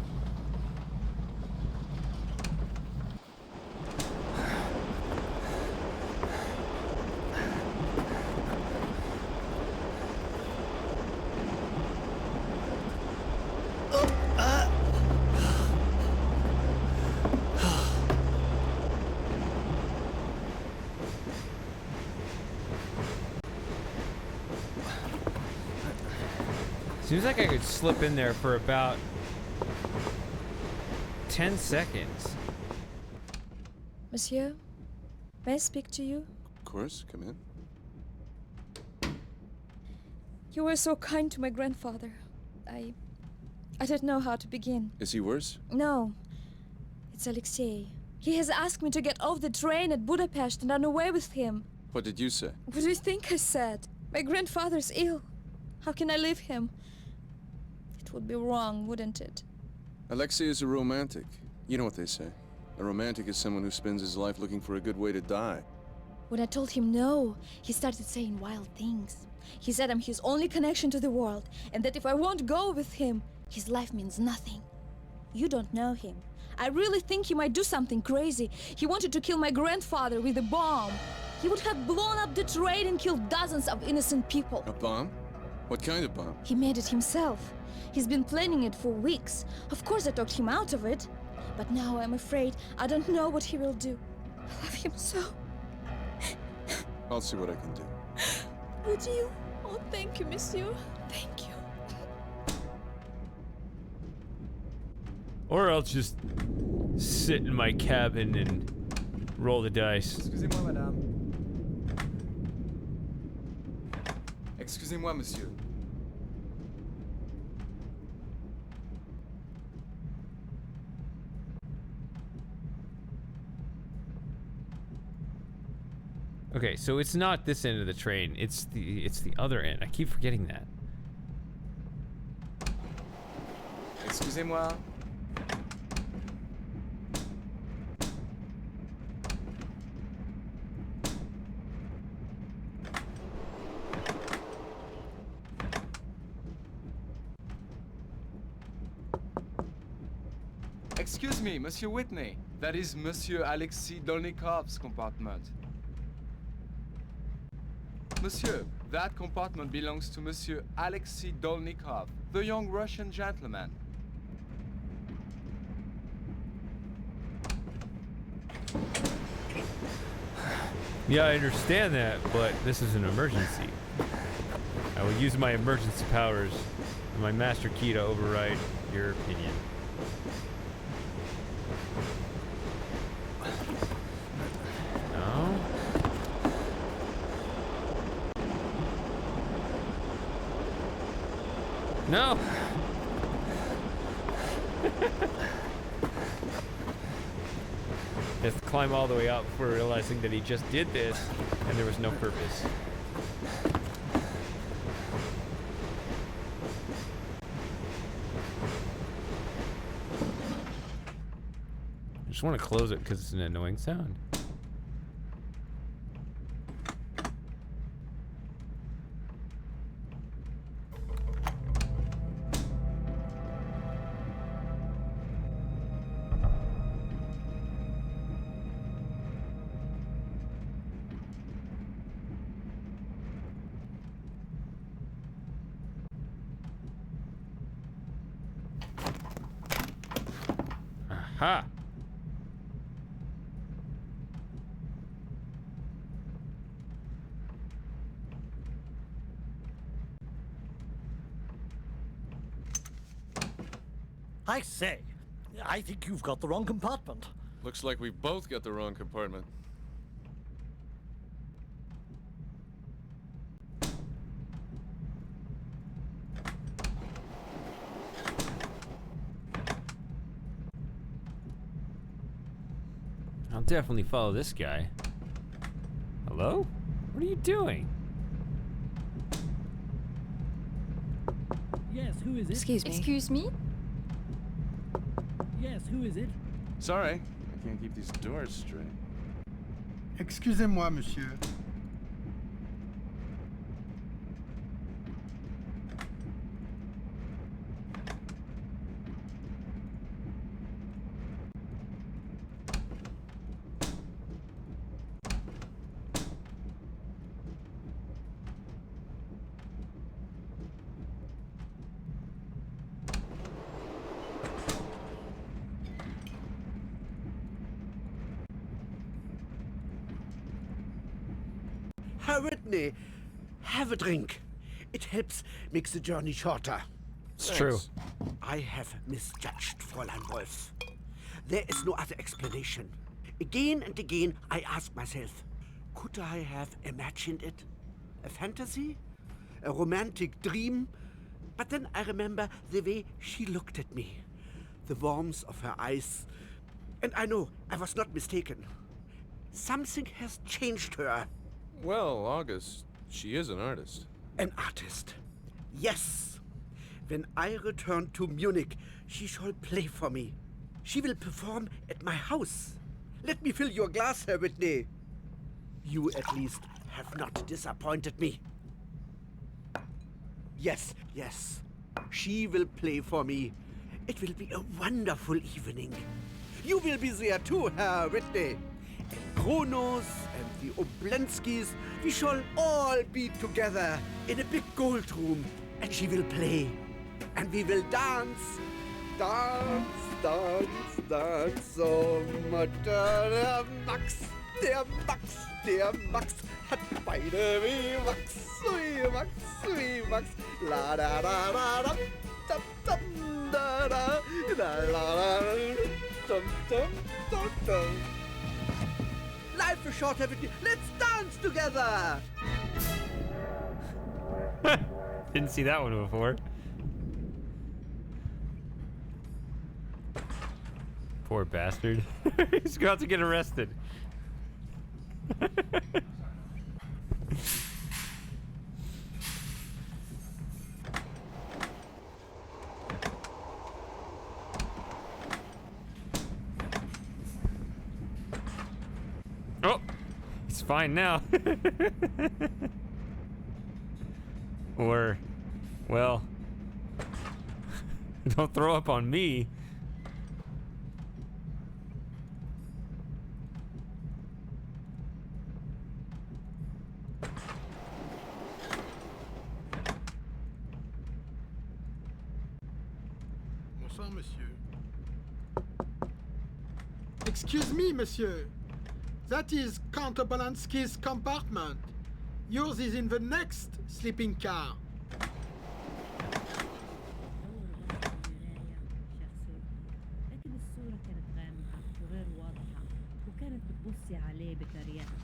Seems like I could slip in there for about 10 seconds. Monsieur, may I speak to you? Of course, come in. You were so kind to my grandfather. I don't know how to begin. Is he worse? No, it's Alexei. He has asked me to get off the train at Budapest and run away with him. What did you say? What do you think I said? My grandfather's ill. How can I leave him? It would be wrong, wouldn't it? Alexei is a romantic. You know what they say. A romantic is someone who spends his life looking for a good way to die. When I told him no, he started saying wild things. He said I'm his only connection to the world, and that if I won't go with him, his life means nothing. You don't know him. I really think he might do something crazy. He wanted to kill my grandfather with a bomb. He would have blown up the train and killed dozens of innocent people. A bomb? What kind of bomb? He made it himself. He's been planning it for weeks. Of course I talked him out of it. But now I'm afraid I don't know what he will do. I love him so. I'll see what I can do. Would you? Oh, thank you, monsieur. Thank you. Or I'll just sit in my cabin and roll the dice. Excusez-moi, madame. Excusez-moi, monsieur. Okay, so it's not this end of the train. It's the other end. I keep forgetting that. Excusez-moi. Excuse me, Monsieur Whitney. That is Monsieur Alexei Dolnikov's compartment. Monsieur, that compartment belongs to Monsieur Alexei Dolnikov, the young Russian gentleman. Yeah, I understand that, but this is an emergency. I will use my emergency powers and my master key to override your opinion. No? No! Has to climb all the way out before realizing that he just did this and there was no purpose. I just want to close it because it's an annoying sound. Aha! I say, I think you've got the wrong compartment. Looks like we've both got the wrong compartment. I'll definitely follow this guy. Hello? What are you doing? Yes, who is it? Excuse me. Excuse me? Yes, who is it? Sorry, I can't keep these doors straight. Excusez-moi, monsieur. Herr Whitney, have a drink. It helps make the journey shorter. It's true. I have misjudged Fräulein Wolf. There is no other explanation. Again and again, I ask myself, could I have imagined it? A fantasy? A romantic dream? But then I remember the way she looked at me, the warmth of her eyes, and I know I was not mistaken. Something has changed her. Well, August, she is an artist. An artist. Yes. When I return to Munich, she shall play for me. She will perform at my house. Let me fill your glass, Herr Whitney. You at least have not disappointed me. Yes, yes. She will play for me. It will be a wonderful evening. You will be there too, Herr Whitney. And Kronos and the Oblenskis, we shall all be together in a big gold room, and she will play. And we will dance. Dance, dance, dance so much. Der Max, der Max, der Max hat Beine wie Max, wie Max, wie Max. La da da da da, dum dum da da, la la la, dum dum dum dum. Life is short, everything. Let's dance together. Didn't see that one before. Poor bastard. He's about to get arrested. Oh, he's fine now. Or, well, don't throw up on me. Bonsoir, monsieur. Excuse me, monsieur. That is Count Obolensky's compartment. Yours is in the next sleeping car. لكن الصورة كانت غامقة وغير واضحة وكانت بتبصي عليه بطريقة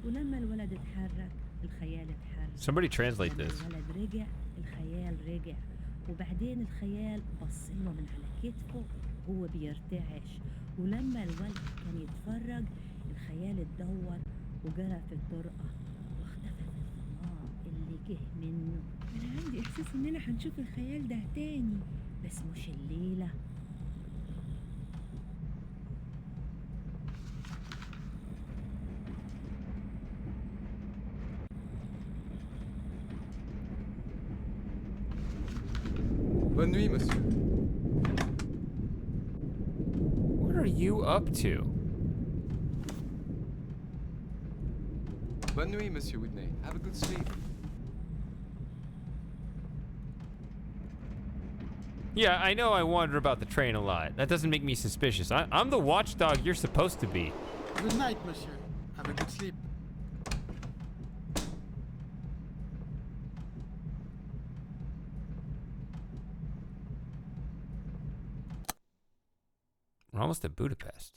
ولما الولد اتحرك الخيال اتحرك. Somebody translate لما this. الولد رجع الخيال رجع وبعدين الخيال بص له من على كتفه وهو بيرتعش ولما الولد كان يتفرج الخيال اتدور وجرى في الطرقة واختفى في الفضاء اللي جه منه. أنا عندي إحساس إننا هنشوف الخيال ده تاني. بس مش الليلة. Bonne nuit, monsieur. What are you up to? Bonne nuit, Monsieur Whitney. Have a good sleep. Yeah, I know I wonder about the train a lot. That doesn't make me suspicious. I'm the watchdog you're supposed to be. Good night, monsieur. Have a good sleep. We're almost at Budapest.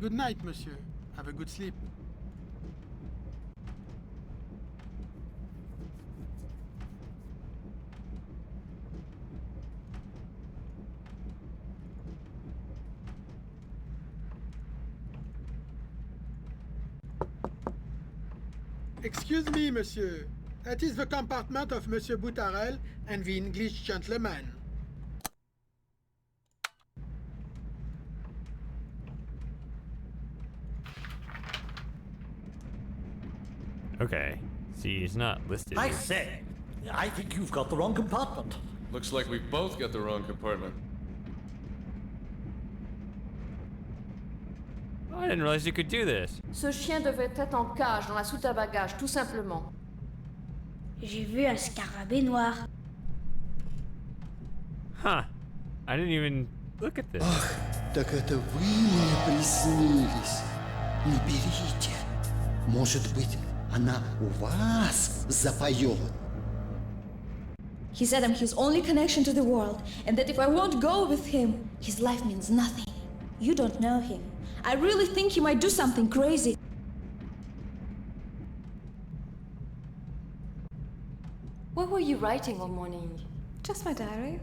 Good night, monsieur. Have a good sleep. Excuse me, monsieur. That is the compartment of Monsieur Boutarel and the English gentleman. Okay. See, he's not listed. I say, I think you've got the wrong compartment. Looks like we've both got the wrong compartment. Oh, I didn't realize you could do this. Ce chien devait être en cage dans la soute à bagages, tout simplement. J'ai vu un scarabée noir. Huh. I didn't even look at this. Так это вы мне приснились. Не берите. Может быть, она у вас запоет. He said I'm his only connection to the world, and that if I won't go with him, his life means nothing. You don't know him. I really think he might do something crazy. What were you writing all morning? Just my diary.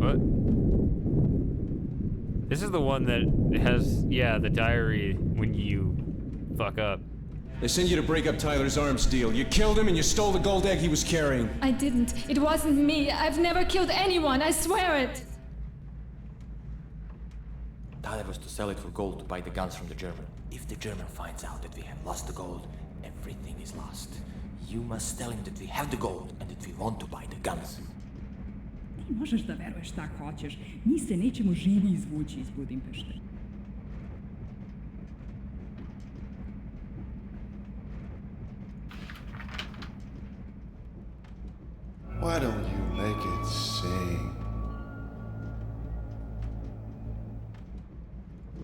What? This is the one that has, yeah, the diary when you fuck up. They sent you to break up Tyler's arms deal. You killed him and you stole the gold egg he was carrying. I didn't. It wasn't me. I've never killed anyone. I swear it. Tyler was to sell it for gold to buy the guns from the German. If the German finds out that we have lost the gold, everything is lost. You must tell him that we have the gold and that we want to buy the guns. Ti možeš da veruješ šta hoćeš. Mi se nećemo živi izvući iz Budimpešte. Why don't you make it sing?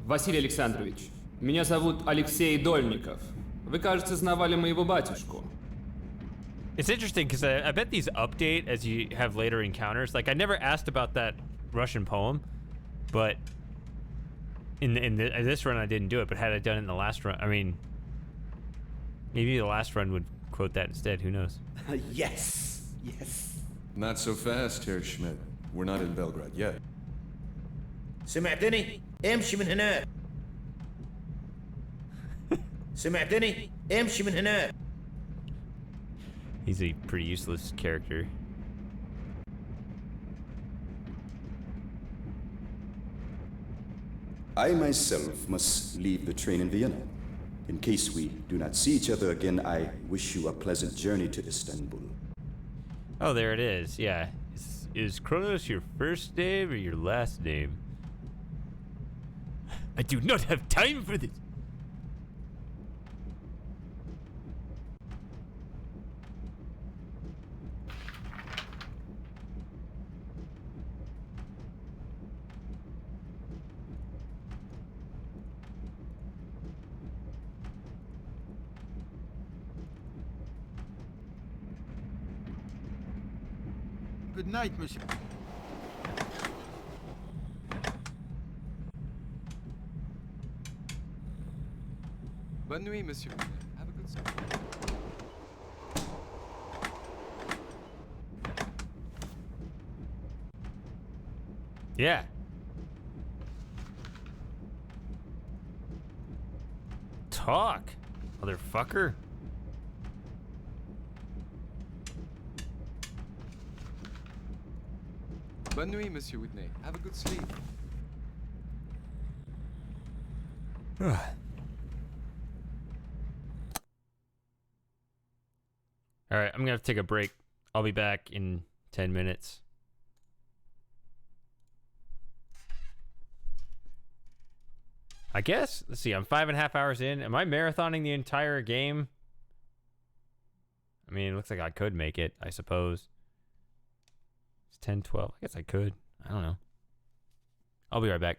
Василий Александрович, меня зовут Алексей Дольников. Вы, кажется, знавали моего батюшку. It's interesting because I bet these update as you have later encounters. Like, I never asked about that Russian poem, but in this run I didn't do it. But had I done it in the last run, I mean, maybe the last run would quote that instead. Who knows? Yes, yes. Not so fast, Herr Schmidt. We're not in Belgrade yet. سمعتني؟ امشي من هناك. سمعتني؟ امشي من هناك. He's a pretty useless character. I myself must leave the train in Vienna. In case we do not see each other again, I wish you a pleasant journey to Istanbul. Oh, there it is. Yeah. Is Kronos your first name or your last name? I do not have time for this. Good night, monsieur. Bonne nuit, monsieur. Have a good sleep. Yeah. Talk, motherfucker. Bonne nuit, monsieur Whitney. Have a good sleep. All right, I'm gonna have to take a break. I'll be back in 10 minutes. I guess, let's see, I'm 5.5 hours in. Am I marathoning the entire game? I mean, it looks like I could make it, I suppose. It's 10, 12. I guess I could. I don't know. I'll be right back.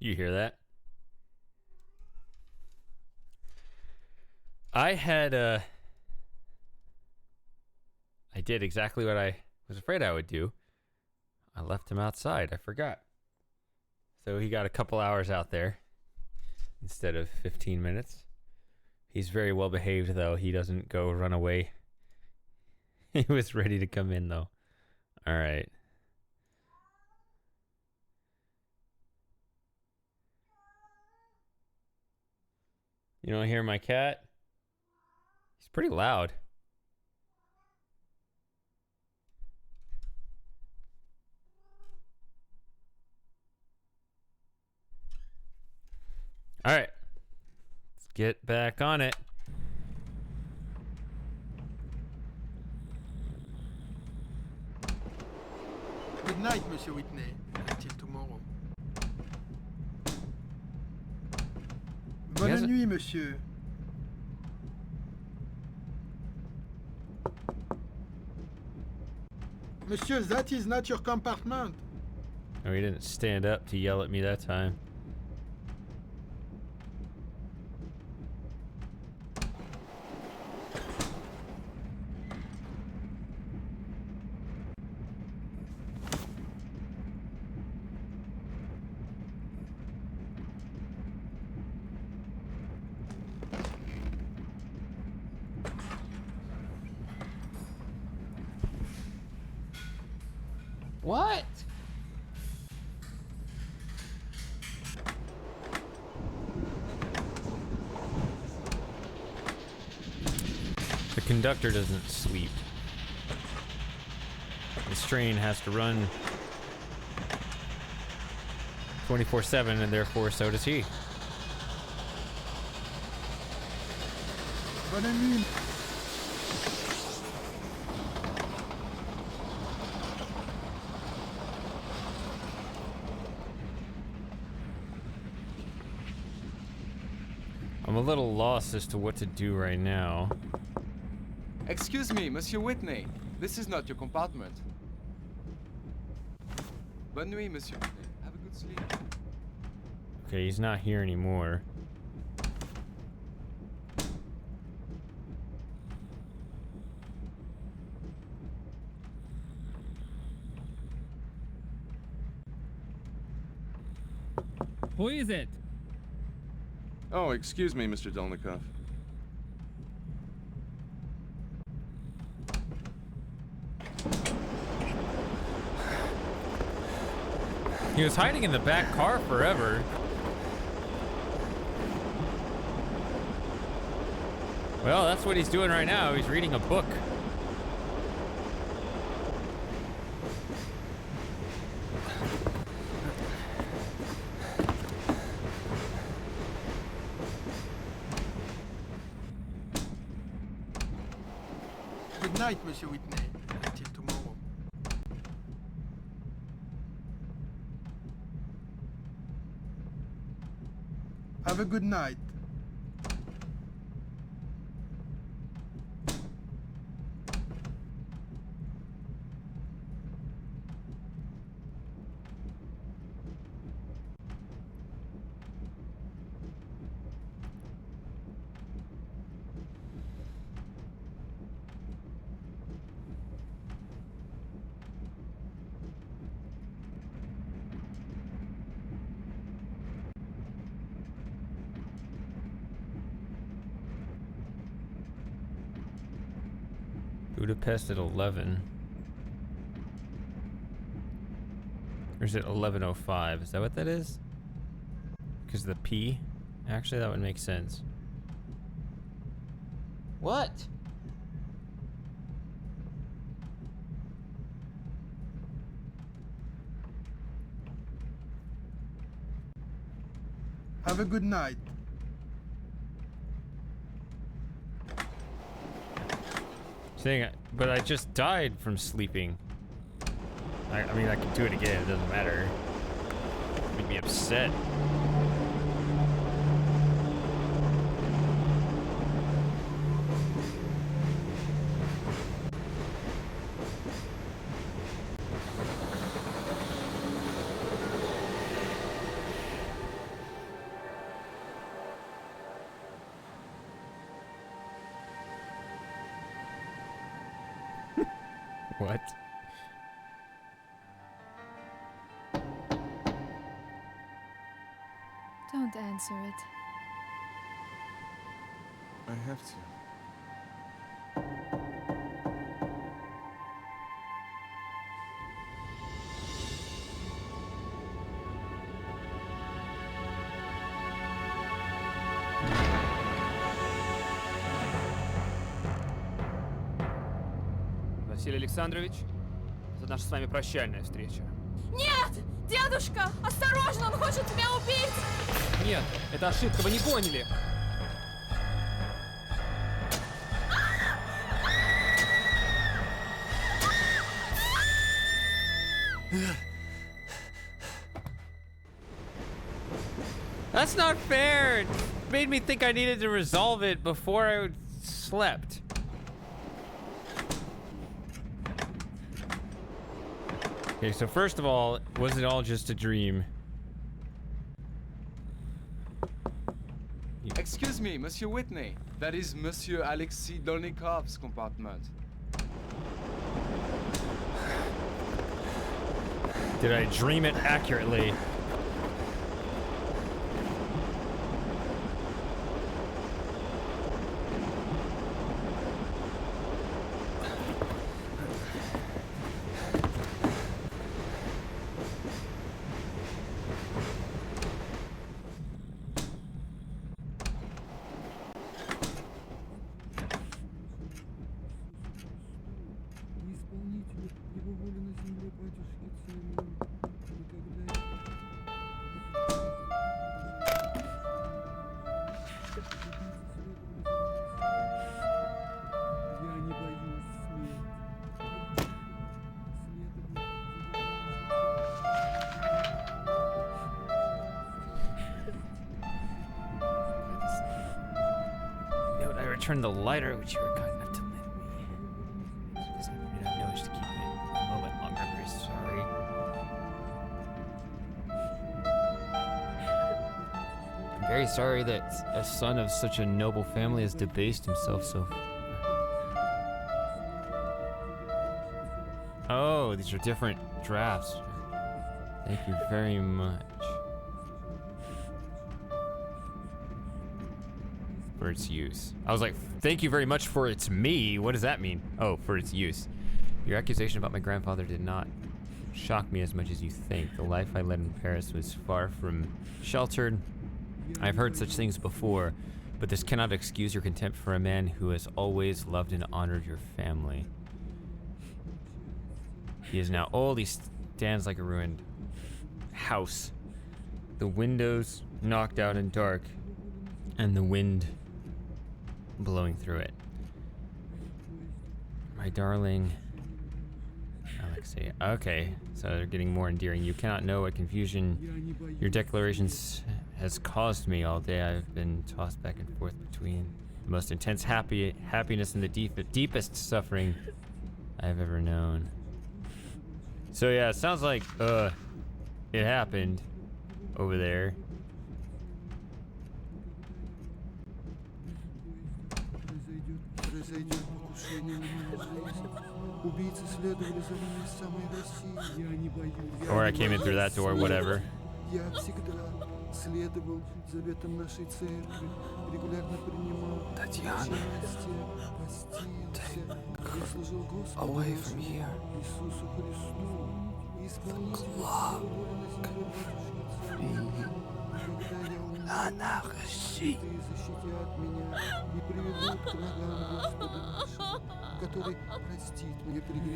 You hear that? I did exactly what I was afraid I would do. I left him outside. I forgot. So he got a couple hours out there instead of 15 minutes. He's very well behaved, though. He doesn't go run away. He was ready to come in, though. All right. You don't hear my cat? He's pretty loud. All right. Let's get back on it. Good night, Monsieur Whitney. Until tomorrow. Bonne nuit, monsieur. Monsieur, that is not your compartment. Oh, he didn't stand up to yell at me that time. What? The conductor doesn't sleep. This train has to run 24/7, and therefore so does he. Bonne nuit. I'm a little lost as to what to do right now. Excuse me, Monsieur Whitney. This is not your compartment. Bonne nuit, Monsieur Whitney. Have a good sleep. Okay, he's not here anymore. Who is it? Oh, excuse me, Mr. Dolnikov. He was hiding in the back car forever. Well, that's what he's doing right now. He's reading a book. Good night, Monsieur Whitney. Until tomorrow. Have a good night. Budapest at 11. Or is it 11:05? Is that what that is? Because of the P? Actually, that would make sense. What? Have a good night. Saying, but I just died from sleeping. I mean, I can do it again. It doesn't matter. Make me upset. What? Don't answer it. I have to. Василий Александрович, это наша с вами прощальная встреча. Нет! Дедушка! Осторожно, он хочет тебя убить! Нет, это ошибка, вы не поняли. That's not fair. It made me think I needed to resolve it before I slept. Okay, so first of all, was it all just a dream? Excuse me, Monsieur Whitney. That is Monsieur Alexei Dolnikov's compartment. Did I dream it accurately? Turn the lighter, which you were kind enough to lend me. Because I did not know to keep it a moment longer. I'm very sorry. I'm very sorry that a son of such a noble family has debased himself so. Oh, these are different drafts. Thank you very much. For its use. I was like, thank you very much for its me. What does that mean? Oh, for its use. Your accusation about my grandfather did not shock me as much as you think. The life I led in Paris was far from sheltered. I've heard such things before, but this cannot excuse your contempt for a man who has always loved and honored your family. He is now old. He stands like a ruined house. The windows knocked out and dark, and the wind blowing through it. My darling Alexei. Okay, so they're getting more endearing. You cannot know what confusion your declarations has caused me all day. I've been tossed back and forth between the most intense happiness and the deepest suffering I've ever known. So yeah, it sounds like it happened over there. Or I came in through that door, whatever. Tatiana, take her away from here. The clock. Anarchie.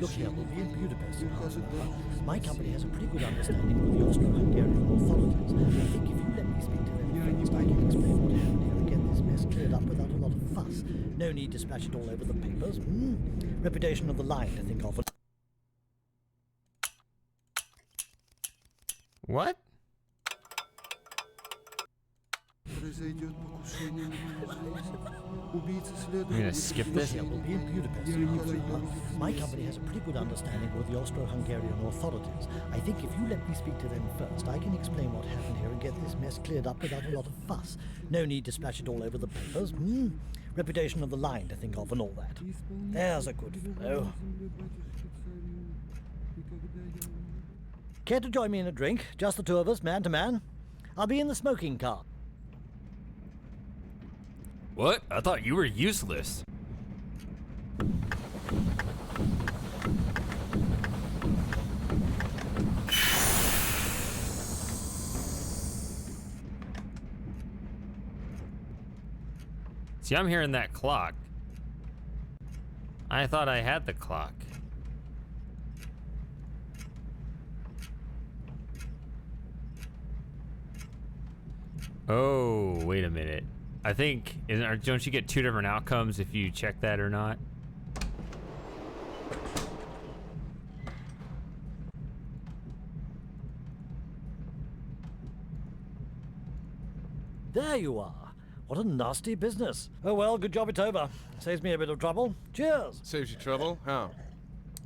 Look here, we'll be in Budapest in half an hour. My company has a pretty good understanding with the Austro-Hungarian authorities. I think if you let me speak to them first, I can explain what happened here and get this mess cleared up without a lot of fuss. No need to splash it all over the papers. Reputation of the line to think of. What? I'm gonna skip this. Yeah, we'll be in Budapest in half an hour. My company has a pretty good understanding with the Austro-Hungarian authorities. I think if you let me speak to them first, I can explain what happened here and get this mess cleared up without a lot of fuss. No need to splash it all over the papers. Reputation of the line to think of and all that. There's a good fellow. Care to join me in a drink? Just the two of us, man to man. I'll be in the smoking car. What? I thought you were useless. See, I'm hearing that clock. I thought I had the clock. Oh, wait a minute. I think, don't you get two different outcomes if you check that or not? There you are. What a nasty business. Oh well, good job it's over. Saves me a bit of trouble. Cheers. Saves you trouble? How?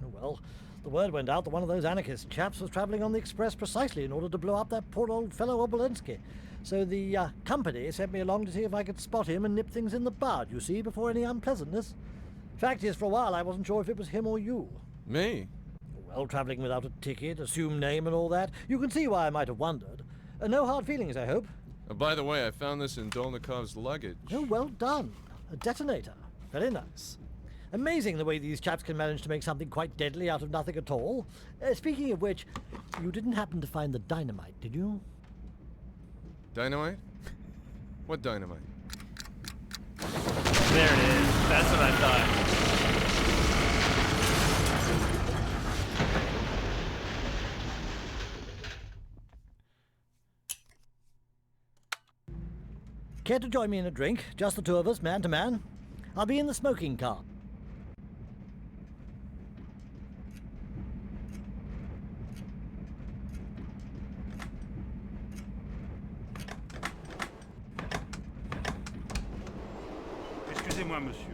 Oh well, the word went out that one of those anarchist chaps was travelling on the Express precisely in order to blow up that poor old fellow Obolensky. So the company sent me along to see if I could spot him and nip things in the bud, you see, before any unpleasantness. Fact is, for a while I wasn't sure if it was him or you. Me? Well, travelling without a ticket, assumed name and all that, you can see why I might have wondered. No hard feelings, I hope. By the way, I found this in Dolnikov's luggage. Oh, well done. A detonator. Very nice. Amazing the way these chaps can manage to make something quite deadly out of nothing at all. Speaking of which, you didn't happen to find the dynamite, did you? Dynamite? What dynamite? There it is. That's what I thought. Care to join me in a drink? Just the two of us, man to man. I'll be in the smoking car. Excusez-moi, monsieur.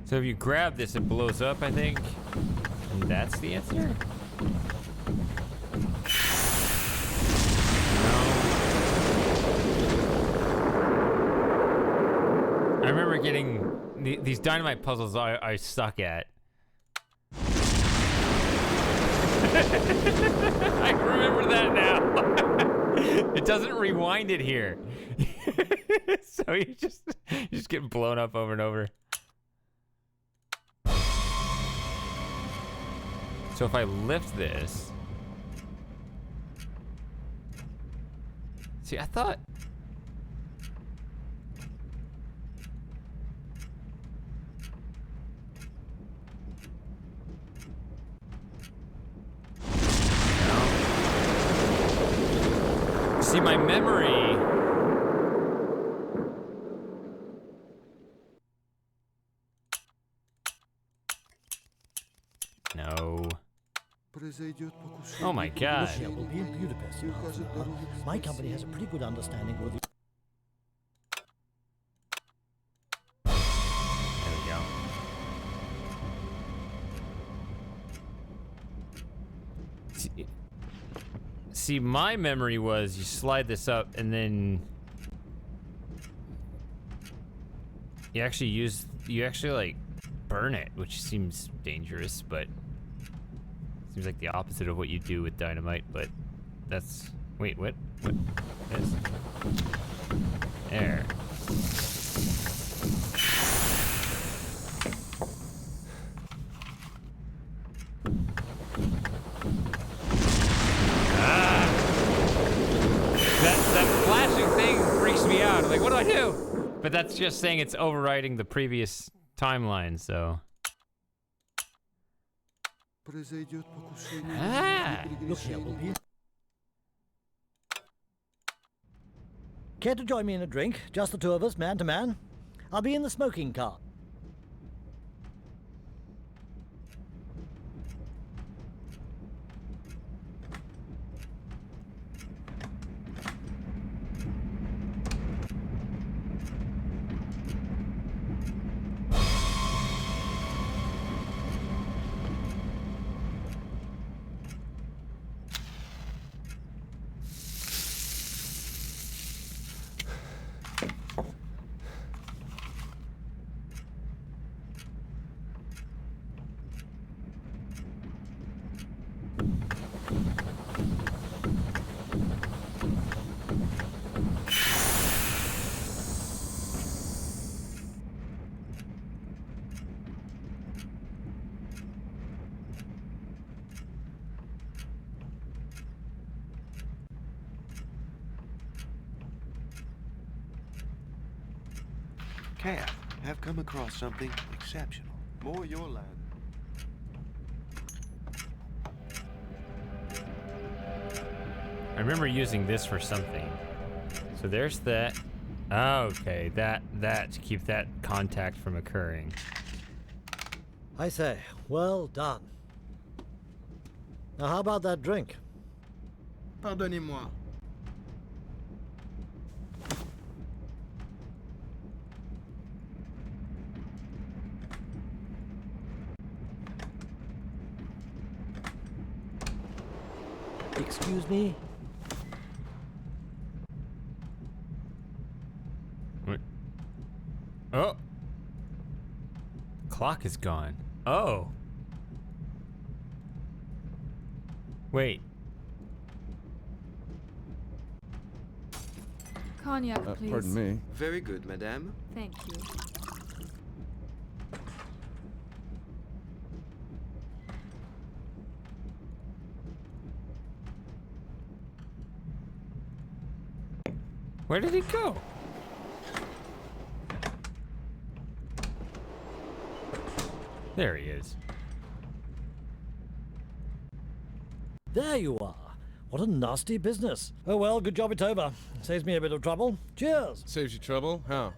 So if you grab this, it blows up, I think. And that's the answer? I remember getting these dynamite puzzles I suck at. I remember that now. It doesn't rewind it here. So you just get blown up over and over. So if I lift this... See, I thought... No. See, my memory... No. Oh my god. Russia will be in Budapest in half an hour. My company has a pretty good understanding with the... There we go. See, my memory was you slide this up and then you actually like burn it, which seems dangerous, but seems like the opposite of what you do with dynamite, but that's... Wait, what? What? This? There. Ah! That flashing thing freaks me out. I'm like, what do I do? But that's just saying it's overriding the previous timeline, so... Ah! Look here, will you? Care to join me in a drink? Just the two of us, man to man. I'll be in the smoking car. Kath, have come across something exceptional. More your land. I remember using this for something. So there's that. Oh, okay, that to keep that contact from occurring. I say, well done. Now how about that drink? Pardonnez-moi. Excuse me? What? Oh! Clock is gone. Oh! Wait. Cognac, please. Pardon me. Very good, madame. Thank you. Where did he go? There he is. There you are. What a nasty business. Oh well, good job it's over. Saves me a bit of trouble. Cheers. Saves you trouble? How?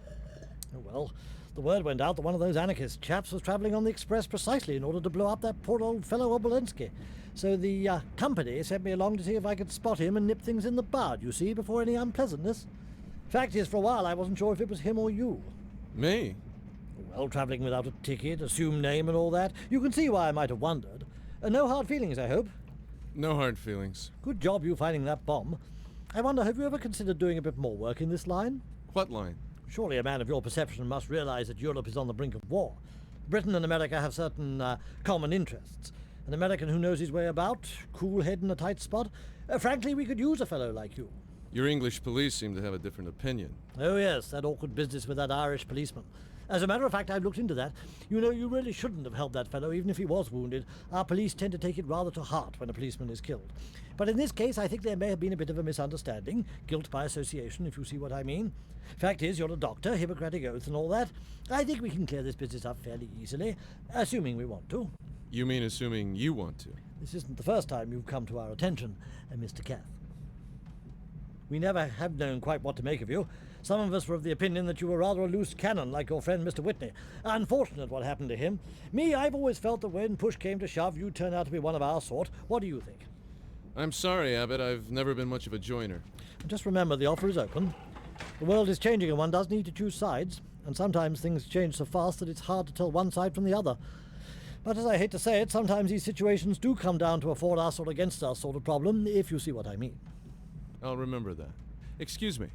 Oh well, the word went out that one of those anarchist chaps was travelling on the express precisely in order to blow up that poor old fellow Obolensky. So the company sent me along to see if I could spot him and nip things in the bud, you see, before any unpleasantness. Fact is, for a while I wasn't sure if it was him or you. Me? Well, travelling without a ticket, assumed name and all that, you can see why I might have wondered. No hard feelings, I hope? No hard feelings. Good job you finding that bomb. I wonder, have you ever considered doing a bit more work in this line? What line? Surely a man of your perception must realize that Europe is on the brink of war. Britain and America have certain common interests. An American who knows his way about, cool head in a tight spot. Frankly, we could use a fellow like you. Your English police seem to have a different opinion. Oh yes, that awkward business with that Irish policeman. As a matter of fact, I've looked into that. You know, you really shouldn't have helped that fellow, even if he was wounded. Our police tend to take it rather to heart when a policeman is killed. But in this case, I think there may have been a bit of a misunderstanding. Guilt by association, if you see what I mean. Fact is, you're a doctor, Hippocratic oath and all that. I think we can clear this business up fairly easily, assuming we want to. You mean assuming you want to? This isn't the first time you've come to our attention, Mr. Kath. We never have known quite what to make of you. Some of us were of the opinion that you were rather a loose cannon, like your friend Mr. Whitney. Unfortunate what happened to him. Me, I've always felt that when push came to shove, you'd turn out to be one of our sort. What do you think? I'm sorry, Abbott. I've never been much of a joiner. Just remember, the offer is open. The world is changing and one does need to choose sides. And sometimes things change so fast that it's hard to tell one side from the other. But as I hate to say it, sometimes these situations do come down to a for us or against us sort of problem, if you see what I mean. I'll remember that. Excuse me.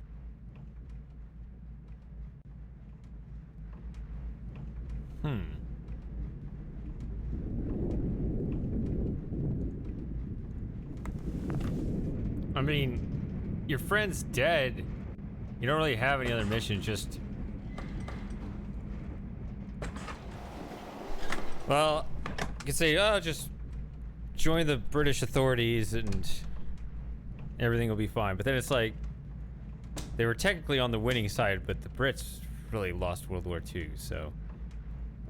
I mean, your friend's dead. You don't really have any other missions, just... Well, you could say, oh, just join the British authorities and everything will be fine. But then it's like, they were technically on the winning side, but the Brits really lost World War II, so...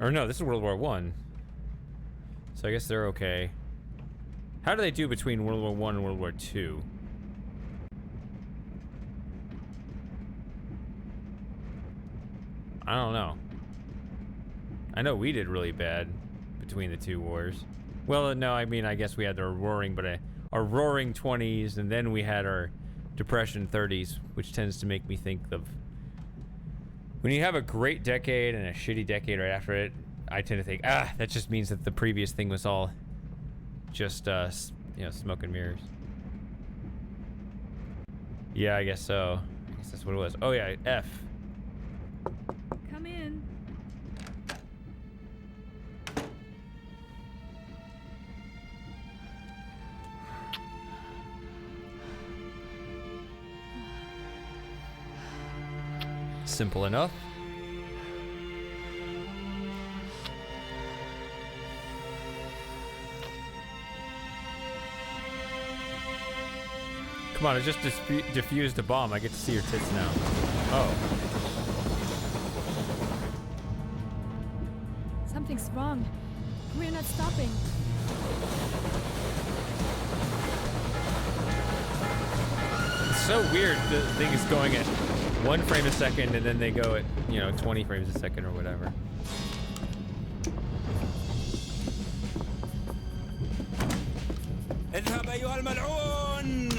Or no, this is World War I. So I guess they're okay. How do they do between World War I and World War II? I don't know. I know we did really bad between the two wars. Well, no, I mean, I guess we had our roaring 20s, and then we had our Depression 30s, which tends to make me think of... When you have a great decade and a shitty decade right after it, I tend to think, that just means that the previous thing was all just, you know, smoke and mirrors. Yeah, I guess so. I guess that's what it was. Oh yeah, F. Come in. Simple enough. Come on, I just diffused a bomb. I get to see your tits now. Oh. Something's wrong. We're not stopping. It's so weird. The thing is going at 1 frame a second, and then they go at, you know, 20 frames a second or whatever. اذهب أيها الملعون!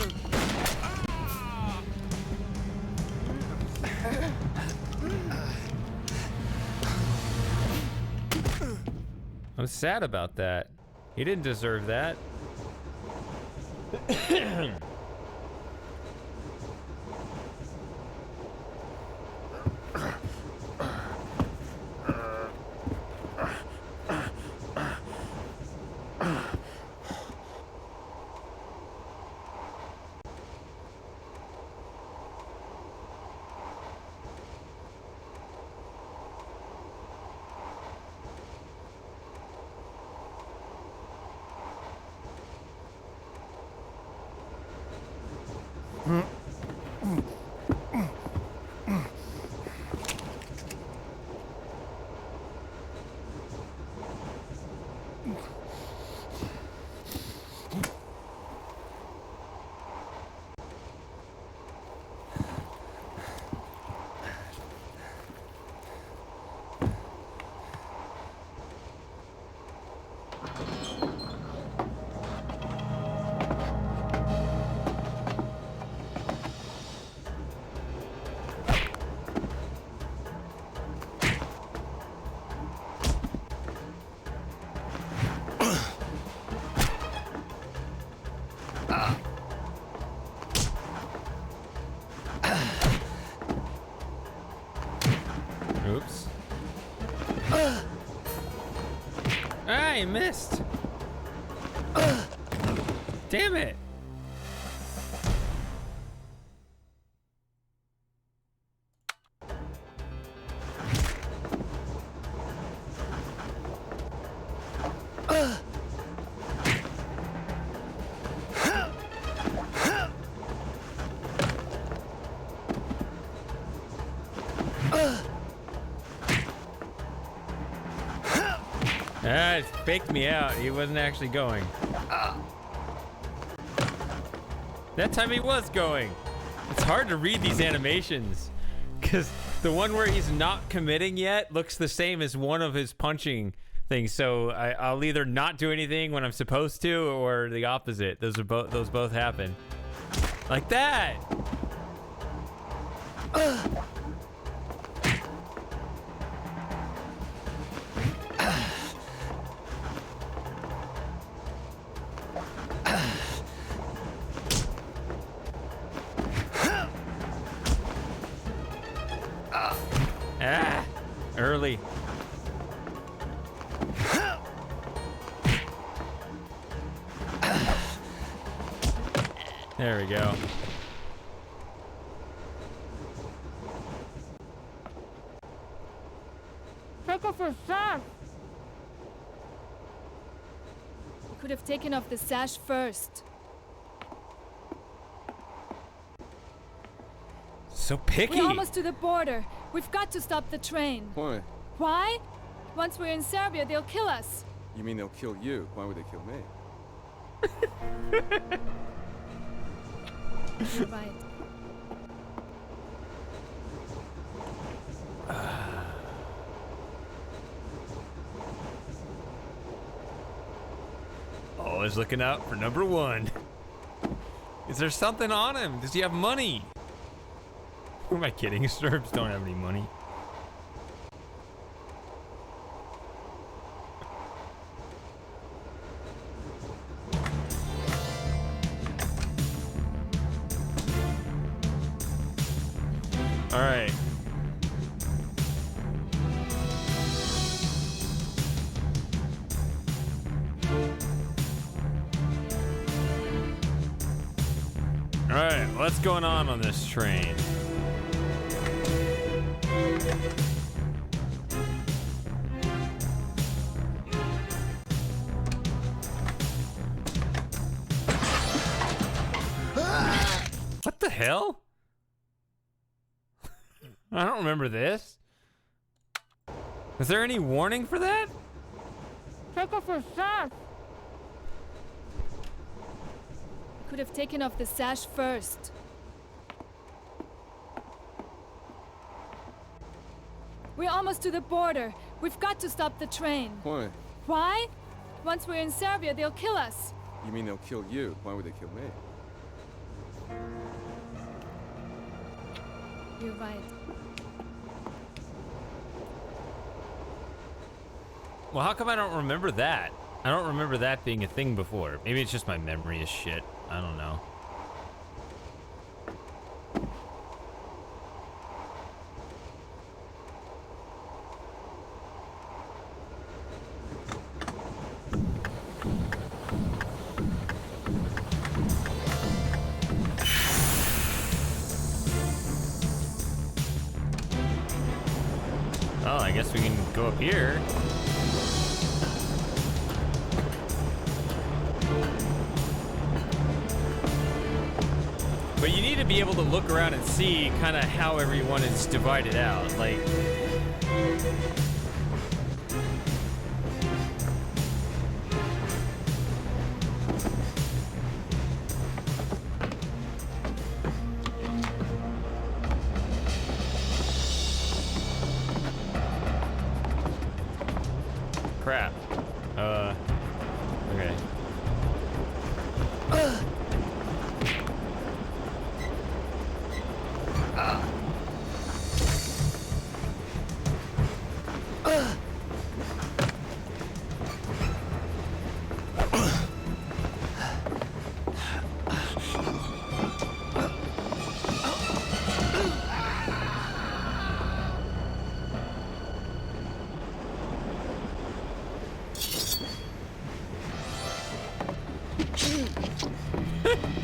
I'm sad about that. He didn't deserve that. Oops. I missed. Damn it. Ah, it faked me out. He wasn't actually going. That time he was going. It's hard to read these animations because the one where he's not committing yet looks the same as one of his punching things. So I'll either not do anything when I'm supposed to, or the opposite. Those both happen. Like that. Early. There we go. Take off your sash! You could have taken off the sash first. So picky. We're almost to the border. We've got to stop the train. Why? Why? Once we're in Serbia, they'll kill us. You mean they'll kill you? Why would they kill me? You're right. Always looking out for number one. Is there something on him? Does he have money? Who am I kidding? Serbs don't have any money. All right. All right, what's going on this train? What the hell? I don't remember this. Was there any warning for that? Take off your sash! Could have taken off the sash first. We're almost to the border. We've got to stop the train. Why? Why? Once we're in Serbia, they'll kill us. You mean they'll kill you? Why would they kill me? You're right. Well, how come I don't remember that? I don't remember that being a thing before. Maybe it's just my memory is shit. I don't know. Oh, I guess we can go up here. But you need to be able to look around and see kind of how everyone is divided out. Like, crap. Okay.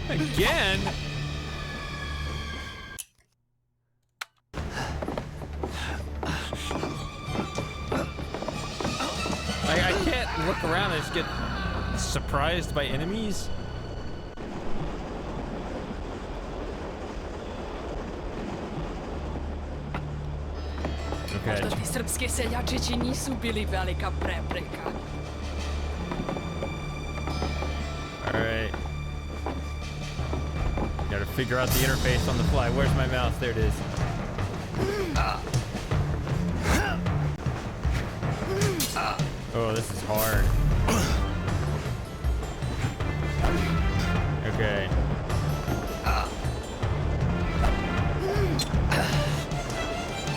Again? I can't look around, I just get surprised by enemies. Okay. Možda srpske seljačići nisu bili velika prepreka. Alright. Gotta figure out the interface on the fly. Where's my mouse? There it is. Oh, this is hard. Okay.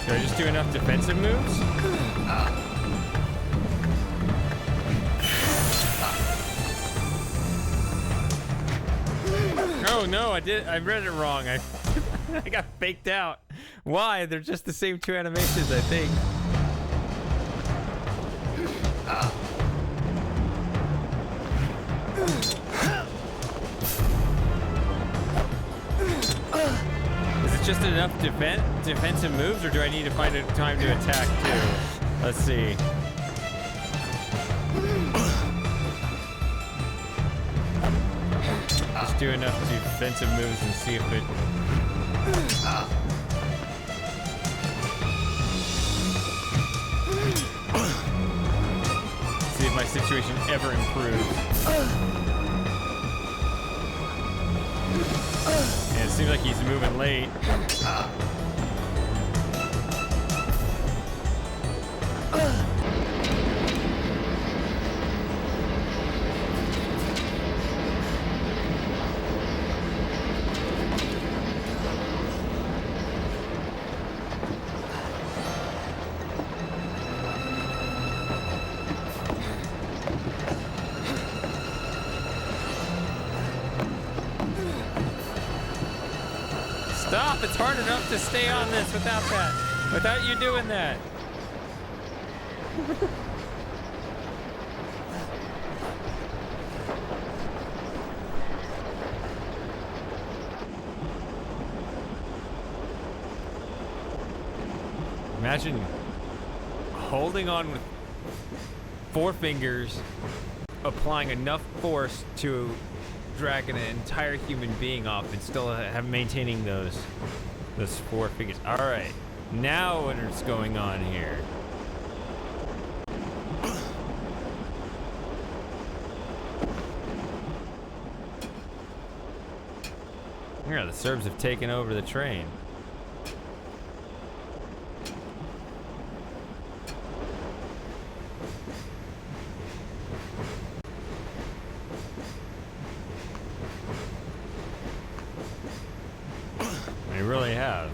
Do I just do enough defensive moves? Oh no, I read it wrong. I got faked out. Why? They're just the same two animations, I think. Is it just enough defensive moves, or do I need to find a time to attack too? Let's see. Just do enough defensive moves and see if it... See if my situation ever improves. Yeah, it seems like he's moving late. Stop! It's hard enough to stay on this without you doing that. Imagine holding on with 4 fingers, applying enough force to drag an entire human being off and still maintaining those 4 fingers. All right, now what's going on here? Yeah, the Serbs have taken over the train. They really have.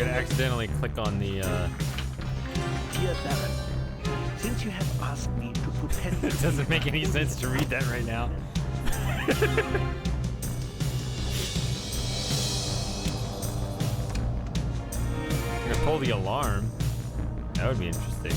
Accidentally click on the Dear Baron, since you have asked me to put pen it doesn't make any sense to read that right now. I'm gonna pull the alarm. That would be interesting.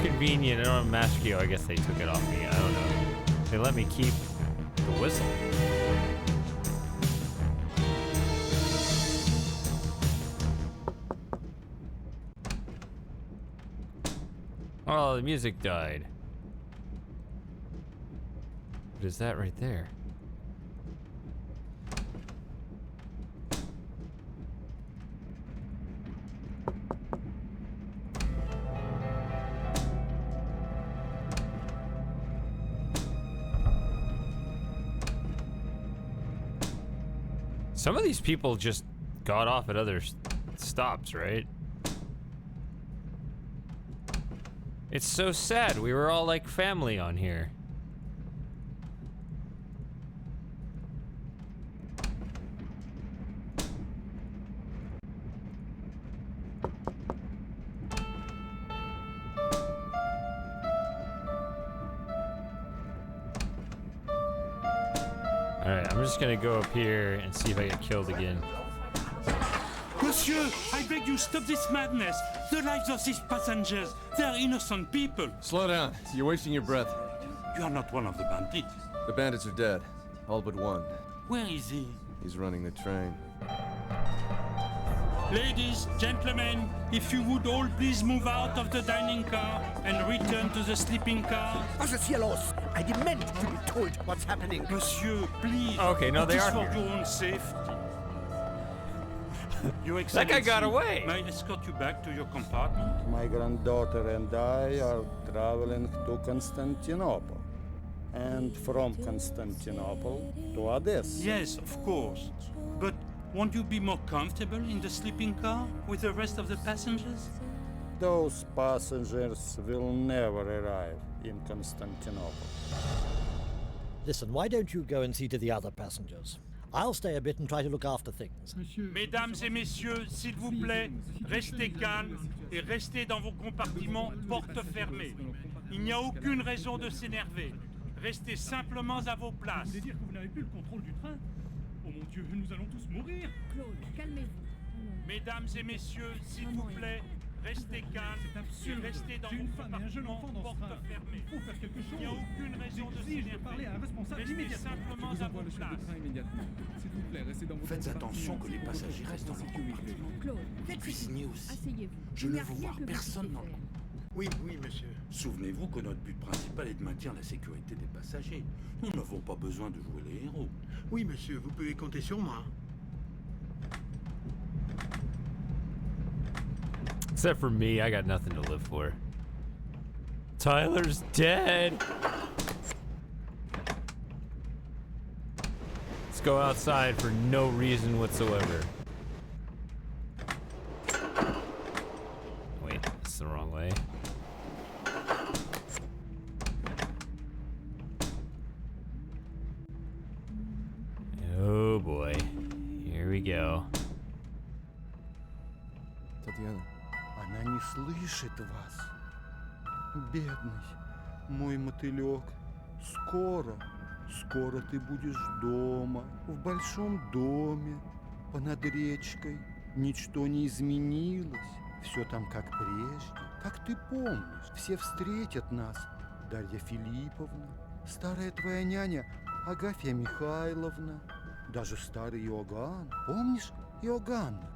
Convenient. I don't have Master Key. I guess they took it off me. I don't know. They let me keep the whistle. Oh, the music died. What is that right there? Some of these people just got off at other stops, right? It's so sad. We were all like family on here. Alright, I'm just gonna go up here and see if I get killed again. Monsieur, I beg you, stop this madness. The lives of these passengers, they are innocent people. Slow down. You're wasting your breath. You are not one of the bandits. The bandits are dead. All but one. Where is he? He's running the train. Ladies, gentlemen, if you would all please move out of the dining car and return to the sleeping car. Cielos, I demand to be told what's happening. Monsieur, please. Okay, no, they are for here. your own safety. Your That guy got away. May I escort you back to your compartment? My granddaughter and I are traveling to Constantinople. And from Constantinople to Odessa. Yes, of course. But won't you be more comfortable in the sleeping car with the rest of the passengers? Those passengers will never arrive in Constantinople. Listen, why don't you go and see to the other passengers? I'll stay a bit and try to look after things. Mesdames et messieurs, s'il vous plaît, restez calmes et restez dans vos compartiments, portes fermées. Il n'y a aucune raison de s'énerver. Restez simplement à vos places. Vous voulez dire que vous n'avez plus le contrôle du train? Oh mon Dieu, nous allons tous mourir. Claude, calmez-vous. Mesdames et messieurs, s'il vous plaît, restez calmes et restez dans vos compartiments, porte fermée. Il faut faire quelque chose. Il n'y a aucune raison de s'énerver. parler à un responsable Restez immédiatement. simplement à vos places. immédiatement. S'il vous plaît, restez dans vos Faites attention que les passagers restent dans leur compartiment. Claude, Cuisinier aussi. asseyez-vous. Je Il ne n'y a veux rien voir que vous personne puissiez dans le faire. Oui, oui, monsieur. Souvenez-vous que notre but principal est de maintenir la sécurité des passagers. Nous n'avons pas besoin de jouer les héros. Oui, monsieur, vous pouvez compter sur moi. Except for me, I got nothing to live for. Tyler's dead. Let's go outside for no reason whatsoever. Wait, that's the wrong way. Oh boy. Here we go. Татьяна. Она не слышит вас. Бедный мой мотылек. Скоро ты будешь дома, в большом доме, понад речкой. Ничто не изменилось. Все там как прежде. Как ты помнишь, все встретят нас. Дарья Филипповна, старая твоя няня Агафья Михайловна, даже старый Иоганн. Помнишь Иоганна?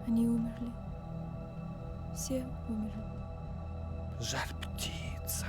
Они умерли. Все умерли. Жар птица.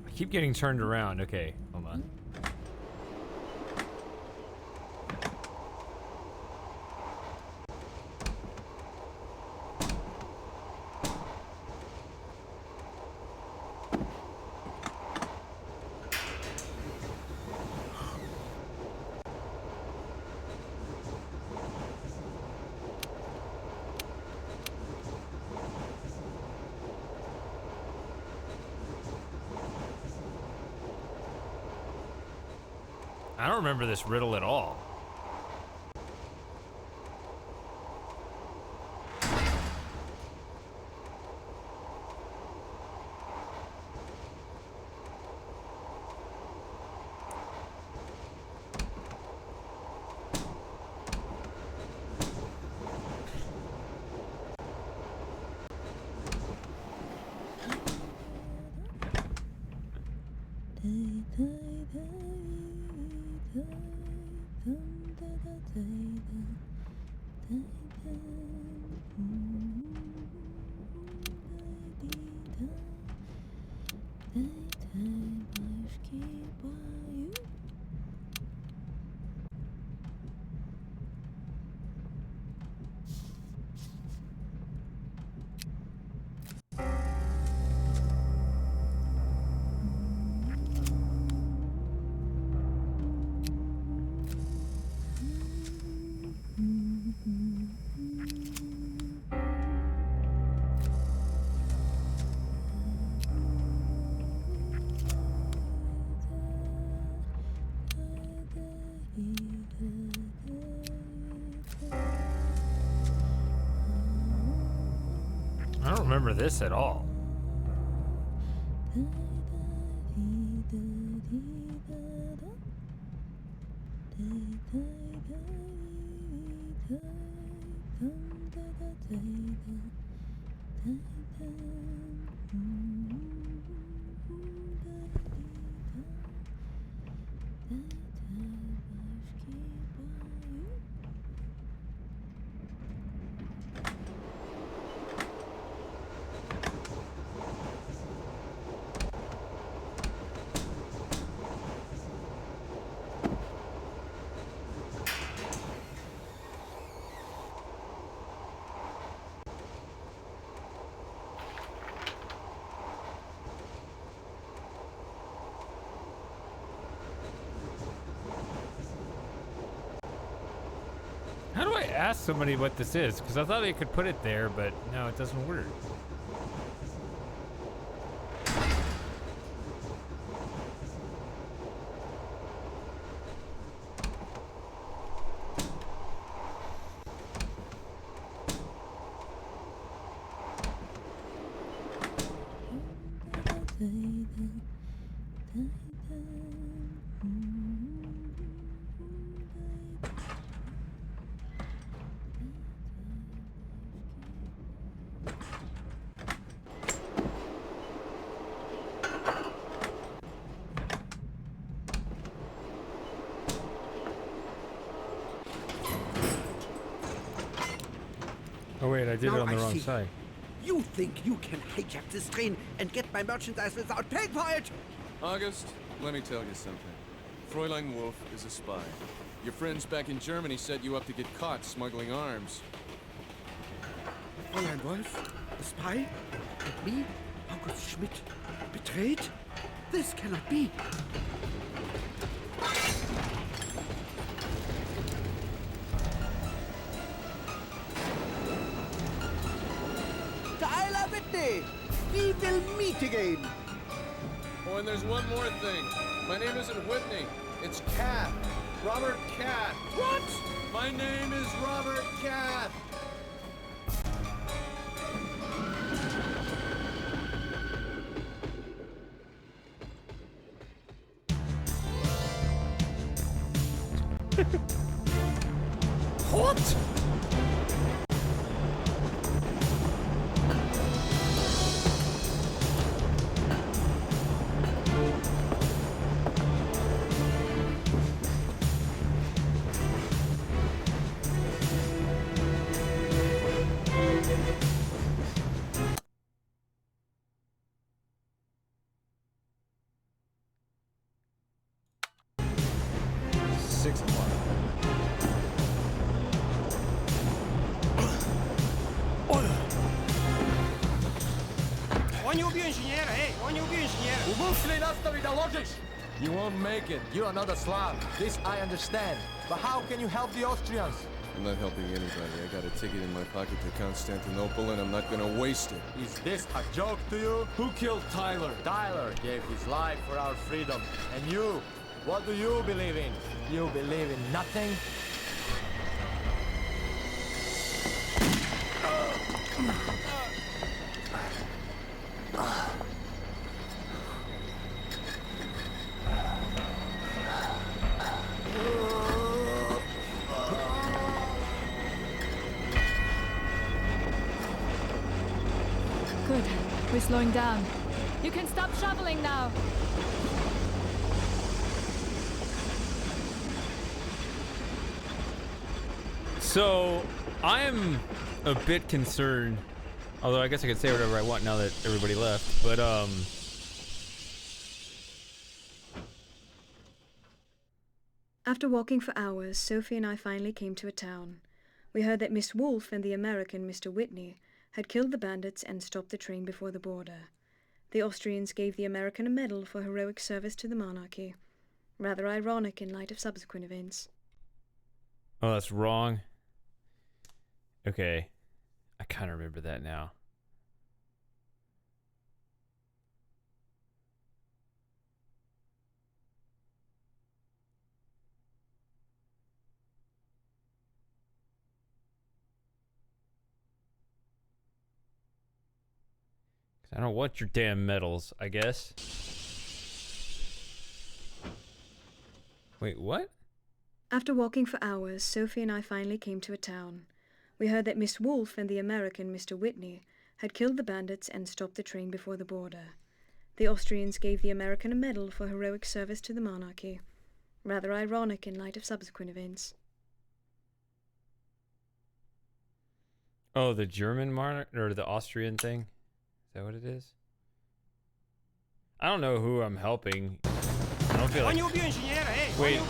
I keep getting turned around. Okay, hold on. I don't remember this riddle at all. I don't remember this at all. ask somebody what this is, because I thought they could put it there, but no, it doesn't work. Oh wait, I did it Now on the I wrong see. side. You think you can hijack this train and get my merchandise without paying for it? August, let me tell you something. Fräulein Wolf is a spy. Your friends back in Germany set you up to get caught smuggling arms. Fräulein Wolf? A spy? And me? August Schmidt? Betrayed? This cannot be. Tyler Whitney! We will meet again! Oh, and there's one more thing. My name isn't Whitney. It's Cath. Robert Cath. What? My name is Robert Cath. What? You won't make it. You're another Slav. This I understand. But how can you help the Austrians? I'm not helping anybody. I got a ticket in my pocket to Constantinople, and I'm not gonna waste it. Is this a joke to you? Who killed Tyler? Tyler gave his life for our freedom. And you? What do you believe in? You believe in nothing? Good. We're slowing down. You can stop shoveling now. So, I'm a bit concerned, although I guess I could say whatever I want now that everybody left, but After walking for hours, Sophie and I finally came to a town. We heard that Miss Wolfe and the American Mr. Whitney had killed the bandits and stopped the train before the border. The Austrians gave the American a medal for heroic service to the monarchy. Rather ironic in light of subsequent events. oh, that's wrong. Okay, I kind of remember that now. I don't want your damn medals, I guess. Wait, what? After walking for hours, Sophie and I finally came to a town. We heard that Miss Wolfe and the American Mr. Whitney had killed the bandits and stopped the train before the border. The Austrians gave the American a medal for heroic service to the monarchy. Rather ironic in light of subsequent events. Oh, the German monarch or the Austrian thing? Is that what it is? I don't know who I'm helping. I don't feel like... Wait.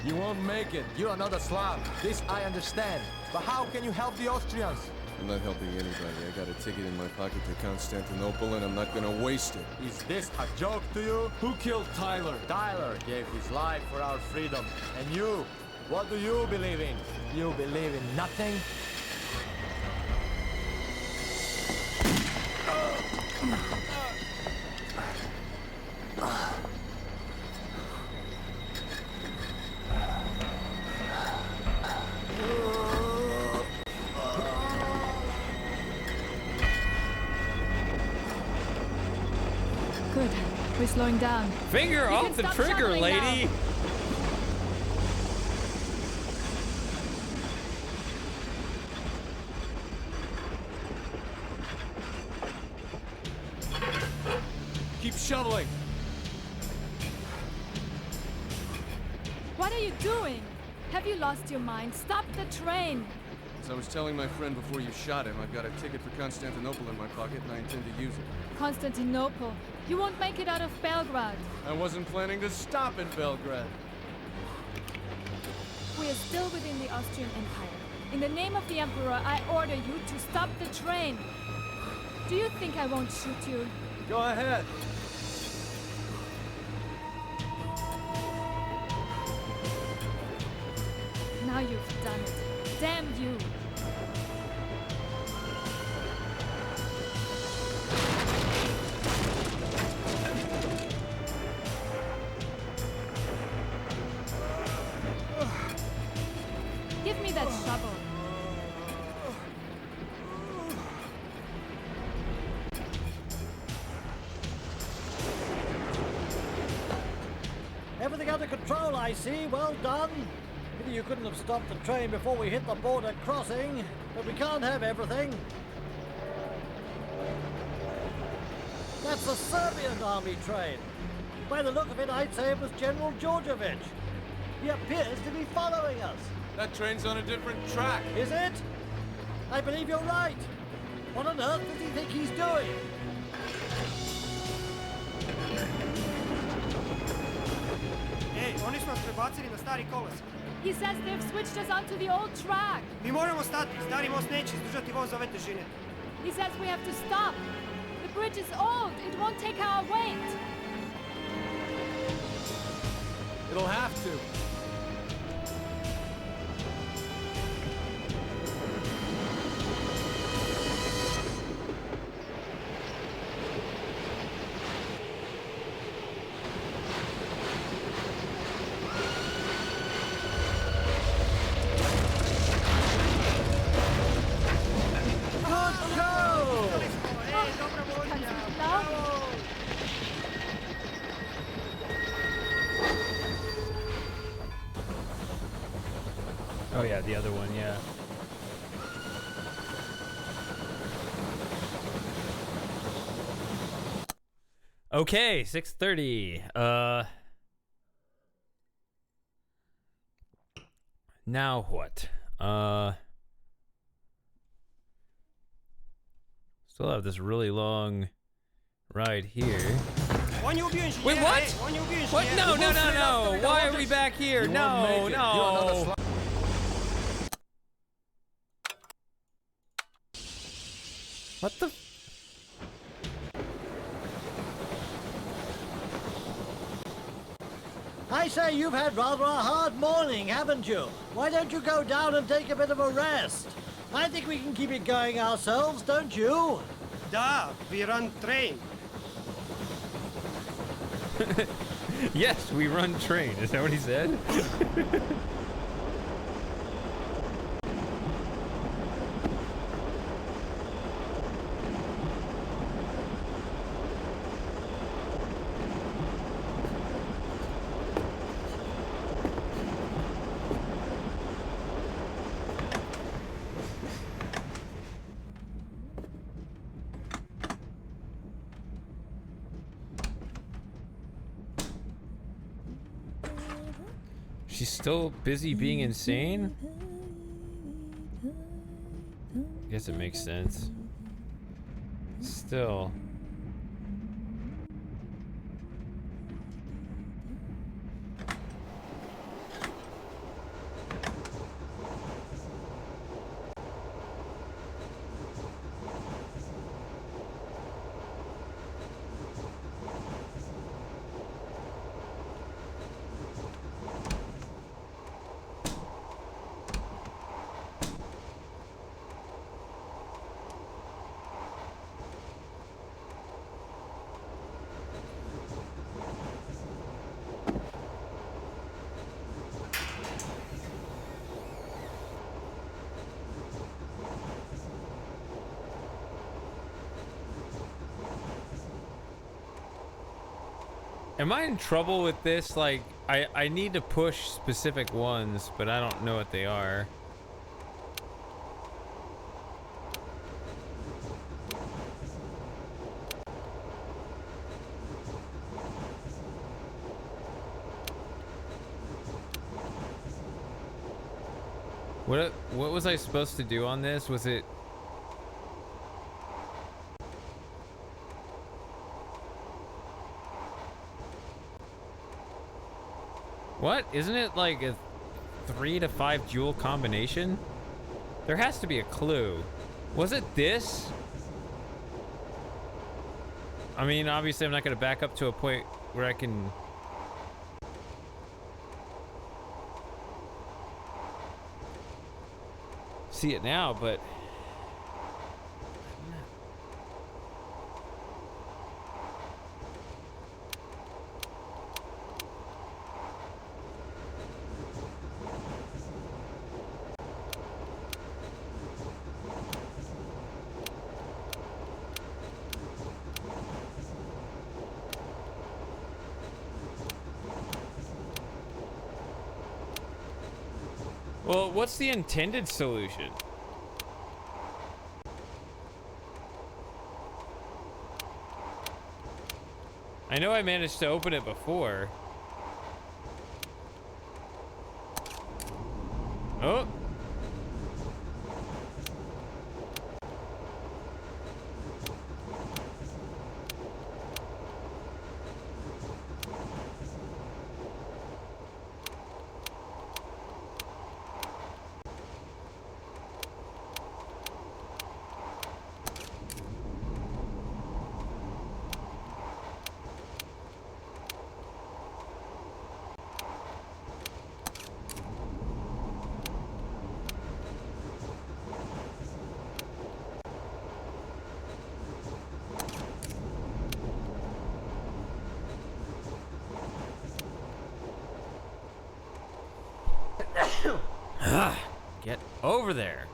You won't make it. You're another Slav. This I understand. But how can you help the Austrians? I'm not helping anybody. I got a ticket in my pocket to Constantinople, and I'm not gonna waste it. Is this a joke to you? Who killed Tyler? Tyler gave his life for our freedom. And you? What do you believe in? You believe in nothing? Good. We're slowing down. Finger You off can the stop trigger, shuttling lady! now. Keep shoveling. What are you doing? Have you lost your mind? Stop the train! As I was telling my friend before you shot him, I've got a ticket for Constantinople in my pocket and I intend to use it. Constantinople. You won't make it out of Belgrade. I wasn't planning to stop in Belgrade. We are still within the Austrian Empire. In the name of the Emperor, I order you to stop the train. Do you think I won't shoot you? Go ahead. Now you've done it. Damn you! Give me that shovel. Everything under control, I see. Well done. Maybe you couldn't have stopped the train before we hit the border crossing, but we can't have everything. That's a Serbian army train. By the look of it, I'd say it was General Georgievich. He appears to be following us. That train's on a different track. Is it? I believe you're right. What on earth does he think he's doing? Ej, oni su nas prebacili na stari kolos. He says they've switched us onto the old track. Mi moramo stati, stari most neće izdržati voz ove težine. He says we have to stop. The bridge is old. It won't take our weight. It'll have to. Oh yeah, the other one, yeah. Okay, 6:30. Now what? Still have this really long ride here. Wait, what? What? No, no, no, no. Why are we back here? No, no. What the? I say you've had rather a hard morning, haven't you? Why don't you go down and take a bit of a rest? I think we can keep it going ourselves, don't you? Da, we run train. Yes, we run train. Is that what he said? She's still busy being insane? I guess it makes sense. Still. Am I in trouble with this? Like, I need to push specific ones, but I don't know what they are. What was I supposed to do on this? Was it... What? Isn't it like a 3 to 5 jewel combination? There has to be a clue. Was it this? I mean, obviously I'm not going to back up to a point where I can... see it now, but... Well, what's the intended solution? I know I managed to open it before. Oh. Get over there.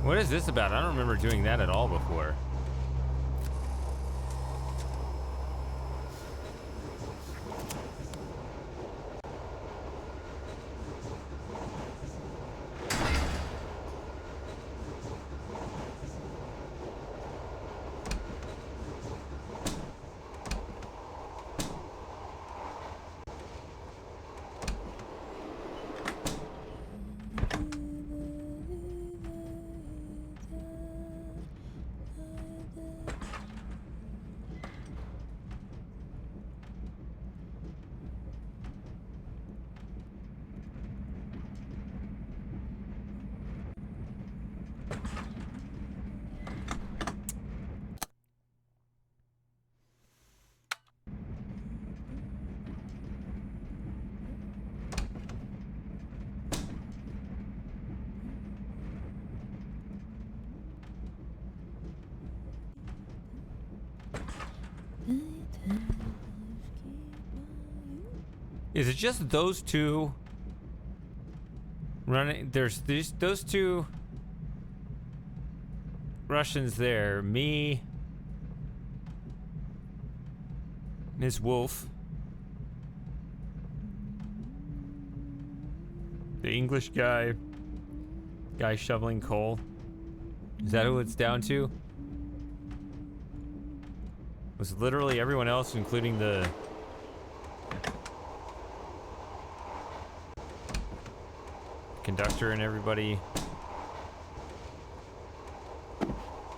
What is this about? I don't remember doing that at all before. Is it just those two running? There's those two Russians there. Me, Ms. Wolf, The English guy shoveling coal. Is that who it's down to? Was literally everyone else, including the conductor and everybody,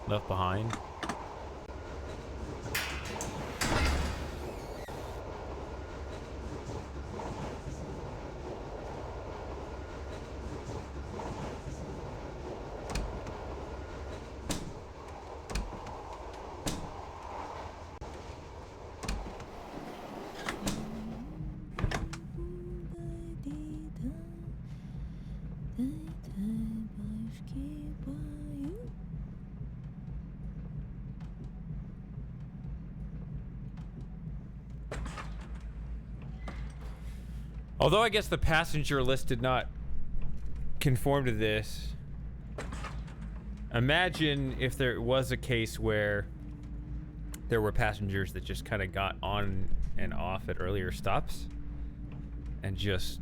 left behind? Although I guess the passenger list did not conform to this. Imagine if there was a case where there were passengers that just kind of got on and off at earlier stops and just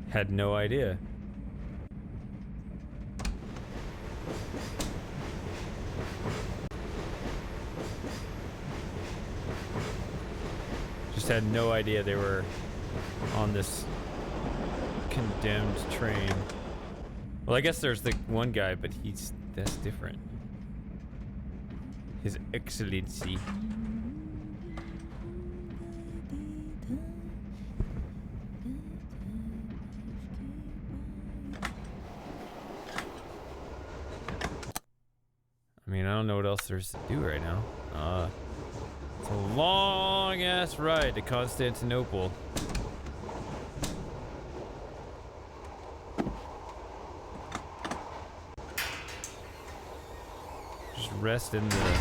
had no idea. Just had no idea they were on this condemned train. Well, I guess there's the one guy, but that's different. His Excellency. I mean, I don't know what else there's to do right now. It's a long ass ride to Constantinople. Just rest in the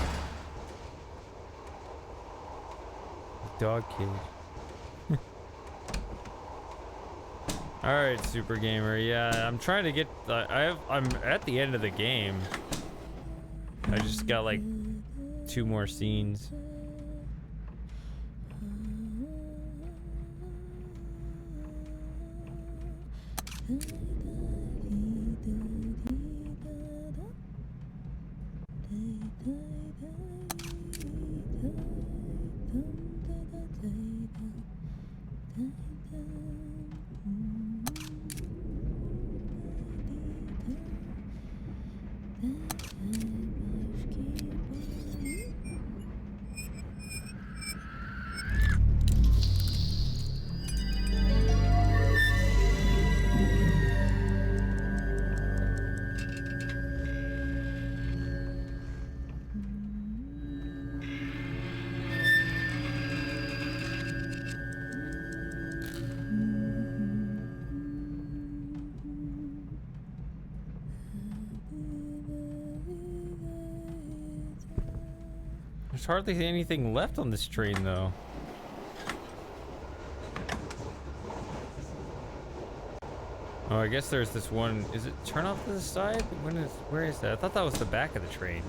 dog cage. All right, Super Gamer. Yeah, I'm trying to get. I'm at the end of the game. I just got like 2 more scenes. There's hardly anything left on this train, though. Oh, I guess there's this one. Is it turn off to the side? Where is that? I thought that was the back of the train.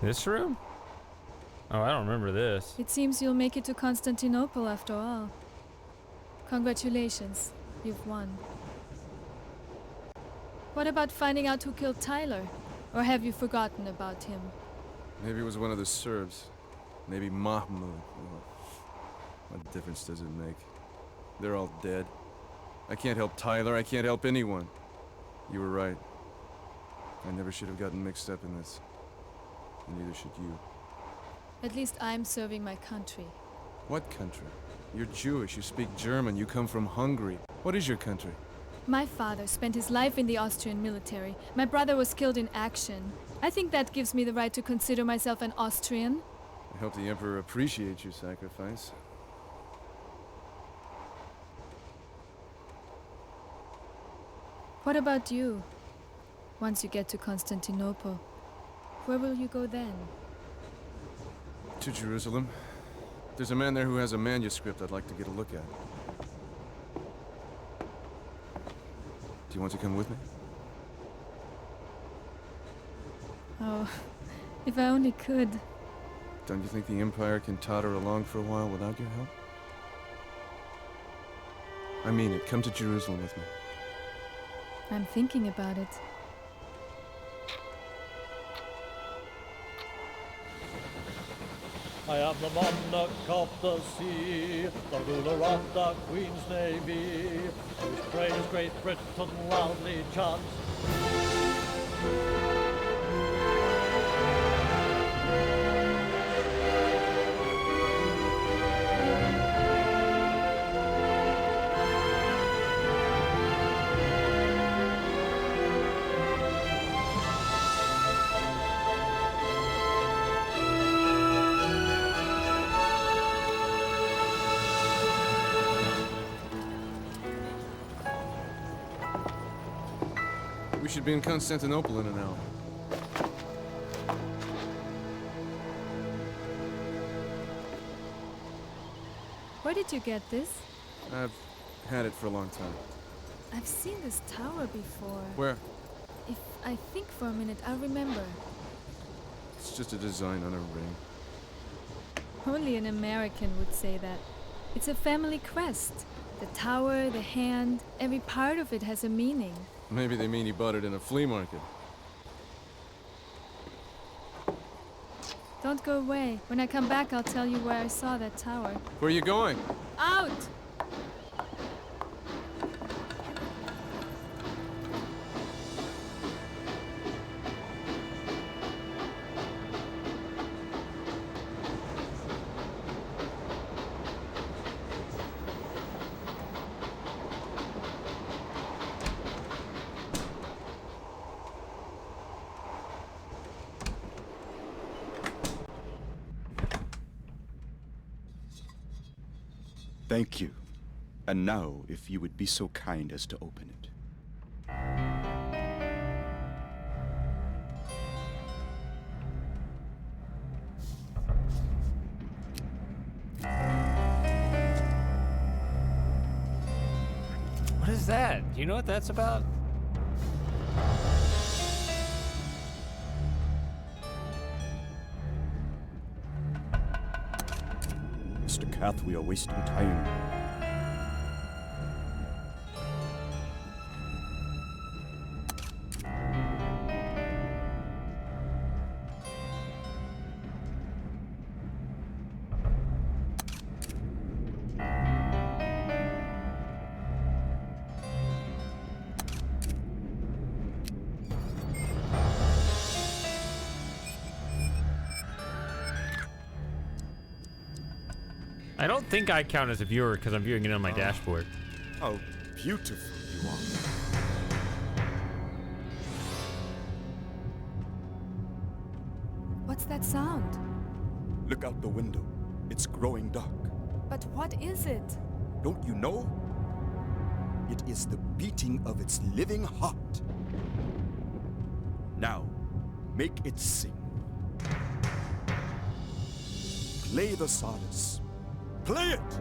This room? Oh, I don't remember this. It seems you'll make it to Constantinople after all. Congratulations, you've won. What about finding out who killed Tyler? Or have you forgotten about him? Maybe it was one of the Serbs. Maybe Mahmoud. What difference does it make? They're all dead. I can't help Tyler. I can't help anyone. You were right. I never should have gotten mixed up in this. And neither should you. At least I'm serving my country. What country? You're Jewish, you speak German, you come from Hungary. What is your country? My father spent his life in the Austrian military. My brother was killed in action. I think that gives me the right to consider myself an Austrian. I hope the Emperor appreciates your sacrifice. What about you? Once you get to Constantinople, where will you go then? To Jerusalem. There's a man there who has a manuscript I'd like to get a look at. Do you want to come with me? Oh, if I only could. Don't you think the Empire can totter along for a while without your help? I mean it. Come to Jerusalem with me. I'm thinking about it. I am the monarch of the sea, the ruler of the Queen's Navy, whose praise Great Britain loudly chants. We should be in Constantinople in an hour. Where did you get this? I've had it for a long time. I've seen this tower before. Where? If I think for a minute, I'll remember. It's just a design on a ring. Only an American would say that. It's a family crest. The tower, the hand, every part of it has a meaning. Maybe they mean he bought it in a flea market. Don't go away. When I come back, I'll tell you where I saw that tower. Where are you going? Out! Thank you. And now, if you would be so kind as to open it. What is that? Do you know what that's about? Mr. Kath, we are wasting time. I don't think I count as a viewer because I'm viewing it on my dashboard. How beautiful you are. What's that sound? Look out the window. It's growing dark. But what is it? Don't you know? It is the beating of its living heart. Now, make it sing. Play the sardis. Play it!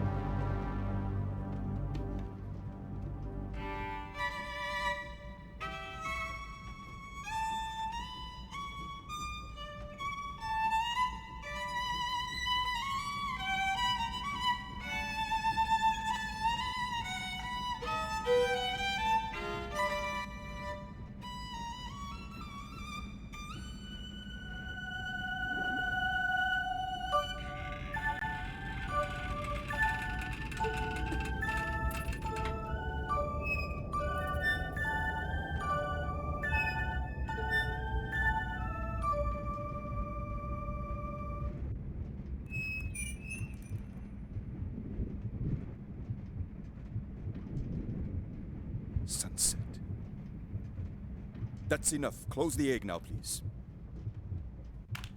That's enough. Close the egg now, please.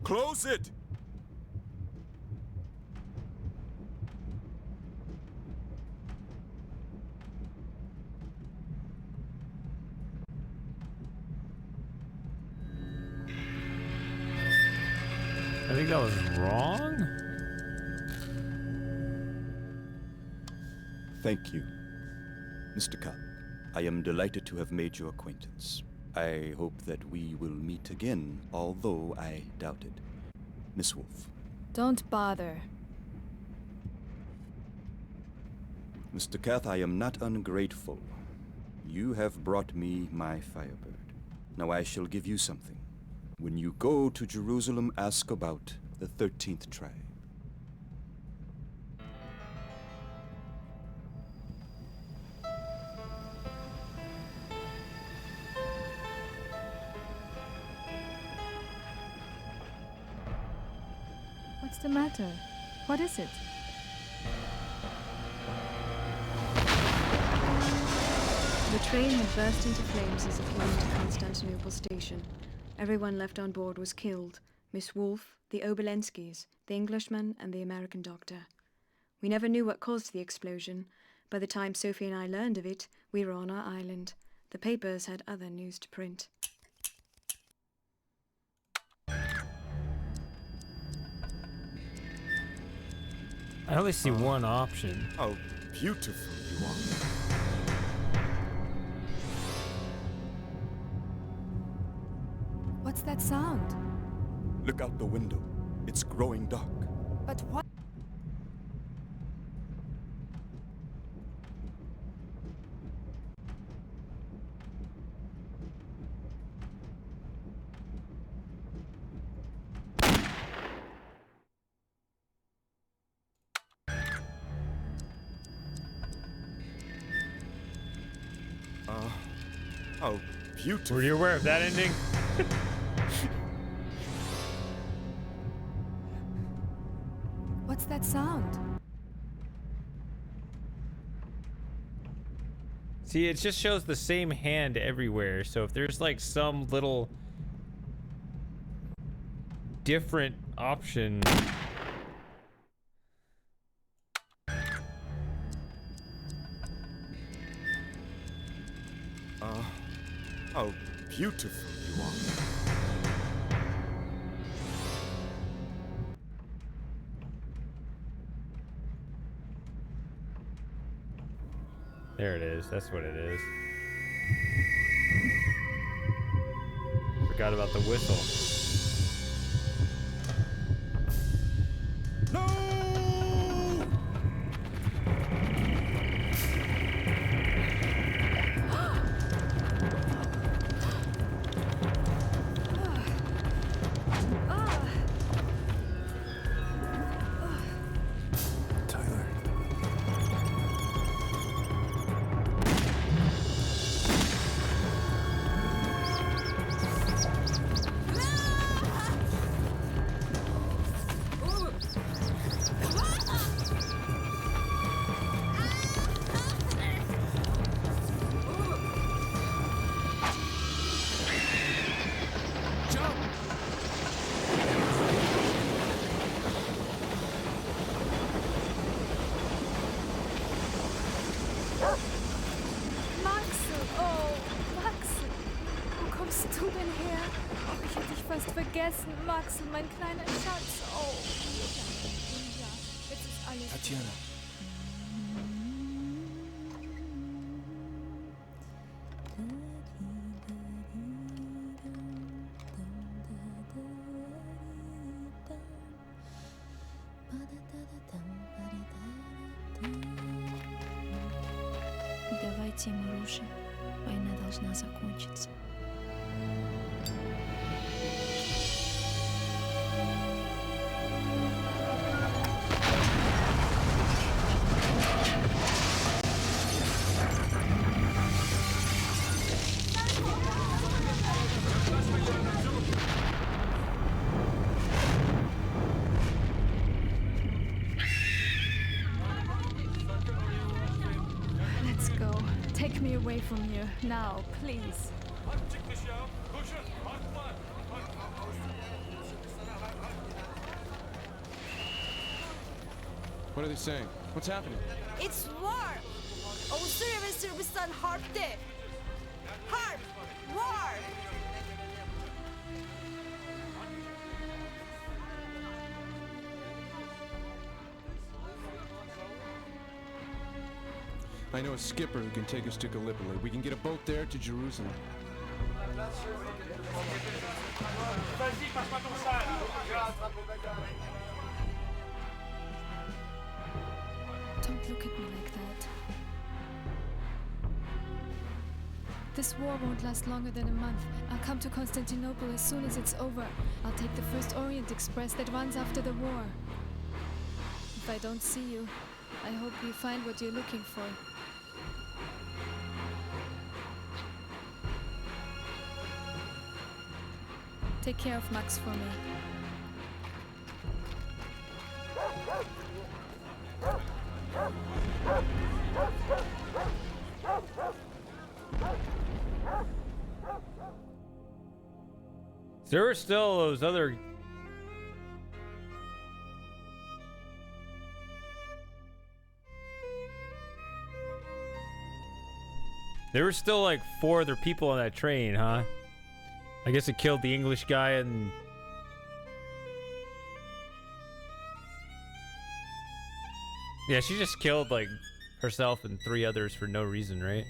Close it! I think that was wrong. Thank you. Mr. Kapp, I am delighted to have made your acquaintance. I hope that we will meet again, although I doubt it. Miss Wolf. Don't bother. Mr. Kath, I am not ungrateful. You have brought me my Firebird. Now I shall give you something. When you go to Jerusalem, ask about the 13th tribe. What's the matter? What is it? The train had burst into flames as it came into Constantinople station. Everyone left on board was killed. Miss Wolf, the Obolenskis, the Englishman, and the American doctor. We never knew what caused the explosion. By the time Sophie and I learned of it, we were on our island. The papers had other news to print. I only see one option. How beautiful you are. What's that sound? Look out the window. It's growing dark. But what? How beautiful. Were you aware of that ending? What's that sound? See, it just shows the same hand everywhere. So if there's like some little different option. How beautiful you are. There it is. That's what it is. Forgot about the whistle. Vergessen, Maxel, mein kleiner Schatz. Oh. Ja, jetzt ist alles. Tatjana. Давайте, Маруша. Война должна закончиться. Let's go. Take me away from here now, please. What are they saying? What's happening? It's war! Avusturya ve Sırbistan harpte. Harp! War! I know a skipper who can take us to Gallipoli. We can get a boat there to Jerusalem. Don't look at me like that. This war won't last longer than a month. I'll come to Constantinople as soon as it's over. I'll take the first Orient Express that runs after the war. If I don't see you, I hope you find what you're looking for. Take care of Max for me. There were still those other... There were still like 4 other people on that train, huh? I guess it killed the English guy and... Yeah, she just killed like herself and 3 others for no reason, right?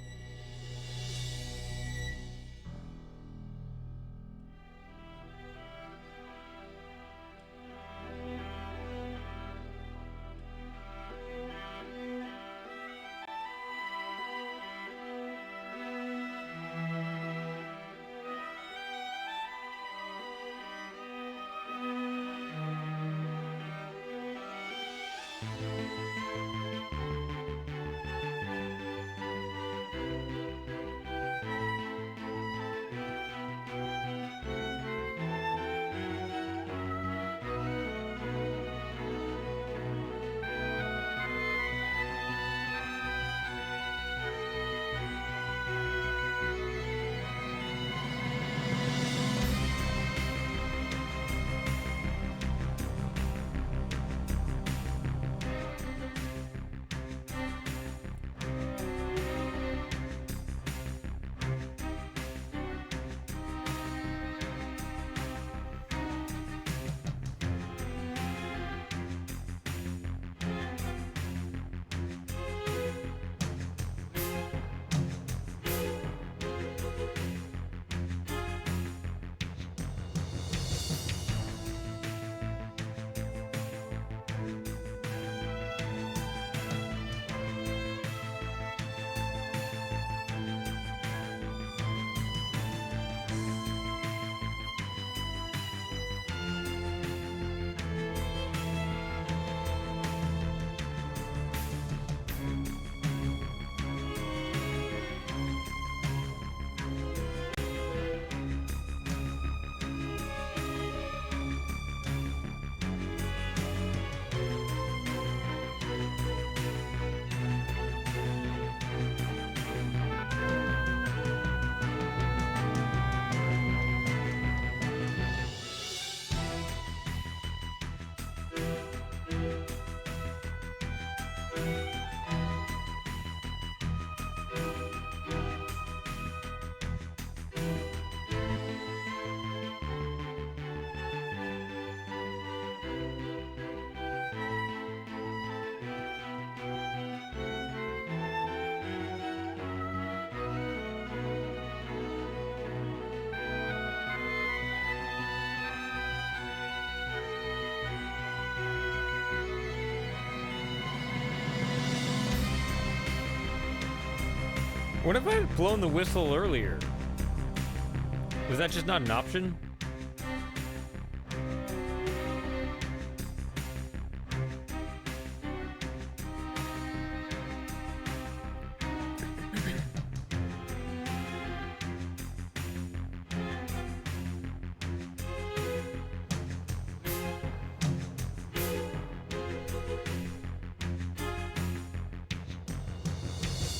What if I had blown the whistle earlier? Was that just not an option?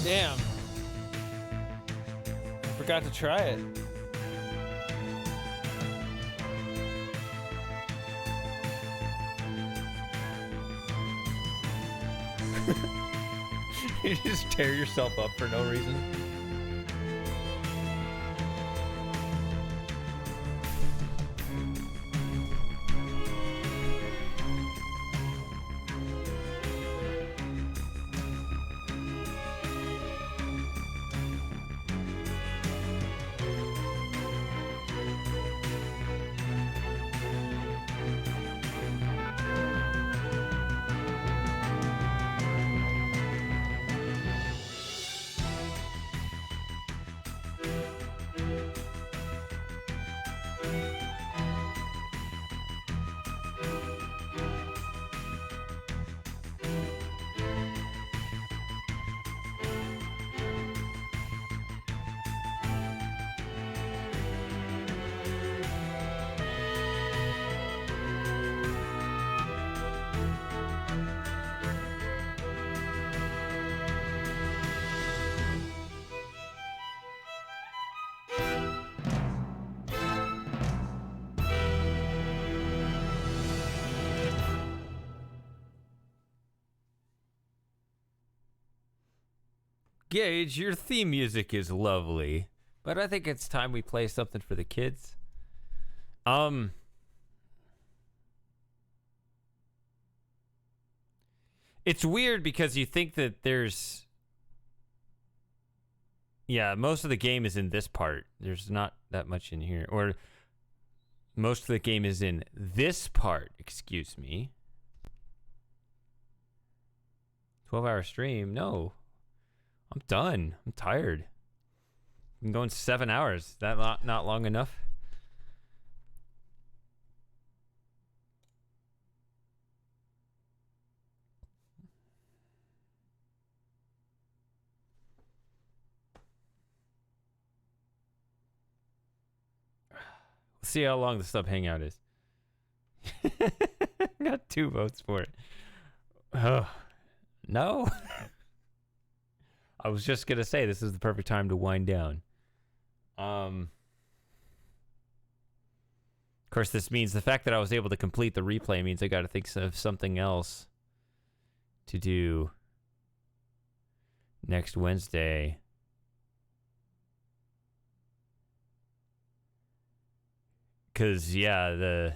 Damn. Forgot to try it. You just tear yourself up for no reason. Gage, your theme music is lovely, but I think it's time we play something for the kids. It's weird because you think that there's... Yeah, most of the game is in this part. There's not that much in here. Or most of the game is in this part, excuse me. 12-hour stream? No. I'm done. I'm tired. I'm going 7 hours. Is that not long enough? We'll see how long the sub hangout is. Got 2 votes for it. Oh, no. I was just going to say this is the perfect time to wind down. Of course, this means the fact that I was able to complete the replay means I got to think of something else to do next Wednesday. Because, yeah,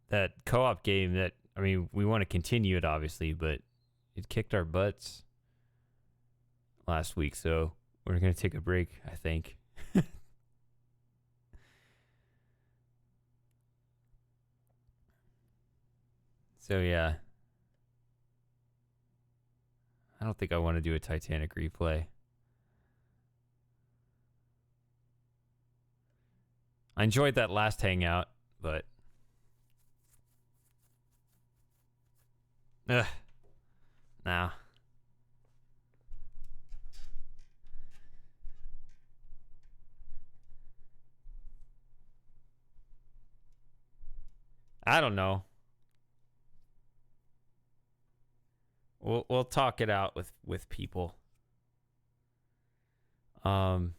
that co-op game that, I mean, we want to continue it, obviously, but it kicked our butts last week, so we're going to take a break, I think. So, yeah. I don't think I want to do a Titanic replay. I enjoyed that last hangout, but... Ugh. No. I don't know. We'll talk it out with people. But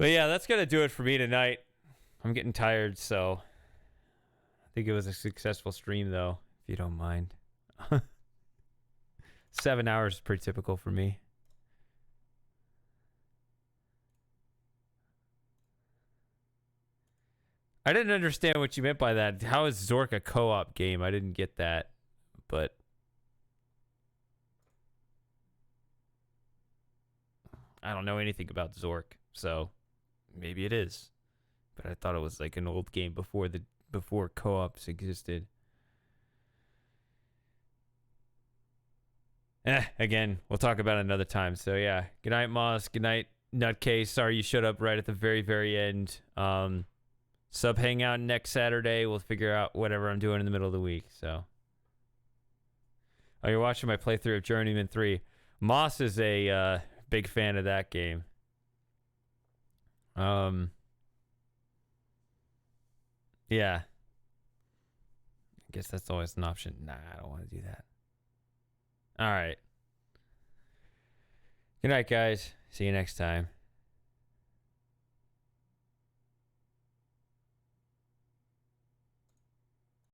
yeah, that's gonna do it for me tonight. I'm getting tired, so I think it was a successful stream, though, if you don't mind. 7 hours is pretty typical for me. I didn't understand what you meant by that. How is Zork a co-op game? I didn't get that, but I don't know anything about Zork, so maybe it is. But I thought it was like an old game before co-ops existed. Again, we'll talk about it another time. So yeah, good night, Moss. Good night, Nutcase. Sorry you showed up right at the very, very end. Sub hangout next Saturday. We'll figure out whatever I'm doing in the middle of the week. So, oh, you're watching my playthrough of Journeyman 3. Moss is a big fan of that game. Yeah. I guess that's always an option. Nah, I don't want to do that. All right. Good night, guys. See you next time.